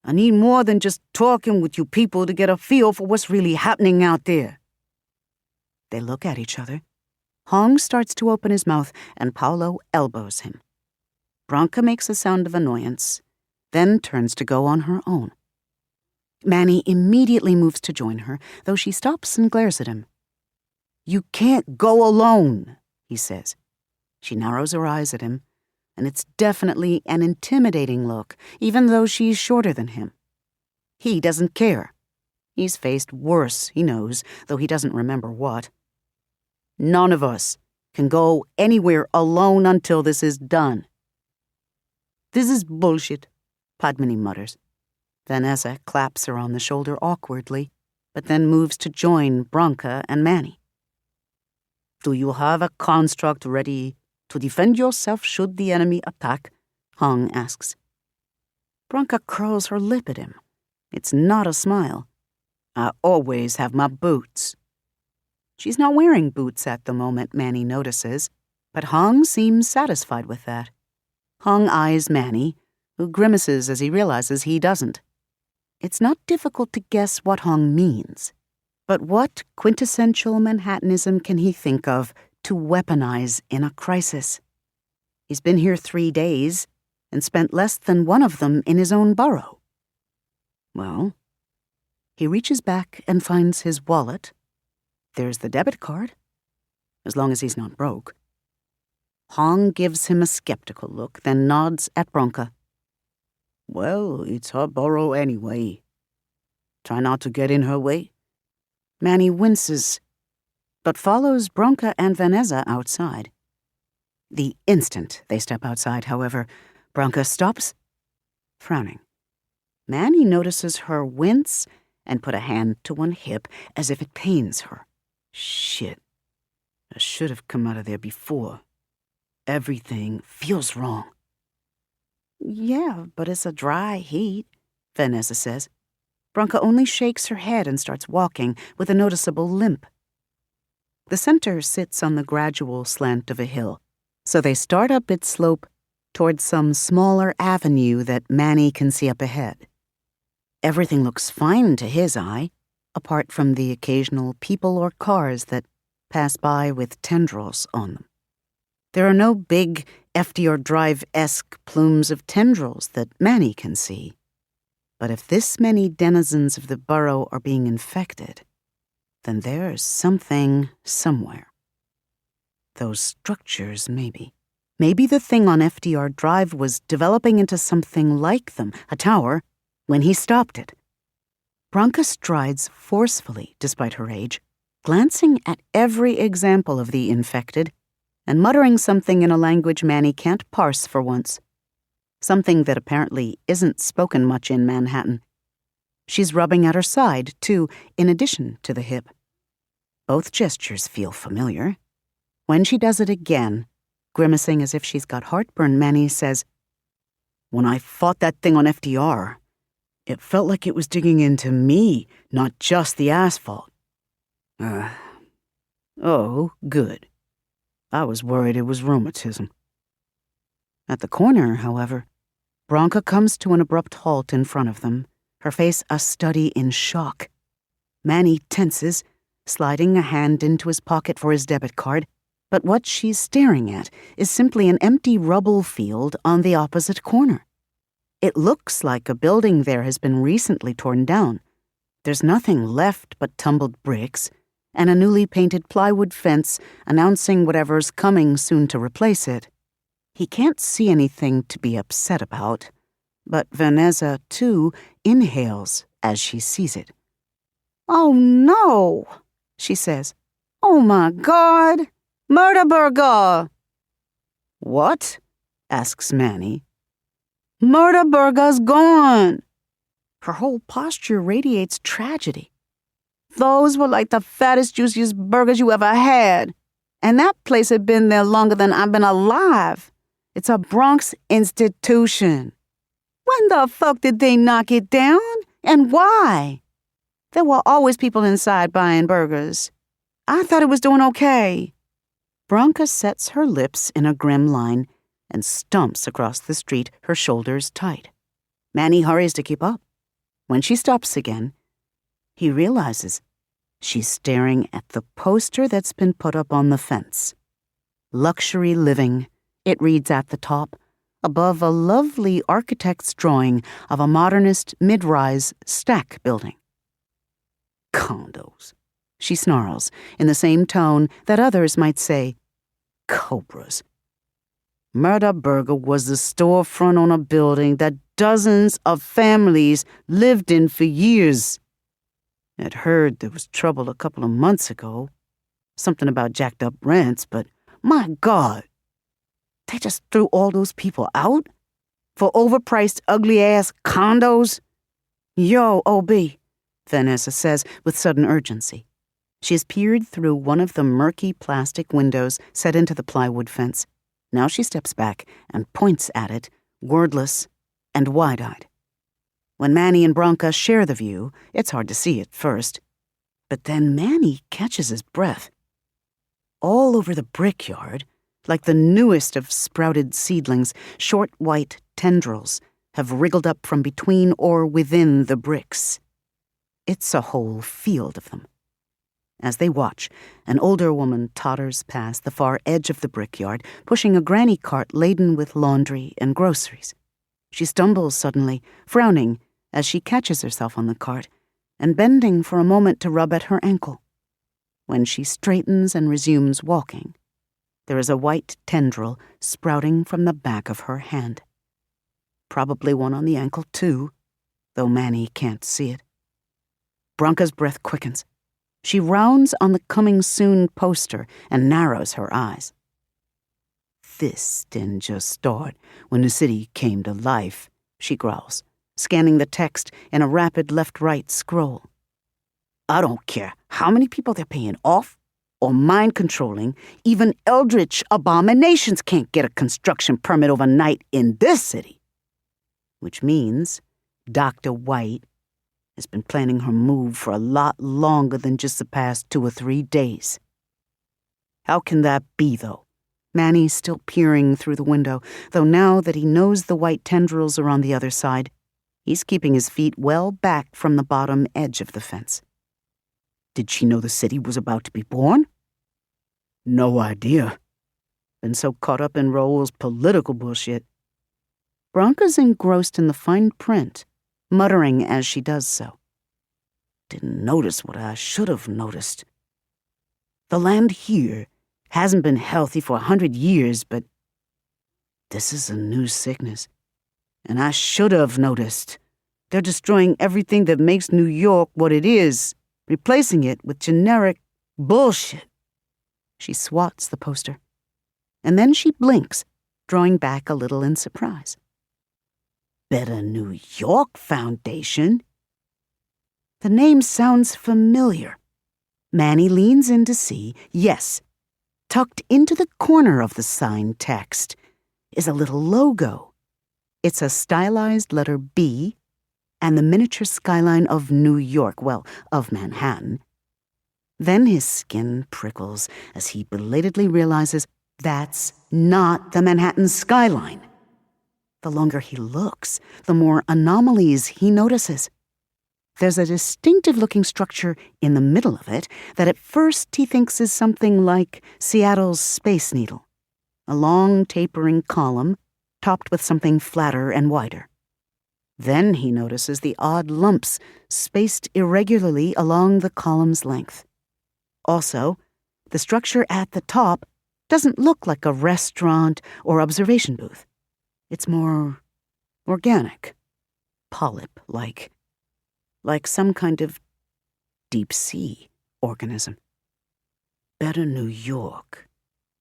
S1: I need more than just talking with you people to get a feel for what's really happening out there. They look at each other. Hong starts to open his mouth, and Paolo elbows him. Bronca makes a sound of annoyance, then turns to go on her own. Manny immediately moves to join her, though she stops and glares at him. You can't go alone, he says. She narrows her eyes at him, and it's definitely an intimidating look, even though she's shorter than him. He doesn't care. He's faced worse, he knows, though he doesn't remember what. None of us can go anywhere alone until this is done. This is bullshit, Padmini mutters. Vanessa claps her on the shoulder awkwardly, but then moves to join Bronca and Manny. Do you have a construct ready to defend yourself should the enemy attack? Hong asks. Bronca curls her lip at him. It's not a smile. I always have my boots. She's not wearing boots at the moment, Manny notices, but Hong seems satisfied with that. Hong eyes Manny, who grimaces as he realizes he doesn't. It's not difficult to guess what Hong means, but what quintessential Manhattanism can he think of to weaponize in a crisis? He's been here 3 days and spent less than one of them in his own borough. Well, he reaches back and finds his wallet. There's the debit card, as long as he's not broke. Hong gives him a skeptical look, then nods at Bronca. Well, it's her borough anyway. Try not to get in her way. Manny winces, but follows Bronca and Vanessa outside. The instant they step outside, however, Bronca stops, frowning. Manny notices her wince and put a hand to one hip as if it pains her. Shit. I should have come out of there before. Everything feels wrong. Yeah, but it's a dry heat, Vanessa says. Bronca only shakes her head and starts walking with a noticeable limp. The center sits on the gradual slant of a hill, so they start up its slope towards some smaller avenue that Manny can see up ahead. Everything looks fine to his eye, apart from the occasional people or cars that pass by with tendrils on them. There are no big FDR Drive-esque plumes of tendrils that Manny can see. But if this many denizens of the borough are being infected, then there's something somewhere. Those structures, maybe. Maybe the thing on FDR Drive was developing into something like them, a tower, when he stopped it. Bronca strides forcefully, despite her age, glancing at every example of the infected and muttering something in a language Manny can't parse for once. Something that apparently isn't spoken much in Manhattan. She's rubbing at her side, too, in addition to the hip. Both gestures feel familiar. When she does it again, grimacing as if she's got heartburn, Manny says, When I fought that thing on FDR, it felt like it was digging into me, not just the asphalt. Oh, good. I was worried it was rheumatism. At the corner, however, Bronca comes to an abrupt halt in front of them, her face a study in shock. Manny tenses, sliding a hand into his pocket for his debit card, but what she's staring at is simply an empty rubble field on the opposite corner. It looks like a building there has been recently torn down. There's nothing left but tumbled bricks, and a newly painted plywood fence announcing whatever's coming soon to replace it. He can't see anything to be upset about, but Vanessa, too, inhales as she sees it. Oh no, she says. Oh my God, murder burger! What?
S2: asks Manny. Murder burger's gone. Her whole posture radiates tragedy. Those were like the fattest, juiciest burgers you ever had. And that place had been there longer than I've been alive. It's a Bronx institution. When the fuck did they knock it down? And why? There were always people inside buying burgers. I thought it was doing okay. Bronca sets her lips in a grim line and stumps across the street, her shoulders tight. Manny hurries to keep up. When she stops again, he realizes she's staring at the poster that's been put up on the fence. Luxury living, it reads at the top, above a lovely architect's drawing of a modernist mid-rise stack building. Condos, she snarls, in the same tone that others might say, cobras. Murder Burger was the storefront on a building that dozens of families lived in for years. I'd heard there was trouble a couple of months ago. Something about jacked up rents, but my God, they just threw all those people out? For overpriced, ugly-ass condos? Yo, OB, Vanessa says with sudden urgency. She has peered through one of the murky plastic windows set into the plywood fence. Now she steps back and points at it, wordless and wide-eyed. When Manny and Bronca share the view, it's hard to see at first. But then Manny catches his breath. All over the brickyard, like the newest of sprouted seedlings, short white tendrils have wriggled up from between or within the bricks. It's a whole field of them. As they watch, an older woman totters past the far edge of the brickyard, pushing a granny cart laden with laundry and groceries. She stumbles suddenly, frowning as she catches herself on the cart, and bending for a moment to rub at her ankle. When she straightens and resumes walking, there is a white tendril sprouting from the back of her hand. Probably one on the ankle, too, though Manny can't see it. Bronca's breath quickens. She rounds on the coming soon poster and narrows her eyes. This didn't just start when the city came to life, she growls, scanning the text in a rapid left-right scroll. I don't care how many people they're paying off or mind-controlling, even eldritch abominations can't get a construction permit overnight in this city. Which means Dr. White has been planning her move for a lot longer than just the past 2 or 3 days. How can that be, though? Manny's still peering through the window, though now that he knows the white tendrils are on the other side, he's keeping his feet well back from the bottom edge of the fence. Did she know the city was about to be born? No idea. Been so caught up in Raoul's political bullshit. Bronca's engrossed in the fine print, muttering as she does so. Didn't notice what I should have noticed. The land here hasn't been healthy for 100 years, but this is a new sickness. And I should have noticed. They're destroying everything that makes New York what it is, replacing it with generic bullshit. She swats the poster, and then she blinks, drawing back a little in surprise. Better New York Foundation? The name sounds familiar. Manny leans in to see, yes, tucked into the corner of the sign text is a little logo. It's a stylized letter B and the miniature skyline of New York, well, of Manhattan. Then his skin prickles as he belatedly realizes that's not the Manhattan skyline. The longer he looks, the more anomalies he notices. There's a distinctive-looking structure in the middle of it that at first he thinks is something like Seattle's Space Needle, a long tapering column topped with something flatter and wider. Then he notices the odd lumps spaced irregularly along the column's length. Also, the structure at the top doesn't look like a restaurant or observation booth. It's more organic, polyp-like some kind of deep-sea organism. Better New York.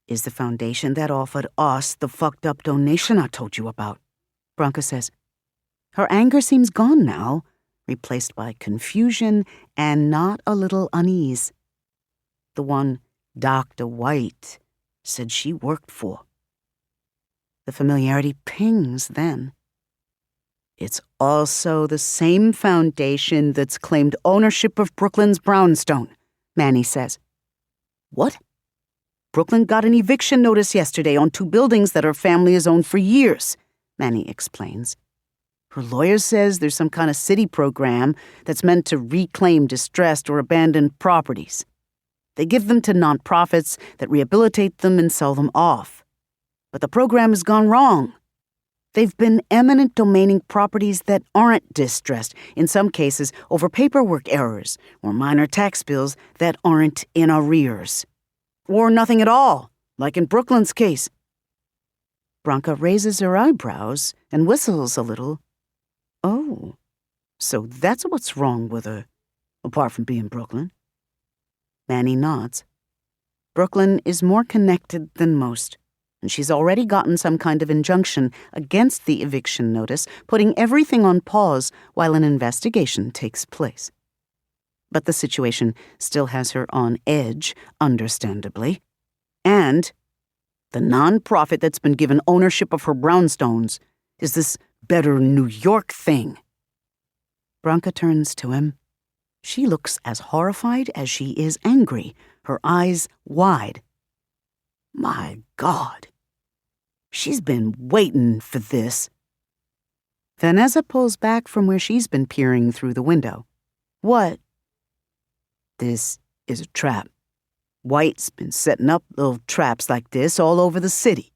S1: is the foundation that offered us the fucked up donation I told you about, Branka says. Her anger seems gone now, replaced by confusion and not a little unease. The one Dr. White said she worked for. The familiarity pings then. It's also the same foundation that's claimed ownership of Brooklyn's brownstone, Manny says. What? Brooklyn got an eviction notice yesterday on 2 buildings that her family has owned for years, Manny explains. Her lawyer says there's some kind of city program that's meant to reclaim distressed or abandoned properties. They give them to nonprofits that rehabilitate them and sell them off. But the program has gone wrong. They've been eminent domaining properties that aren't distressed, in some cases over paperwork errors or minor tax bills that aren't in arrears. Or nothing at all, like in Brooklyn's case. Branka raises her eyebrows and whistles a little. Oh, so that's what's wrong with her, apart from being Brooklyn. Manny nods. Brooklyn is more connected than most, and she's already gotten some kind of injunction against the eviction notice, putting everything on pause while an investigation takes place. But the situation still has her on edge, understandably. And the nonprofit that's been given ownership of her brownstones is this Better New York thing. Branka turns to him. She looks as horrified as she is angry, her eyes wide. My God. She's been waiting for this. Vanessa pulls back from where she's been peering through the window. What? This is a trap. White's been setting up little traps like this all over the city.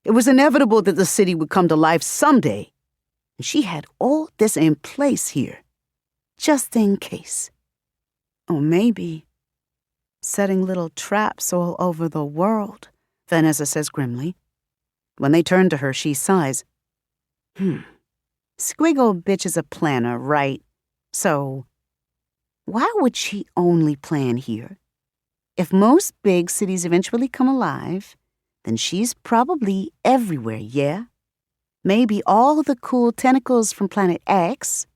S1: It was inevitable that the city would come to life someday, and she had all this in place here, just in case. Or maybe setting little traps all over the world, Vanessa says grimly. When they turn to her, she sighs. Squiggle bitch is a planner, right? So why would she only plan here? If most big cities eventually come alive, then she's probably everywhere, yeah? Maybe all the cool tentacles from Planet X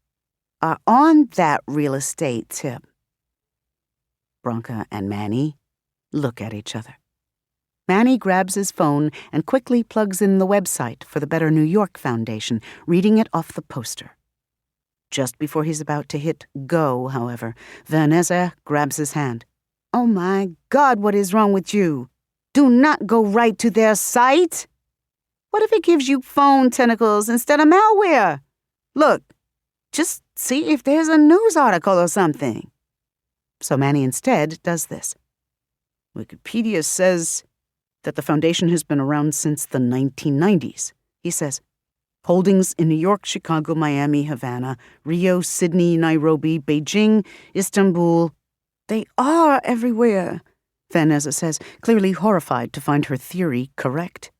S1: are on that real estate tip. Branka and Manny look at each other. Manny grabs his phone and quickly plugs in the website for the Better New York Foundation, reading it off the poster. Just before he's about to hit go, however, Vanessa grabs his hand. Oh my God, what is wrong with you? Do not go right to their site. What if it gives you phone tentacles instead of malware? Look, just see if there's a news article or something. So Manny instead does this. Wikipedia says that the foundation has been around since the 1990s, he says. Holdings in New York, Chicago, Miami, Havana, Rio, Sydney, Nairobi, Beijing, Istanbul. They are everywhere, Vanessa says, clearly horrified to find her theory correct.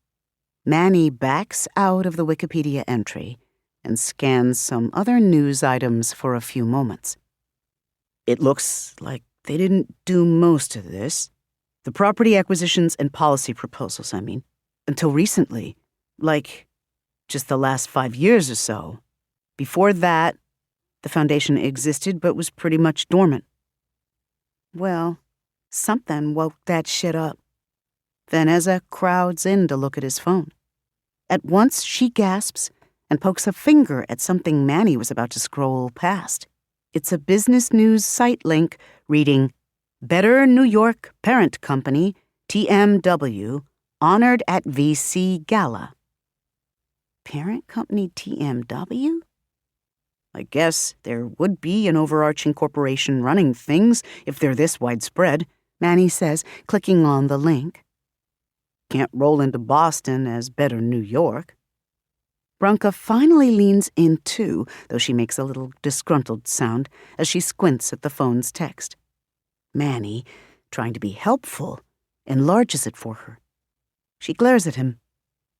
S1: Manny backs out of the Wikipedia entry and scans some other news items for a few moments. It looks like they didn't do most of this. The property acquisitions and policy proposals, I mean, until recently, like just the last 5 years or so. Before that, the foundation existed but was pretty much dormant. Well, something woke that shit up. Vanessa crowds in to look at his phone. At once, she gasps and pokes a finger at something Manny was about to scroll past. It's a business news site link reading, Better New York Parent Company, TMW, honored at VC Gala. Parent Company TMW? I guess there would be an overarching corporation running things if they're this widespread, Manny says, clicking on the link. Can't roll into Boston as Better New York. Branka finally leans in too, though she makes a little disgruntled sound as she squints at the phone's text. Manny, trying to be helpful, enlarges it for her. She glares at him,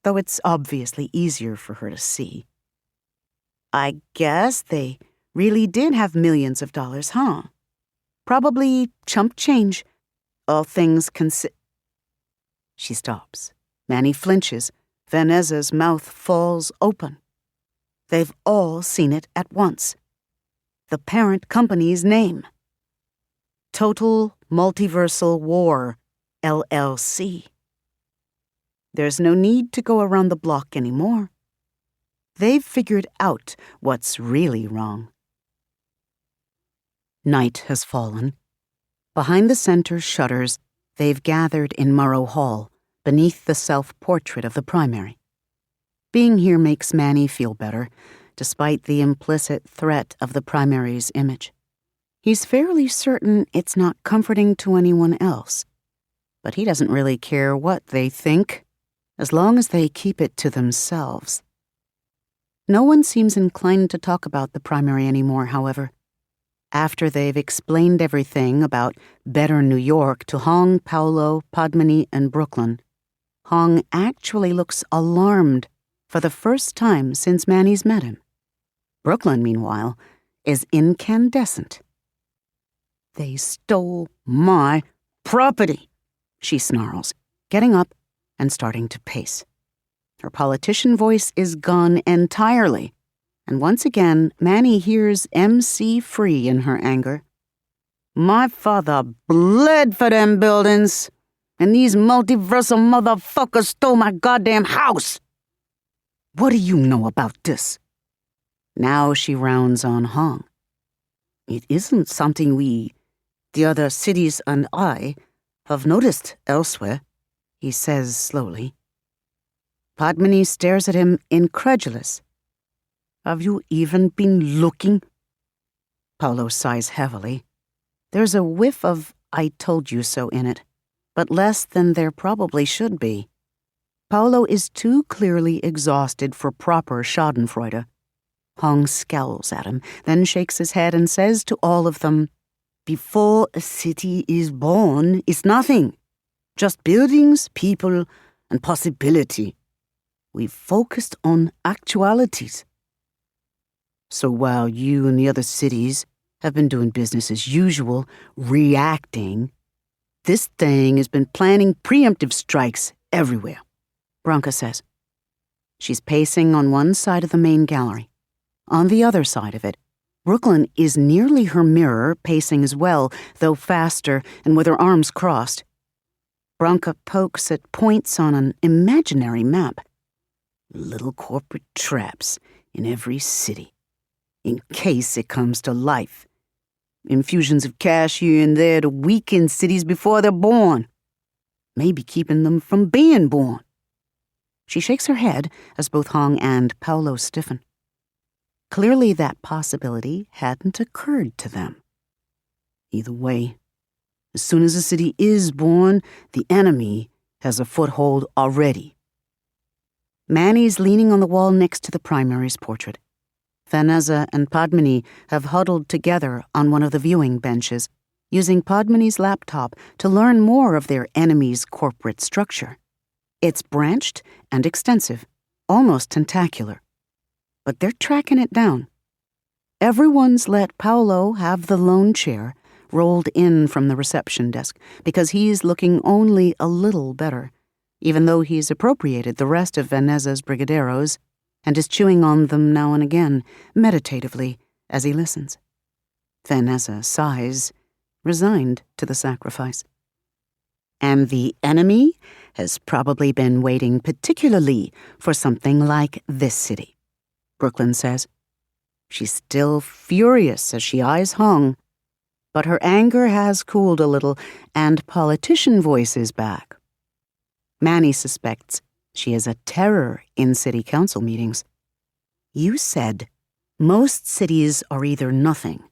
S1: though it's obviously easier for her to see. I guess they really did have millions of dollars, huh? Probably chump change, all things considered. She stops. Manny flinches. Vanessa's mouth falls open. They've all seen it at once. The parent company's name. Total Multiversal War, LLC. There's no need to go around the block anymore. They've figured out what's really wrong. Night has fallen. Behind the center shutters, they've gathered in Morrow Hall, beneath the self-portrait of the primary. Being here makes Manny feel better, despite the implicit threat of the primary's image. He's fairly certain it's not comforting to anyone else, but he doesn't really care what they think, as long as they keep it to themselves. No one seems inclined to talk about the primary anymore, however. After they've explained everything about better New York to Hong, Paolo, Padmini, and Brooklyn, Hong actually looks alarmed for the first time since Manny's met him. Brooklyn, meanwhile, is incandescent. "They stole my property," she snarls, getting up and starting to pace. Her politician voice is gone entirely, and once again, Manny hears MC Free in her anger. "My father bled for them buildings, and these multiversal motherfuckers stole my goddamn house. What do you know about this?" Now she rounds on Hong. "It isn't something the other cities and I, have noticed elsewhere," he says slowly. Padmini stares at him, incredulous. "Have you even been looking?" Paolo sighs heavily. There's a whiff of "I told you so" in it, but less than there probably should be. Paolo is too clearly exhausted for proper schadenfreude. Hong scowls at him, then shakes his head and says to all of them, "Before a city is born, it's nothing. Just buildings, people, and possibility. We've focused on actualities. So while you and the other cities have been doing business as usual, reacting, this thing has been planning preemptive strikes everywhere," Branca says. She's pacing on one side of the main gallery. On the other side of it, Brooklyn is nearly her mirror, pacing as well, though faster and with her arms crossed. Branca pokes at points on an imaginary map. Little corporate traps in every city, in case it comes to life. Infusions of cash here and there to weaken cities before they're born, maybe keeping them from being born. She shakes her head as both Hong and Paolo stiffen. Clearly that possibility hadn't occurred to them. Either way, as soon as a city is born, the enemy has a foothold already. Manny's leaning on the wall next to the primary's portrait. Vanessa and Padmini have huddled together on one of the viewing benches, using Padmini's laptop to learn more of their enemy's corporate structure. It's branched and extensive, almost tentacular. But they're tracking it down. Everyone's let Paolo have the lone chair, rolled in from the reception desk, because he's looking only a little better, even though he's appropriated the rest of Vanessa's brigadeiros and is chewing on them now and again, meditatively, as he listens. Vanessa sighs, resigned to the sacrifice. And the enemy has probably been waiting particularly for something like this city, Brooklyn says. She's still furious as she eyes Hong, but her anger has cooled a little, and politician voice is back. Manny suspects she is a terror in city council meetings. "You said most cities are either nothing,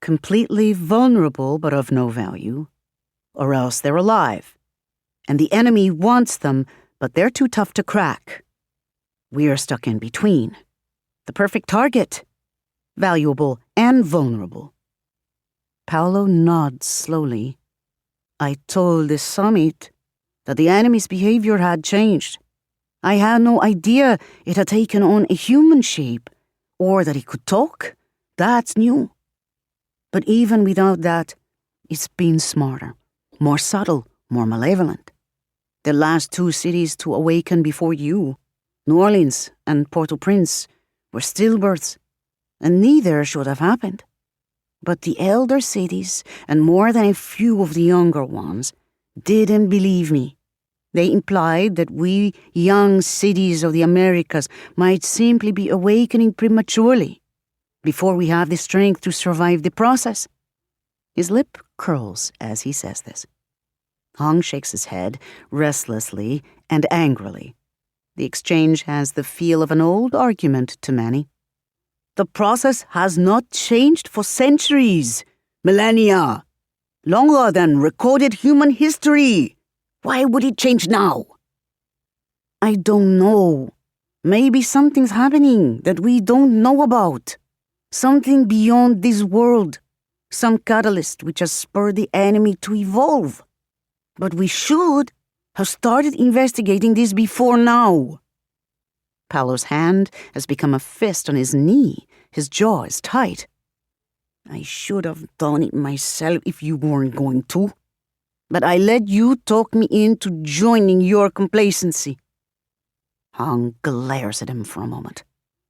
S1: completely vulnerable but of no value, or else they're alive, and the enemy wants them, but they're too tough to crack. We're stuck in between. The perfect target, valuable and vulnerable." Paolo nods slowly. "I told the summit that the enemy's behavior had changed. I had no idea it had taken on a human shape, or that it could talk. That's new. But even without that, it's been smarter, more subtle, more malevolent.
S2: The last two cities to awaken before you, New Orleans and Port-au-Prince, were stillbirths, and neither should have happened. But the elder cities, and more than a few of the younger ones, didn't believe me. They implied that we young cities of the Americas might simply be awakening prematurely, before we have the strength to survive the process. His lip curls as he says this. Hong shakes his head, restlessly and angrily. The exchange has the feel of an old argument to Manny. The process has not changed for centuries, millennia, longer than recorded human history. Why would it change now? I don't know. Maybe something's happening that we don't know about. Something beyond this world. Some catalyst which has spurred the enemy to evolve. But we should have started investigating this before now. Paolo's hand has become a fist on his knee. His jaw is tight. I should have done it myself if you weren't going to. But I let you talk me into joining your complacency. Hong glares at him for a moment,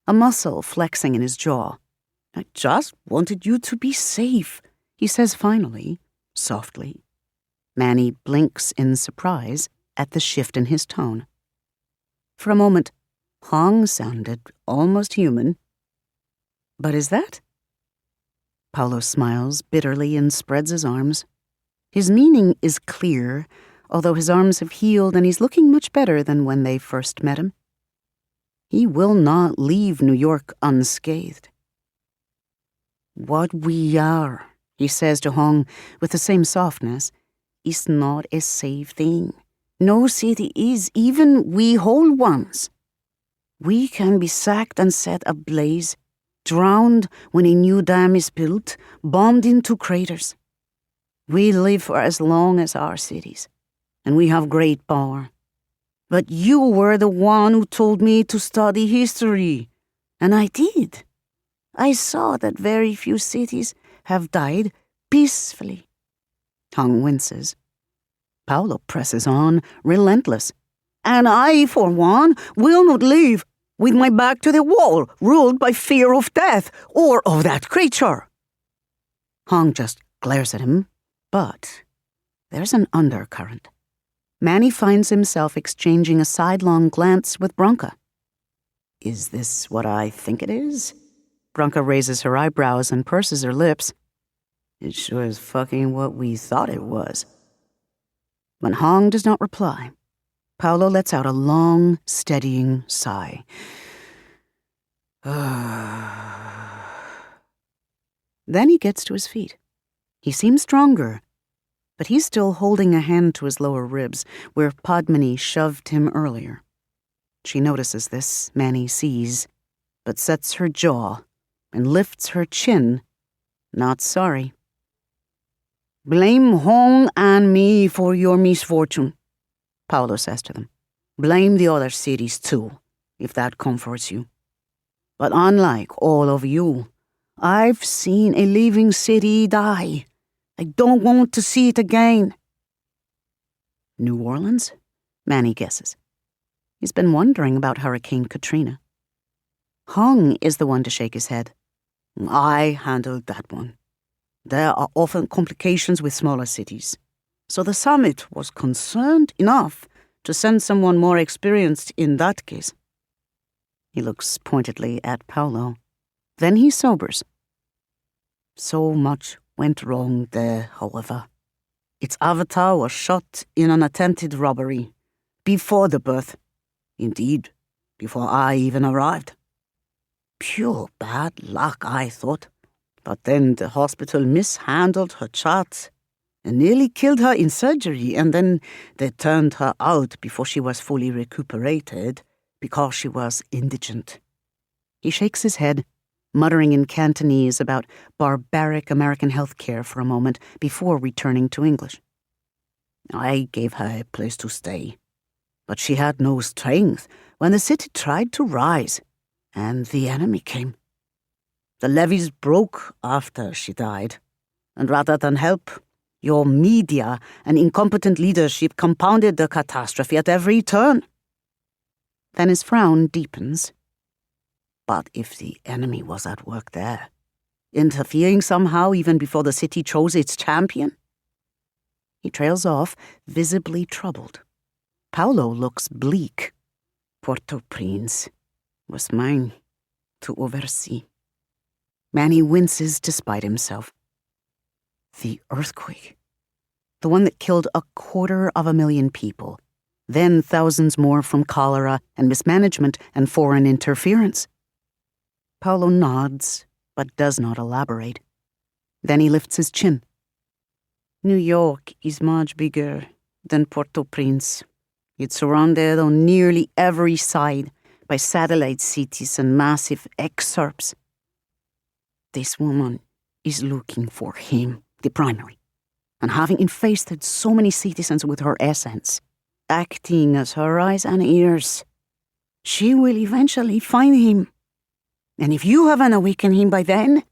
S2: a muscle flexing in his jaw. I just wanted you to be safe, he says finally, softly. Manny blinks in surprise at the shift in his tone. For a moment, Hong sounded almost human. But is that? Paolo smiles bitterly and spreads his arms. His meaning is clear, although his arms have healed and he's looking much better than when they first met him. He will not leave New York unscathed. What we are, he says to Hong with the same softness, is not a safe thing. No city is, even we whole ones. We can be sacked and set ablaze, drowned when a new dam is built, bombed into craters. We live for as long as our cities, and we have great power. But you were the one who told me to study history, and I did. I saw that very few cities have died peacefully. Hong winces. Paolo presses on, relentless. And I, for one, will not live with my back to the wall, ruled by fear of death or of that creature. Hong just glares at him, but there's an undercurrent. Manny finds himself exchanging a sidelong glance with Bronca. Is this what I think it is? Bronca raises her eyebrows and purses her lips. It sure is fucking what we thought it was. When Hong does not reply, Paolo lets out a long, steadying sigh. Then he gets to his feet. He seems stronger, but he's still holding a hand to his lower ribs, where Padmini shoved him earlier. She notices this, Manny sees, but sets her jaw and lifts her chin, not sorry. Blame Hong and me for your misfortune, Paolo says to them. Blame the other cities too, if that comforts you. But unlike all of you, I've seen a living city die. I don't want to see it again. New Orleans? Manny guesses. He's been wondering about Hurricane Katrina. Hong is the one to shake his head. I handled that one. There are often complications with smaller cities, so the summit was concerned enough to send someone more experienced in that case. He looks pointedly at Paolo. Then he sobers. So much went wrong there, however. Its avatar was shot in an attempted robbery, before the birth. Indeed, before I even arrived. Pure bad luck, I thought. But then the hospital mishandled her chart and nearly killed her in surgery, and then they turned her out before she was fully recuperated because she was indigent. He shakes his head, muttering in Cantonese about barbaric American healthcare for a moment before returning to English. I gave her a place to stay, but she had no strength when the city tried to rise, and the enemy came. The levees broke after she died, and rather than help, Your media and incompetent leadership compounded the catastrophe at every turn.
S1: Then his frown deepens.
S2: But if the enemy was at work there, interfering somehow even before the city chose its champion?
S1: He trails off, visibly troubled. Paolo looks bleak.
S2: Port-au-Prince was mine to oversee.
S1: Manny winces despite himself.
S2: The earthquake.
S1: The one that killed 250,000 people, then thousands more from cholera and mismanagement and foreign interference. Paolo nods, but does not elaborate. Then he lifts his chin.
S2: New York is much bigger than Port-au-Prince. It's surrounded on nearly every side by satellite cities and massive exurbs. This woman is looking for him, the primary, and having infested so many citizens with her essence, acting as her eyes and ears, she will eventually find him. And if you haven't awakened him by then...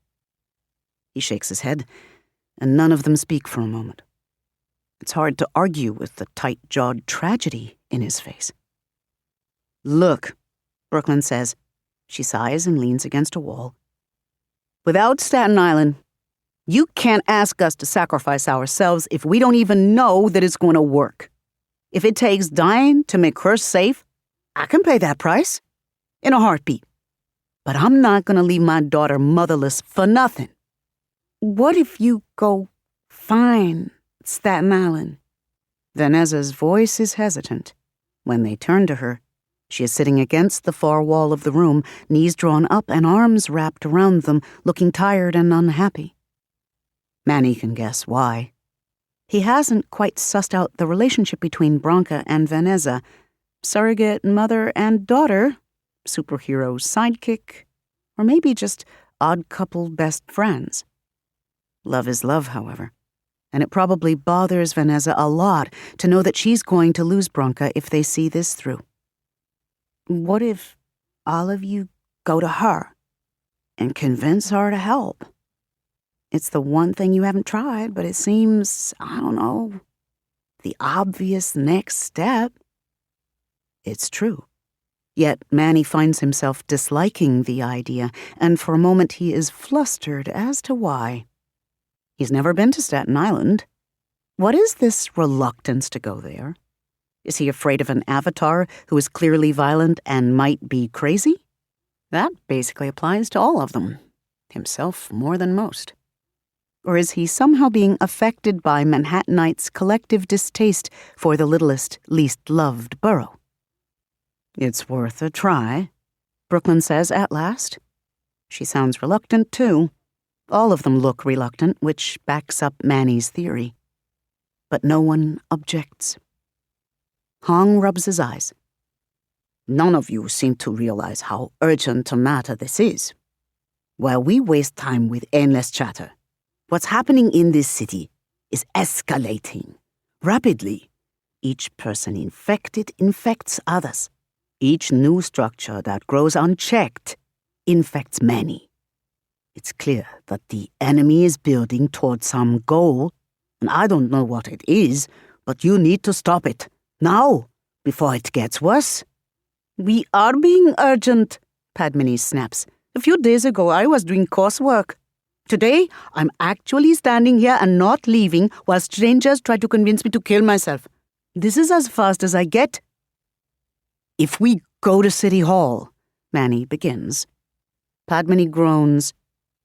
S1: He shakes his head, and none of them speak for a moment. It's hard to argue with the tight-jawed tragedy in his face.
S2: Look, Brooklyn says. She sighs and leans against a wall. Without Staten Island, you can't ask us to sacrifice ourselves if we don't even know that it's going to work. If it takes dying to make her safe, I can pay that price. In a heartbeat. But I'm not going to leave my daughter motherless for nothing. What if you go find Staten Island?
S1: Vanessa's voice is hesitant. When they turn to her, she is sitting against the far wall of the room, knees drawn up and arms wrapped around them, looking tired and unhappy. Manny can guess why. He hasn't quite sussed out the relationship between Branca and Vanessa, surrogate mother and daughter, superhero sidekick, or maybe just odd couple best friends. Love is love, however, and it probably bothers Vanessa a lot to know that she's going to lose Branca if they see this through.
S2: What if all of you go to her and convince her to help? It's the one thing you haven't tried, but it seems, the obvious next step.
S1: It's true. Yet Manny finds himself disliking the idea, and for a moment he is flustered as to why. He's never been to Staten Island. What is this reluctance to go there? Is he afraid of an avatar who is clearly violent and might be crazy? That basically applies to all of them, himself more than most. Or is he somehow being affected by Manhattanites' collective distaste for the littlest, least loved borough?
S2: It's worth a try, Brooklyn says at last. She sounds reluctant, too. All of them look reluctant, which backs up Manny's theory. But no one objects. Hong rubs his eyes. None of you seem to realize how urgent a matter this is. While we waste time with endless chatter, what's happening in this city is escalating rapidly. Each person infected infects others. Each new structure that grows unchecked infects many. It's clear that the enemy is building towards some goal, and I don't know what it is, but you need to stop it. Now, before it gets worse. We are being urgent, Padmini snaps. A few days ago, I was doing coursework. Today, I'm actually standing here and not leaving while strangers try to convince me to kill myself. This is as fast as I get. If we go to City Hall, Manny begins. Padmini groans,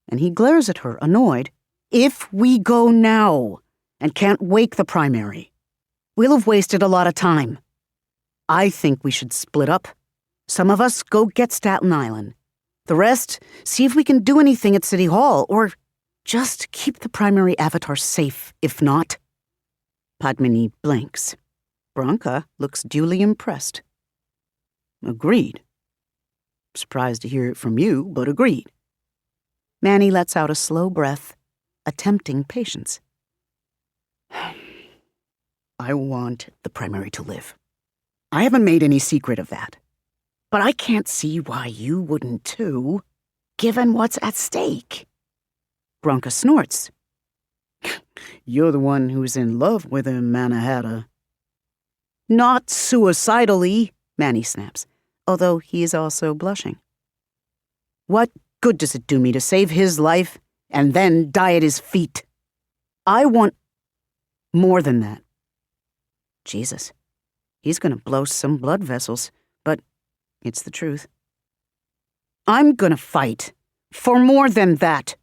S2: and he glares at her, annoyed. If we go now and can't wake the primary, we'll have wasted a lot of time. I think we should split up. Some of us go get Staten Island. The rest, see if we can do anything at City Hall, or just keep the primary avatar safe, if not. Padmini blinks. Branca looks duly impressed. Agreed. Surprised to hear it from you, but agreed. Manny lets out a slow breath, attempting patience. I want the primary to live. I haven't made any secret of that. But I can't see why you wouldn't too, given what's at stake. Branca snorts. You're the one who's in love with him, Manna-Hatta. Not suicidally, Manny snaps, although he is also blushing. What good does it do me to save his life and then die at his feet? I want more than that. Jesus, he's gonna blow some blood vessels, but it's the truth. I'm gonna fight for more than that.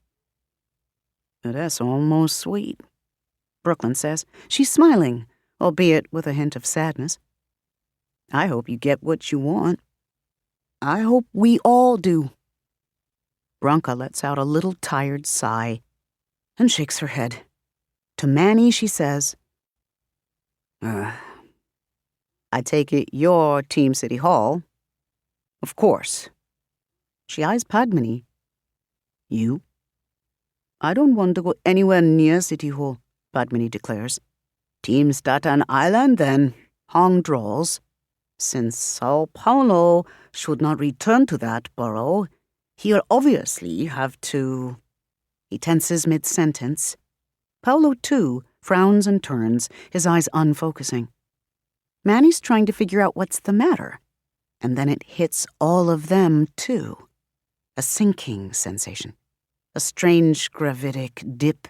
S2: That's almost sweet, Brooklyn says. She's smiling, albeit with a hint of sadness. I hope you get what you want. I hope we all do. Branka lets out a little tired sigh and shakes her head. To Manny, she says, I take it you're Team City Hall? Of course. She eyes Padmini. You? I don't want to go anywhere near City Hall, Padmini declares. Team Staten Island, then, Hong drawls. Since Sao Paulo should not return to that borough, he'll obviously have to... He tenses mid-sentence. Paulo, too, frowns and turns, his eyes unfocusing. Manny's trying to figure out what's the matter. And then it hits all of them, too. A sinking sensation. A strange gravitic dip,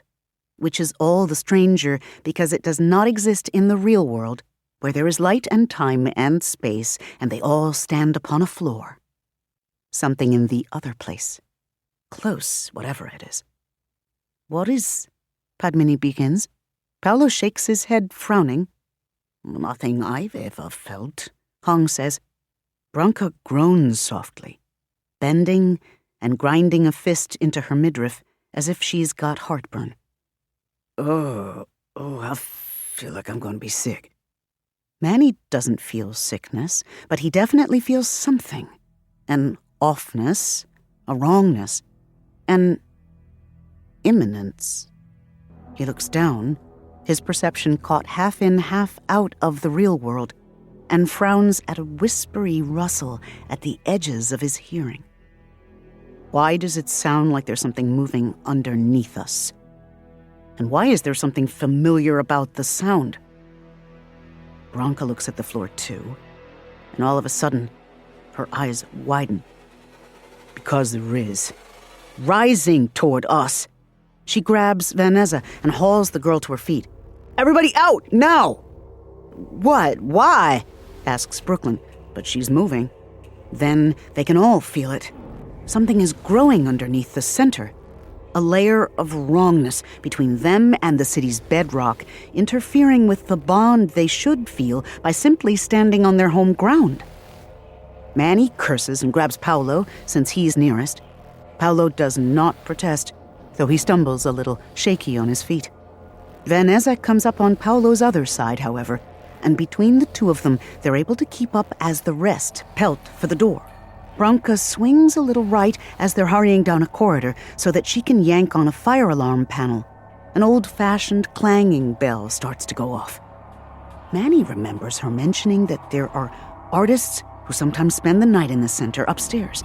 S2: which is all the stranger because it does not exist in the real world, where there is light and time and space, and they all stand upon a floor. Something in the other place. Close, whatever it is. What is... Padmini begins. Paulo shakes his head, frowning. Nothing I've ever felt, Hong says. Branka groans softly, bending and grinding a fist into her midriff as if she's got heartburn. I feel like I'm going to be sick. Manny doesn't feel sickness, but he definitely feels something. An offness, a wrongness, an imminence. He looks down, his perception caught half in, half out of the real world, and frowns at a whispery rustle at the edges of his hearing. Why does it sound like there's something moving underneath us? And why is there something familiar about the sound? Branka looks at the floor too, and all of a sudden, her eyes widen. Because there is. Rising toward us. She grabs Vanessa and hauls the girl to her feet. Everybody out, now! What? Why? Asks Brooklyn, but she's moving. Then they can all feel it. Something is growing underneath the center. A layer of wrongness between them and the city's bedrock, interfering with the bond they should feel by simply standing on their home ground. Manny curses and grabs Paulo, since he's nearest. Paulo does not protest, though he stumbles a little, shaky on his feet. Vanessa comes up on Paulo's other side, however, and between the two of them, they're able to keep up as the rest pelt for the door. Branka swings a little right as they're hurrying down a corridor so that she can yank on a fire alarm panel. An old-fashioned clanging bell starts to go off. Manny remembers her mentioning that there are artists who sometimes spend the night in the center upstairs.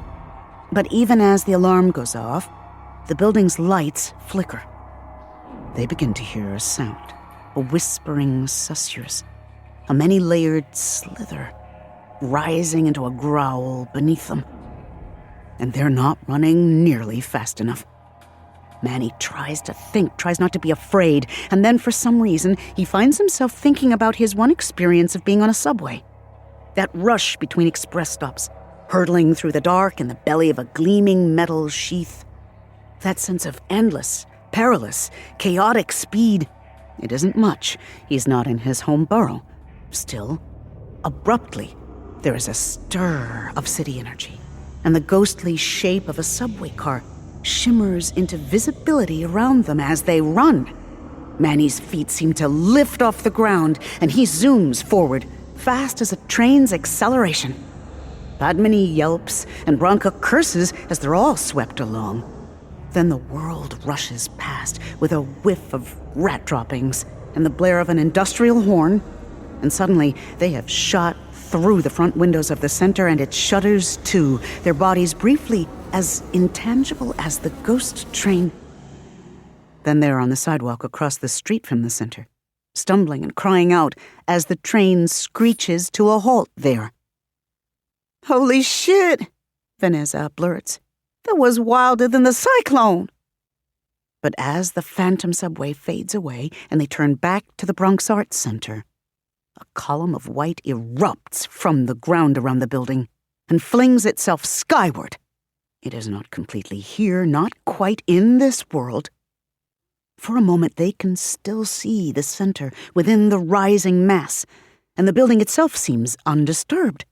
S2: But even as the alarm goes off, the building's lights flicker. They begin to hear a sound, a whispering susurrus, a many-layered slither, rising into a growl beneath them. And they're not running nearly fast enough. Manny tries to think, tries not to be afraid, and then for some reason, he finds himself thinking about his one experience of being on a subway. That rush between express stops, hurtling through the dark in the belly of a gleaming metal sheath. That sense of endless, perilous, chaotic speed. It isn't much. He's not in his home borough. Still, abruptly, there is a stir of city energy, and the ghostly shape of a subway car shimmers into visibility around them as they run. Manny's feet seem to lift off the ground, and he zooms forward, fast as a train's acceleration. Padmini yelps, and Branka curses as they're all swept along. Then the world rushes past with a whiff of rat droppings and the blare of an industrial horn, and suddenly they have shot through the front windows of the center, and it shudders too, their bodies briefly as intangible as the ghost train. Then they're on the sidewalk across the street from the center, stumbling and crying out as the train screeches to a halt there. "Holy shit," Vanessa blurts. "That was wilder than the cyclone." But as the phantom subway fades away and they turn back to the Bronx Arts Center, a column of white erupts from the ground around the building and flings itself skyward. It is not completely here, not quite in this world. For a moment they can still see the center within the rising mass, and the building itself seems undisturbed.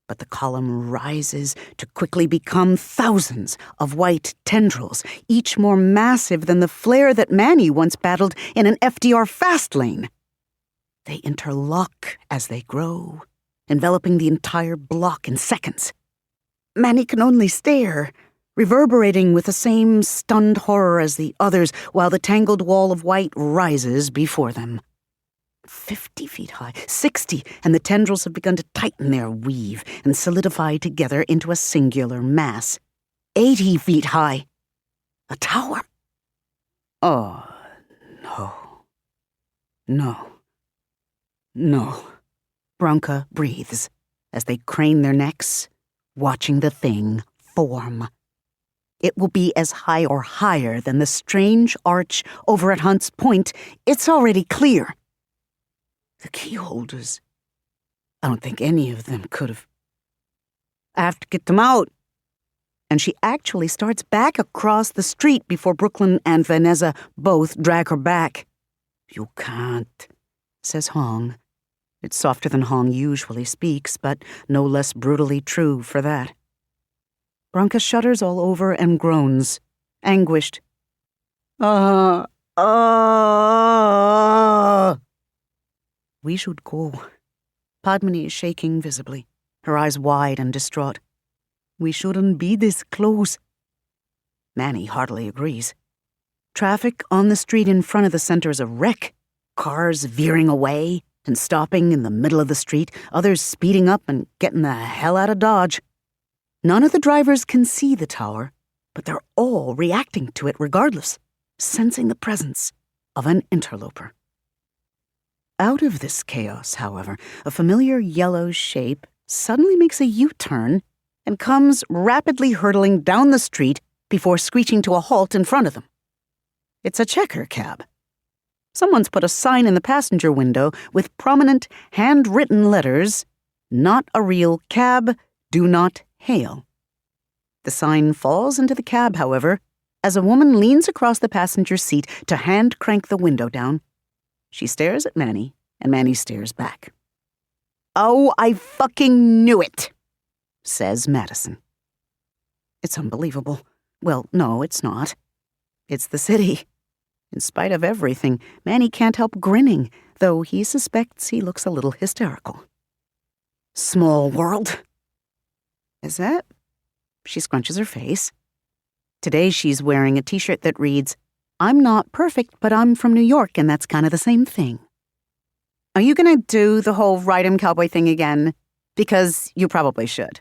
S2: But the column rises to quickly become thousands of white tendrils, each more massive than the flare that Manny once battled in an FDR fast lane. They interlock as they grow, enveloping the entire block in seconds. Manny can only stare, reverberating with the same stunned horror as the others while the tangled wall of white rises before them. 50 feet high, 60, and the tendrils have begun to tighten their weave and solidify together into a singular mass. 80 feet high. A tower. Oh, no. No. No. Bronca breathes as they crane their necks, watching the thing form. It will be as high or higher than the strange arch over at Hunt's Point. It's already clear. The key holders. I don't think any of them could have. I have to get them out. And she actually starts back across the street before Brooklyn and Vanessa both drag her back. "You can't," says Hong. It's softer than Hong usually speaks, but no less brutally true for that. Bronca shudders all over and groans, anguished. We should go. Padmini is shaking visibly, her eyes wide and distraught. We shouldn't be this close. Manny heartily agrees. Traffic on the street in front of the center is a wreck. Cars veering away and stopping in the middle of the street, others speeding up and getting the hell out of Dodge. None of the drivers can see the tower, but they're all reacting to it regardless, sensing the presence of an interloper. Out of this chaos, however, a familiar yellow shape suddenly makes a U-turn and comes rapidly hurtling down the street before screeching to a halt in front of them. It's a checker cab. Someone's put a sign in the passenger window with prominent handwritten letters, "Not a real cab, do not hail." The sign falls into the cab, however, as a woman leans across the passenger seat to hand crank the window down. She stares at Manny, and Manny stares back. "Oh, I fucking knew it," says Madison. It's unbelievable. Well, no, it's not. It's the city. In spite of everything, Manny can't help grinning, though he suspects he looks a little hysterical. Small world. Is that? She scrunches her face. Today she's wearing a t-shirt that reads, "I'm not perfect, but I'm from New York, and that's kind of the same thing." Are you gonna do the whole ride 'em cowboy thing again? Because you probably should.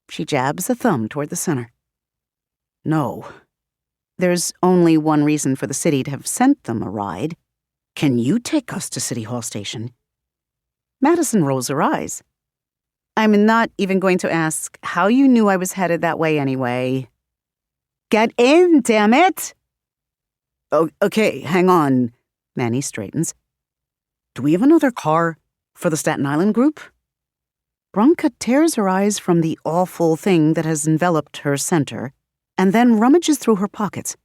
S2: She jabs a thumb toward the center. No. There's only one reason for the city to have sent them a ride. Can you take us to City Hall Station? Madison rolls her eyes. I'm not even going to ask how you knew I was headed that way anyway. Get in, damn it! Oh, okay, hang on. Manny straightens. Do we have another car for the Staten Island group? Bronca tears her eyes from the awful thing that has enveloped her center and then rummages through her pockets.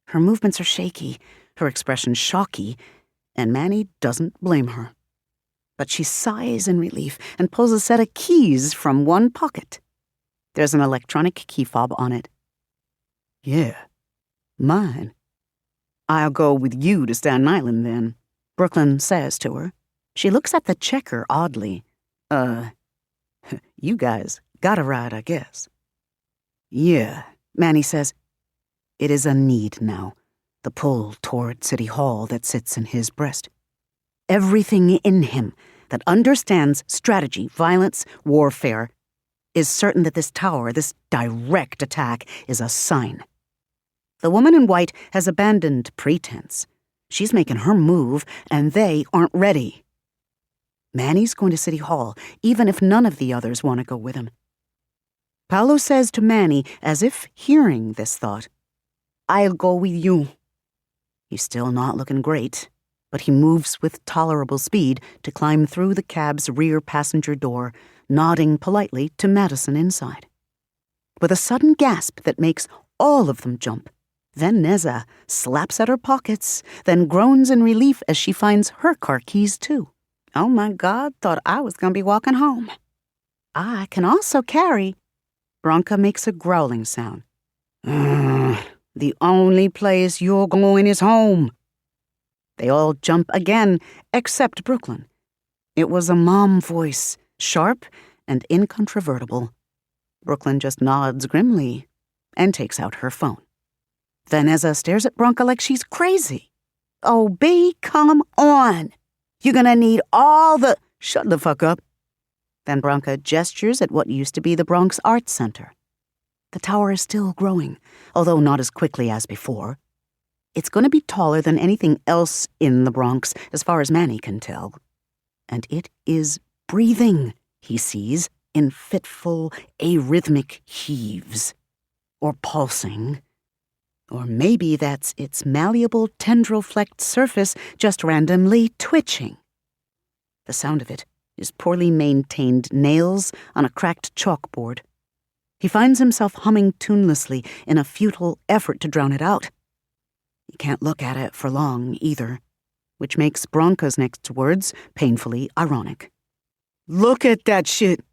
S2: Her movements are shaky, her expression shocky, and Manny doesn't blame her. But she sighs in relief and pulls a set of keys from one pocket. There's an electronic key fob on it. Yeah, mine. I'll go with you to Staten Island, then, Brooklyn says to her. She looks at the checker oddly. You guys got a ride, I guess. Yeah, Manny says. It is a need now, the pull toward City Hall that sits in his breast. Everything in him that understands strategy, violence, warfare, is certain that this tower, this direct attack, is a sign.
S1: The woman in white has abandoned pretense. She's making her move, and they aren't ready. Manny's going to City Hall, even if none of the others want to go with him. Paolo says to Manny, as if hearing this thought, "I'll go with you." He's still not looking great, but he moves with tolerable speed to climb through the cab's rear passenger door, nodding politely to Madison inside. With a sudden gasp that makes all of them jump, Vanessa slaps at her pockets, then groans in relief as she finds her car keys too. "Oh my God, thought I was gonna be walking home." "I can also carry." Bronca makes a growling sound. "The only place you're going is home." They all jump again, except Brooklyn. It was a mom voice, sharp and incontrovertible. Brooklyn just nods grimly and takes out her phone. Vanessa stares at Bronca like she's crazy. "Oh, B, come on. You're gonna need all the—" "Shut the fuck up." Then Bronca gestures at what used to be the Bronx Arts Center. The tower is still growing, although not as quickly as before. It's going to be taller than anything else in the Bronx, as far as Manny can tell. And it is breathing, he sees, in fitful, arrhythmic heaves. Or pulsing. Or maybe that's its malleable, tendril-flecked surface just randomly twitching. The sound of it is poorly maintained nails on a cracked chalkboard. He finds himself humming tunelessly in a futile effort to drown it out. He can't look at it for long, either, which makes Bronca's next words painfully ironic. "Look at that shit.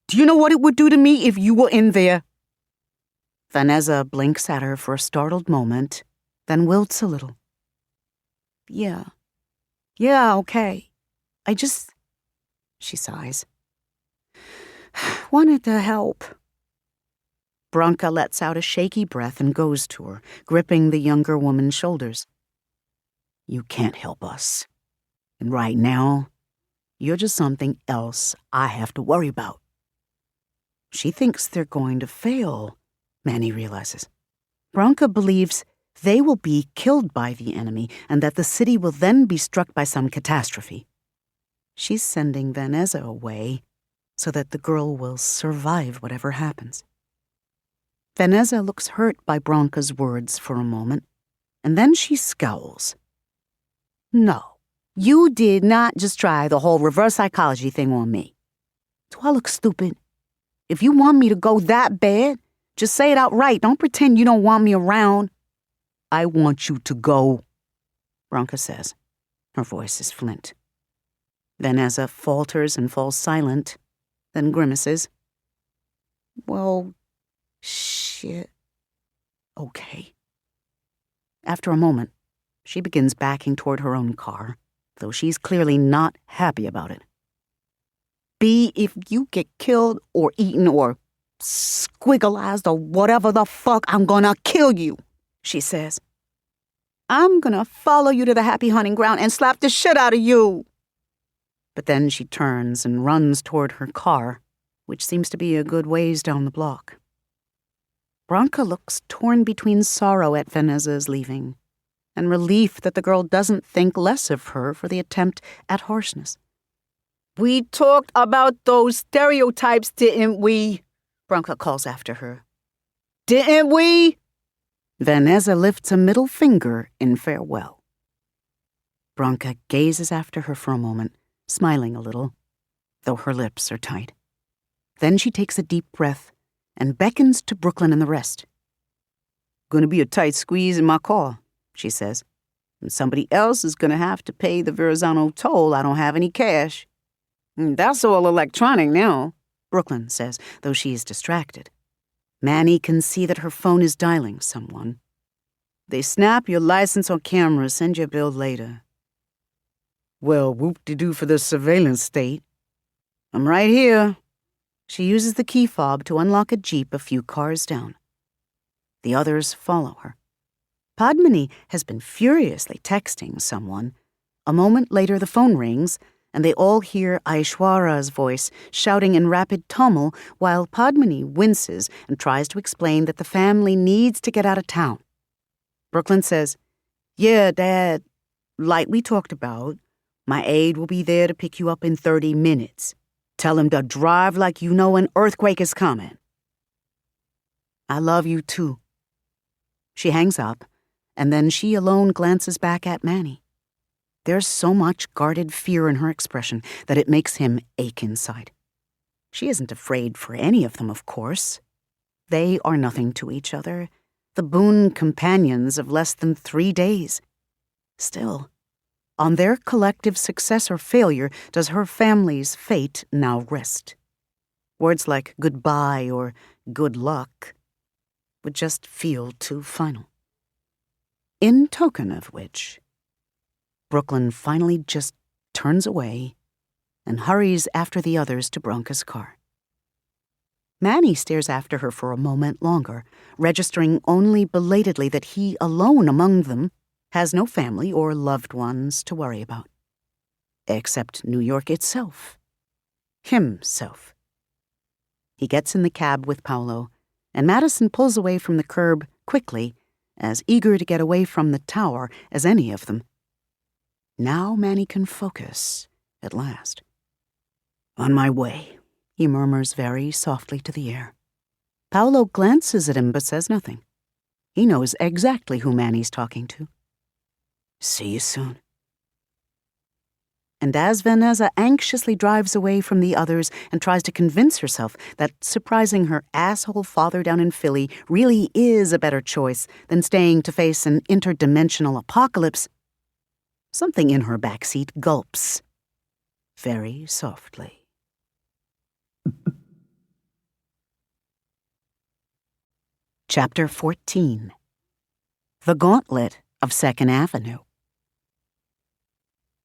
S1: Do you know what it would do to me if you were in there?" Vanessa blinks at her for a startled moment, then wilts a little. Yeah, okay. I just," she sighs, "wanted to help." Bronca lets out a shaky breath and goes to her, gripping the younger woman's shoulders. "You can't help us. And right now, you're just something else I have to worry about." She thinks they're going to fail, Manny realizes. Bronca believes they will be killed by the enemy and that the city will then be struck by some catastrophe. She's sending Vanessa away so that the girl will survive whatever happens. Vanessa looks hurt by Bronca's words for a moment, and then she scowls. "No, you did not just try the whole reverse psychology thing on me. Do I look stupid? If you want me to go that bad, just say it outright. Don't pretend you don't want me around." "I want you to go," Bronca says. Her voice is flint. Vanessa falters and falls silent, then grimaces. "Well, shit. Okay." After a moment, she begins backing toward her own car, though she's clearly not happy about it. "B, if you get killed or eaten or squiggleized or whatever the fuck, I'm gonna kill you," she says. "I'm gonna follow you to the happy hunting ground and slap the shit out of you." But then she turns and runs toward her car, which seems to be a good ways down the block. Bronca looks torn between sorrow at Vanessa's leaving and relief that the girl doesn't think less of her for the attempt at harshness. "We talked about those stereotypes, didn't we?" Bronca calls after her. "Didn't we?" Vanessa lifts a middle finger in farewell. Bronca gazes after her for a moment, smiling a little, though her lips are tight. Then she takes a deep breath and beckons to Brooklyn and the rest. "Gonna be a tight squeeze in my car," she says. "And somebody else is gonna have to pay the Verrazano toll. I don't have any cash." "That's all electronic now," Brooklyn says, though she is distracted. Manny can see that her phone is dialing someone. "They snap your license on camera, send your bill later." "Well, whoop-de-doo for the surveillance state." "I'm right here." She uses the key fob to unlock a Jeep a few cars down. The others follow her. Padmini has been furiously texting someone. A moment later, the phone rings, and they all hear Aishwara's voice shouting in rapid Tamil while Padmini winces and tries to explain that the family needs to get out of town.
S2: Brooklyn says, "Yeah, Dad, like we talked about, my aide will be there to pick you up in 30 minutes. Tell him to drive like you know an earthquake is coming." "I love you too." She hangs up, and then she alone glances back at Manny. There's so much guarded fear in her expression that it makes him ache inside. She isn't afraid for any of them, of course. They are nothing to each other, the boon companions of less than 3 days. Still, on their collective success or failure does her family's fate now rest. Words like goodbye or good luck would just feel too final. In token of which, Brooklyn finally just turns away and hurries after the others to Bronca's car. Manny stares after her for a moment longer, registering only belatedly that he alone among them has no family or loved ones to worry about. Except New York itself. Himself. He gets in the cab with Paolo, and Madison pulls away from the curb quickly, as eager to get away from the tower as any of them. Now Manny can focus, at last. "On my way," he murmurs very softly to the air. Paolo glances at him but says nothing. He knows exactly who Manny's talking to. "See you soon." And as Vanessa anxiously drives away from the others and tries to convince herself that surprising her asshole father down in Philly really is a better choice than staying to face an interdimensional apocalypse, something in her backseat gulps, very softly. Chapter 14. The Gauntlet of 2nd Avenue.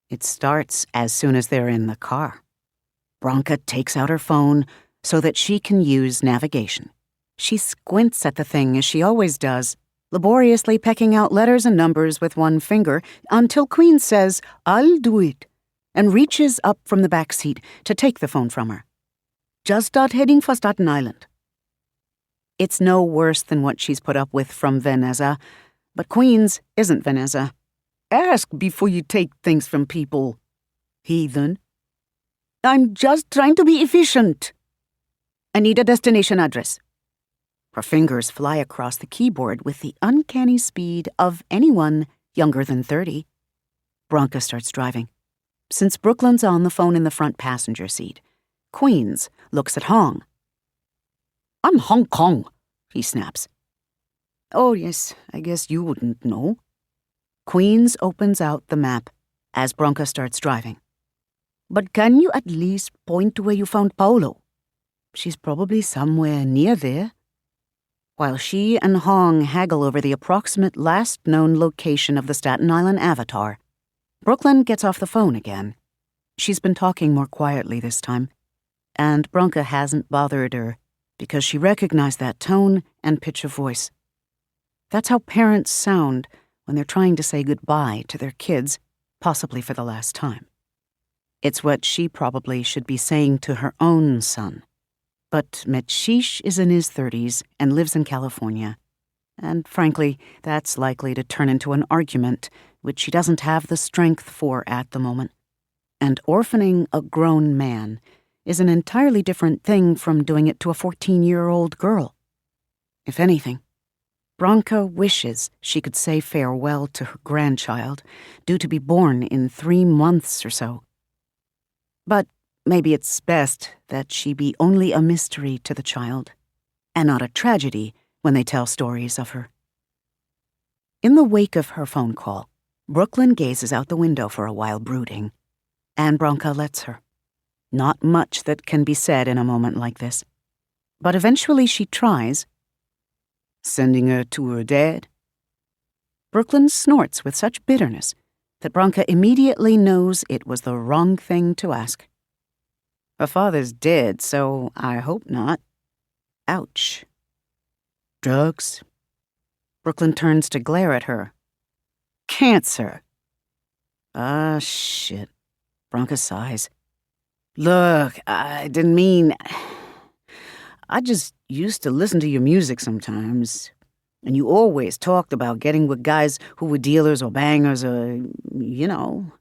S2: It starts as soon as they're in the car. Bronca takes out her phone so that she can use navigation. She squints at the thing as she always does, laboriously pecking out letters and numbers with one finger until Queen says, "I'll do it," and reaches up from the back seat to take the phone from her. "Just start heading for Staten Island." It's no worse than what she's put up with from Vanessa, but Queen's isn't Vanessa. "Ask before you take things from people, heathen." "I'm just trying to be efficient." "I need a destination address." Her fingers fly across the keyboard with the uncanny speed of anyone younger than 30. Bronca starts driving. Since Brooklyn's on the phone in the front passenger seat, Queens looks at Hong. "I'm Hong Kong," he snaps. "Oh, yes, I guess you wouldn't know." Queens opens out the map as Bronca starts driving. "But can you at least point to where you found Paolo?" "She's probably somewhere near there." While she and Hong haggle over the approximate last known location of the Staten Island Avatar, Brooklyn gets off the phone again. She's been talking more quietly this time, and Bronca hasn't bothered her because she recognized that tone and pitch of voice. That's how parents sound when they're trying to say goodbye to their kids, possibly for the last time. It's what she probably should be saying to her own son. But Metshish is in his 30s and lives in California, and frankly, that's likely to turn into an argument which she doesn't have the strength for at the moment. And orphaning a grown man is an entirely different thing from doing it to a 14-year-old girl. If anything, Bronca wishes she could say farewell to her grandchild, due to be born in 3 months or so. But maybe it's best that she be only a mystery to the child, and not a tragedy when they tell stories of her. In the wake of her phone call, Brooklyn gazes out the window for a while brooding, and Bronca lets her. Not much that can be said in a moment like this. But eventually she tries. "Sending her to her dad?" Brooklyn snorts with such bitterness that Bronca immediately knows it was the wrong thing to ask. "Her father's dead, so I hope not." Ouch. "Drugs?" Brooklyn turns to glare at her. "Cancer." "Ah, shit." Bronca sighs. "Look, I didn't mean... I just used to listen to your music sometimes. And you always talked about getting with guys who were dealers or bangers or, you know.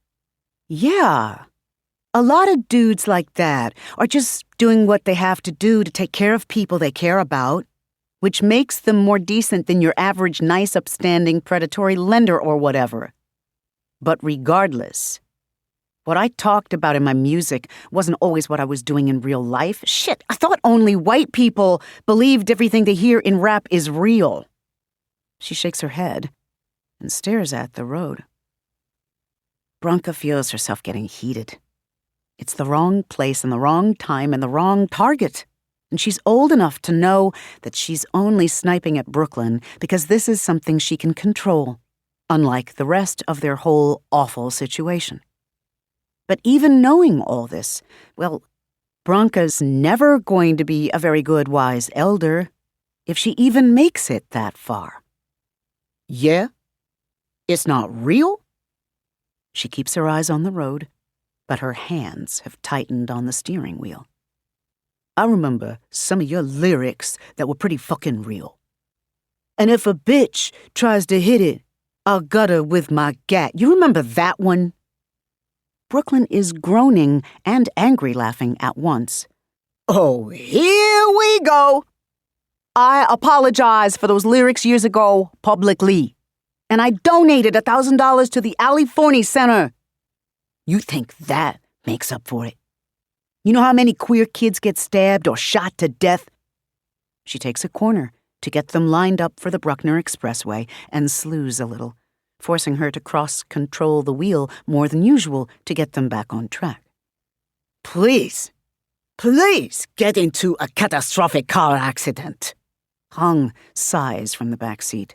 S2: Yeah, a lot of dudes like that are just doing what they have to do to take care of people they care about, which makes them more decent than your average nice, upstanding, predatory lender or whatever. But regardless, what I talked about in my music wasn't always what I was doing in real life. Shit, I thought only white people believed everything they hear in rap is real. She shakes her head and stares at the road. Branka feels herself getting heated. It's the wrong place and the wrong time and the wrong target. And she's old enough to know that she's only sniping at Brooklyn because this is something she can control, unlike the rest of their whole awful situation. But even knowing all this, well, Branka's never going to be a very good, wise elder, if she even makes it that far. Yeah? It's not real? She keeps her eyes on the road, but her hands have tightened on the steering wheel. I remember some of your lyrics that were pretty fucking real. And if a bitch tries to hit it, I'll gut her with my gat. You remember that one? Brooklyn is groaning and angry laughing at once. Oh, here we go. I apologize for those lyrics years ago publicly. And I donated $1,000 to the Ali Forney Center. You think that makes up for it? You know how many queer kids get stabbed or shot to death? She takes a corner to get them lined up for the Bruckner Expressway and slews a little, forcing her to cross-control the wheel more than usual to get them back on track. Please get into a catastrophic car accident. Hung sighs from the back seat.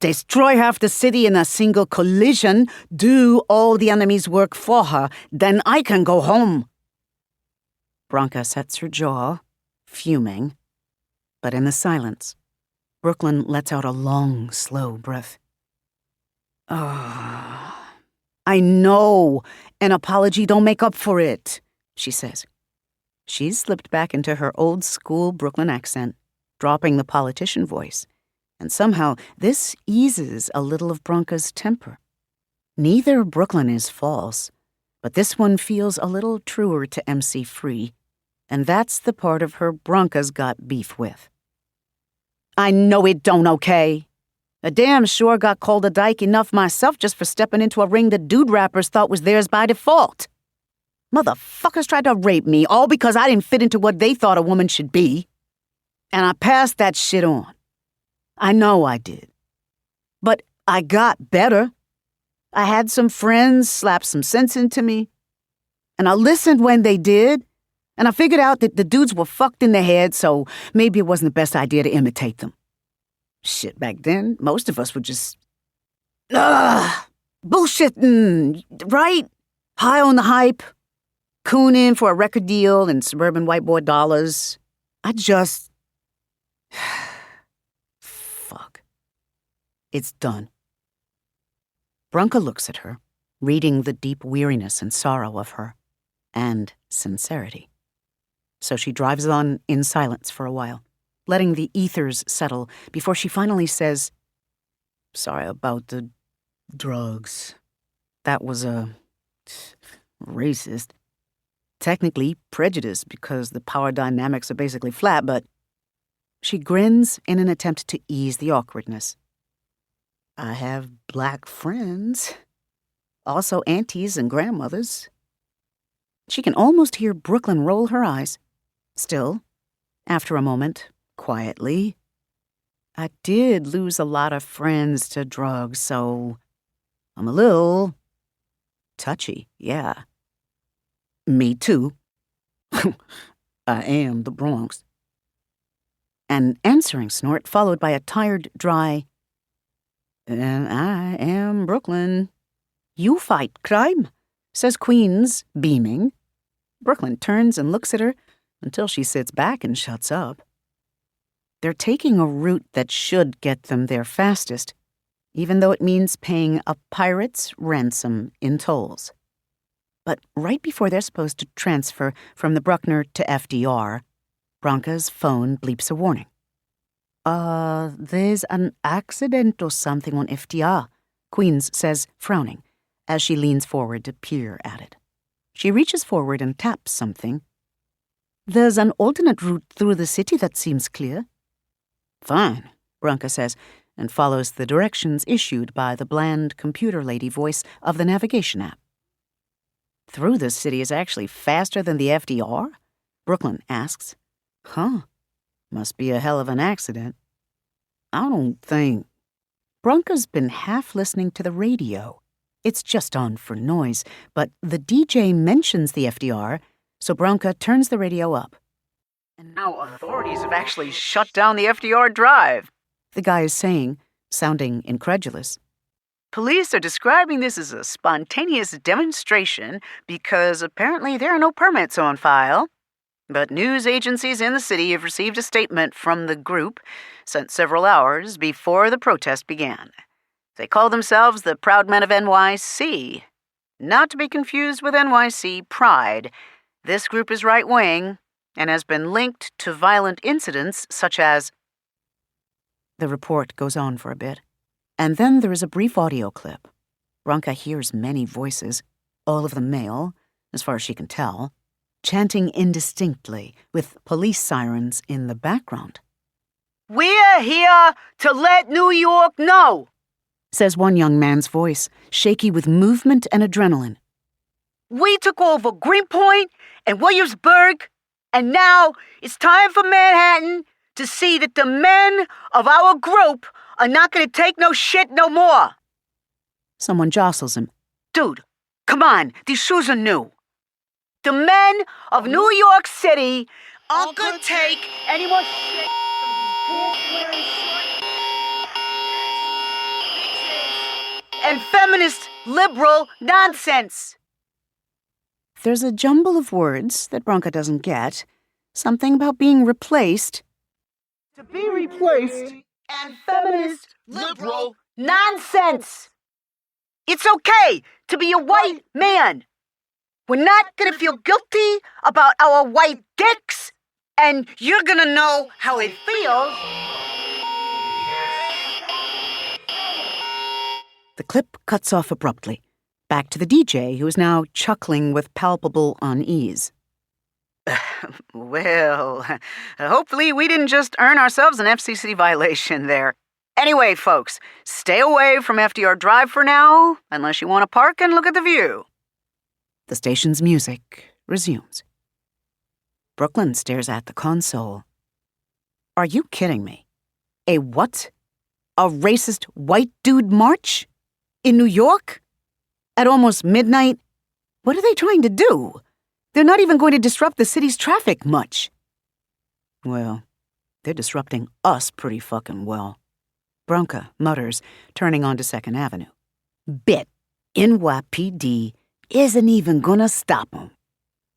S2: Destroy half the city in a single collision, do all the enemy's work for her, then I can go home. Branka sets her jaw, fuming. But in the silence, Brooklyn lets out a long, slow breath. I know an apology don't make up for it, she says. She's slipped back into her old-school Brooklyn accent, dropping the politician voice, and somehow this eases a little of Branka's temper. Neither Brooklyn is false, but this one feels a little truer to MC Free, and that's the part of her Branka's got beef with. I know it don't, okay? I damn sure got called a dyke enough myself just for stepping into a ring that dude rappers thought was theirs by default. Motherfuckers tried to rape me, all because I didn't fit into what they thought a woman should be. And I passed that shit on. I know I did. But I got better. I had some friends slap some sense into me. And I listened when they did. And I figured out that the dudes were fucked in the head, so maybe it wasn't the best idea to imitate them. Shit, back then, most of us were just... bullshitting, right? High on the hype. Cooning for a record deal and suburban white boy dollars. I just... Fuck. It's done. Branka looks at her, reading the deep weariness and sorrow of her, and sincerity. So she drives on in silence for a while, letting the ethers settle before she finally says, Sorry about the drugs. That was racist. Technically prejudiced because the power dynamics are basically flat, but she grins in an attempt to ease the awkwardness. I have black friends, also aunties and grandmothers. She can almost hear Brooklyn roll her eyes. Still, after a moment, quietly, I did lose a lot of friends to drugs, so I'm a little touchy, yeah. Me too. I am the Bronx. An answering snort followed by a tired, dry, and I am Brooklyn. You fight crime, says Queens, beaming. Brooklyn turns and looks at her until she sits back and shuts up. They're taking a route that should get them there fastest, even though it means paying a pirate's ransom in tolls. But right before they're supposed to transfer from the Bruckner to FDR, Branka's phone bleeps a warning. There's an accident or something on FDR, Queens says, frowning, as she leans forward to peer at it. She reaches forward and taps something. There's an alternate route through the city that seems clear. Fine, Branka says, and follows the directions issued by the bland computer lady voice of the navigation app. Through the city is actually faster than the FDR? Brooklyn asks. Huh. Must be a hell of an accident. I don't think. Branka's been half listening to the radio. It's just on for noise, but the DJ mentions the FDR, so Branka turns the radio up. And now authorities have actually shut down the FDR drive, the guy is saying, sounding incredulous. Police are describing this as a spontaneous demonstration because apparently there are no permits on file. But news agencies in the city have received a statement from the group sent several hours before the protest began. They call themselves the Proud Men of NYC. Not to be confused with NYC Pride. This group is right-wing and has been linked to violent incidents such as... The report goes on for a bit, and then there is a brief audio clip. Branka hears many voices, all of them male, as far as she can tell, chanting indistinctly with police sirens in the background. "We're here to let New York know," says one young man's voice, shaky with movement and adrenaline. "We took over Greenpoint and Williamsburg, and now it's time for Manhattan to see that the men of our group are not going to take no shit no more." Someone jostles him. "Dude, come on, these shoes are new. The men of New York City aren't going to take any more shit and feminist liberal nonsense." There's a jumble of words that Branka doesn't get. Something about being replaced. To be replaced and feminist liberal nonsense. It's okay to be a white man. We're not going to feel guilty about our white dicks, and you're going to know how it feels. The clip cuts off abruptly, back to the DJ, who is now chuckling with palpable unease. Well, hopefully we didn't just earn ourselves an FCC violation there. Anyway, folks, stay away from FDR Drive for now, unless you want to park and look at the view. The station's music resumes. Brooklyn stares at the console. Are you kidding me? A what? A racist white dude march? In New York? At almost midnight? What are they trying to do? They're not even going to disrupt the city's traffic much. Well, they're disrupting us pretty fucking well, Branka mutters, turning onto 2nd Avenue. Bet NYPD isn't even gonna stop them.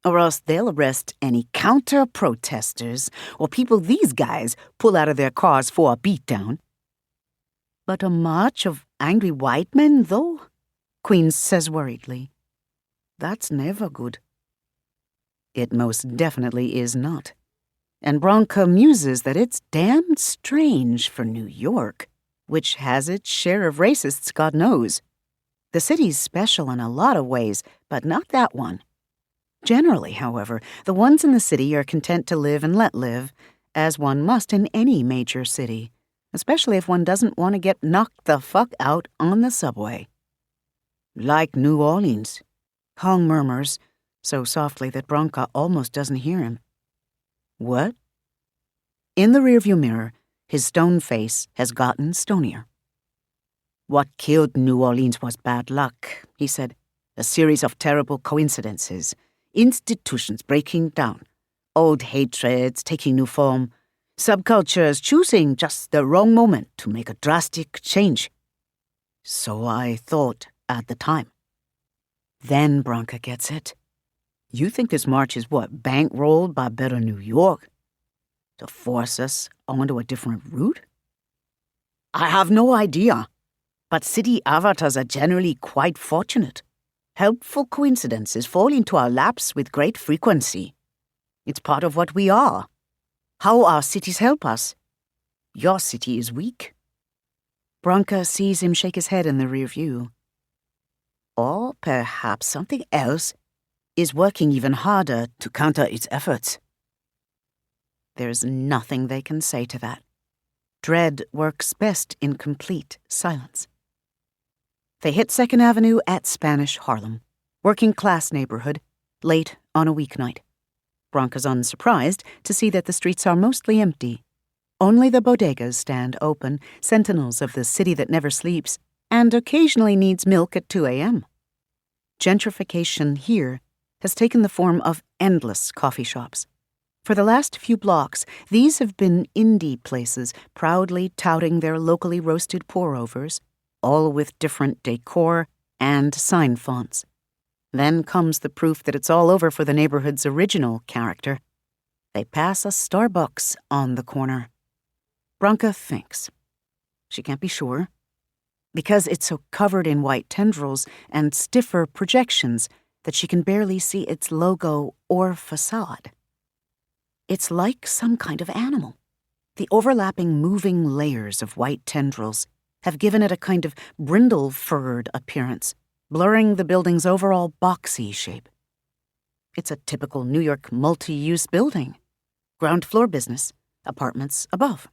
S2: Or else they'll arrest any counter-protesters or people these guys pull out of their cars for a beatdown. But a march of angry white men, though? Queens says worriedly. That's never good. It most definitely is not. And Branka muses that it's damn strange for New York, which has its share of racists, God knows. The city's special in a lot of ways, but not that one. Generally, however, the ones in the city are content to live and let live, as one must in any major city, especially if one doesn't want to get knocked the fuck out on the subway. Like New Orleans, Hong murmurs, so softly that Branka almost doesn't hear him. What? In the rearview mirror, his stone face has gotten stonier. What killed New Orleans was bad luck, he said. A series of terrible coincidences. Institutions breaking down. Old hatreds taking new form. Subcultures choosing just the wrong moment to make a drastic change. So I thought at the time. Then Branka gets it. You think this march is what, bankrolled by Better New York? To force us onto a different route? I have no idea, but city avatars are generally quite fortunate. Helpful coincidences fall into our laps with great frequency. It's part of what we are. How our cities help us. Your city is weak. Branka sees him shake his head in the rear view. Or perhaps something else is working even harder to counter its efforts. There's nothing they can say to that. Dread works best in complete silence. They hit 2nd Avenue at Spanish Harlem, working-class neighborhood, late on a weeknight. Branka's unsurprised to see that the streets are mostly empty. Only the bodegas stand open, sentinels of the city that never sleeps, and occasionally needs milk at 2 a.m. Gentrification here has taken the form of endless coffee shops. For the last few blocks, these have been indie places proudly touting their locally roasted pour-overs, all with different decor and sign fonts. Then comes the proof that it's all over for the neighborhood's original character. They pass a Starbucks on the corner. Branka thinks. She can't be sure. Because it's so covered in white tendrils and stiffer projections that she can barely see its logo or facade. It's like some kind of animal. The overlapping moving layers of white tendrils have given it a kind of brindle-furred appearance, blurring the building's overall boxy shape. It's a typical New York multi-use building. Ground floor business, apartments above.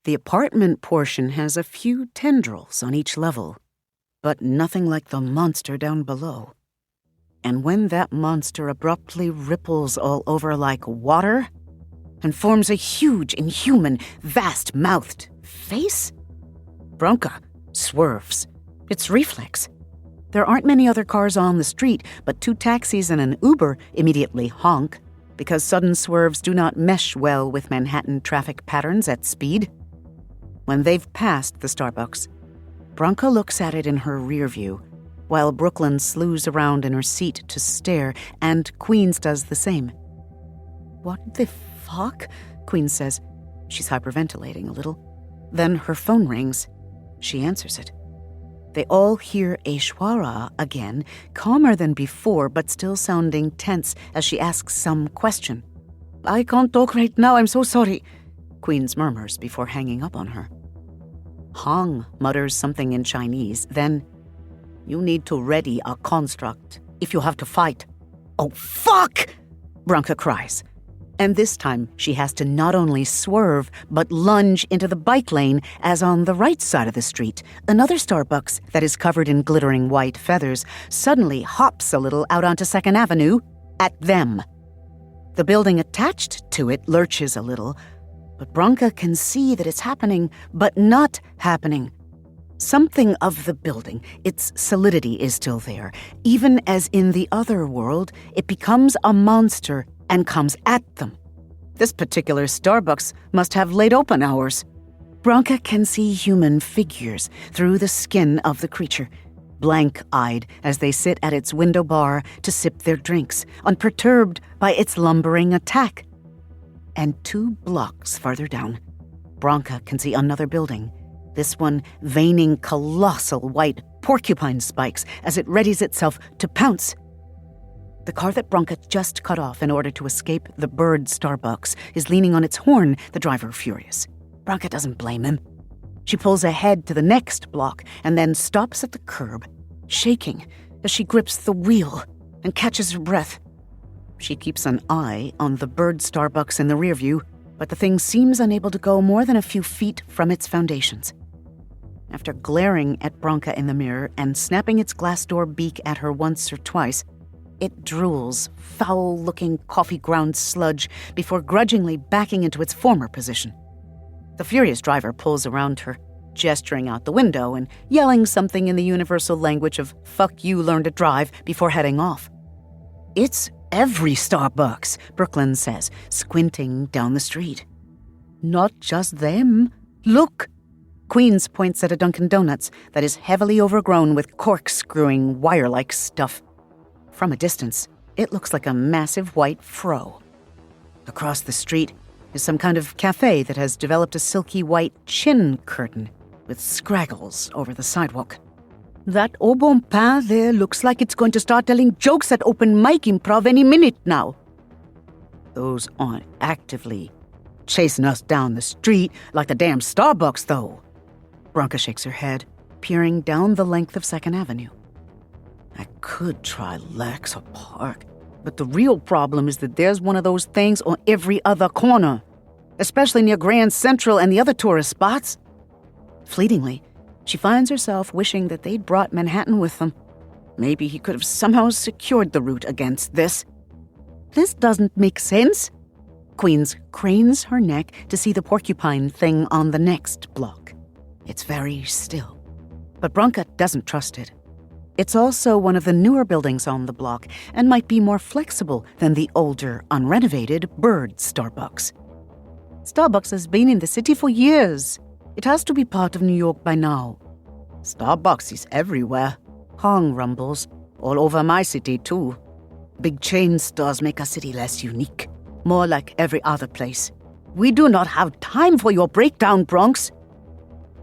S2: The apartment portion has a few tendrils on each level, but nothing like the monster down below. And when that monster abruptly ripples all over like water and forms a huge, inhuman, vast-mouthed face, Branka swerves. It's reflex. There aren't many other cars on the street, but 2 taxis and an Uber immediately honk, because sudden swerves do not mesh well with Manhattan traffic patterns at speed. When they've passed the Starbucks, Branka looks at it in her rear view, while Brooklyn slews around in her seat to stare, and Queens does the same. What the fuck? Queens says. She's hyperventilating a little. Then her phone rings. She answers it. They all hear Aishwarya again, calmer than before, but still sounding tense as she asks some question. I can't talk right now, I'm so sorry, Queens murmurs before hanging up on her. Hong mutters something in Chinese, then, you need to ready a construct if you have to fight. Oh, fuck! Branka cries. And this time, she has to not only swerve, but lunge into the bike lane as on the right side of the street, another Starbucks that is covered in glittering white feathers suddenly hops a little out onto 2nd Avenue at them. The building attached to it lurches a little, but Branka can see that it's happening, but not happening. Something of the building, its solidity is still there. Even as in the other world, it becomes a monster and comes at them. This particular Starbucks must have late open hours. Branka can see human figures through the skin of the creature, blank-eyed as they sit at its window bar to sip their drinks, unperturbed by its lumbering attack. And 2 blocks farther down, Branka can see another building, this one veining colossal white porcupine spikes as it readies itself to pounce. The car that Branka just cut off in order to escape the bird Starbucks is leaning on its horn, the driver furious. Branka doesn't blame him. She pulls ahead to the next block and then stops at the curb, shaking as she grips the wheel and catches her breath. She keeps an eye on the bird Starbucks in the rear view, but the thing seems unable to go more than a few feet from its foundations. After glaring at Branka in the mirror and snapping its glass door beak at her once or twice, it drools foul-looking coffee-ground sludge before grudgingly backing into its former position. The furious driver pulls around her, gesturing out the window and yelling something in the universal language of "fuck you, learn to drive" before heading off. It's every Starbucks, Brooklyn says, squinting down the street. Not just them. Look! Queens points at a Dunkin' Donuts that is heavily overgrown with corkscrewing wire-like stuff. From a distance, it looks like a massive white fro. Across the street is some kind of cafe that has developed a silky white chin curtain with scraggles over the sidewalk. That au bon pain there looks like it's going to start telling jokes at open mic improv any minute now. Those aren't actively Chasing us down the street like the damn Starbucks, though. Bronca shakes her head, peering down the length of 2nd Avenue. I could try Lex or Park, but the real problem is that there's one of those things on every other corner, especially near Grand Central and the other tourist spots. Fleetingly, she finds herself wishing that they'd brought Manhattan with them. Maybe he could have somehow secured the route against this. This doesn't make sense. Queens cranes her neck to see the porcupine thing on the next block. It's very still, but Bronca doesn't trust it. It's also one of the newer buildings on the block and might be more flexible than the older, unrenovated Bird Starbucks. Starbucks has been in the city for years. It has to be part of New York by now. Starbucks is everywhere. Hong rumbles. All over my city, too. Big chain stores make a city less unique. More like every other place. We do not have time for your breakdown, Bronx.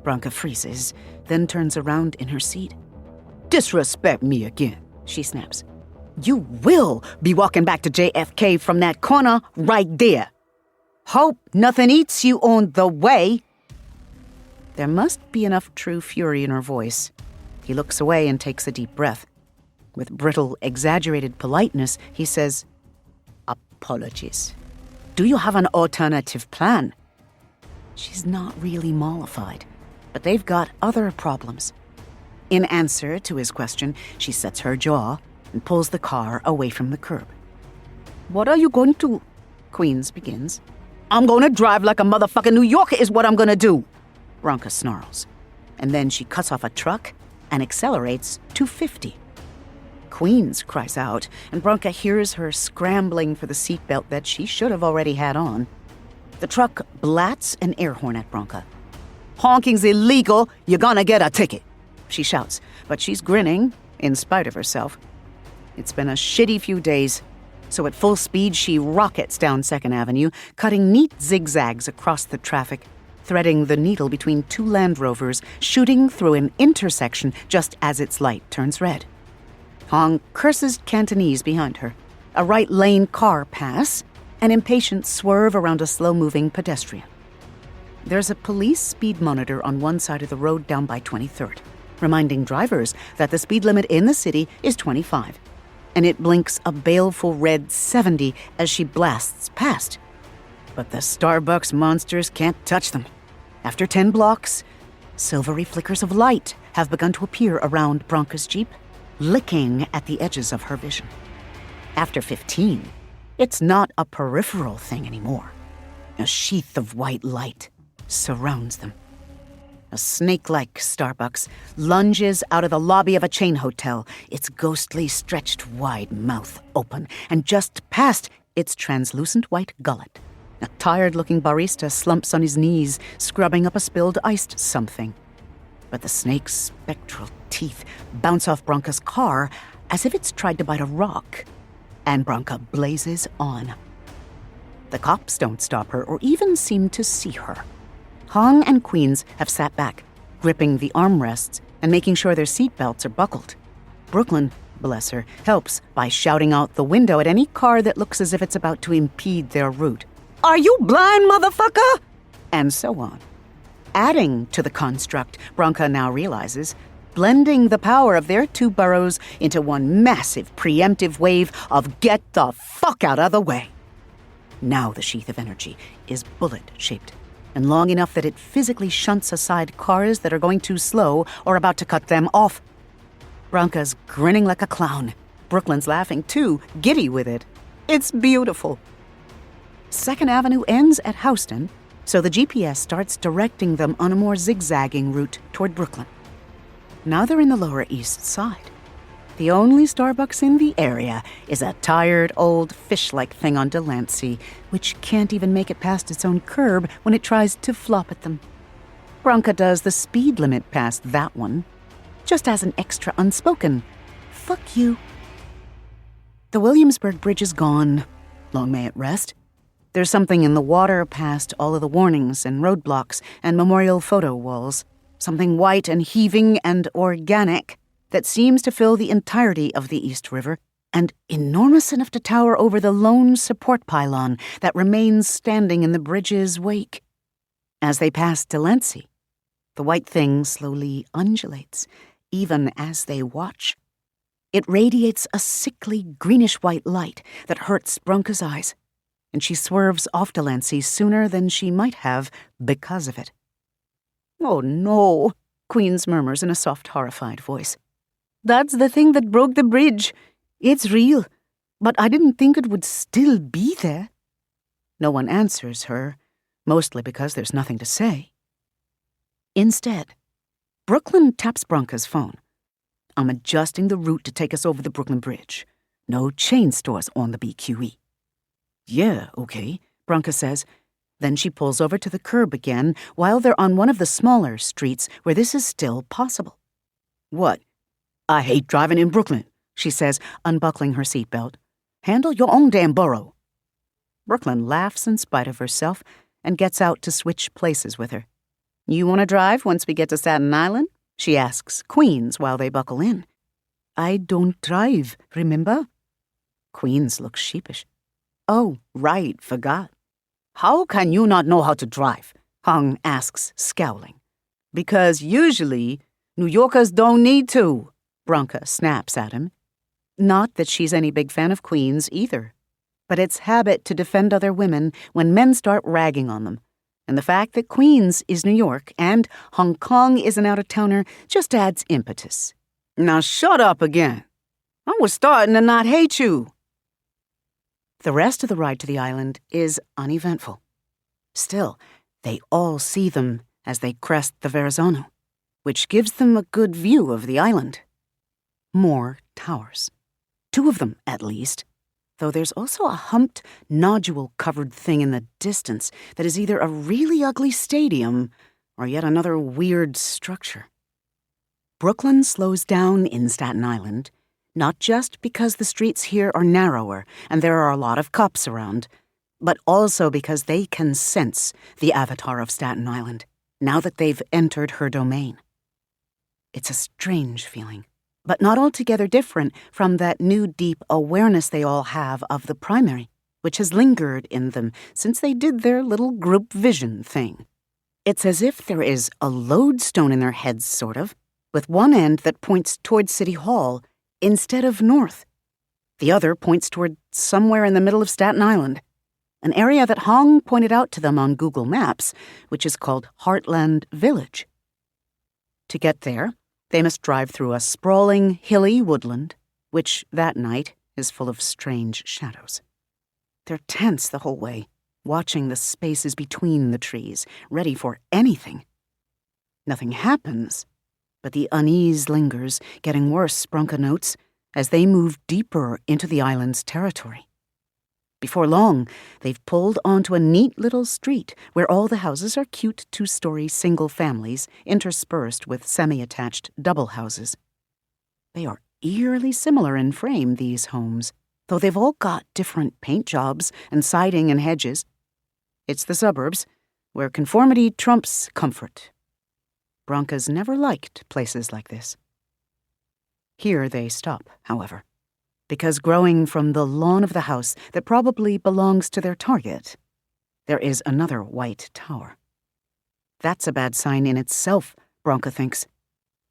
S2: Bronca freezes, then turns around in her seat. Disrespect me again, she snaps. You will be walking back to JFK from that corner right there. Hope nothing eats you on the way. There must be enough true fury in her voice. He looks away and takes a deep breath. With brittle, exaggerated politeness, he says, Apologies. Do you have an alternative plan? She's not really mollified, but they've got other problems. In answer to his question, she sets her jaw and pulls the car away from the curb. What are you going to? Queens begins. I'm going to drive like a motherfucking New Yorker is what I'm going to do. Bronca snarls. And then she cuts off a truck and accelerates to 50. Queens cries out, and Bronca hears her scrambling for the seatbelt that she should have already had on. The truck blats an air horn at Bronca. Honking's illegal, you're gonna get a ticket, she shouts, but she's grinning in spite of herself. It's been a shitty few days, so at full speed she rockets down 2nd Avenue, cutting neat zigzags across the traffic, threading the needle between 2 Land Rovers, shooting through an intersection just as its light turns red. Hong curses Cantonese behind her, a right lane car pass, an impatient swerve around a slow-moving pedestrian. There's a police speed monitor on one side of the road down by 23rd, reminding drivers that the speed limit in the city is 25, and it blinks a baleful red 70 as she blasts past. But the Starbucks monsters can't touch them. After 10 blocks, silvery flickers of light have begun to appear around Bronca's Jeep, licking at the edges of her vision. After 15, it's not a peripheral thing anymore. A sheath of white light surrounds them. A snake-like Starbucks lunges out of the lobby of a chain hotel, its ghostly stretched wide mouth open, and just past its translucent white gullet, a tired-looking barista slumps on his knees, scrubbing up a spilled iced something. But the snake's spectral teeth bounce off Bronca's car as if it's tried to bite a rock, and Bronca blazes on. The cops don't stop her or even seem to see her. Hong and Queens have sat back, gripping the armrests and making sure their seatbelts are buckled. Brooklyn, bless her, helps by shouting out the window at any car that looks as if it's about to impede their route. Are you blind, motherfucker? And so on. Adding to the construct, Bronca now realizes, blending the power of their 2 boroughs into one massive preemptive wave of get the fuck out of the way. Now the sheath of energy is bullet-shaped and long enough that it physically shunts aside cars that are going too slow or about to cut them off. Bronca's grinning like a clown. Brooklyn's laughing too, giddy with it. It's beautiful. 2nd Avenue ends at Houston, so the GPS starts directing them on a more zigzagging route toward Brooklyn. Now they're in the Lower East Side. The only Starbucks in the area is a tired old fish-like thing on Delancey, which can't even make it past its own curb when it tries to flop at them. Bronca does the speed limit past that one, just as an extra unspoken, fuck you. The Williamsburg Bridge is gone. Long may it rest. There's something in the water past all of the warnings and roadblocks and memorial photo walls, something white and heaving and organic that seems to fill the entirety of the East River,
S1: and enormous enough to tower over the lone support pylon that remains standing in the bridge's wake. As they pass Delancey, the white thing slowly undulates, even as they watch. It radiates a sickly greenish-white light that hurts Bronca's eyes, and she swerves off Delancey sooner than she might have because of it. "Oh no," Queens murmurs in a soft, horrified voice. "That's the thing that broke the bridge. It's real, but I didn't think it would still be there." No one answers her, mostly because there's nothing to say. Instead, Brooklyn taps Bronca's phone. "I'm adjusting the route to take us over the Brooklyn Bridge. No chain stores on the BQE." "Yeah, okay," Bronca says. Then she pulls over to the curb again while they're on one of the smaller streets where this is still possible. "What? I hate driving in Brooklyn," she says, unbuckling her seatbelt. "Handle your own damn borough." Brooklyn laughs in spite of herself and gets out to switch places with her. "You want to drive once we get to Staten Island?" she asks Queens while they buckle in. "I don't drive, remember?" Queens looks sheepish. "Oh, right, forgot." "How can you not know how to drive?" Hung asks, scowling. "Because usually, New Yorkers don't need to," Bronca snaps at him. Not that she's any big fan of Queens either, but it's habit to defend other women when men start ragging on them. And the fact that Queens is New York and Hong Kong is an out-of-towner just adds impetus. "Now shut up again. I was starting to not hate you." The rest of the ride to the island is uneventful. Still, they all see them as they crest the Verrazano, which gives them a good view of the island. More towers. 2 of them, at least, though there's also a humped, nodule-covered thing in the distance that is either a really ugly stadium or yet another weird structure. Brooklyn slows down in Staten Island, not just because the streets here are narrower and there are a lot of cops around, but also because they can sense the avatar of Staten Island now that they've entered her domain. It's a strange feeling, but not altogether different from that new deep awareness they all have of the primary, which has lingered in them since they did their little group vision thing. It's as if there is a lodestone in their heads, sort of, with one end that points toward City Hall instead of north. The other points toward somewhere in the middle of Staten Island, an area that Hong pointed out to them on Google Maps, which is called Heartland Village. To get there, they must drive through a sprawling, hilly woodland, which that night is full of strange shadows. They're tense the whole way, watching the spaces between the trees, ready for anything. Nothing happens, but the unease lingers, getting worse, Bronca notes, as they move deeper into the island's territory. Before long, they've pulled onto a neat little street where all the houses are cute 2-story single families interspersed with semi-attached double houses. They are eerily similar in frame, these homes, though they've all got different paint jobs and siding and hedges. It's the suburbs, where conformity trumps comfort. Bronca's never liked places like this. Here they stop, however, because growing from the lawn of the house that probably belongs to their target, there is another white tower. That's a bad sign in itself, Bronca thinks.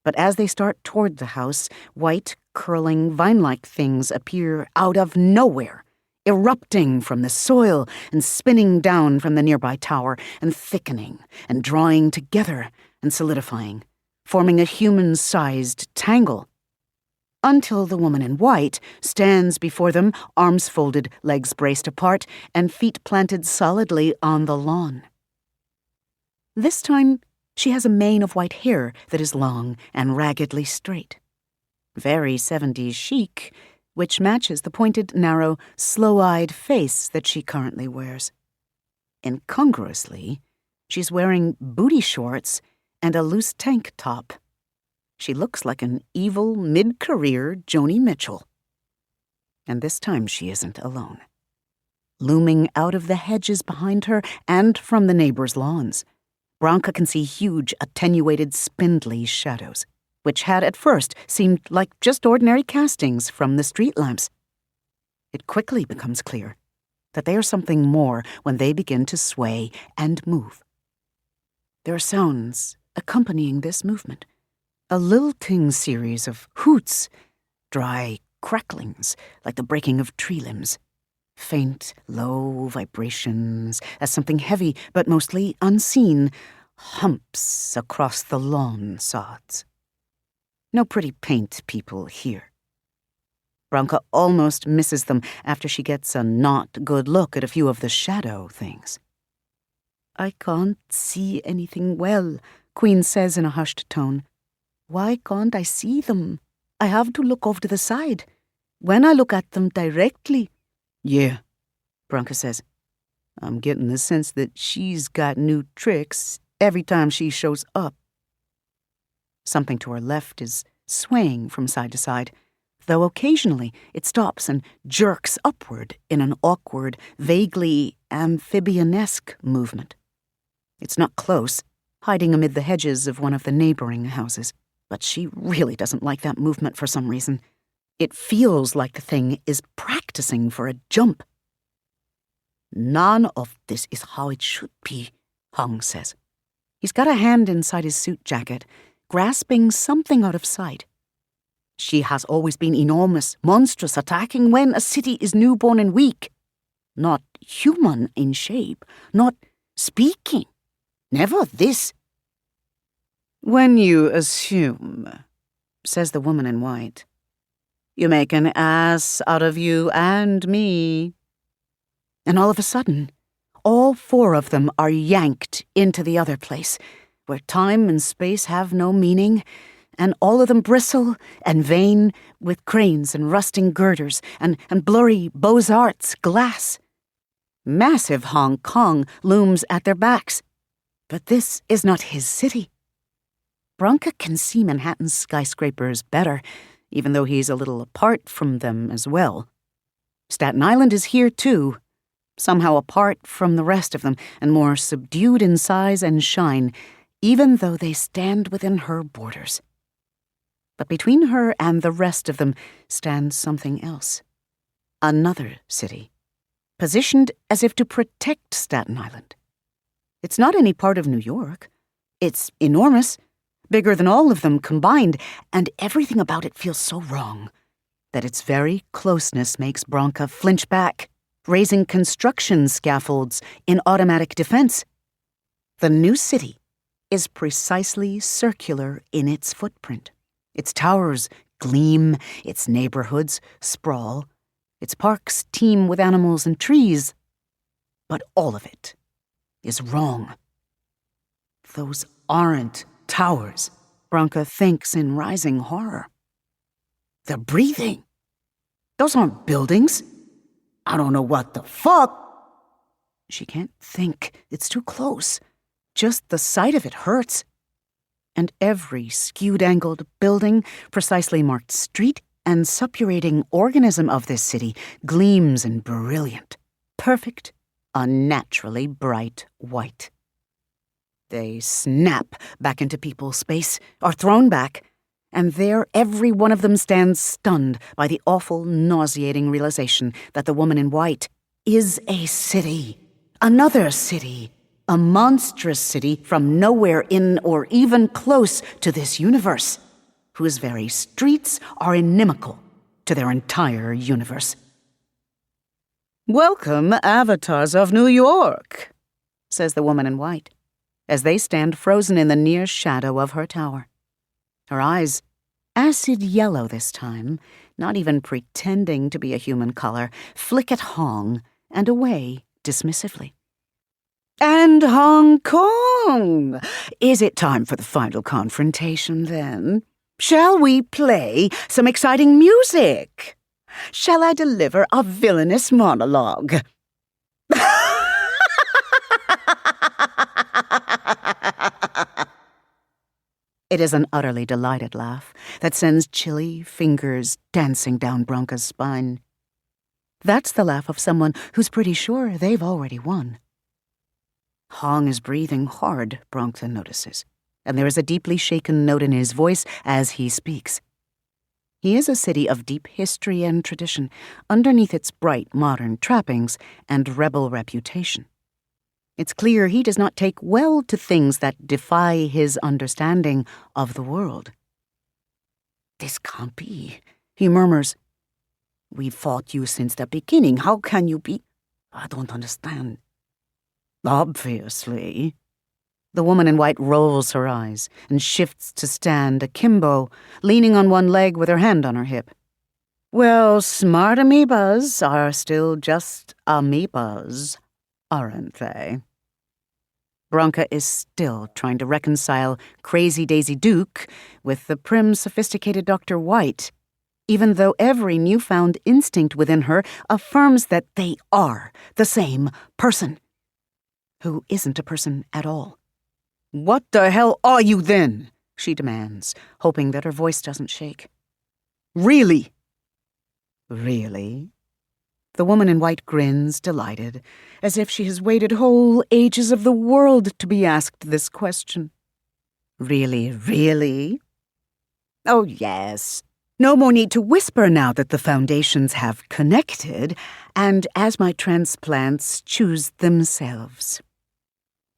S1: But as they start toward the house, white, curling, vine-like things appear out of nowhere, erupting from the soil and spinning down from the nearby tower and thickening and drawing together and solidifying, forming a human-sized tangle, until the woman in white stands before them, arms folded, legs braced apart, and feet planted solidly on the lawn. This time, she has a mane of white hair that is long and raggedly straight. Very 70s chic, which matches the pointed, narrow, slow-eyed face that she currently wears. Incongruously, she's wearing booty shorts and a loose tank top. She looks like an evil, mid-career Joni Mitchell. And this time she isn't alone. Looming out of the hedges behind her and from the neighbors' lawns, Bronca can see huge, attenuated, spindly shadows, which had at first seemed like just ordinary castings from the street lamps, It quickly becomes clear that they are something more when they begin to sway and move. There are sounds accompanying this movement, a lilting series of hoots, dry cracklings like the breaking of tree limbs, faint, low vibrations as something heavy but mostly unseen humps across the lawn sods. No pretty paint people here. Branka almost misses them after she gets a not good look at a few of the shadow things. "I can't see anything well," Queen says in a hushed tone. "Why can't I see them? I have to look off to the side. When I look at them directly—" "Yeah," Branka says. "I'm getting the sense that she's got new tricks every time she shows up." Something to her left is swaying from side to side, though occasionally it stops and jerks upward in an awkward, vaguely amphibian-esque movement. It's not close, hiding amid the hedges of one of the neighboring houses, but she really doesn't like that movement for some reason. It feels like the thing is practicing for a jump. "None of this is how it should be," Hong says. He's got a hand inside his suit jacket, grasping something out of sight. "She has always been enormous, monstrous, attacking when a city is newborn and weak. Not human in shape, not speaking. Never this." "When you assume," says the woman in white, "you make an ass out of you and me." And all of a sudden, all four of them are yanked into the other place, where time and space have no meaning, and all of them bristle and vein with cranes and rusting girders and blurry Beaux-Arts glass. Massive Hong Kong looms at their backs, but this is not his city. Branka can see Manhattan's skyscrapers better, even though he's a little apart from them as well. Staten Island is here too, somehow apart from the rest of them and more subdued in size and shine, even though they stand within her borders. But between her and the rest of them stands something else. Another city, positioned as if to protect Staten Island. It's not any part of New York. It's enormous, bigger than all of them combined, and everything about it feels so wrong that its very closeness makes Branka flinch back, raising construction scaffolds in automatic defense. The new city is precisely circular in its footprint. Its towers gleam, its neighborhoods sprawl, its parks teem with animals and trees. But all of it is wrong. Those aren't towers, Branka thinks in rising horror. They're breathing. Those aren't buildings. I don't know what the fuck. She can't think. It's too close. Just the sight of it hurts. And every skewed-angled building, precisely marked street, and suppurating organism of this city gleams in brilliant, perfect, unnaturally bright white. They snap back into people's space, are thrown back, and there every one of them stands stunned by the awful, nauseating realization that the woman in white is a city, another city, a monstrous city from nowhere in or even close to this universe, whose very streets are inimical to their entire universe. "Welcome, avatars of New York," says the woman in white, as they stand frozen in the near shadow of her tower. Her eyes, acid yellow this time, not even pretending to be a human color, flick at Hong and away dismissively. "And Hong Kong! Is it time for the final confrontation, then? Shall we play some exciting music? Shall I deliver a villainous monologue?" It is an utterly delighted laugh that sends chilly fingers dancing down Branka's spine. That's the laugh of someone who's pretty sure they've already won. Hong is breathing hard, Branka notices, and there is a deeply shaken note in his voice as he speaks. He is a city of deep history and tradition, underneath its bright modern trappings and rebel reputation. It's clear he does not take well to things that defy his understanding of the world. "This can't be," he murmurs. "We've fought you since the beginning. How can you be? I don't understand." "Obviously." The woman in white rolls her eyes and shifts to stand akimbo, leaning on one leg with her hand on her hip. "Well, smart amoebas are still just amoebas, aren't they?" Bronca is still trying to reconcile Crazy Daisy Duke with the prim, sophisticated Dr. White, even though every newfound instinct within her affirms that they are the same person, who isn't a person at all. "What the hell are you then?" she demands, hoping that her voice doesn't shake. "Really?" "Really?" The woman in white grins, delighted, as if she has waited whole ages of the world to be asked this question. "Really, really?" "Oh, yes. No more need to whisper now that the foundations have connected, and as my transplants choose themselves.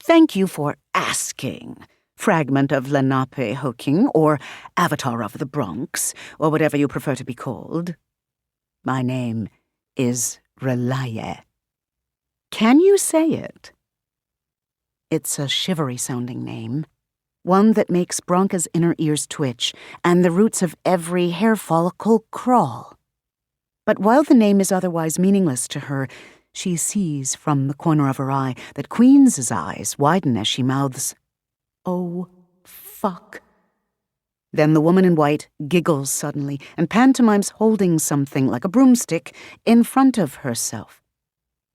S1: Thank you for asking, fragment of Lenape Hoking, or Avatar of the Bronx, or whatever you prefer to be called. My name is Relaye. Can you say it?" It's a shivery-sounding name, one that makes Bronca's inner ears twitch and the roots of every hair follicle crawl. But while the name is otherwise meaningless to her, she sees from the corner of her eye that Queen's eyes widen as she mouths, "Oh, fuck." Then the woman in white giggles suddenly and pantomimes holding something like a broomstick in front of herself.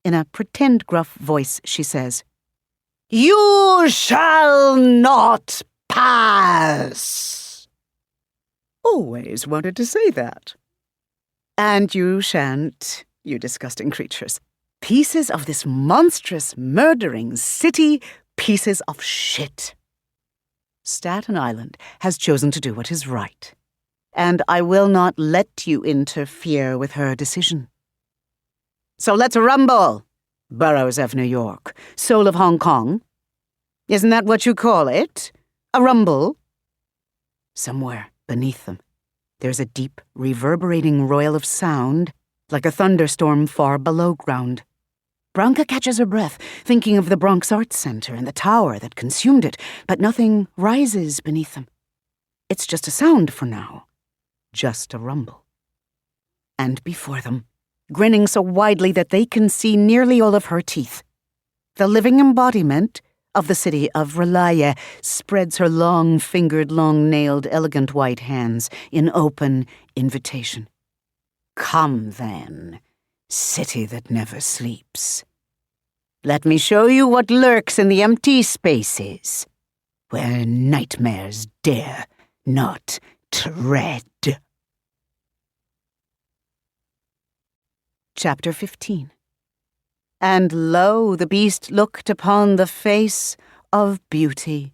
S1: In a pretend gruff voice, she says, "You shall not pass." Always wanted to say that. "And you shan't, you disgusting creatures. Pieces of this monstrous, murdering city, pieces of shit. Staten Island has chosen to do what is right, and I will not let you interfere with her decision. So let's rumble, boroughs of New York, soul of Hong Kong. Isn't that what you call it? A rumble?" Somewhere beneath them, there's a deep, reverberating roil of sound, like a thunderstorm far below ground. Bronca catches her breath, thinking of the Bronx Arts Center and the tower that consumed it, but nothing rises beneath them. It's just a sound for now. Just a rumble. And before them, grinning so widely that they can see nearly all of her teeth, the living embodiment of the city of Relaye spreads her long-fingered, long-nailed, elegant white hands in open invitation. "Come, then, city that never sleeps. Let me show you what lurks in the empty spaces, where nightmares dare not tread." Chapter 15. And lo, the beast looked upon the face of beauty.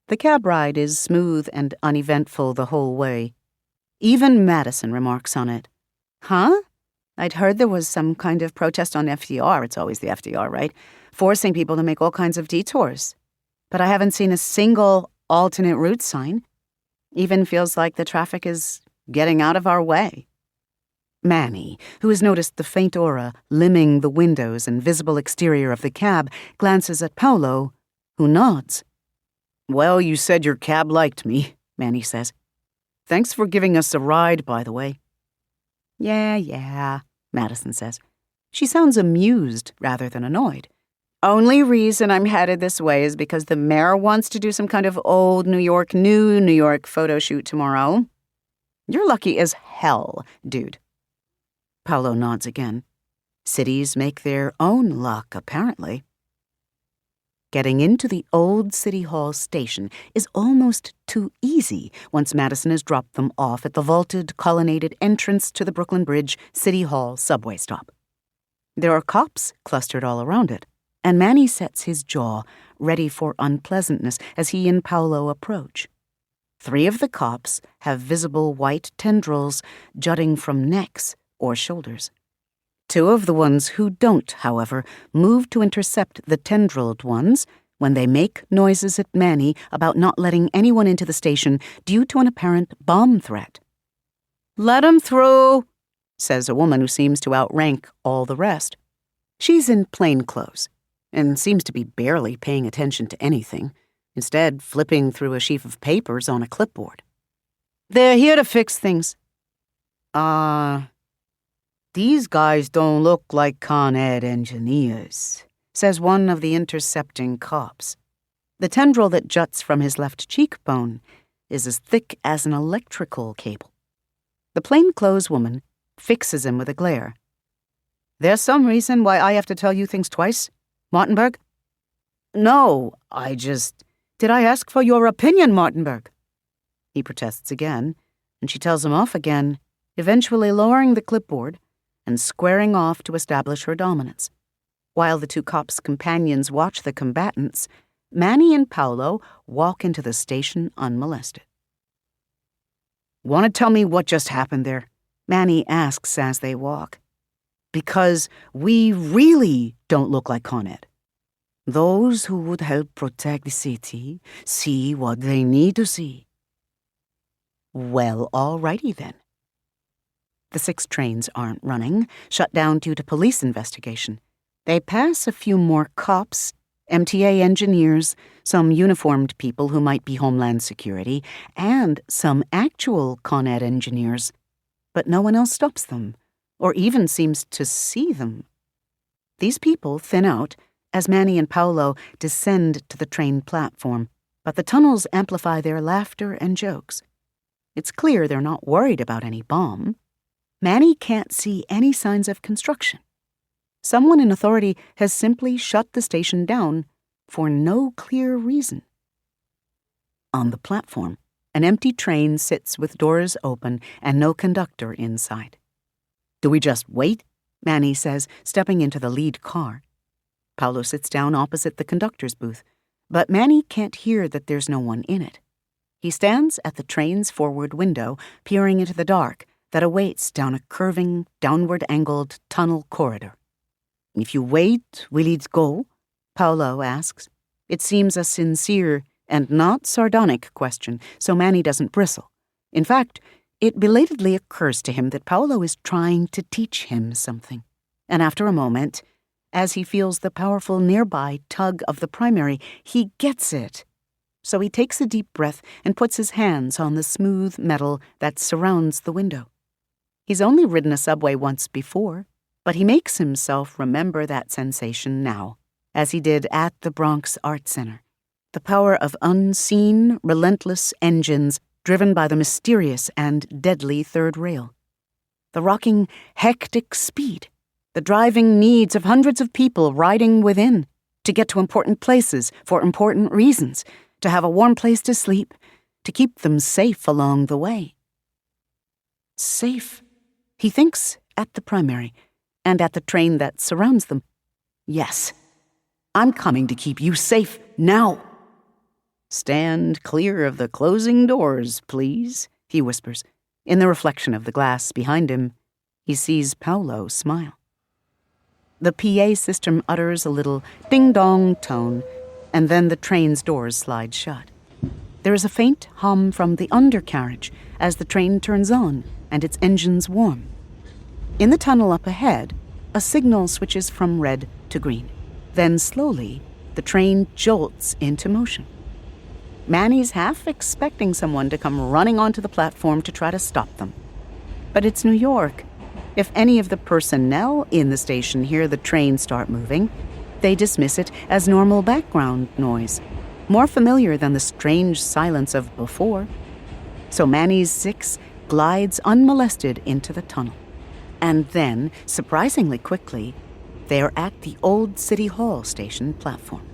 S1: The cab ride is smooth and uneventful the whole way. Even Madison remarks on it. "Huh? I'd heard there was some kind of protest on FDR, it's always the FDR, right? Forcing people to make all kinds of detours. But I haven't seen a single alternate route sign. Even feels like the traffic is getting out of our way." Manny, who has noticed the faint aura limning the windows and visible exterior of the cab, glances at Paolo, who nods. "Well, you said your cab liked me," Manny says. "Thanks for giving us a ride, by the way." Yeah, Madison says. She sounds amused rather than annoyed. "Only reason I'm headed this way is because the mayor wants to do some kind of old New York, new New York photo shoot tomorrow. You're lucky as hell, dude." Paolo nods again. Cities make their own luck, apparently. Getting into the old City Hall station is almost too easy once Madison has dropped them off at the vaulted, colonnaded entrance to the Brooklyn Bridge City Hall subway stop. There are cops clustered all around it, and Manny sets his jaw, ready for unpleasantness, as he and Paolo approach. 3 of the cops have visible white tendrils jutting from necks or shoulders. 2 of the ones who don't, however, move to intercept the tendrilled ones when they make noises at Manny about not letting anyone into the station due to an apparent bomb threat. "Let 'em through," says a woman who seems to outrank all the rest. She's in plain clothes and seems to be barely paying attention to anything, instead flipping through a sheaf of papers on a clipboard. "They're here to fix things." These guys don't look like Con Ed engineers," says one of the intercepting cops. The tendril that juts from his left cheekbone is as thick as an electrical cable. The plainclothes woman fixes him with a glare. "There's some reason why I have to tell you things twice, Martinberg?" "No, Did I ask for your opinion, Martinberg?" He protests again, and she tells him off again, eventually lowering the clipboard and squaring off to establish her dominance. While the 2 cops' companions watch the combatants, Manny and Paolo walk into the station unmolested. "Want to tell me what just happened there?" Manny asks as they walk. "Because we really don't look like Con Ed. Those who would help protect the city see what they need to see." "Well, alrighty then." The 6 trains aren't running, shut down due to police investigation. They pass a few more cops, MTA engineers, some uniformed people who might be Homeland Security, and some actual Con Ed engineers. But no one else stops them, or even seems to see them. These people thin out as Manny and Paolo descend to the train platform, but the tunnels amplify their laughter and jokes. It's clear they're not worried about any bomb. Manny can't see any signs of construction. Someone in authority has simply shut the station down for no clear reason. On the platform, an empty train sits with doors open and no conductor inside. "Do we just wait?" Manny says, stepping into the lead car. Paolo sits down opposite the conductor's booth, but Manny can't hear that there's no one in it. He stands at the train's forward window, peering into the dark that awaits down a curving, downward-angled tunnel corridor. "If you wait, will it go?" Paolo asks. It seems a sincere and not sardonic question, so Manny doesn't bristle. In fact, it belatedly occurs to him that Paolo is trying to teach him something. And after a moment, as he feels the powerful nearby tug of the primary, he gets it. So he takes a deep breath and puts his hands on the smooth metal that surrounds the window. He's only ridden a subway once before, but he makes himself remember that sensation now, as he did at the Bronx Art Center. The power of unseen, relentless engines driven by the mysterious and deadly third rail. The rocking, hectic speed. The driving needs of hundreds of people riding within to get to important places for important reasons, to have a warm place to sleep, to keep them safe along the way. Safe, he thinks, at the primary and at the train that surrounds them. "Yes, I'm coming to keep you safe now." "Stand clear of the closing doors, please," he whispers. In the reflection of the glass behind him, he sees Paolo smile. The PA system utters a little ding-dong tone, and then the train's doors slide shut. There is a faint hum from the undercarriage as the train turns on and its engines warm. In the tunnel up ahead, a signal switches from red to green. Then slowly, the train jolts into motion. Manny's half expecting someone to come running onto the platform to try to stop them. But it's New York. If any of the personnel in the station hear the train start moving, they dismiss it as normal background noise, more familiar than the strange silence of before. So Manny's 6 glides unmolested into the tunnel. And then, surprisingly quickly, they are at the old City Hall station platform.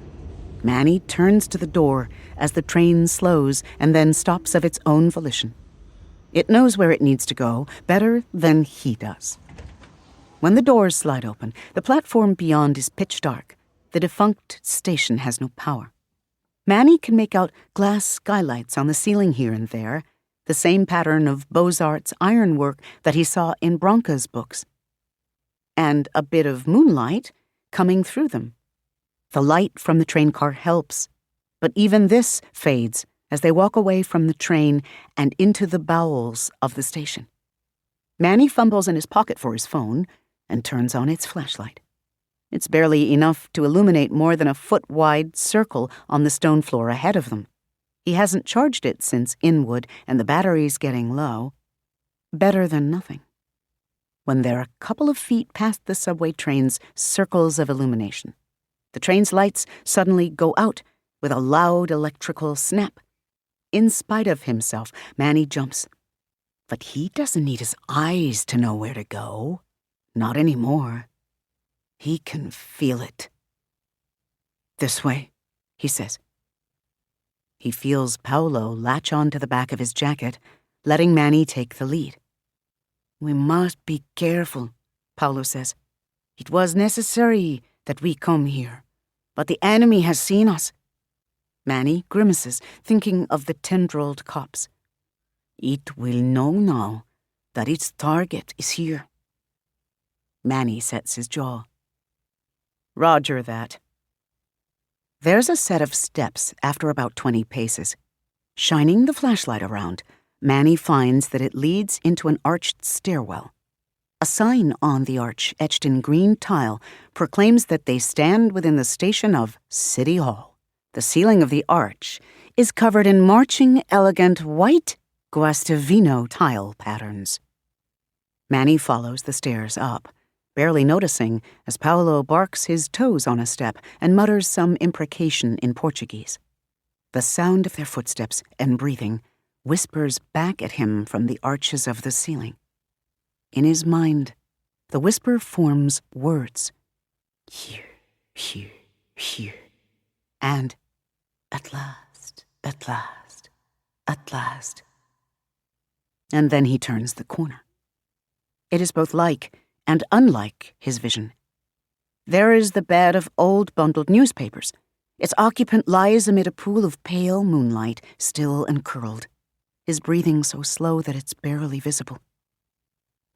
S1: Manny turns to the door as the train slows and then stops of its own volition. It knows where it needs to go better than he does. When the doors slide open, the platform beyond is pitch dark. The defunct station has no power. Manny can make out glass skylights on the ceiling here and there, the same pattern of Beaux-Arts ironwork that he saw in Branca's books. And a bit of moonlight coming through them. The light from the train car helps, but even this fades as they walk away from the train and into the bowels of the station. Manny fumbles in his pocket for his phone and turns on its flashlight. It's barely enough to illuminate more than a foot-wide circle on the stone floor ahead of them. He hasn't charged it since Inwood, and the battery's getting low. Better than nothing. When they're a couple of feet past the subway train's circles of illumination, the train's lights suddenly go out with a loud electrical snap. In spite of himself, Manny jumps. But he doesn't need his eyes to know where to go. Not anymore. He can feel it. "This way," he says. He feels Paolo latch onto the back of his jacket, letting Manny take the lead. "We must be careful," Paolo says. "It was necessary that we come here, but the enemy has seen us." Manny grimaces, thinking of the tendrilled cops. "It will know now that its target is here." Manny sets his jaw. "Roger that." There's a set of steps after about 20 paces. Shining the flashlight around, Manny finds that it leads into an arched stairwell. A sign on the arch, etched in green tile, proclaims that they stand within the station of City Hall. The ceiling of the arch is covered in marching, elegant, white Guastavino tile patterns. Manny follows the stairs up, barely noticing as Paolo barks his toes on a step and mutters some imprecation in Portuguese. The sound of their footsteps and breathing whispers back at him from the arches of the ceiling. In his mind, the whisper forms words. Here, here, here. And at last, at last, at last. And then he turns the corner. It is both like and unlike his vision. There is the bed of old bundled newspapers. Its occupant lies amid a pool of pale moonlight, still and curled, his breathing so slow that it's barely visible.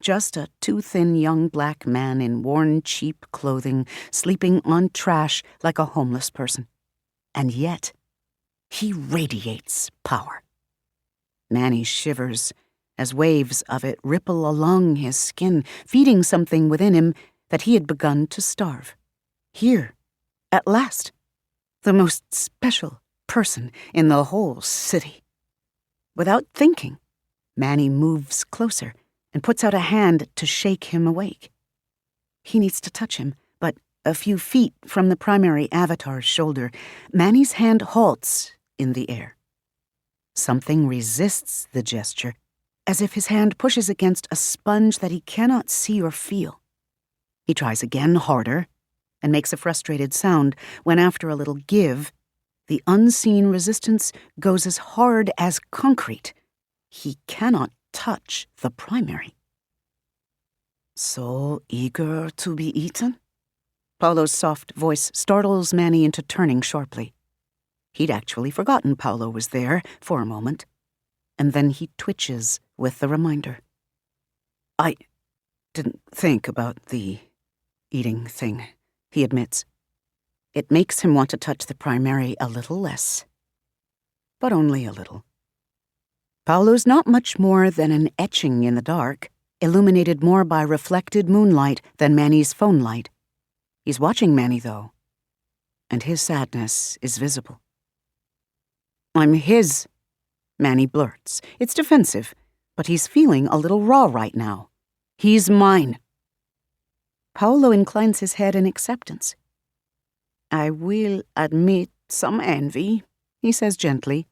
S1: Just a too-thin young black man in worn, cheap clothing, sleeping on trash like a homeless person. And yet, he radiates power. Manny shivers as waves of it ripple along his skin, feeding something within him that he had begun to starve. Here, at last, the most special person in the whole city. Without thinking, Manny moves closer and puts out a hand to shake him awake. He needs to touch him, but a few feet from the primary avatar's shoulder, Manny's hand halts in the air. Something resists the gesture, as if his hand pushes against a sponge that he cannot see or feel. He tries again, harder, and makes a frustrated sound when, after a little give, the unseen resistance goes as hard as concrete. He cannot touch the primary. "So eager to be eaten?" Paolo's soft voice startles Manny into turning sharply. He'd actually forgotten Paolo was there for a moment, and then he twitches with the reminder. "I didn't think about the eating thing," he admits. It makes him want to touch the primary a little less. But only a little. Paolo's not much more than an etching in the dark, illuminated more by reflected moonlight than Manny's phone light. He's watching Manny, though, and his sadness is visible. "I'm his," Manny blurts. It's defensive, but he's feeling a little raw right now. "He's mine." Paolo inclines his head in acceptance. "I will admit some envy," he says gently.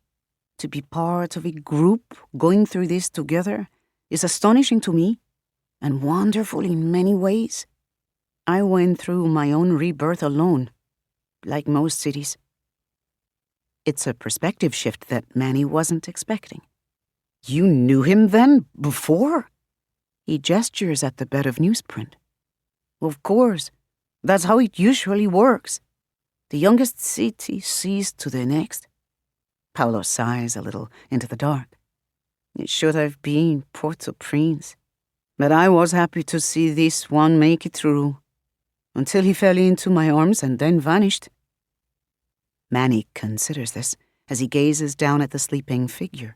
S1: "To be part of a group going through this together is astonishing to me, and wonderful in many ways. I went through my own rebirth alone, like most cities." It's a perspective shift that Manny wasn't expecting. "You knew him then, before?" He gestures at the bed of newsprint. "Of course. That's how it usually works. The youngest city sees to the next.
S2: Paolo sighs a little into the dark. It should have been Port-au-Prince, but I was happy to see this one make it through, until he fell into my arms and then vanished. Manny considers this as he gazes down at the sleeping figure.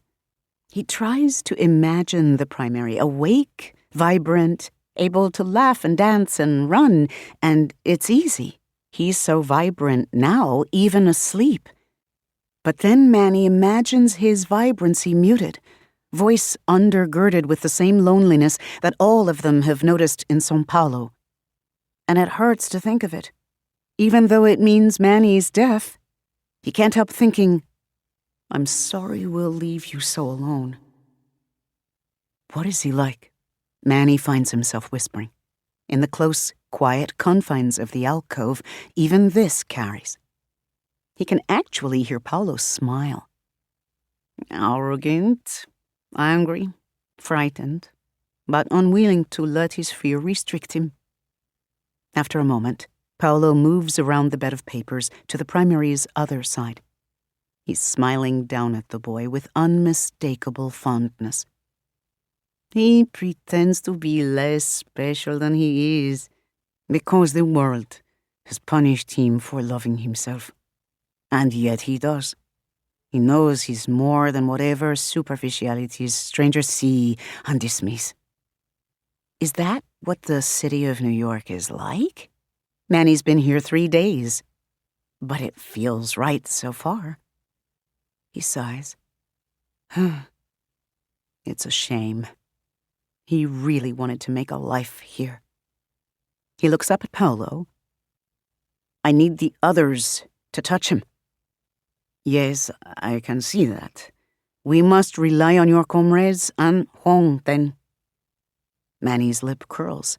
S2: He tries to imagine the primary, awake, vibrant, able to laugh and dance and run, and it's easy. He's so vibrant now, even asleep. But then Manny imagines his vibrancy muted, voice undergirded with the same loneliness that all of them have noticed in São Paulo. And it hurts to think of it. Even though it means Manny's death, he can't help thinking, I'm sorry we'll leave you so alone. What is he like? Manny finds himself whispering. In the close, quiet confines of the alcove, even this carries. He can actually hear Paolo smile. Arrogant, angry, frightened, but unwilling to let his fear restrict him. After a moment, Paolo moves around the bed of papers to the primary's other side. He's smiling down at the boy with unmistakable fondness. He pretends to be less special than he is, because the world has punished him for loving himself. And yet he does. He knows he's more than whatever superficialities strangers see and dismiss. Is that what the city of New York is like? Manny's been here 3 days, but it feels right so far. He sighs. It's a shame. He really wanted to make a life here. He looks up at Paolo. I need the others to touch him. Yes, I can see that. We must rely on your comrades and Hong, then. Manny's lip curls.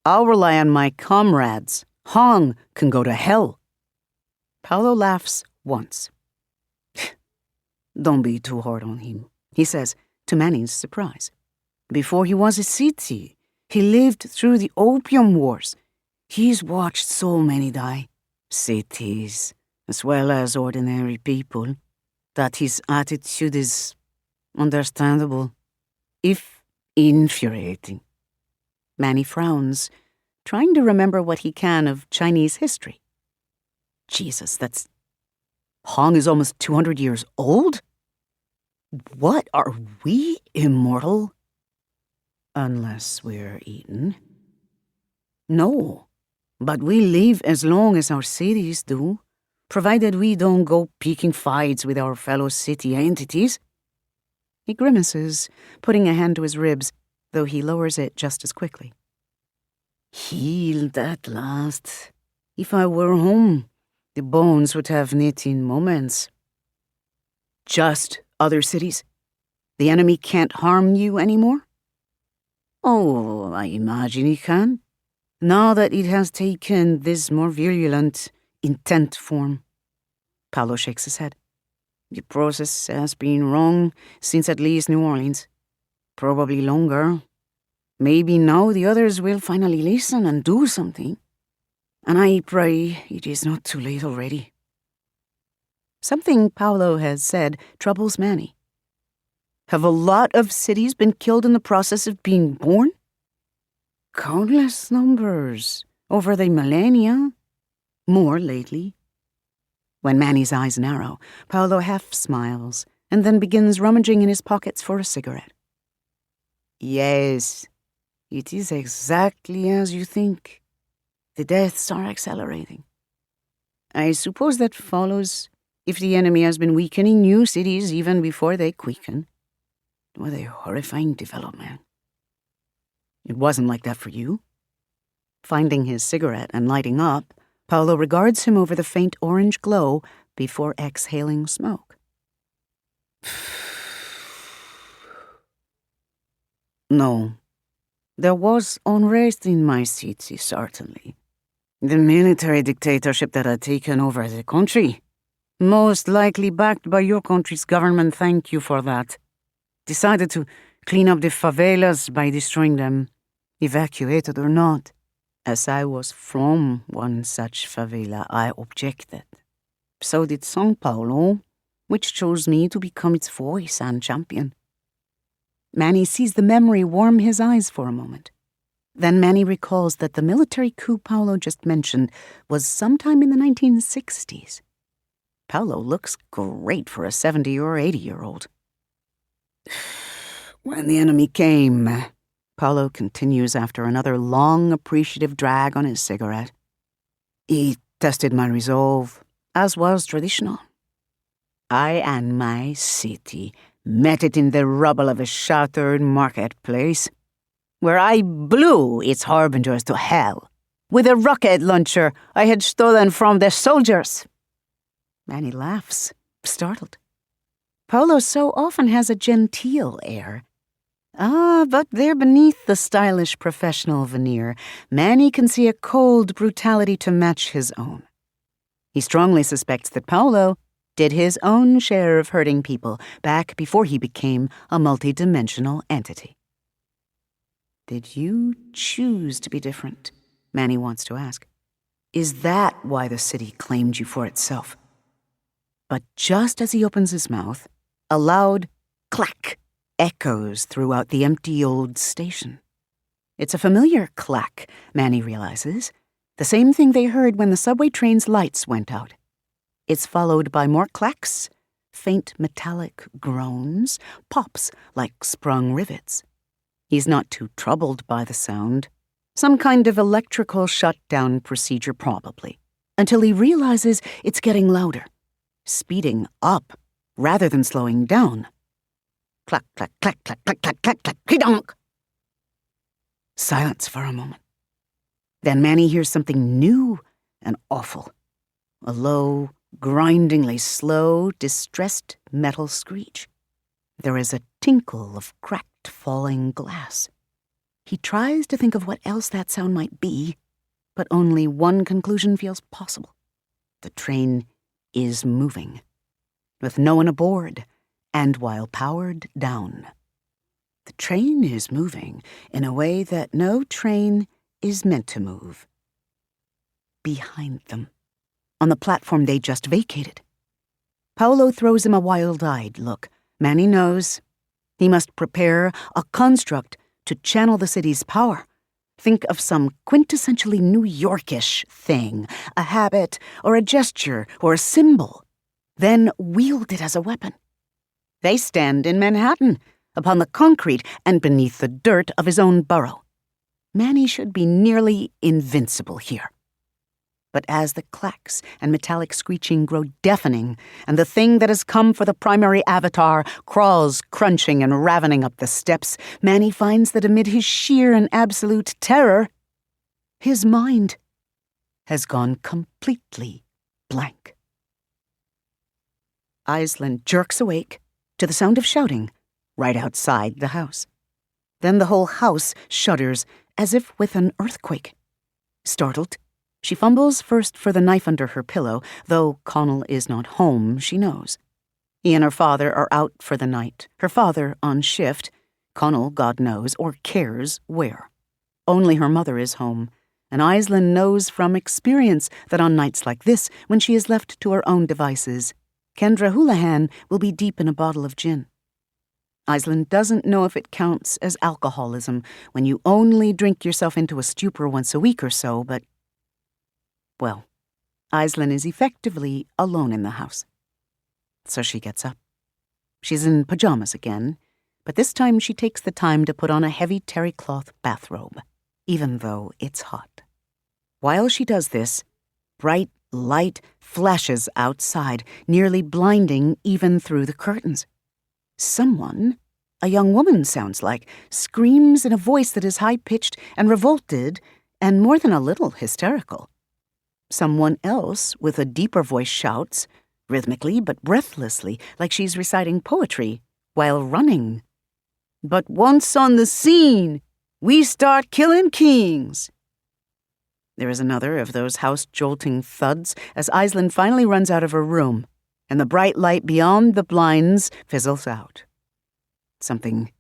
S2: I'll rely on my comrades. Hong can go to hell. Paolo laughs once. Don't be too hard on him, he says, to Manny's surprise. Before he was a city, he lived through the Opium Wars. He's watched so many die, cities, as well as ordinary people, that his attitude is understandable, if infuriating. Manny frowns, trying to remember what he can of Chinese history. Jesus, that's... Hong is almost 200 years old? What, are we immortal? Unless we're eaten. No, but we live as long as our cities do, provided we don't go picking fights with our fellow city entities. He grimaces, putting a hand to his ribs, though he lowers it just as quickly. Healed at last. If I were home, the bones would have knit in moments. Just other cities? The enemy can't harm you anymore? Oh, I imagine it can, now that it has taken this more virulent, intent form. Paolo shakes his head. The process has been wrong since at least New Orleans. Probably longer. Maybe now the others will finally listen and do something. And I pray it is not too late already. Something Paolo has said troubles Manny. Have a lot of cities been killed in the process of being born? Countless numbers over the millennia. More lately. When Manny's eyes narrow, Paolo half smiles and then begins rummaging in his pockets for a cigarette. Yes, it is exactly as you think. The deaths are accelerating. I suppose that follows if the enemy has been weakening new cities even before they quicken. What a horrifying development. It wasn't like that for you. Finding his cigarette and lighting up, Paolo regards him over the faint orange glow before exhaling smoke. No, there was unrest in my city, certainly. The military dictatorship that had taken over the country, most likely backed by your country's government, thank you for that, decided to clean up the favelas by destroying them, evacuated or not. As I was from one such favela, I objected. So did São Paulo,
S1: which chose me to become its voice and champion. Manny sees the memory warm his eyes for a moment. Then Manny recalls that the military coup Paolo just mentioned was sometime in the 1960s. Paolo looks great for a 70 or 80-year-old. When the enemy came, Paolo continues after another long, appreciative drag on his cigarette, he tested my resolve, as was traditional. I and my city met it in the rubble of a shattered marketplace, where I blew its harbingers to hell with a rocket launcher I had stolen from the soldiers. Manny laughs, startled. Paolo so often has a genteel air. But there beneath the stylish professional veneer, Manny can see a cold brutality to match his own. He strongly suspects that Paolo did his own share of hurting people back before he became a multidimensional entity. Did you choose to be different? Manny wants to ask. Is that why the city claimed you for itself? But just as he opens his mouth, a loud clack echoes throughout the empty old station. It's a familiar clack, Manny realizes, the same thing they heard when the subway train's lights went out. It's followed by more clacks, faint metallic groans, pops like sprung rivets. He's not too troubled by the sound. Some kind of electrical shutdown procedure probably, until he realizes it's getting louder, speeding up rather than slowing down. Clack, clack, clack, clack, clack, clack, clack, clack, kidonk. Silence for a moment. Then Manny hears something new and awful. A low, grindingly slow, distressed metal screech. There is a tinkle of cracked falling glass. He tries to think of what else that sound might be, but only one conclusion feels possible. The train is moving, with no one aboard, and while powered down. The train is moving in a way that no train is meant to move. Behind them, on the platform they just vacated. Paolo throws him a wild-eyed look. Manny knows he must prepare a construct to channel the city's power. Think of some quintessentially New Yorkish thing, a habit or a gesture or a symbol, then wield it as a weapon. They stand in Manhattan, upon the concrete and beneath the dirt of his own borough. Manny should be nearly invincible here. But as the clacks and metallic screeching grow deafening, and the thing that has come for the primary avatar crawls crunching and ravening up the steps, Manny finds that amid his sheer and absolute terror, his mind has gone completely blank. Iceland jerks awake to the sound of shouting right outside the house. Then the whole house shudders as if with an earthquake. Startled, she fumbles first for the knife under her pillow, though Connell is not home, she knows. He and her father are out for the night, her father on shift, Connell, God knows, or cares where. Only her mother is home, and Iceland knows from experience that on nights like this, when she is left to her own devices, Kendra Houlihan will be deep in a bottle of gin. Iceland doesn't know if it counts as alcoholism when you only drink yourself into a stupor once a week or so, but, well, Iceland is effectively alone in the house. So she gets up. She's in pajamas again, but this time she takes the time to put on a heavy terry cloth bathrobe, even though it's hot. While she does this, bright light flashes outside, nearly blinding even through the curtains. Someone, a young woman sounds like, screams in a voice that is high-pitched and revolted and more than a little hysterical. Someone else with a deeper voice shouts, rhythmically but breathlessly, like she's reciting poetry, while running. But once on the scene, we start killing kings. There is another of those house-jolting thuds as Iceland finally runs out of her room, and the bright light beyond the blinds fizzles out. Something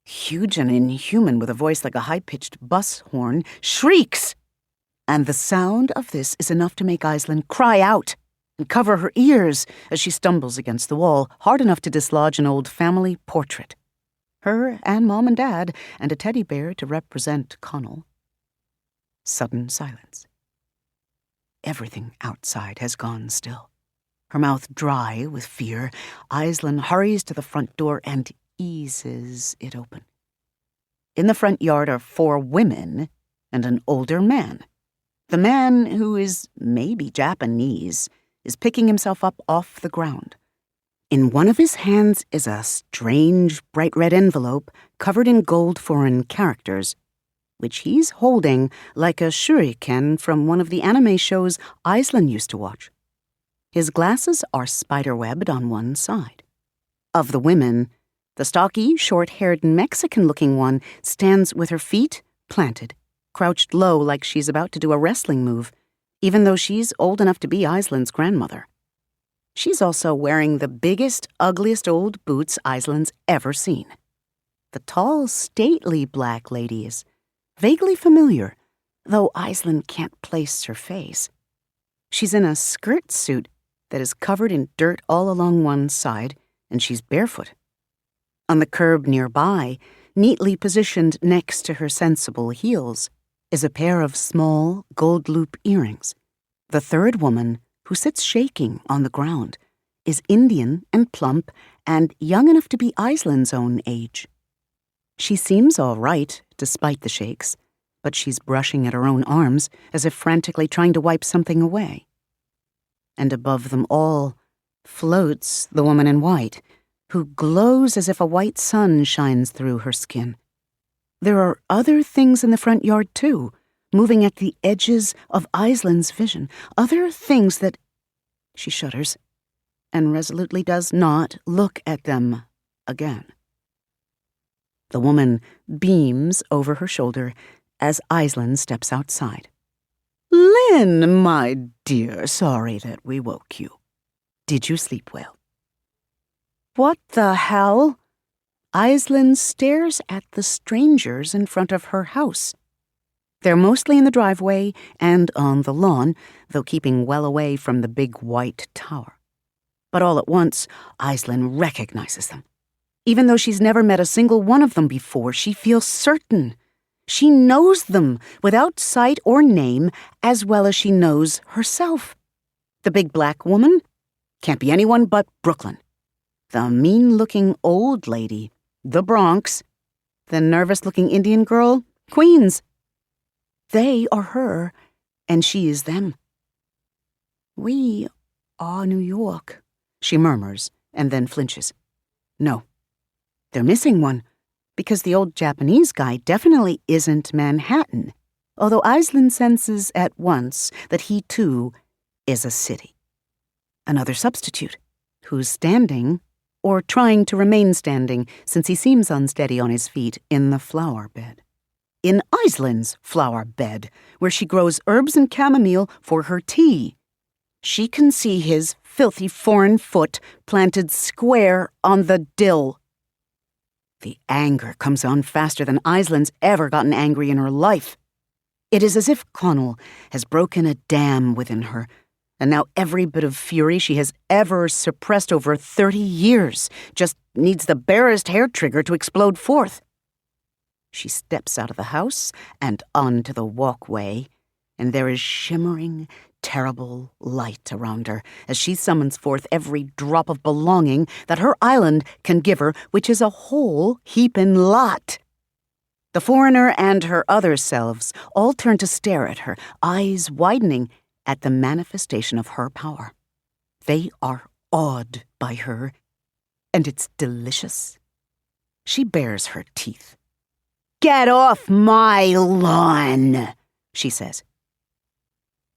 S1: huge and inhuman with a voice like a high-pitched bus horn shrieks, and the sound of this is enough to make Iceland cry out
S2: and cover her ears as she stumbles against the wall, hard enough to dislodge an old family portrait. Her and Mom and Dad, and a teddy bear to represent Connell. Sudden silence. Everything outside has gone still. Her mouth dry with fear, Aislinn hurries to the front door and eases it open. In the front yard are 4 women and an older man. The man, who is maybe Japanese, is picking himself up off the ground. In one of his hands is a strange, bright red envelope covered in gold foreign characters, which he's holding like a shuriken from one of the anime shows Aislinn used to watch. His glasses are spiderwebbed on one side. Of the women, the stocky, short-haired Mexican-looking one stands with her feet planted, crouched low like she's about to do a wrestling move, even though she's old enough to be Aislinn's grandmother. She's also wearing the biggest, ugliest old boots Aislinn's ever seen. The tall, stately black lady is vaguely familiar, though Aislinn can't place her face. She's in a skirt suit that is covered in dirt all along one side, and she's barefoot. On the curb nearby, neatly positioned next to her sensible heels, is a pair of small gold loop earrings. The third woman, who sits shaking on the ground, is Indian and plump and young enough to be Aislinn's own age. She seems all right, despite the shakes, but she's brushing at her own arms as if frantically trying to wipe something away. And above them all floats the woman in white, who glows as if a white sun shines through her skin. There are other things in the front yard, too, moving at the edges of Aislinn's vision, other things that... She shudders and resolutely does not look at them again. The woman beams over her shoulder as Aislinn steps outside. "Lynn, my dear, sorry that we woke you. Did you sleep well?" "What the hell?" Aislinn stares at the strangers in front of her house. They're mostly in the driveway and on the lawn, though keeping well away from the big white tower. But all at once, Aislinn recognizes them. Even though she's never met a single one of them before, she feels certain. She knows them without sight or name as well as she knows herself. The big black woman? Can't be anyone but Brooklyn. The mean-looking old lady? The Bronx. The nervous-looking Indian girl? Queens. They are her, and she is them. "We are New York," she murmurs, and then flinches. No, they're missing one, because the old Japanese guy definitely isn't Manhattan, although Aislinn senses at once that he, too, is a city. Another substitute, who's standing, or trying to remain standing since he seems unsteady on his feet, in the flower bed. In Aislinn's flower bed, where she grows herbs and chamomile for her tea. She can see his filthy foreign foot planted square on the dill. The anger comes on faster than Aislinn's ever gotten angry in her life. It is as if Connell has broken a dam within her, and now every bit of fury she has ever suppressed over 30 years just needs the barest hair trigger to explode forth. She steps out of the house and onto the walkway, and there is shimmering, terrible light around her as she summons forth every drop of belonging that her island can give her, which is a whole heapin' lot. The foreigner and her other selves all turn to stare at her, eyes widening at the manifestation of her power. They are awed by her, and it's delicious. She bares her teeth. "Get off my lawn," she says.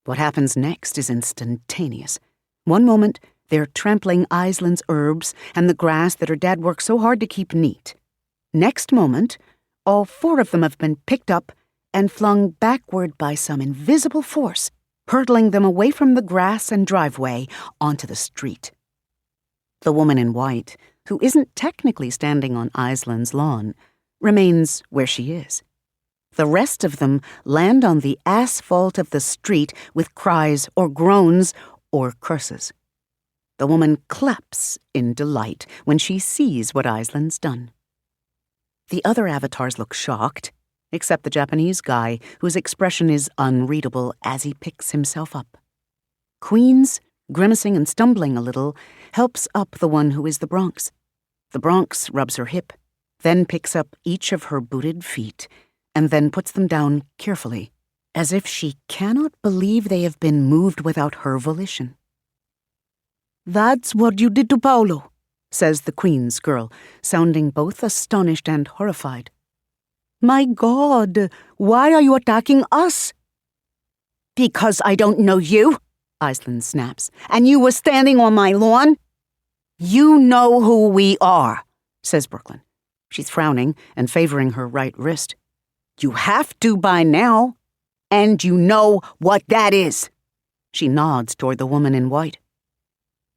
S2: What happens next is instantaneous. One moment, they're trampling Aislinn's herbs and the grass that her dad worked so hard to keep neat. Next moment, all 4 of them have been picked up and flung backward by some invisible force, hurtling them away from the grass and driveway onto the street. The woman in white, who isn't technically standing on Aislinn's lawn, remains where she is. The rest of them land on the asphalt of the street with cries or groans
S1: or curses. The woman claps in delight when she sees what Aislin's done. The other avatars look shocked, except the Japanese guy, whose expression is unreadable as he picks himself up. Queens, grimacing and stumbling a little, helps up the one who is the Bronx. The Bronx rubs her hip, then picks up each of her booted feet, and then puts them down carefully, as if she cannot believe they have been moved without her volition.
S2: That's what you did to Paolo,
S1: says the Queen's girl, sounding both astonished and horrified.
S2: My God, why are you attacking us?
S1: Because I don't know you, Aislinn snaps, and you were standing on my lawn. You know who we are, says Brooklyn. She's frowning and favoring her right wrist. You have to by now, and you know what that is. She nods toward the woman in white.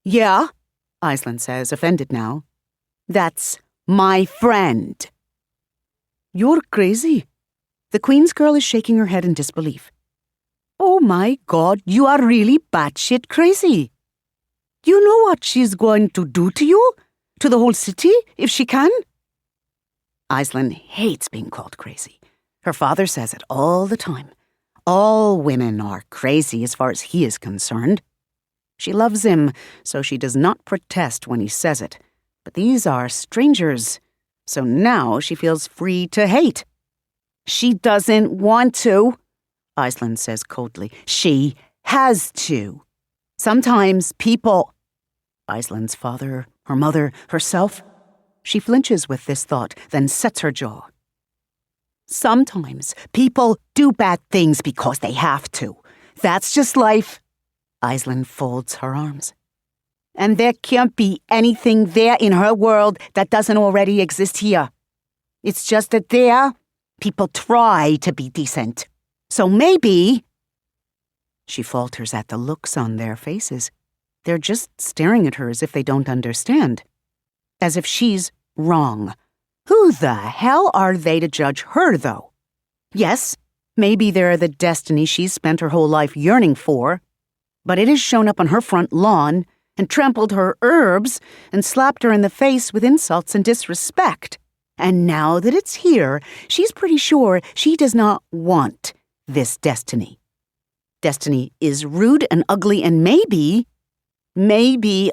S1: Yeah, Aislinn says, offended now. That's my friend.
S2: You're crazy.
S1: The Queen's girl is shaking her head in disbelief.
S2: Oh my God, you are really batshit crazy. You know what she's going to do to you? To the whole city, if she can?
S1: Aislinn hates being called crazy. Her father says it all the time. All women are crazy as far as he is concerned. She loves him, so she does not protest when he says it. But these are strangers, so now she feels free to hate. She doesn't want to, Aislinn says coldly. She has to. Sometimes people... Aislinn's father, her mother, herself. She flinches with this thought, then sets her jaw. Sometimes people do bad things because they have to. That's just life. Aislinn folds her arms. And there can't be anything there in her world that doesn't already exist here. It's just that there, people try to be decent. So maybe... She falters at the looks on their faces. They're just staring at her as if they don't understand. As if she's wrong. Who the hell are they to judge her, though? Yes, maybe they're the destiny she's spent her whole life yearning for, but it has shown up on her front lawn and trampled her herbs and slapped her in the face with insults and disrespect. And now that it's here, she's pretty sure she does not want this destiny. Destiny is rude and ugly, and maybe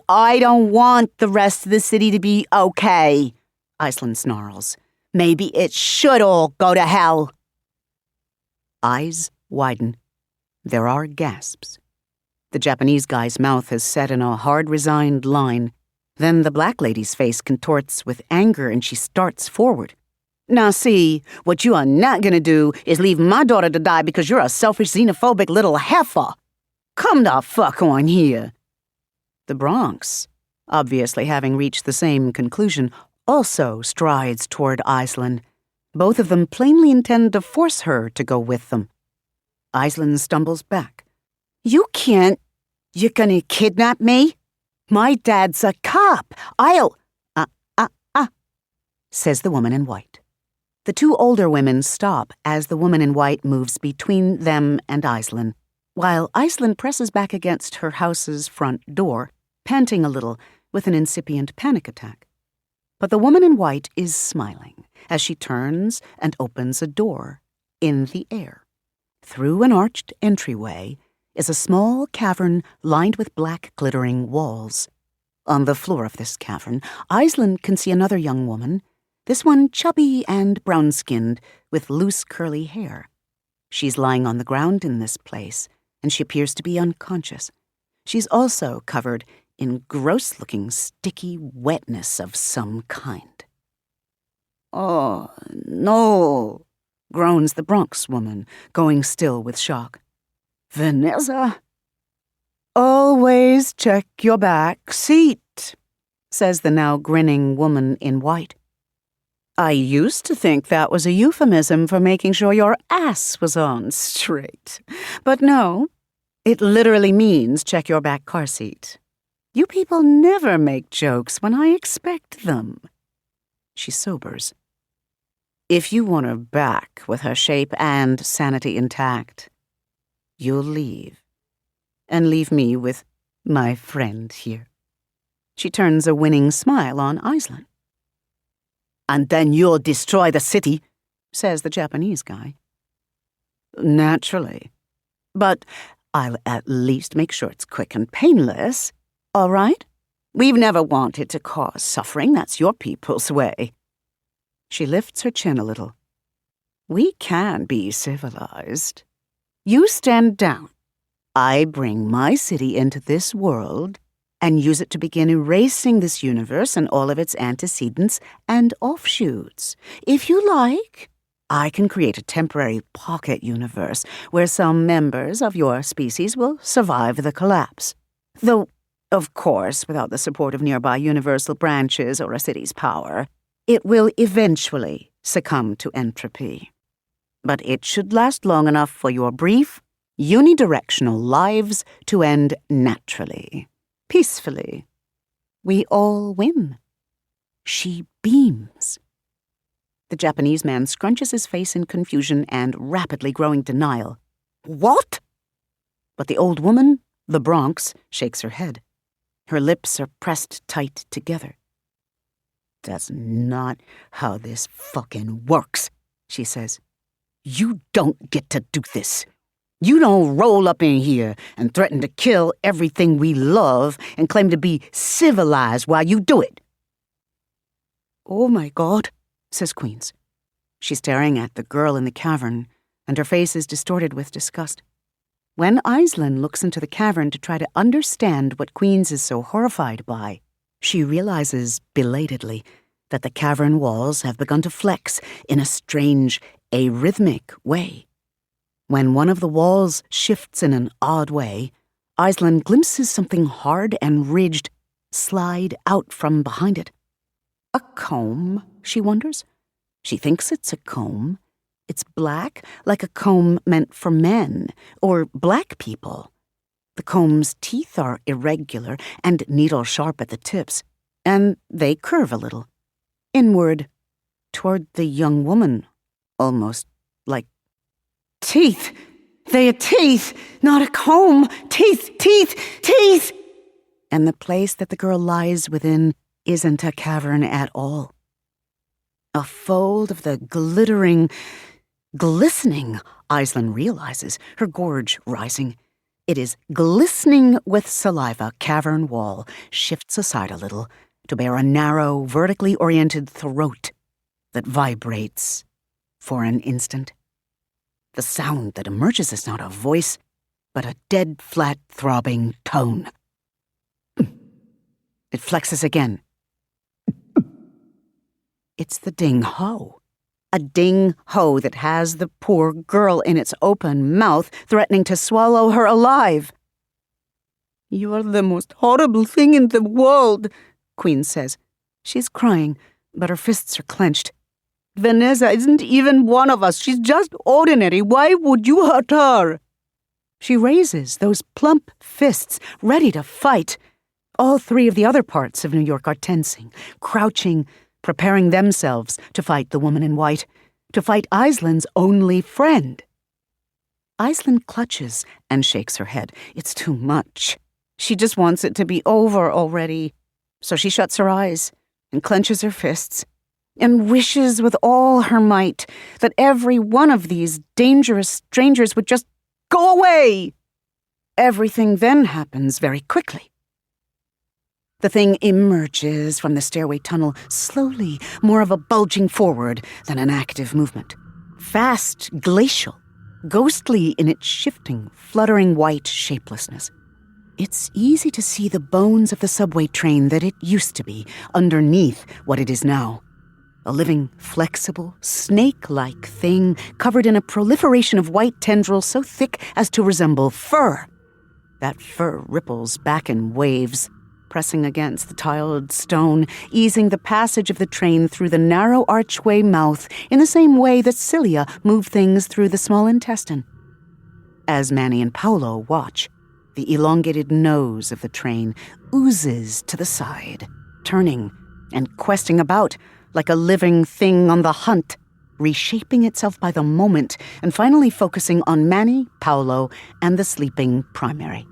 S1: I don't want the rest of the city to be okay, Aislinn snarls. Maybe it should all go to hell. Eyes widen. There are gasps. The Japanese guy's mouth is set in a hard, resigned line. Then the black lady's face contorts with anger and she starts forward. Now see, what you are not gonna do is leave my daughter to die because you're a selfish, xenophobic little heifer. Come the fuck on here. The Bronx, obviously having reached the same conclusion, also strides toward Aislinn. Both of them plainly intend to force her to go with them. Aislinn stumbles back. You can't. You're gonna kidnap me? My dad's a cop. I'll... says the woman in white. The two older women stop as the woman in white moves between them and Aislinn, while Aislinn presses back against her house's front door, panting a little with an incipient panic attack. But the woman in white is smiling as she turns and opens a door in the air. Through an arched entryway is a small cavern lined with black glittering walls. On the floor of this cavern, Aislinn can see another young woman, this one chubby and brown-skinned with loose curly hair. She's lying on the ground in this place, and she appears to be unconscious. She's also covered in gross-looking sticky wetness of some kind. Oh, no, groans the Bronx woman, going still with shock. Vanessa? Always check your back seat, says the now grinning woman in white. I used to think that was a euphemism for making sure your ass was on straight. But no, it literally means check your back car seat. You people never make jokes when I expect them. She sobers. If you want her back with her shape and sanity intact, you'll leave. And leave me with my friend here. She turns a winning smile on Aisling.
S2: And then you'll destroy the city,
S1: says the Japanese guy.
S2: Naturally.
S1: But I'll at least make sure it's quick and painless, all right? We've never wanted to cause suffering. That's your people's way. She lifts her chin a little. We can be civilized. You stand down. I bring my city into this world and use it to begin erasing this universe and all of its antecedents and offshoots. If you like, I can create a temporary pocket universe where some members of your species will survive the collapse. Though, of course, without the support of nearby universal branches or a city's power, it will eventually succumb to entropy. But it should last long enough for your brief, unidirectional lives to end naturally, peacefully. We all win. She beams. The Japanese man scrunches his face in confusion and rapidly growing denial. What? But the old woman, the Bronx, shakes her head. Her lips are pressed tight together. That's not how this fucking works, she says. You don't get to do this. You don't roll up in here and threaten to kill everything we love and claim to be civilized while you do it. Oh my God, says Queens. She's staring at the girl in the cavern, and her face is distorted with disgust. When Aisling looks into the cavern to try to understand what Queens is so horrified by, she realizes belatedly that the cavern walls have begun to flex in a strange, arrhythmic way. When one of the walls shifts in an odd way, Aisling glimpses something hard and ridged slide out from behind it. A comb, she wonders. She thinks it's a comb. It's black, like a comb meant for men, or black people. The comb's teeth are irregular and needle-sharp at the tips, and they curve a little. Inward, toward the young woman, almost like teeth. They are teeth, not a comb. Teeth, teeth, teeth! And the place that the girl lies within isn't a cavern at all. A fold of the glistening, Aisling realizes, her gorge rising. It is glistening with saliva cavern wall shifts aside a little to bear a narrow, vertically oriented throat that vibrates for an instant. The sound that emerges is not a voice, but a dead, flat, throbbing tone. It flexes again. It's the ding-ho. A ding-ho that has the poor girl in its open mouth, threatening to swallow her alive. You are the most horrible thing in the world, Queen says. She's crying, but her fists are clenched. Vanessa isn't even one of us. She's just ordinary. Why would you hurt her? She raises those plump fists, ready to fight. All three of the other parts of New York are tensing, crouching, preparing themselves to fight the woman in white, to fight Aisling's only friend. Aisling clutches and shakes her head. It's too much. She just wants it to be over already. So she shuts her eyes and clenches her fists and wishes with all her might that every one of these dangerous strangers would just go away. Everything then happens very quickly. The thing emerges from the stairway tunnel slowly, more of a bulging forward than an active movement. Fast, glacial, ghostly in its shifting, fluttering white shapelessness. It's easy to see the bones of the subway train that it used to be underneath what it is now. A living, flexible, snake-like thing covered in a proliferation of white tendrils so thick as to resemble fur. That fur ripples back in waves, pressing against the tiled stone, easing the passage of the train through the narrow archway mouth in the same way that cilia move things through the small intestine. As Manny and Paolo watch, the elongated nose of the train oozes to the side, turning and questing about like a living thing on the hunt, reshaping itself by the moment and finally focusing on Manny, Paolo, and the sleeping primary.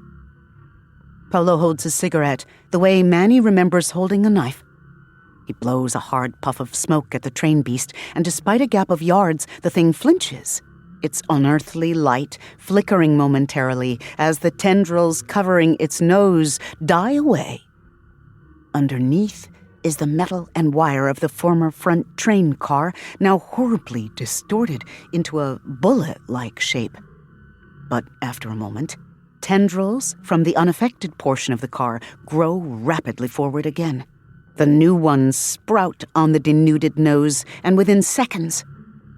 S1: Paolo holds a cigarette, the way Manny remembers holding a knife. He blows a hard puff of smoke at the train beast, and despite a gap of yards, the thing flinches, its unearthly light flickering momentarily as the tendrils covering its nose die away. Underneath is the metal and wire of the former front train car, now horribly distorted into a bullet-like shape. But after a moment, tendrils from the unaffected portion of the car grow rapidly forward again. The new ones sprout on the denuded nose, and within seconds,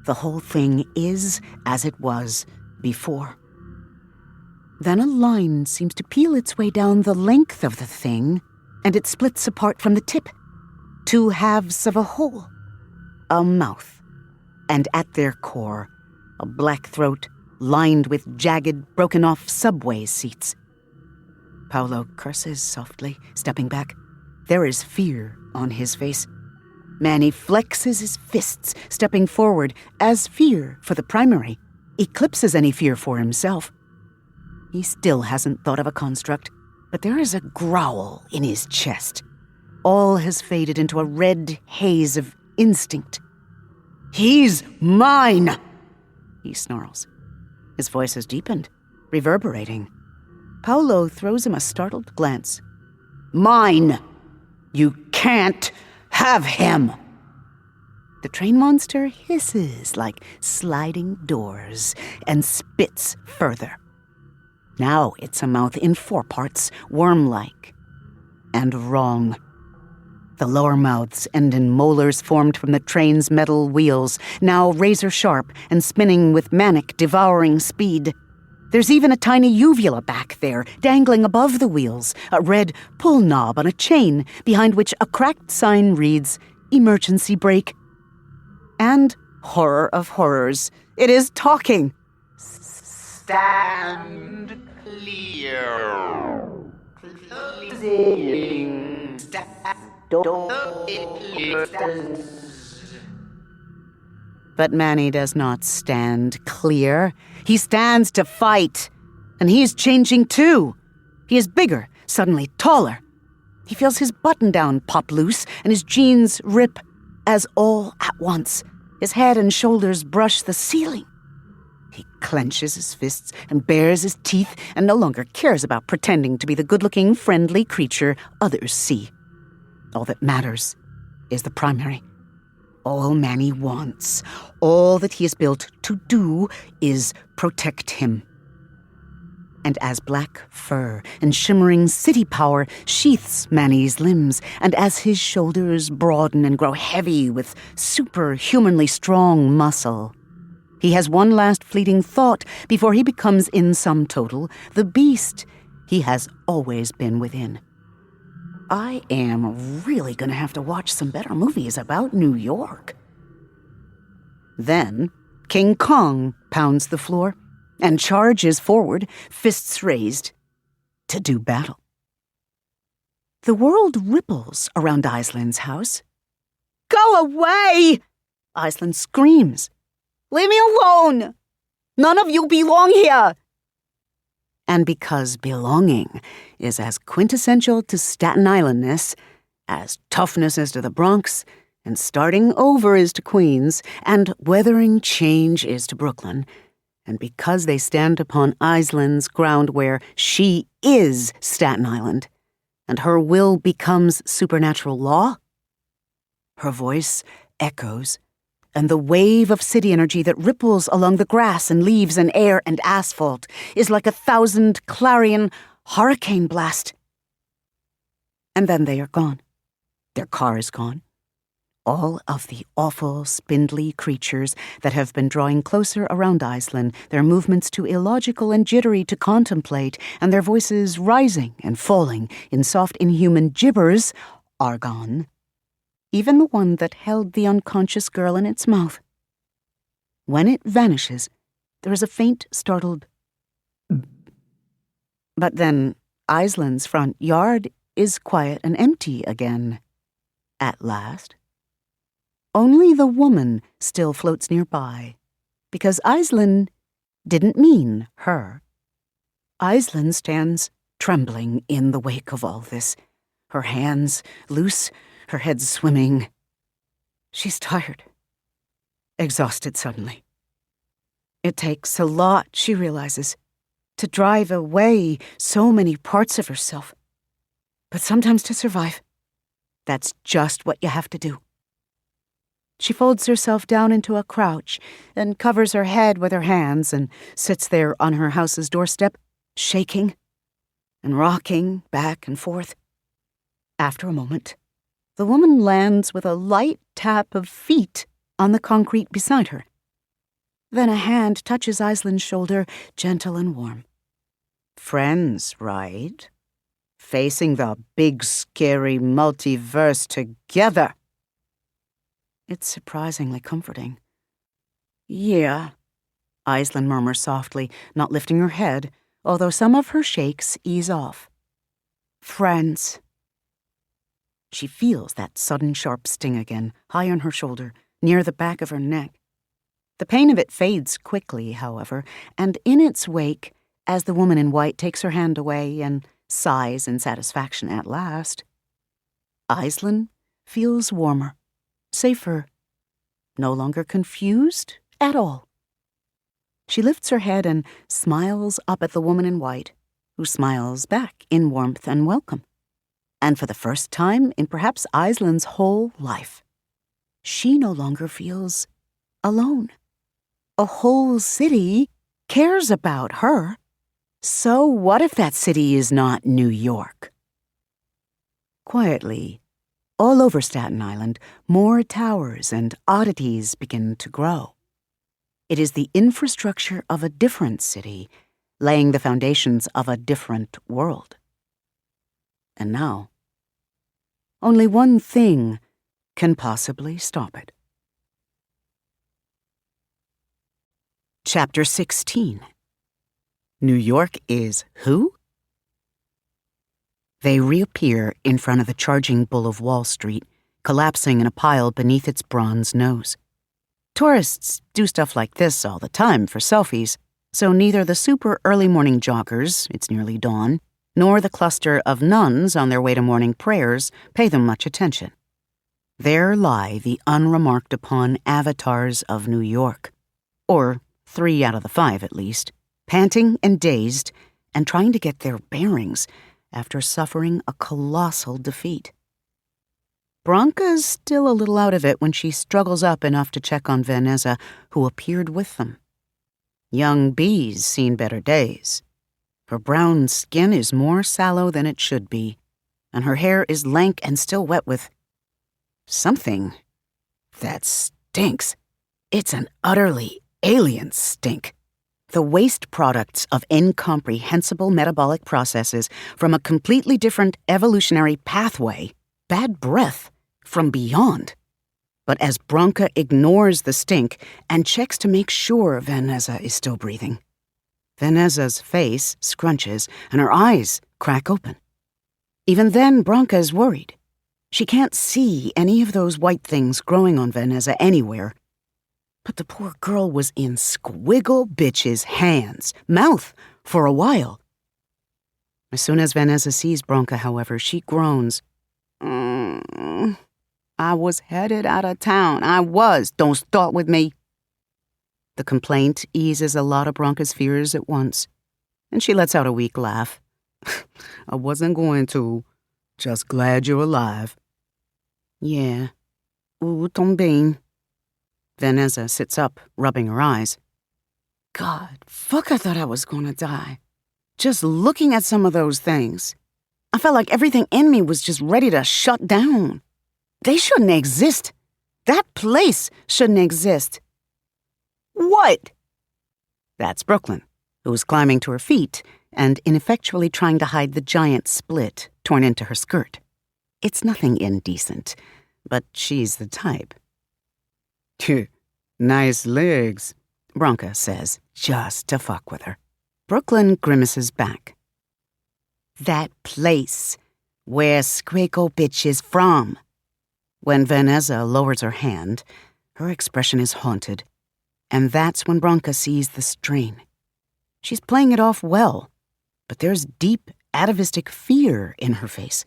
S1: the whole thing is as it was before. Then a line seems to peel its way down the length of the thing, and it splits apart from the tip. Two halves of a whole. A mouth. And at their core, a black throat lined with jagged, broken-off subway seats. Paolo curses softly, stepping back. There is fear on his face. Manny flexes his fists, stepping forward, as fear for the primary eclipses any fear for himself. He still hasn't thought of a construct, but there is a growl in his chest. All has faded into a red haze of instinct. "He's mine!" he snarls. His voice has deepened, reverberating. Paolo throws him a startled glance. "Mine! You can't have him!" The train monster hisses like sliding doors and spits further. Now it's a mouth in 4 parts, worm-like. And wrong. The lower mouths end in molars formed from the train's metal wheels, now razor-sharp and spinning with manic, devouring speed. There's even a tiny uvula back there, dangling above the wheels, a red pull knob on a chain, behind which a cracked sign reads, "Emergency brake." And, horror of horrors, it is talking.
S3: Stand clear. Closing.
S1: But Manny does not stand clear. He stands to fight. And he is changing too. He is bigger, suddenly taller. He feels his button-down pop loose and his jeans rip as all at once his head and shoulders brush the ceiling. He clenches his fists and bares his teeth and no longer cares about pretending to be the good-looking, friendly creature others see. All that matters is the primary. All Manny wants, all that he is built to do, is protect him. And as black fur and shimmering city power sheaths Manny's limbs, and as his shoulders broaden and grow heavy with superhumanly strong muscle, he has one last fleeting thought before he becomes, in sum total, the beast he has always been within. I am really going to have to watch some better movies about New York. Then, King Kong pounds the floor and charges forward, fists raised, to do battle. The world ripples around Aislin's house. "Go away!" Aislinn screams. "Leave me alone! None of you belong here!" And because belonging is as quintessential to Staten Islandness as toughness is to the Bronx, and starting over is to Queens, and weathering change is to Brooklyn, and because they stand upon Aislin's ground where she is Staten Island, and her will becomes supernatural law, her voice echoes, and the wave of city energy that ripples along the grass and leaves and air and asphalt is like 1,000 clarion hurricane blast. And then they are gone. Their car is gone. All of the awful, spindly creatures that have been drawing closer around Aislinn, their movements too illogical and jittery to contemplate, and their voices rising and falling in soft, inhuman gibbers, are gone. Even the one that held the unconscious girl in its mouth. When it vanishes, there is a faint, startled but then Aislinn's front yard is quiet and empty again. At last. Only the woman still floats nearby, because Aislinn didn't mean her. Aislinn stands trembling in the wake of all this, her hands loose, her head swimming. She's tired, exhausted suddenly. It takes a lot, she realizes, to drive away so many parts of herself. But sometimes to survive, that's just what you have to do. She folds herself down into a crouch and covers her head with her hands and sits there on her house's doorstep, shaking and rocking back and forth. After a moment, the woman lands with a light tap of feet on the concrete beside her. Then a hand touches Aislin's shoulder, gentle and warm. Friends, right? Facing the big, scary multiverse together. It's surprisingly comforting. Yeah, Aislinn murmurs softly, not lifting her head, although some of her shakes ease off. Friends. She feels that sudden sharp sting again, high on her shoulder, near the back of her neck. The pain of it fades quickly, however, and in its wake, as the woman in white takes her hand away and sighs in satisfaction at last, Aislinn feels warmer, safer, no longer confused at all. She lifts her head and smiles up at the woman in white, who smiles back in warmth and welcome. And for the first time in perhaps Aislinn's whole life, she no longer feels alone. A whole city cares about her. So what if that city is not New York? Quietly, all over Staten Island, more towers and oddities begin to grow. It is the infrastructure of a different city, laying the foundations of a different world. And now, only one thing can possibly stop it. Chapter 16. New York is who? They reappear in front of the charging bull of Wall Street, collapsing in a pile beneath its bronze nose. Tourists do stuff like this all the time for selfies, so neither the super early morning joggers, it's nearly dawn, nor the cluster of nuns on their way to morning prayers pay them much attention. There lie the unremarked upon avatars of New York, or 3 out of the 5 at least, panting and dazed and trying to get their bearings after suffering a colossal defeat. Branca's still a little out of it when she struggles up enough to check on Vanessa, who appeared with them. Young Bee's seen better days. Her brown skin is more sallow than it should be, and her hair is lank and still wet with something that stinks. It's an utterly alien stink. The waste products of incomprehensible metabolic processes from a completely different evolutionary pathway, bad breath from beyond. But as Branca ignores the stink and checks to make sure Vanessa is still breathing, Vanessa's face scrunches and her eyes crack open. Even then, Branca is worried. She can't see any of those white things growing on Vanessa anywhere. But the poor girl was in Squiggle Bitch's hands, mouth, for a while. As soon as Vanessa sees Branca, however, she groans. I was headed out of town. I was. Don't start with me. The complaint eases a lot of Branca's fears at once, and she lets out a weak laugh. I wasn't going to. Just glad you're alive. Yeah. Ooh, também. Vanessa sits up, rubbing her eyes. God, fuck, I thought I was gonna die. Just looking at some of those things. I felt like everything in me was just ready to shut down. They shouldn't exist. That place shouldn't exist. What? That's Brooklyn, who was climbing to her feet and ineffectually trying to hide the giant split torn into her skirt. It's nothing indecent, but she's the type. Nice legs, Branca says, just to fuck with her. Brooklyn grimaces back. That place, where Squiggle Bitch is from. When Vanessa lowers her hand, her expression is haunted, and that's when Branca sees the strain. She's playing it off well, but there's deep atavistic fear in her face.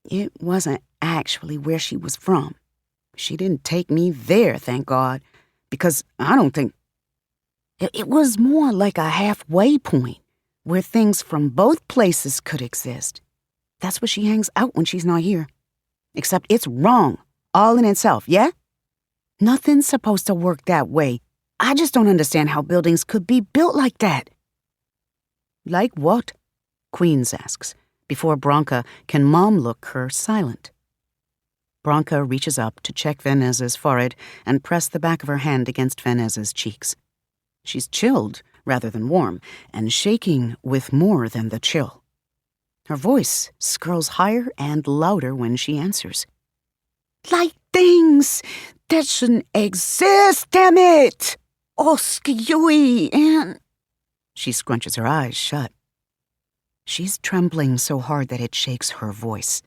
S1: It wasn't actually where she was from. She didn't take me there, thank God, because I don't think... It was more like a halfway point where things from both places could exist. That's where she hangs out when she's not here. Except it's wrong, all in itself, yeah? Nothing's supposed to work that way. I just don't understand how buildings could be built like that. Like what? Queens asks, before Branka can mom-look her silent. Branka reaches up to check Vanessa's forehead and press the back of her hand against Vanessa's cheeks. She's chilled rather than warm, and shaking with more than the chill. Her voice skirls higher and louder when she answers. Like things that shouldn't exist, damn it! Oh, skewy, and... She scrunches her eyes shut. She's trembling so hard that it shakes her voice.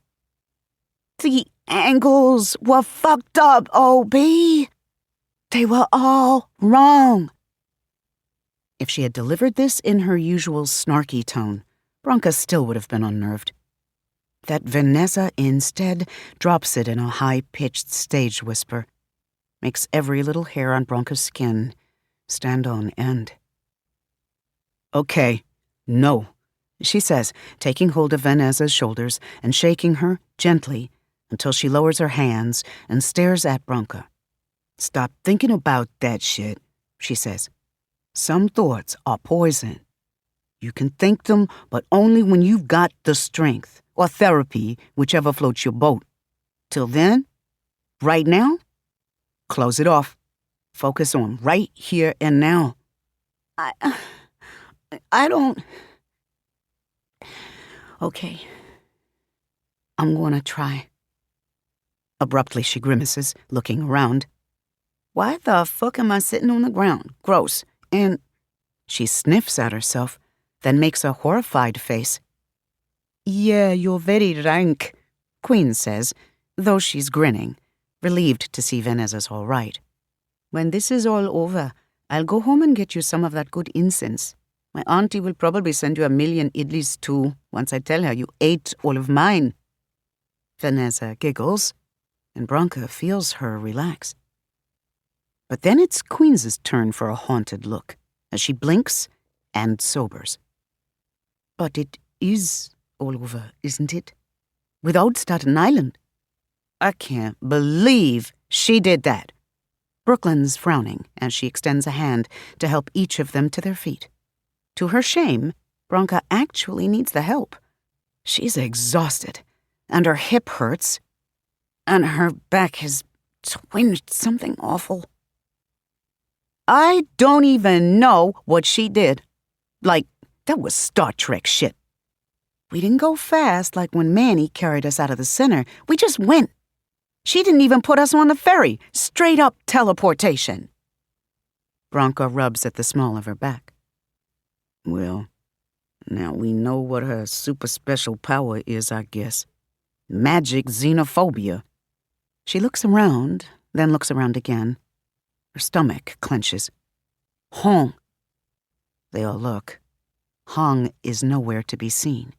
S1: The angles were fucked up, O.B. They were all wrong. If she had delivered this in her usual snarky tone, Branka still would have been unnerved. That Vanessa instead drops it in a high-pitched stage whisper, makes every little hair on Branka's skin stand on end. Okay, no, she says, taking hold of Vanessa's shoulders and shaking her gently until she lowers her hands and stares at Branka. Stop thinking about that shit, she says. Some thoughts are poison. You can think them, but only when you've got the strength, or therapy, whichever floats your boat. Till then, right now, close it off. Focus on right here and now. I don't... Okay. I'm gonna try. Abruptly, she grimaces, looking around. Why the fuck am I sitting on the ground? Gross. And she sniffs at herself, then makes a horrified face. Yeah, you're very rank, Queen says, though she's grinning, relieved to see Vanessa's all right. When this is all over, I'll go home and get you some of that good incense. My auntie will probably send you 1,000,000 idlis too, once I tell her you ate all of mine. Vanessa giggles, and Branka feels her relax. But then it's Queens's turn for a haunted look, as she blinks and sobers. But it is all over, isn't it? Without Staten Island. I can't believe she did that. Brooklyn's frowning as she extends a hand to help each of them to their feet. To her shame, Branka actually needs the help. She's exhausted, and her hip hurts, and her back has twinged something awful. I don't even know what she did. Like, that was Star Trek shit. We didn't go fast like when Manny carried us out of the center. We just went. She didn't even put us on the ferry. Straight up teleportation. Branka rubs at the small of her back. Well, now we know what her super special power is, I guess. Magic xenophobia. She looks around, then looks around again. Her stomach clenches. Hong. They all look. Hong is nowhere to be seen.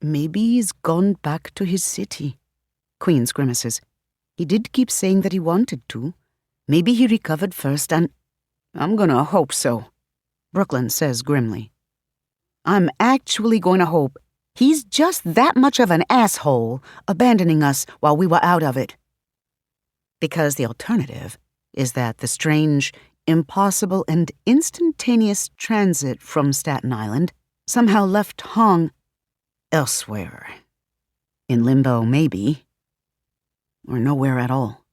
S1: Maybe he's gone back to his city. Queens grimaces. He did keep saying that he wanted to. Maybe he recovered first and... I'm gonna hope so, Brooklyn says grimly. I'm actually going to hope he's just that much of an asshole, abandoning us while we were out of it. Because the alternative is that the strange, impossible, and instantaneous transit from Staten Island somehow left Hong elsewhere. In limbo, maybe, or nowhere at all.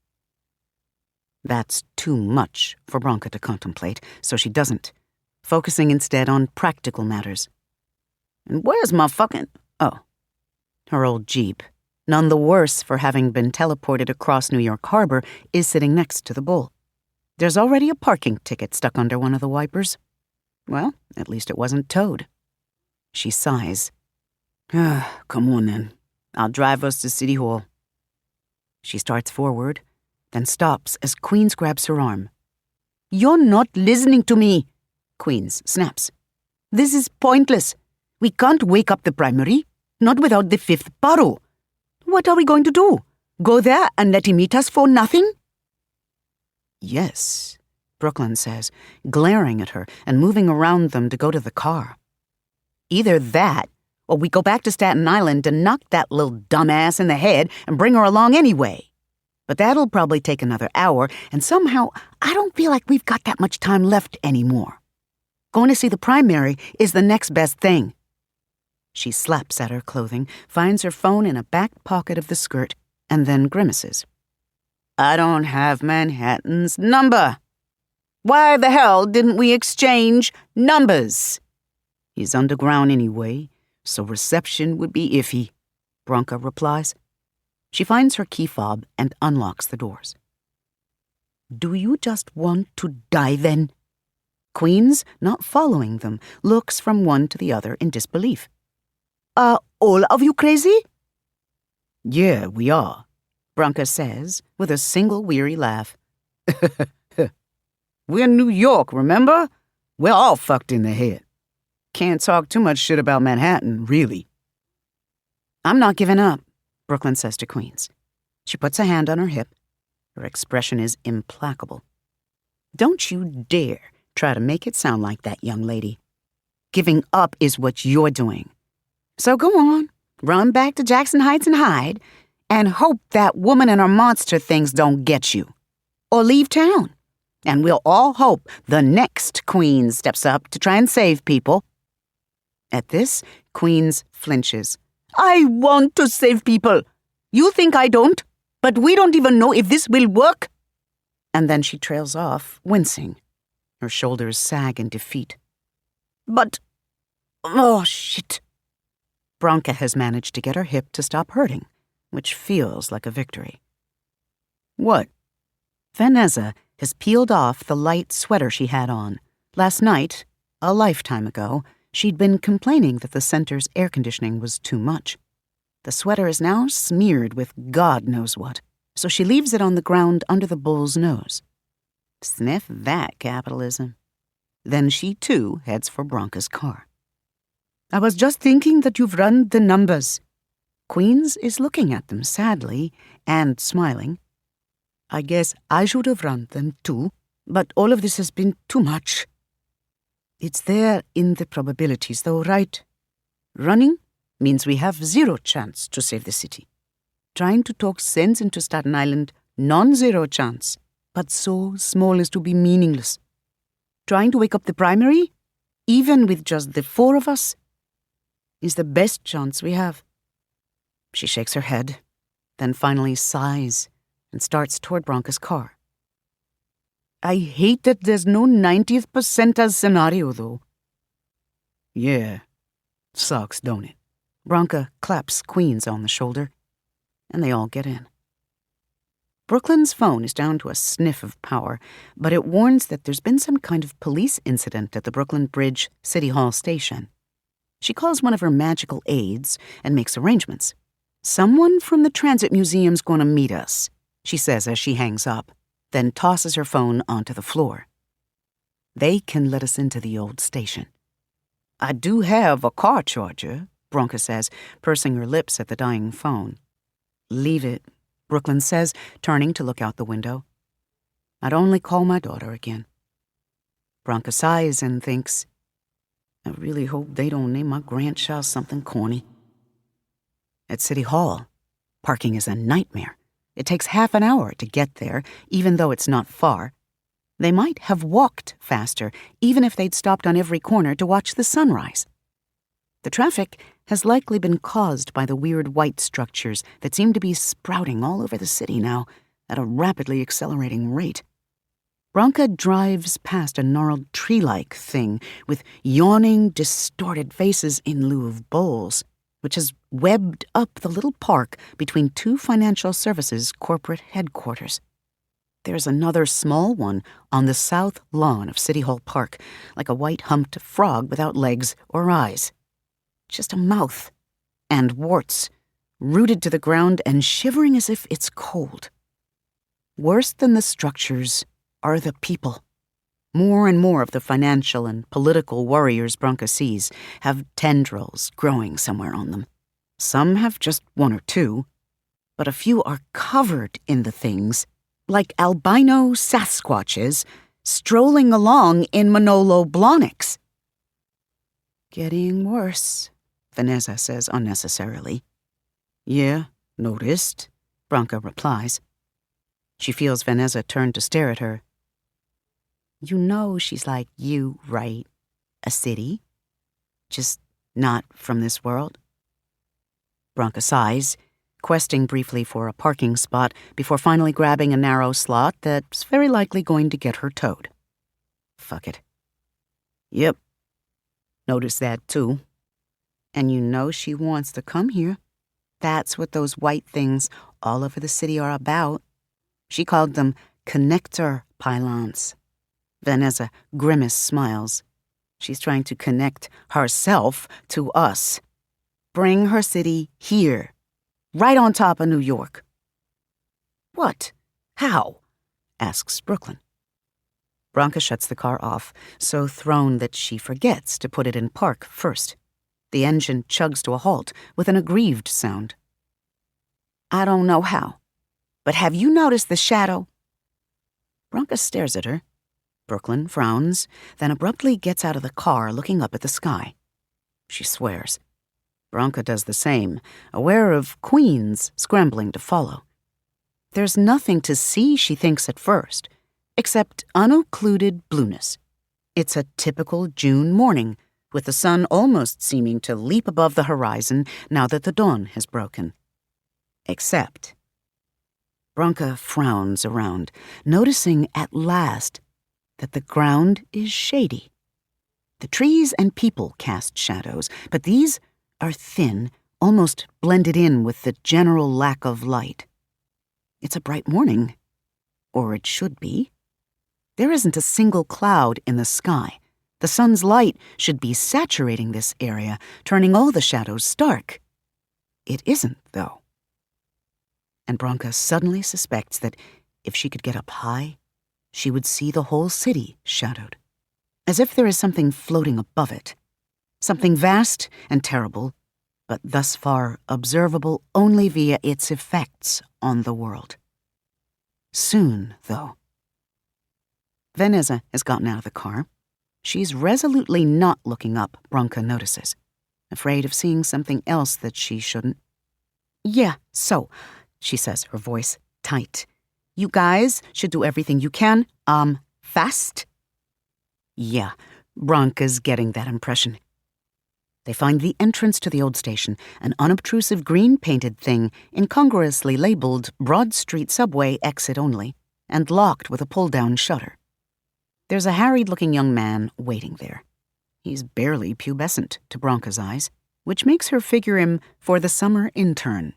S1: That's too much for Branka to contemplate, so she doesn't, focusing instead on practical matters. And where's my fucking... Oh, her old Jeep, none the worse for having been teleported across New York Harbor, is sitting next to the Bull. There's already a parking ticket stuck under one of the wipers. Well, at least it wasn't towed. She sighs. Come on then. I'll drive us to City Hall. She starts forward, then stops as Queens grabs her arm. You're not listening to me, Queens snaps. This is pointless.
S2: We can't wake up the primary, not without the 5th borough. What are we going to do? Go there and let him eat us for nothing?
S1: Yes, Brooklyn says, glaring at her and moving around them to go to the car. Either that, or we go back to Staten Island and knock that little dumbass in the head and bring her along anyway. But that'll probably take another hour, and somehow I don't feel like we've got that much time left anymore. Going to see the primary is the next best thing. She slaps at her clothing, finds her phone in a back pocket of the skirt, and then grimaces. I don't have Manhattan's number. Why the hell didn't we exchange numbers? He's underground anyway, so reception would be iffy, Bronca replies. She finds her key fob and unlocks the doors. Do you just want to die then? Queens, not following them, looks from one to the other in disbelief. All of you crazy? Yeah, we are, Bronca says, with a single weary laugh. We're in New York, remember? We're all fucked in the head. Can't talk too much shit about Manhattan, really. I'm not giving up, Brooklyn says to Queens. She puts a hand on her hip. Her expression is implacable. Don't you dare try to make it sound like that, young lady. Giving up is what you're doing. So go on, run back to Jackson Heights and hide, and hope that woman and her monster things don't get you. Or leave town. And we'll all hope the next queen steps up to try and save people. At this, Queens flinches. I want to save people. You think I don't? But we don't even know if this will work. And then she trails off, wincing. Her shoulders sag in defeat. But, oh shit. Bronca has managed to get her hip to stop hurting, which feels like a victory. What? Vanessa has peeled off the light sweater she had on. Last night, a lifetime ago, she'd been complaining that the center's air conditioning was too much. The sweater is now smeared with God knows what, so she leaves it on the ground under the bull's nose. Sniff that, capitalism. Then she, too, heads for Bronca's car. I was just thinking that you've run the numbers. Queens is looking at them sadly and smiling. I guess I should have run them too, but all of this has been too much. It's there in the probabilities, though, right? Running means we have 0 chance to save the city. Trying to talk sense into Staten Island, non-zero chance, but so small as to be meaningless. Trying to wake up the primary, even with just the 4 of us, is the best chance we have. She shakes her head, then finally sighs and starts toward Bronca's car. I hate that there's no 90th percentile scenario, though. Yeah, sucks, don't it? Bronca claps Queens on the shoulder, and they all get in. Brooklyn's phone is down to a sniff of power, but it warns that there's been some kind of police incident at the Brooklyn Bridge City Hall station. She calls one of her magical aides and makes arrangements. Someone from the Transit Museum's going to meet us, she says as she hangs up, then tosses her phone onto the floor. They can let us into the old station. I do have a car charger, Bronca says, pursing her lips at the dying phone. Leave it, Brooklyn says, turning to look out the window. I'd only call my daughter again. Bronca sighs and thinks, I really hope they don't name my grandchild something corny. At City Hall, parking is a nightmare. It takes half an hour to get there, even though it's not far. They might have walked faster, even if they'd stopped on every corner to watch the sunrise. The traffic has likely been caused by the weird white structures that seem to be sprouting all over the city now at a rapidly accelerating rate. Bronca drives past a gnarled tree-like thing with yawning, distorted faces in lieu of bowls, which has webbed up the little park between 2 financial services corporate headquarters. There's another small one on the south lawn of City Hall Park, like a white humped frog without legs or eyes. Just a mouth and warts, rooted to the ground and shivering as if it's cold. Worse than the structures are the people. More and more of the financial and political warriors Branka sees have tendrils growing somewhere on them. Some have just one or two, but a few are covered in the things, like albino Sasquatches strolling along in Manolo Blahniks. Getting worse, Vanessa says unnecessarily. Yeah, noticed, Branka replies. She feels Vanessa turn to stare at her. You know she's like you, right? A city? Just not from this world? Branka sighs, questing briefly for a parking spot before finally grabbing a narrow slot that's very likely going to get her towed. Fuck it. Yep. Noticed that too. And you know she wants to come here. That's what those white things all over the city are about. She called them connector pylons. Vanessa grimace smiles. She's trying to connect herself to us. Bring her city here, right on top of New York. What? How? Asks Brooklyn. Branka shuts the car off, so thrown that she forgets to put it in park first. The engine chugs to a halt with an aggrieved sound. I don't know how, but have you noticed the shadow? Branka stares at her. Brooklyn frowns, then abruptly gets out of the car, looking up at the sky. She swears. Branka does the same, aware of queens scrambling to follow. There's nothing to see, she thinks at first, except unoccluded blueness. It's a typical June morning, with the sun almost seeming to leap above the horizon now that the dawn has broken. Except. Branka frowns around, noticing at last that the ground is shady. The trees and people cast shadows, but these are thin, almost blended in with the general lack of light. It's a bright morning. Or it should be. There isn't a single cloud in the sky. The sun's light should be saturating this area, turning all the shadows stark. It isn't, though. And Branka suddenly suspects that if she could get up high, she would see the whole city shadowed, as if there is something floating above it, something vast and terrible, but thus far observable only via its effects on the world. Soon, though. Vanessa has gotten out of the car. She's resolutely not looking up, Branka notices, afraid of seeing something else that she shouldn't. Yeah, so, she says, her voice tight. You guys should do everything you can, fast? Yeah, Branka's getting that impression. They find the entrance to the old station, an unobtrusive green-painted thing incongruously labeled Broad Street Subway Exit Only and locked with a pull-down shutter. There's a harried-looking young man waiting there. He's barely pubescent to Branka's eyes, which makes her figure him for the summer intern.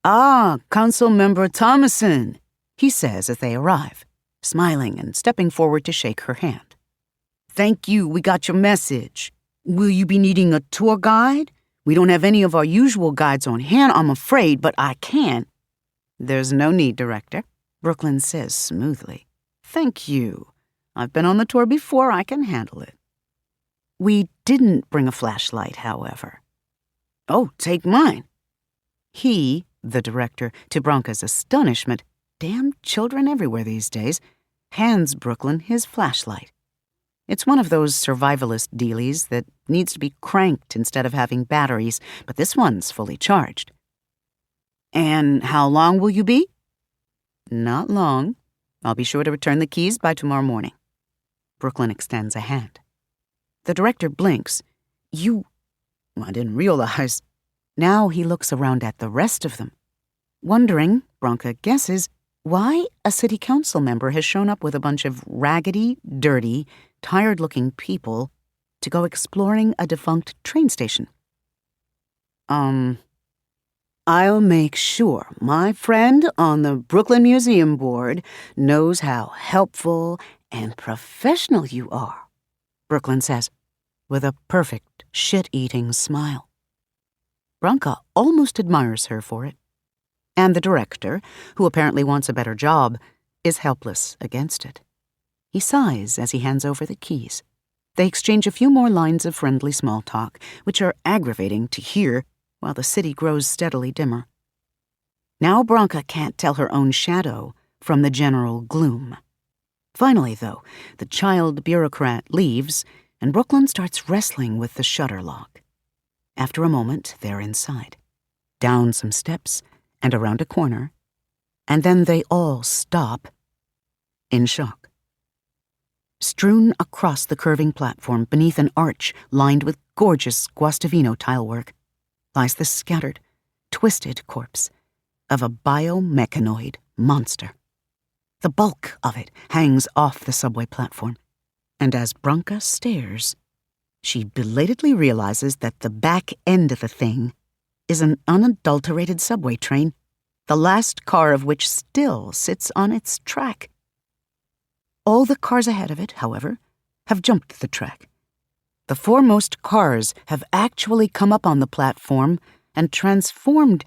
S1: Ah, Councilmember Thomason, he says as they arrive, smiling and stepping forward to shake her hand. Thank you, we got your message. Will you be needing a tour guide? We don't have any of our usual guides on hand, I'm afraid, but I can. There's no need, Director, Brooklyn says smoothly. Thank you. I've been on the tour before, I can handle it. We didn't bring a flashlight, however. Oh, take mine. He, the director, to Branka's astonishment, damn children everywhere these days, hands Brooklyn his flashlight. It's one of those survivalist dealies that needs to be cranked instead of having batteries, but this one's fully charged. And how long will you be? Not long. I'll be sure to return the keys by tomorrow morning. Brooklyn extends a hand. The director blinks. I didn't realize. Now he looks around at the rest of them, wondering, Branka guesses, why a city council member has shown up with a bunch of raggedy, dirty, tired-looking people to go exploring a defunct train station. I'll make sure my friend on the Brooklyn Museum Board knows how helpful and professional you are, Brooklyn says, with a perfect shit-eating smile. Branka almost admires her for it. And the director, who apparently wants a better job, is helpless against it. He sighs as he hands over the keys. They exchange a few more lines of friendly small talk, which are aggravating to hear while the city grows steadily dimmer. Now Bronca can't tell her own shadow from the general gloom. Finally, though, the child bureaucrat leaves, and Brooklyn starts wrestling with the shutter lock. After a moment, they're inside, down some steps and around a corner, and then they all stop in shock. Strewn across the curving platform beneath an arch lined with gorgeous Guastavino tilework lies the scattered, twisted corpse of a biomechanoid monster. The bulk of it hangs off the subway platform, and as Bronca stares, she belatedly realizes that the back end of the thing is an unadulterated subway train, the last car of which still sits on its track. All the cars ahead of it, however, have jumped the track. The foremost cars have actually come up on the platform and transformed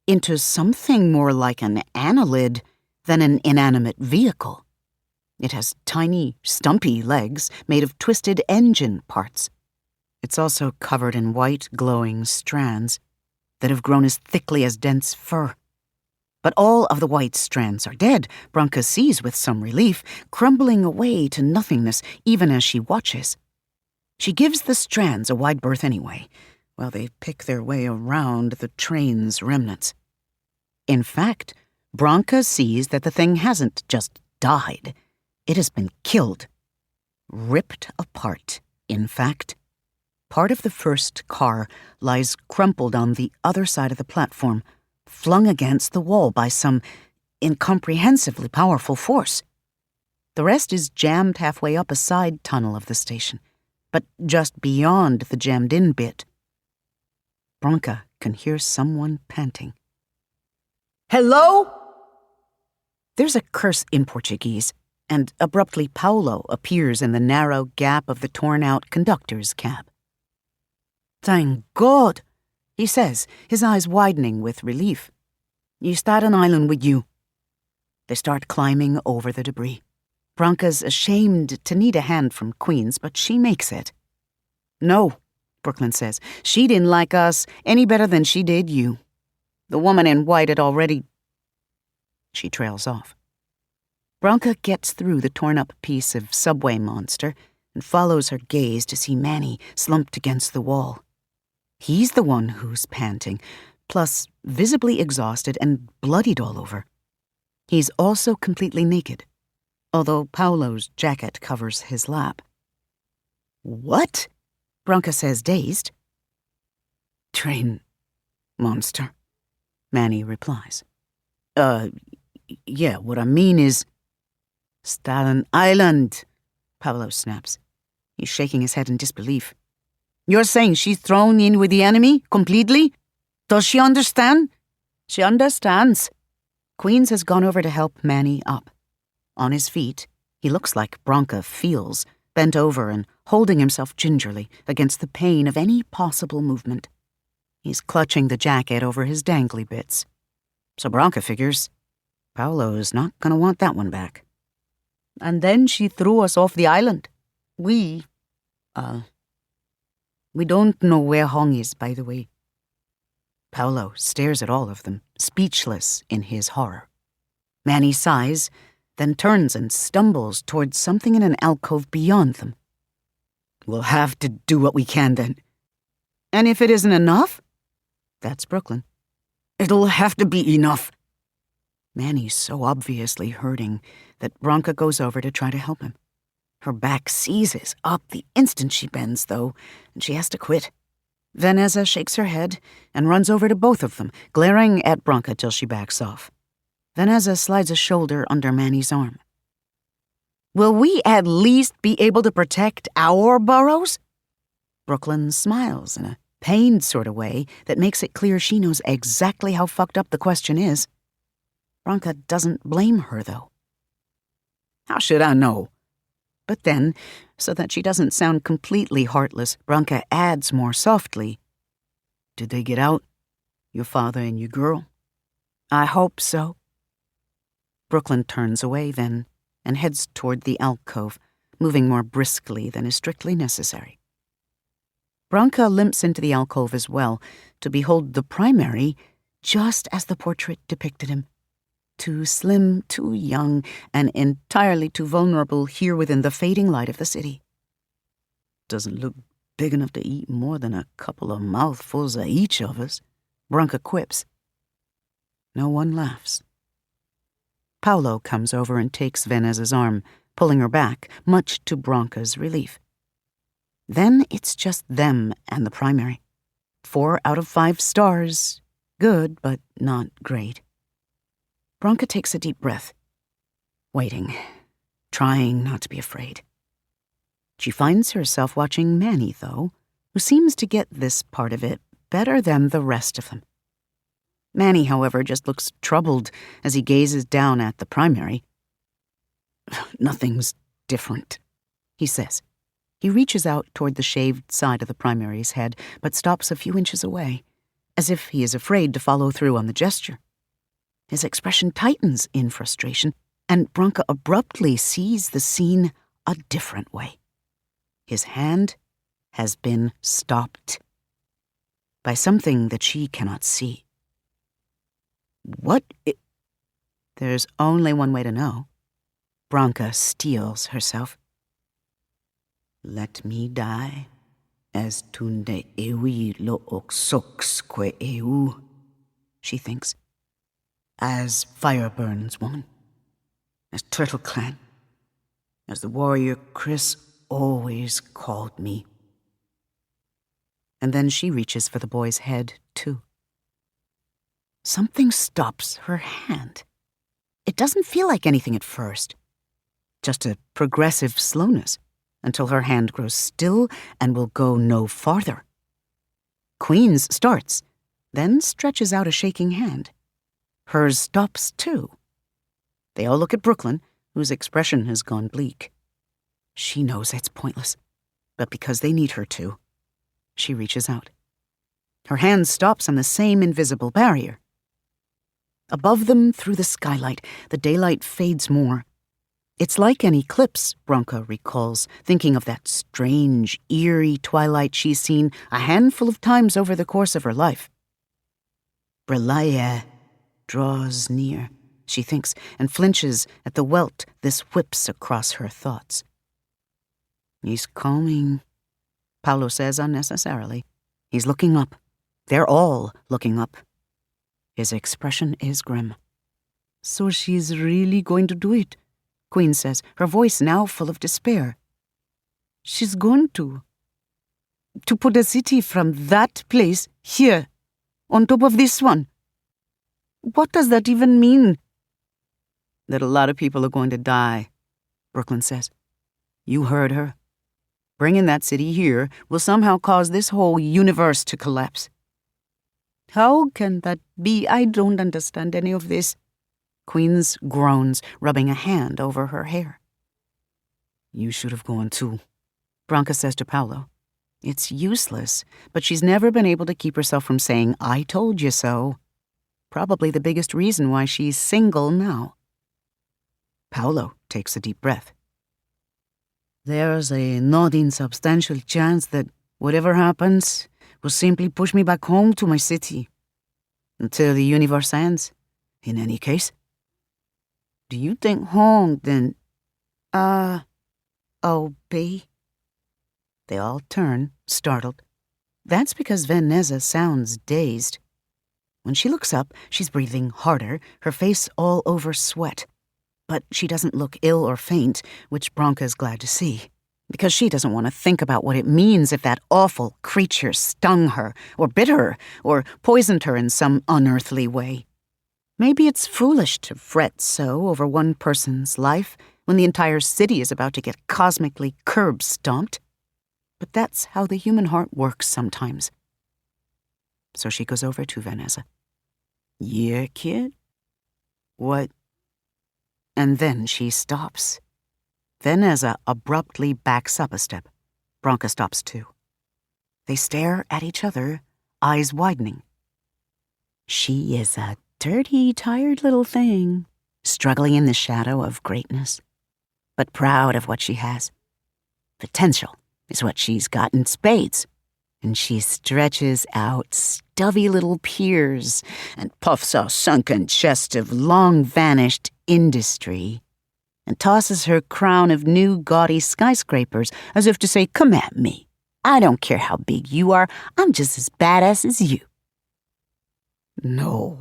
S1: into something more like an annelid than an inanimate vehicle. It has tiny, stumpy legs made of twisted engine parts. It's also covered in white, glowing strands that have grown as thickly as dense fur. But all of the white strands are dead, Bronca sees with some relief, crumbling away to nothingness even as she watches. She gives the strands a wide berth anyway, while they pick their way around the train's remnants. In fact, Bronca sees that the thing hasn't just died. It has been killed. Ripped apart, in fact. Part of the first car lies crumpled on the other side of the platform, flung against the wall by some incomprehensibly powerful force. The rest is jammed halfway up a side tunnel of the station, but just beyond the jammed-in bit. Bronca can hear someone panting.
S2: Hello?
S1: There's a curse in Portuguese, and abruptly Paulo appears in the narrow gap of the torn-out conductor's cab.
S2: Thank God,
S1: He says, his eyes widening with relief.
S2: you Staten Island with you.
S1: They start climbing over the debris. Bronca's ashamed to need a hand from Queens, but she makes it.
S2: No,
S1: Brooklyn says. She didn't like us any better than she did you. The woman in white had already... She trails off. Bronca gets through the torn-up piece of subway monster and follows her gaze to see Manny slumped against the wall. He's the one who's panting, plus visibly exhausted and bloodied all over. He's also completely naked, although Paulo's jacket covers his lap.
S2: What?
S1: Bronca says, dazed.
S2: Train monster.
S1: Manny replies.
S2: Yeah, what I mean is... Staten Island,
S1: Paulo snaps. He's shaking his head in disbelief.
S2: You're saying she's thrown in with the enemy, completely? Does she understand?
S1: She understands. Queens has gone over to help Manny up. On his feet, he looks like Bronca feels, bent over and holding himself gingerly against the pain of any possible movement. He's clutching the jacket over his dangly bits. So Bronca figures, Paulo's not gonna want that one back.
S2: And then she threw us off the island. We don't know where Hong is, by the way.
S1: Paulo stares at all of them, speechless in his horror. Manny sighs, then turns and stumbles towards something in an alcove beyond them.
S2: We'll have to do what we can then.
S1: And if it isn't enough? That's Brooklyn.
S2: It'll have to be enough.
S1: Manny's so obviously hurting that Bronca goes over to try to help him. Her back seizes up the instant she bends, though, and she has to quit. Vanessa shakes her head and runs over to both of them, glaring at Bronca till she backs off. Vanessa slides a shoulder under Manny's arm.
S2: Will we at least be able to protect our boroughs?
S1: Brooklyn smiles in a pained sort of way that makes it clear she knows exactly how fucked up the question is. Bronca doesn't blame her, though.
S2: How should I know?
S1: But then, so that she doesn't sound completely heartless, Bronca adds more softly,
S2: Did they get out? Your father and your girl?
S1: I hope so. Brooklyn turns away then, and heads toward the alcove, moving more briskly than is strictly necessary. Branka limps into the alcove as well, to behold the primary just as the portrait depicted him. Too slim, too young, and entirely too vulnerable here within the fading light of the city.
S2: Doesn't look big enough to eat more than a couple of mouthfuls of each of us, Branka quips. No one laughs.
S1: Paolo comes over and takes Veneza's arm, pulling her back, much to Branka's relief. Then it's just them and the primary. 4 out of 5 stars. Good, but not great. Branka takes a deep breath, waiting, trying not to be afraid. She finds herself watching Manny, though, who seems to get this part of it better than the rest of them. Manny, however, just looks troubled as he gazes down at the primary.
S2: Nothing's different,
S1: he says. He reaches out toward the shaved side of the primary's head, but stops a few inches away, as if he is afraid to follow through on the gesture. His expression tightens in frustration, and Branka abruptly sees the scene a different way. His hand has been stopped by something that she cannot see. There's only one way to know. Branka steels herself.
S2: Let me die, as tunde ewi lo oksoks que eu,
S1: she thinks.
S2: As fire burns, woman. As Turtle Clan. As the warrior Chris always called me.
S1: And then she reaches for the boy's head, too. Something stops her hand. It doesn't feel like anything at first. Just a progressive slowness, until her hand grows still and will go no farther. Queen's starts, then stretches out a shaking hand. Hers stops, too. They all look at Brooklyn, whose expression has gone bleak. She knows it's pointless, but because they need her to, she reaches out. Her hand stops on the same invisible barrier. Above them, through the skylight, the daylight fades more. It's like an eclipse, Branka recalls, thinking of that strange, eerie twilight she's seen a handful of times over the course of her life.
S2: Brelaya draws near,
S1: she thinks, and flinches at the welt this whips across her thoughts.
S2: He's coming,
S1: Paolo says unnecessarily. He's looking up. They're all looking up. His expression is grim.
S2: So she's really going to do it,
S1: Queen says, her voice now full of despair.
S2: She's going to put a city from that place here, on top of this one. What does that even mean?
S1: That a lot of people are going to die, Brooklyn says. You heard her. Bringing that city here will somehow cause this whole universe to collapse.
S2: How can that be? I don't understand any of this.
S1: Queen's groans, rubbing a hand over her hair.
S2: You should have gone too,
S1: Branka says to Paolo. It's useless, but she's never been able to keep herself from saying, I told you so. Probably the biggest reason why she's single now. Paolo takes a deep breath.
S2: There's a not insubstantial chance that whatever happens will simply push me back home to my city.
S1: Until the universe ends, in any case.
S2: Do you think home, then,
S1: obey? They all turn, startled. That's because Veneza sounds dazed. When she looks up, she's breathing harder, her face all over sweat. But she doesn't look ill or faint, which Branka's glad to see, because she doesn't want to think about what it means if that awful creature stung her, or bit her, or poisoned her in some unearthly way. Maybe it's foolish to fret so over one person's life when the entire city is about to get cosmically curb-stomped. But that's how the human heart works sometimes. So she goes over to Veneza.
S2: Yeah, kid?
S1: What? And then she stops. Veneza abruptly backs up a step. Branka stops too. They stare at each other, eyes widening. She is a dirty, tired little thing, struggling in the shadow of greatness. but proud of what she has. Potential is what she's got in spades, and she stretches out stubby little piers and puffs a sunken chest of long-vanished industry and tosses her crown of new gaudy skyscrapers as if to say, "Come at me. I don't care how big you are. I'm just as badass as you."
S2: No.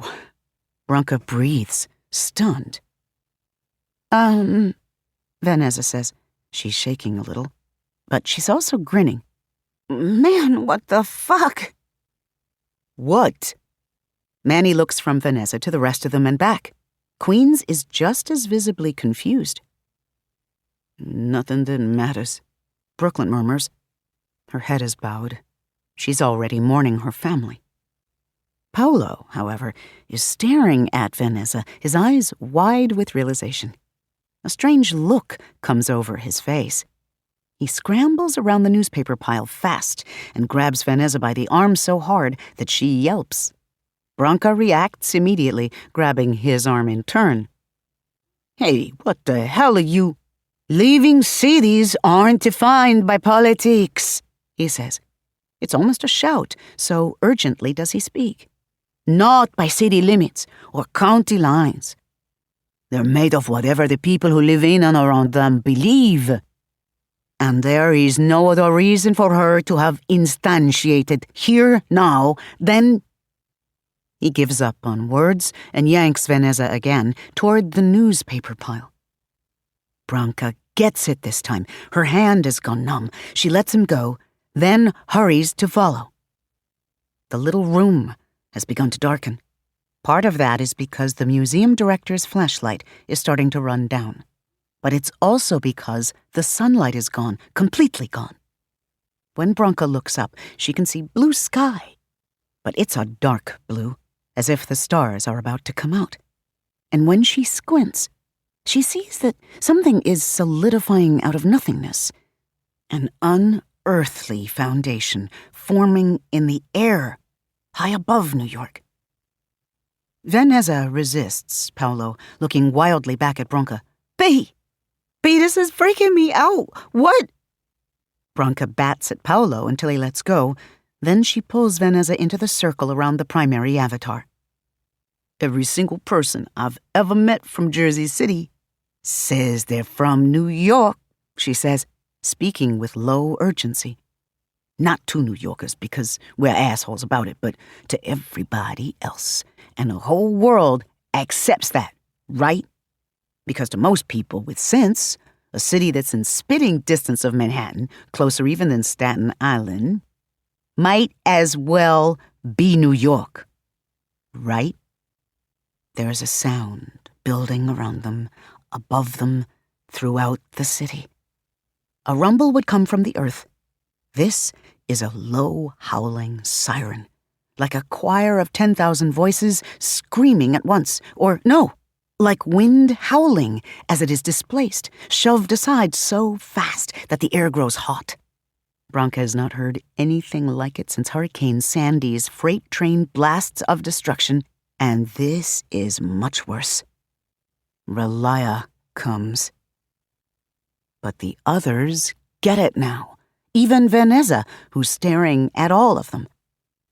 S2: Branka breathes, stunned.
S1: Vanessa says. She's shaking a little, but she's also grinning. "Man, what the fuck?"
S2: What?
S1: Manny looks from Vanessa to the rest of them and back. Queens is just as visibly confused.
S2: Nothing that matters,
S1: Brooklyn murmurs. Her head is bowed. She's already mourning her family. Paolo, however, is staring at Vanessa, his eyes wide with realization. A strange look comes over his face. He scrambles around the newspaper pile fast and grabs Vanessa by the arm so hard that she yelps. Branka reacts immediately, grabbing his arm in turn.
S2: "Hey, what the hell are you? Leaving cities aren't defined by politics,"
S1: he says. It's almost a shout, so urgently does he speak.
S2: "Not by city limits or county lines. They're made of whatever the people who live in and around them believe. And there is no other reason for her to have instantiated here now than..."
S1: He gives up on words and yanks Vanessa again toward the newspaper pile. Branka gets it this time. Her hand has gone numb. She lets him go, then hurries to follow. The little room has begun to darken. Part of that is because the museum director's flashlight is starting to run down. But it's also because the sunlight is gone, completely gone. When Branka looks up, she can see blue sky. But it's a dark blue, as if the stars are about to come out. And when she squints, she sees that something is solidifying out of nothingness. An unearthly foundation forming in the air, high above New York. Vanessa resists Paolo, looking wildly back at Branka. B, this is freaking me out. What? Branka bats at Paolo until he lets go. Then she pulls Vanessa into the circle around the primary avatar.
S2: "Every single person I've ever met from Jersey City says they're from New York," she says, speaking with low urgency. "Not to New Yorkers because we're assholes about it, but to everybody else. And the whole world accepts that, right? Because to most people with sense, a city that's in spitting distance of Manhattan, closer even than Staten Island, might as well be New York, right?" There is a sound building around them, above them, throughout the city. A rumble would come from the earth. This is a low, howling siren, like a choir of 10,000 voices screaming at once, or no, like wind howling as it is displaced, shoved aside so fast that the air grows hot. Branka has not heard anything like it since Hurricane Sandy's freight train blasts of destruction, and this is much worse. Relia comes. But the others get it now, even Vanessa, who's staring at all of them.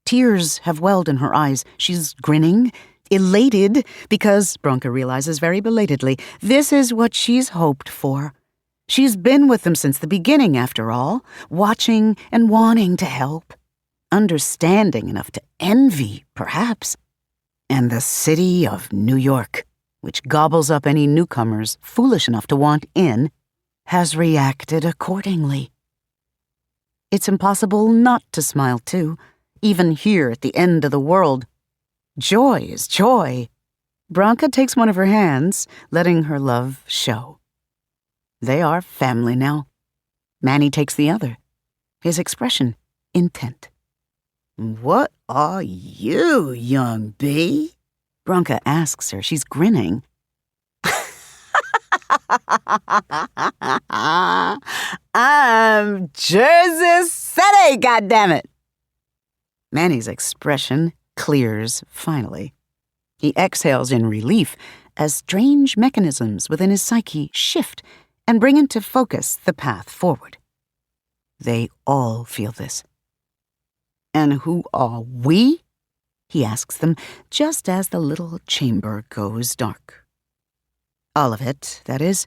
S2: Tears have welled in her eyes. She's grinning, elated, because, Branka realizes very belatedly, this is what she's hoped for. She's been with them since the beginning, after all, watching and wanting to help, understanding enough to envy, perhaps. And the city of New York, which gobbles up any newcomers foolish enough to want in, has reacted accordingly. It's impossible not to smile, too, even here at the end of the world. Joy is joy. Branka takes one of her hands, letting her love show. They are family now. Manny takes the other, his expression intent. "What are you, young bee?" Branka asks her. She's grinning. "I'm Jersey City, goddammit!" Manny's expression clears finally. He exhales in relief as strange mechanisms within his psyche shift
S1: and bring into focus the path forward. They all feel this. And who are we? He asks them just as the little chamber goes dark. All of it, that is,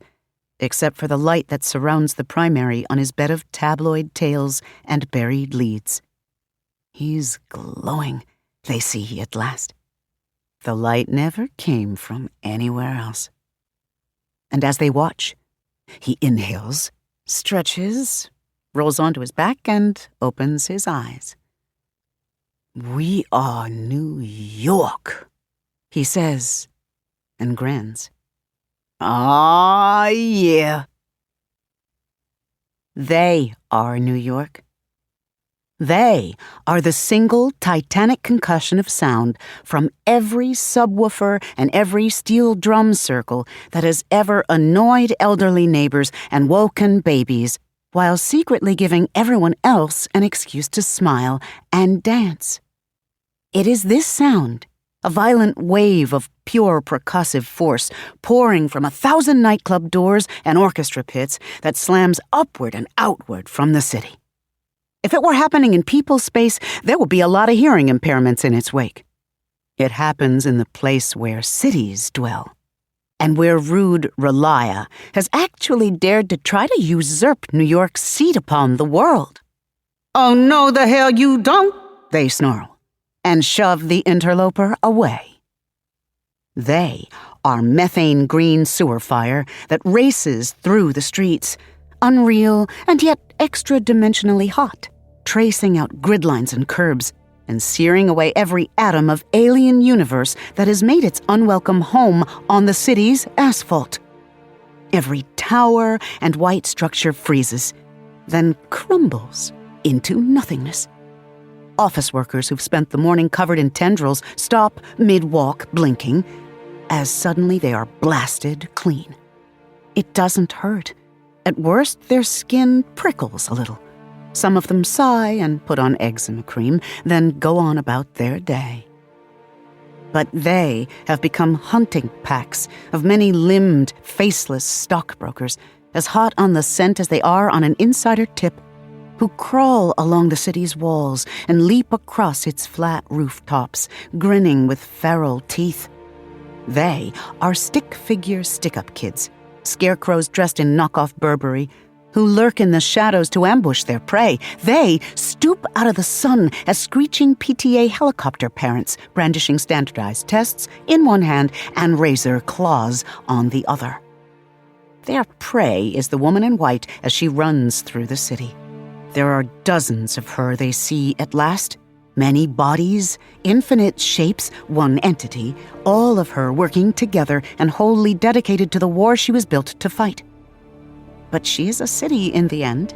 S1: except for the light that surrounds the primary on his bed of tabloid tales and buried leads. He's glowing, they see at last. The light never came from anywhere else. And as they watch, he inhales, stretches, rolls onto his back, and opens his eyes. "We are New York," he says, and grins. "Ah, yeah." They are New York. They are the single titanic concussion of sound from every subwoofer and every steel drum circle that has ever annoyed elderly neighbors and woken babies, while secretly giving everyone else an excuse to smile and dance. It is this sound, a violent wave of pure percussive force pouring from 1,000 nightclub doors and orchestra pits, that slams upward and outward from the city. If it were happening in people's space, there would be a lot of hearing impairments in its wake. It happens in the place where cities dwell, and where rude Relia has actually dared to try to usurp New York's seat upon the world. "Oh, no, the hell you don't," they snarl, and shove the interloper away. They are methane-green sewer fire that races through the streets, unreal and yet extra-dimensionally hot, tracing out grid lines and curbs, and searing away every atom of alien universe that has made its unwelcome home on the city's asphalt. Every tower and white structure freezes, then crumbles into nothingness. Office workers who've spent the morning covered in tendrils stop mid-walk blinking, as suddenly they are blasted clean. It doesn't hurt. At worst, their skin prickles a little. Some of them sigh and put on eczema cream, then go on about their day. But they have become hunting packs of many-limbed, faceless stockbrokers, as hot on the scent as they are on an insider tip, who crawl along the city's walls and leap across its flat rooftops, grinning with feral teeth. They are stick-figure stick-up kids, scarecrows dressed in knockoff Burberry, who lurk in the shadows to ambush their prey. They stoop out of the sun as screeching PTA helicopter parents, brandishing standardized tests in one hand and razor claws on the other. Their prey is the woman in white as she runs through the city. There are dozens of her they see at last. Many bodies, infinite shapes, one entity, all of her working together and wholly dedicated to the war she was built to fight. But she is a city in the end.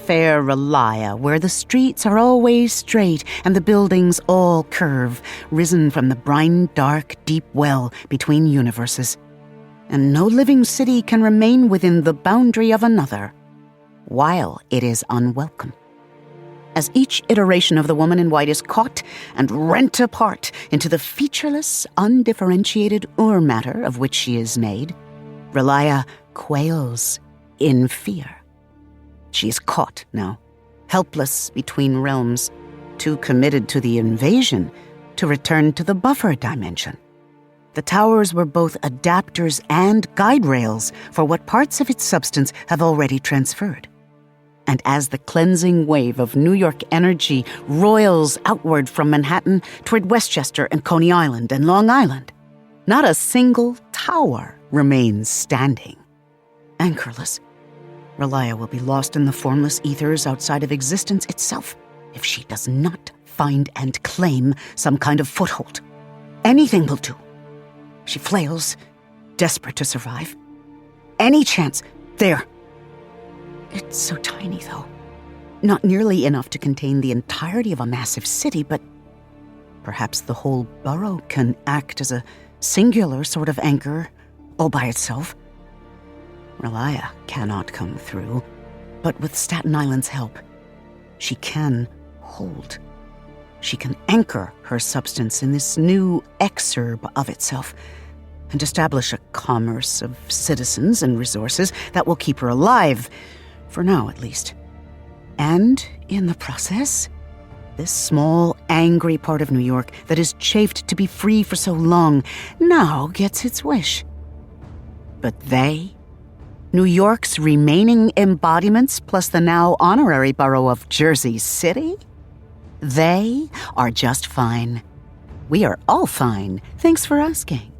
S1: Fair Relia, where the streets are always straight and the buildings all curve, risen from the brine-dark, deep well between universes. And no living city can remain within the boundary of another, while it is unwelcome. As each iteration of the woman in white is caught and rent apart into the featureless, undifferentiated ur-matter of which she is made, Relia quails in fear. She is caught now, helpless between realms, too committed to the invasion to return to the buffer dimension. The towers were both adapters and guide rails for what parts of its substance have already transferred. And as the cleansing wave of New York energy roils outward from Manhattan toward Westchester and Coney Island and Long Island, not a single tower remains standing. Anchorless, Relia will be lost in the formless ethers outside of existence itself if she does not find and claim some kind of foothold. Anything will do. She flails, desperate to survive. Any chance, there. It's so tiny, though. Not nearly enough to contain the entirety of a massive city, but perhaps the whole borough can act as a singular sort of anchor all by itself. Relia cannot come through, but with Staten Island's help, she can hold. She can anchor her substance in this new exurb of itself, and establish a commerce of citizens and resources that will keep her alive, for now at least. And in the process, this small, angry part of New York that has chafed to be free for so long now gets its wish. But they, New York's remaining embodiments plus the now honorary borough of Jersey City, they are just fine. We are all fine, thanks for asking.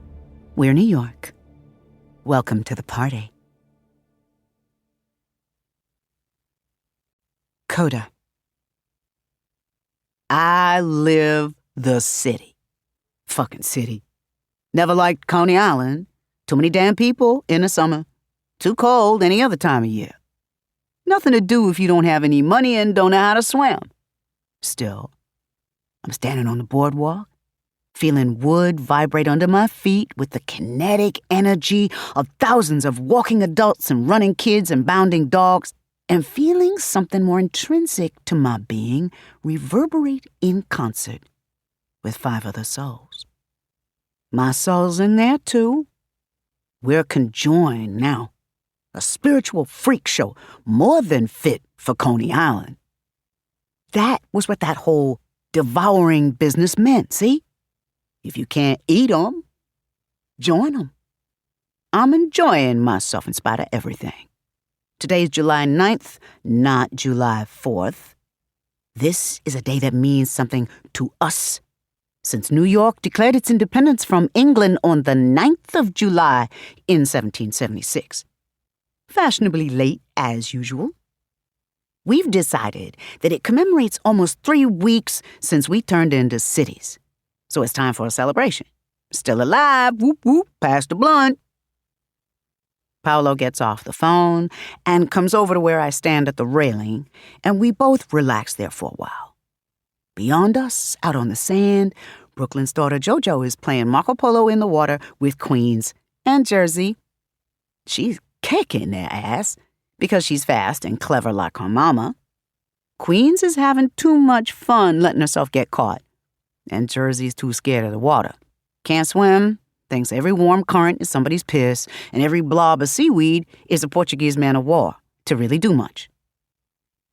S1: We're New York. Welcome to the party. Coda. I live the city. Fucking city. Never liked Coney Island. Too many damn people in the summer. Too cold any other time of year. Nothing to do if you don't have any money and don't know how to swim. Still, I'm standing on the boardwalk, feeling wood vibrate under my feet with the kinetic energy of thousands of walking adults and running kids and bounding dogs, and feeling something more intrinsic to my being reverberate in concert with 5 other souls. My soul's in there too. We're conjoined now. A spiritual freak show more than fit for Coney Island. That was what that whole devouring business meant, see? If you can't eat 'em, join 'em. I'm enjoying myself in spite of everything. Today's July 9th, not July 4th. This is a day that means something to us, since New York declared its independence from England on the 9th of July in 1776. Fashionably late as usual. We've decided that it commemorates almost 3 weeks since we turned into cities. So it's time for a celebration. Still alive, whoop whoop, pass the blunt. Paolo gets off the phone and comes over to where I stand at the railing, and we both relax there for a while. Beyond us, out on the sand, Brooklyn's daughter Jojo is playing Marco Polo in the water with Queens and Jersey. She's kicking their ass because she's fast and clever like her mama. Queens is having too much fun letting herself get caught, and Jersey's too scared of the water. Can't swim, thinks every warm current is somebody's piss, and every blob of seaweed is a Portuguese man of war to really do much.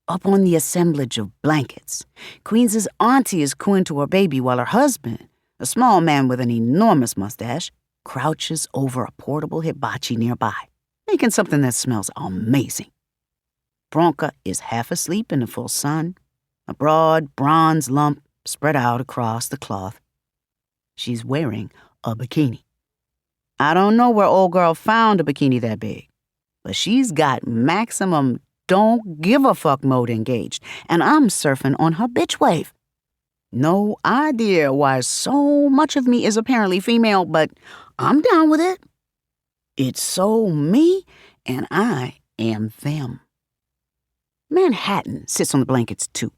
S1: Up on the assemblage of blankets, Queens's auntie is cooing to her baby while her husband, a small man with an enormous mustache, crouches over a portable hibachi nearby, making something that smells amazing. Bronca is half asleep in the full sun, a broad bronze lump spread out across the cloth. She's wearing a bikini. I don't know where old girl found a bikini that big, but she's got maximum don't give a fuck mode engaged, and I'm surfing on her bitch wave. No idea why so much of me is apparently female, but I'm down with it. It's so me, and I am them. Manhattan sits on the blankets too.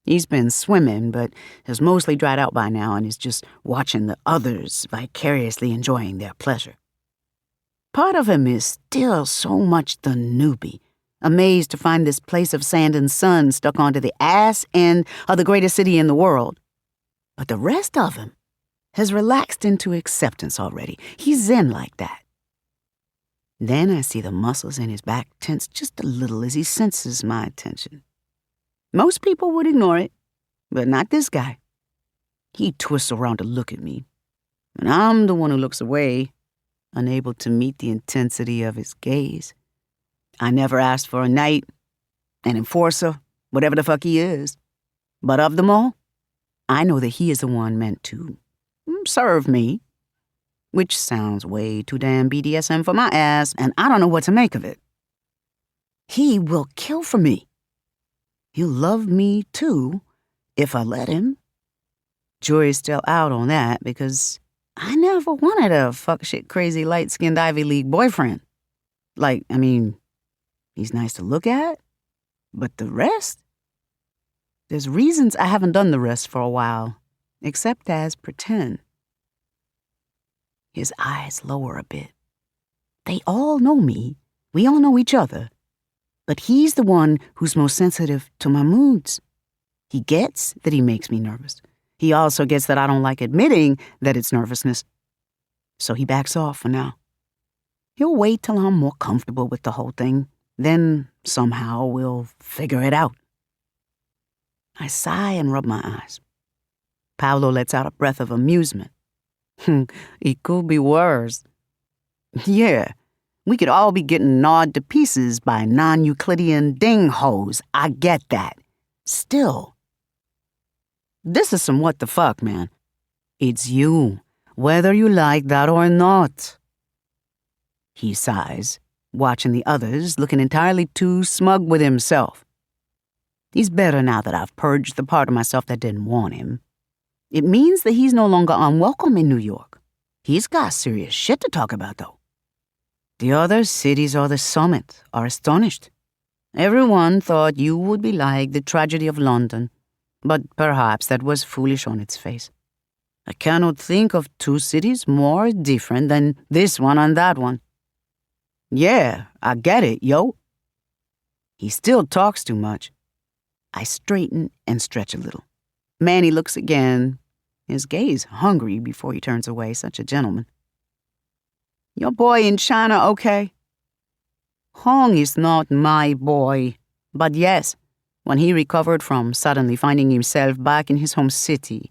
S1: He's been swimming, but has mostly dried out by now and is just watching the others vicariously enjoying their pleasure. Part of him is still so much the newbie, amazed to find this place of sand and sun stuck onto the ass end of the greatest city in the world. But the rest of him has relaxed into acceptance already. He's zen like that. Then I see the muscles in his back tense just a little as he senses my attention. Most people would ignore it, but not this guy. He twists around to look at me, and I'm the one who looks away, unable to meet the intensity of his gaze. I never asked for a knight, an enforcer, whatever the fuck he is. But of them all, I know that he is the one meant to serve me, which sounds way too damn BDSM for my ass, and I don't know what to make of it. He will kill for me. He'll love me, too, if I let him. Jury's still out on that because I never wanted a fuck shit crazy light-skinned Ivy League boyfriend. He's nice to look at, but the rest? There's reasons I haven't done the rest for a while, except as pretend. His eyes lower a bit. They all know me. We all know each other. But he's the one who's most sensitive to my moods. He gets that he makes me nervous. He also gets that I don't like admitting that it's nervousness.
S2: So he backs off for now. He'll wait till I'm more comfortable with the whole thing. Then, somehow, we'll figure it out. I sigh and rub my eyes. Paolo lets out a breath of amusement. It could be worse. Yeah, we could all be getting gnawed to pieces by non-Euclidean ding-hoes. I get that. Still. This is some what the fuck, man. It's you, whether you like that or not. He sighs, watching the others, looking entirely too smug with himself. He's better now that I've purged the part of myself that didn't want him. It means that he's no longer unwelcome in New York. He's got serious shit to talk about, though. The other cities or the summit are astonished. Everyone thought you would be like the tragedy of London, but perhaps that was foolish on its face. I cannot think of two cities more different than this one and that one. Yeah, I get it, yo. He still talks too much. I straighten and stretch a little. Manny looks again, his gaze hungry before he turns away, such a gentleman. Your boy in China okay? Hong is not my boy, but yes, when he recovered from suddenly finding himself back in his home city,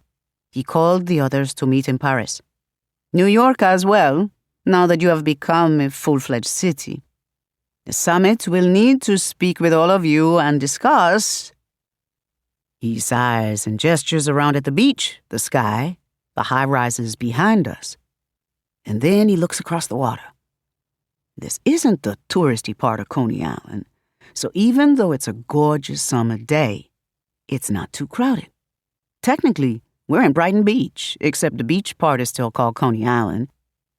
S2: he called the others to meet in Paris. New York as well, now that you have become a full-fledged city. The summit will need to speak with all of you and discuss. He sighs and gestures around at the beach, the sky, the high-rises behind us. And then he looks across the water. This isn't the touristy part of Coney Island, so even though it's a gorgeous summer day, it's not too crowded. Technically, we're in Brighton Beach, except the beach part is still called Coney Island,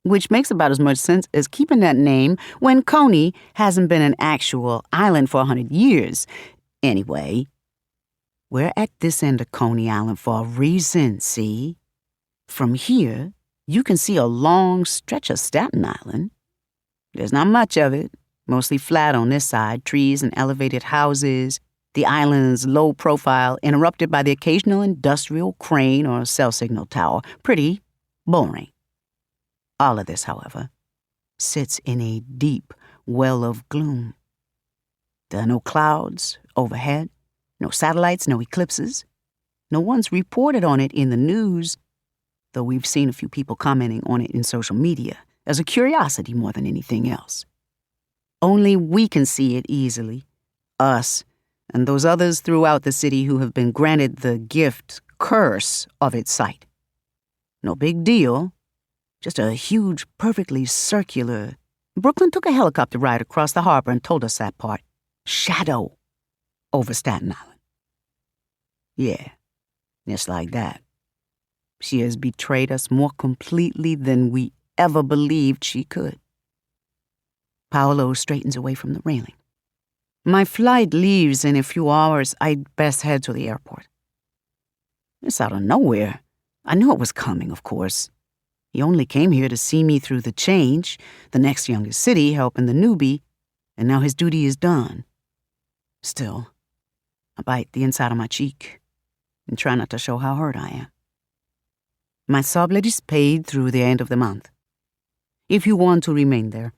S2: which makes about as much sense as keeping that name when Coney hasn't been an actual island for 100 years. Anyway, we're at this end of Coney Island for a reason, see? From here, you can see a long stretch of Staten Island. There's not much of it, mostly flat on this side, trees and elevated houses, the island's low profile interrupted by the occasional industrial crane or cell signal tower. Pretty boring. All of this, however, sits in a deep well of gloom. There are no clouds overhead, no satellites, no eclipses. No one's reported on it in the news, though we've seen a few people commenting on it in social media as a curiosity more than anything else. Only we can see it easily, us and those others throughout the city who have been granted the curse of its sight. No big deal, just a huge, perfectly circular. Brooklyn took a helicopter ride across the harbor and told us that part. Shadow over Staten Island. Yeah, just like that. She has betrayed us more completely than we ever believed she could. Paolo straightens away from the railing. My flight leaves in a few hours. I'd best head to the airport. It's out of nowhere. I knew it was coming, of course. He only came here to see me through the change, the next youngest city helping the newbie, and now his duty is done. Still, I bite the inside of my cheek and try not to show how hurt I am. My sublet is paid through the end of the month. If you want to remain there,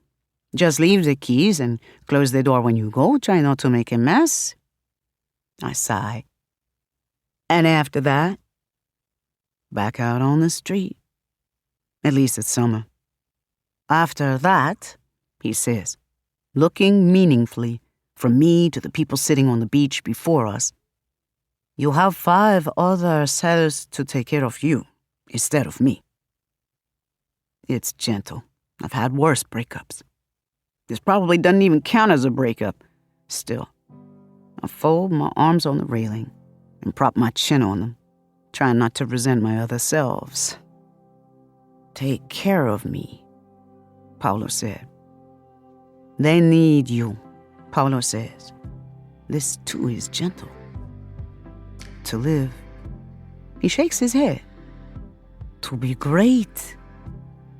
S2: just leave the keys and close the door when you go. Try not to make a mess. I sigh. And after that, back out on the street. At least it's summer. After that, he says, looking meaningfully from me to the people sitting on the beach before us, you'll have 5 other cells to take care of you instead of me. It's gentle. I've had worse breakups. This probably doesn't even count as a breakup. Still, I fold my arms on the railing and prop my chin on them, trying not to resent my other selves. Take care of me, Paolo said. They need you, Paolo says. This too is gentle. To live. He shakes his head. To be great.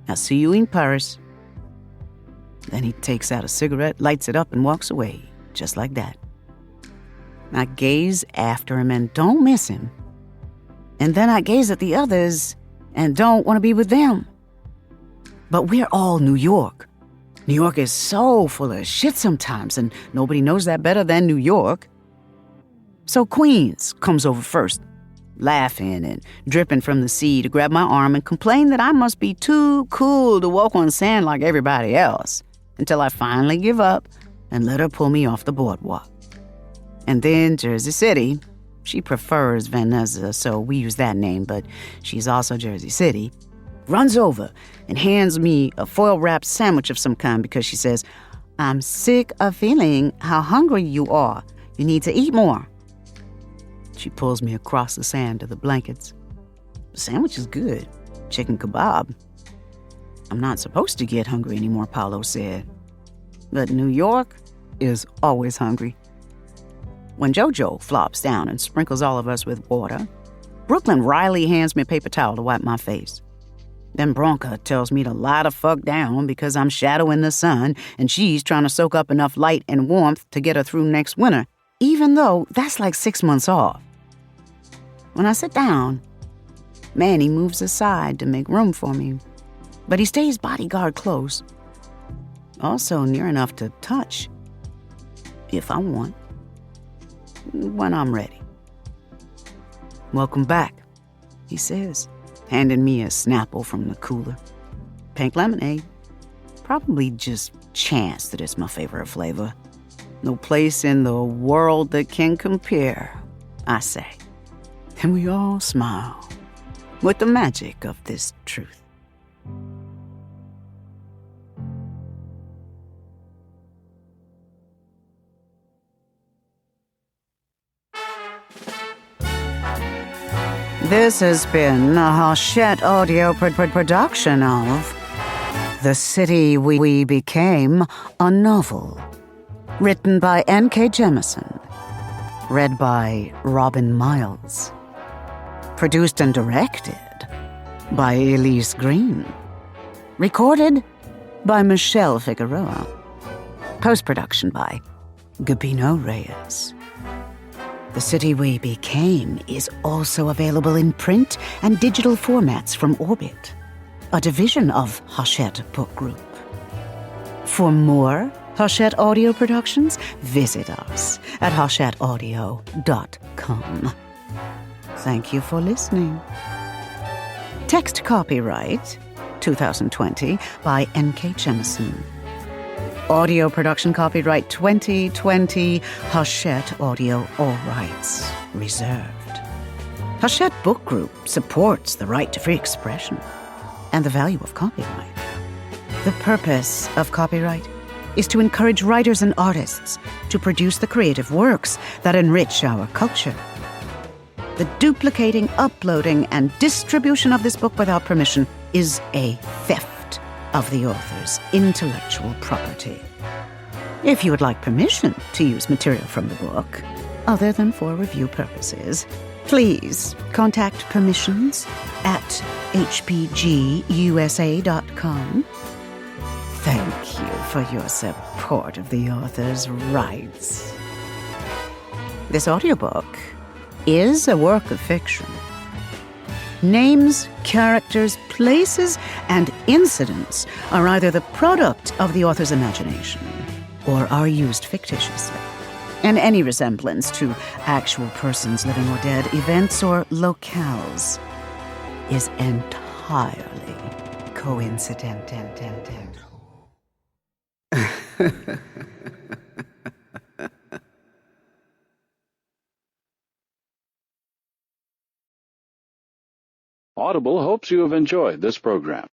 S2: I'll see you in Paris. Then he takes out a cigarette, lights it up, and walks away, just like that. I gaze after him and don't miss him. And then I gaze at the others and don't want to be with them. But we're all New York. New York is so full of shit sometimes, and nobody knows that better than New York. So Queens comes over first, laughing and dripping from the sea to grab my arm and complain that I must be too cool to walk on sand like everybody else, until I finally give up and let her pull me off the boardwalk. And then Jersey City. She prefers Vanessa, so we use that name, but she's also Jersey City. Runs over and hands me a foil-wrapped sandwich of some kind because she says, "I'm sick of feeling how hungry you are. You need to eat more." She pulls me across the sand to the blankets. The sandwich is good. Chicken kebab. I'm not supposed to get hungry anymore, Paolo said. But New York is always hungry. When JoJo flops down and sprinkles all of us with water, Brooklyn wryly hands me a paper towel to wipe my face. Then Bronca tells me to lie the fuck down because I'm shadowing the sun and she's trying to soak up enough light and warmth to get her through next winter, even though that's like 6 months off. When I sit down, Manny moves aside to make room for me, but he stays bodyguard close. Also near enough to touch, if I want, when I'm ready. "Welcome back," he says, handing me a Snapple from the cooler. Pink lemonade. Probably just chance that it's my favorite flavor. No place in the world that can compare, I say. And we all smile with the magic of this truth. This has been a Hachette audio production of The City We Became, a novel. Written by N.K. Jemisin. Read by Robin Miles. Produced and directed by Elise Green. Recorded by Michelle Figueroa. Post-production by Gabino Reyes. The City We Became is also available in print and digital formats from Orbit, a division of Hachette Book Group. For more Hachette audio productions, visit us at hachetteaudio.com. Thank you for listening. Text copyright 2020 by N.K. Jemisin. Audio production copyright 2020, Hachette Audio, all rights reserved. Hachette Book Group supports the right to free expression and the value of copyright. The purpose of copyright is to encourage writers and artists to produce the creative works that enrich our culture. The duplicating, uploading, and distribution of this book without permission is a theft of the author's intellectual property. If you would like permission to use material from the book, other than for review purposes, please contact permissions at hpgusa.com. Thank you for your support of the author's rights. This audiobook is a work of fiction. Names, characters, places, and incidents are either the product of the author's imagination or are used fictitiously. And any resemblance to actual persons, living or dead, events or locales is entirely coincidental.
S4: Audible hopes you have enjoyed this program.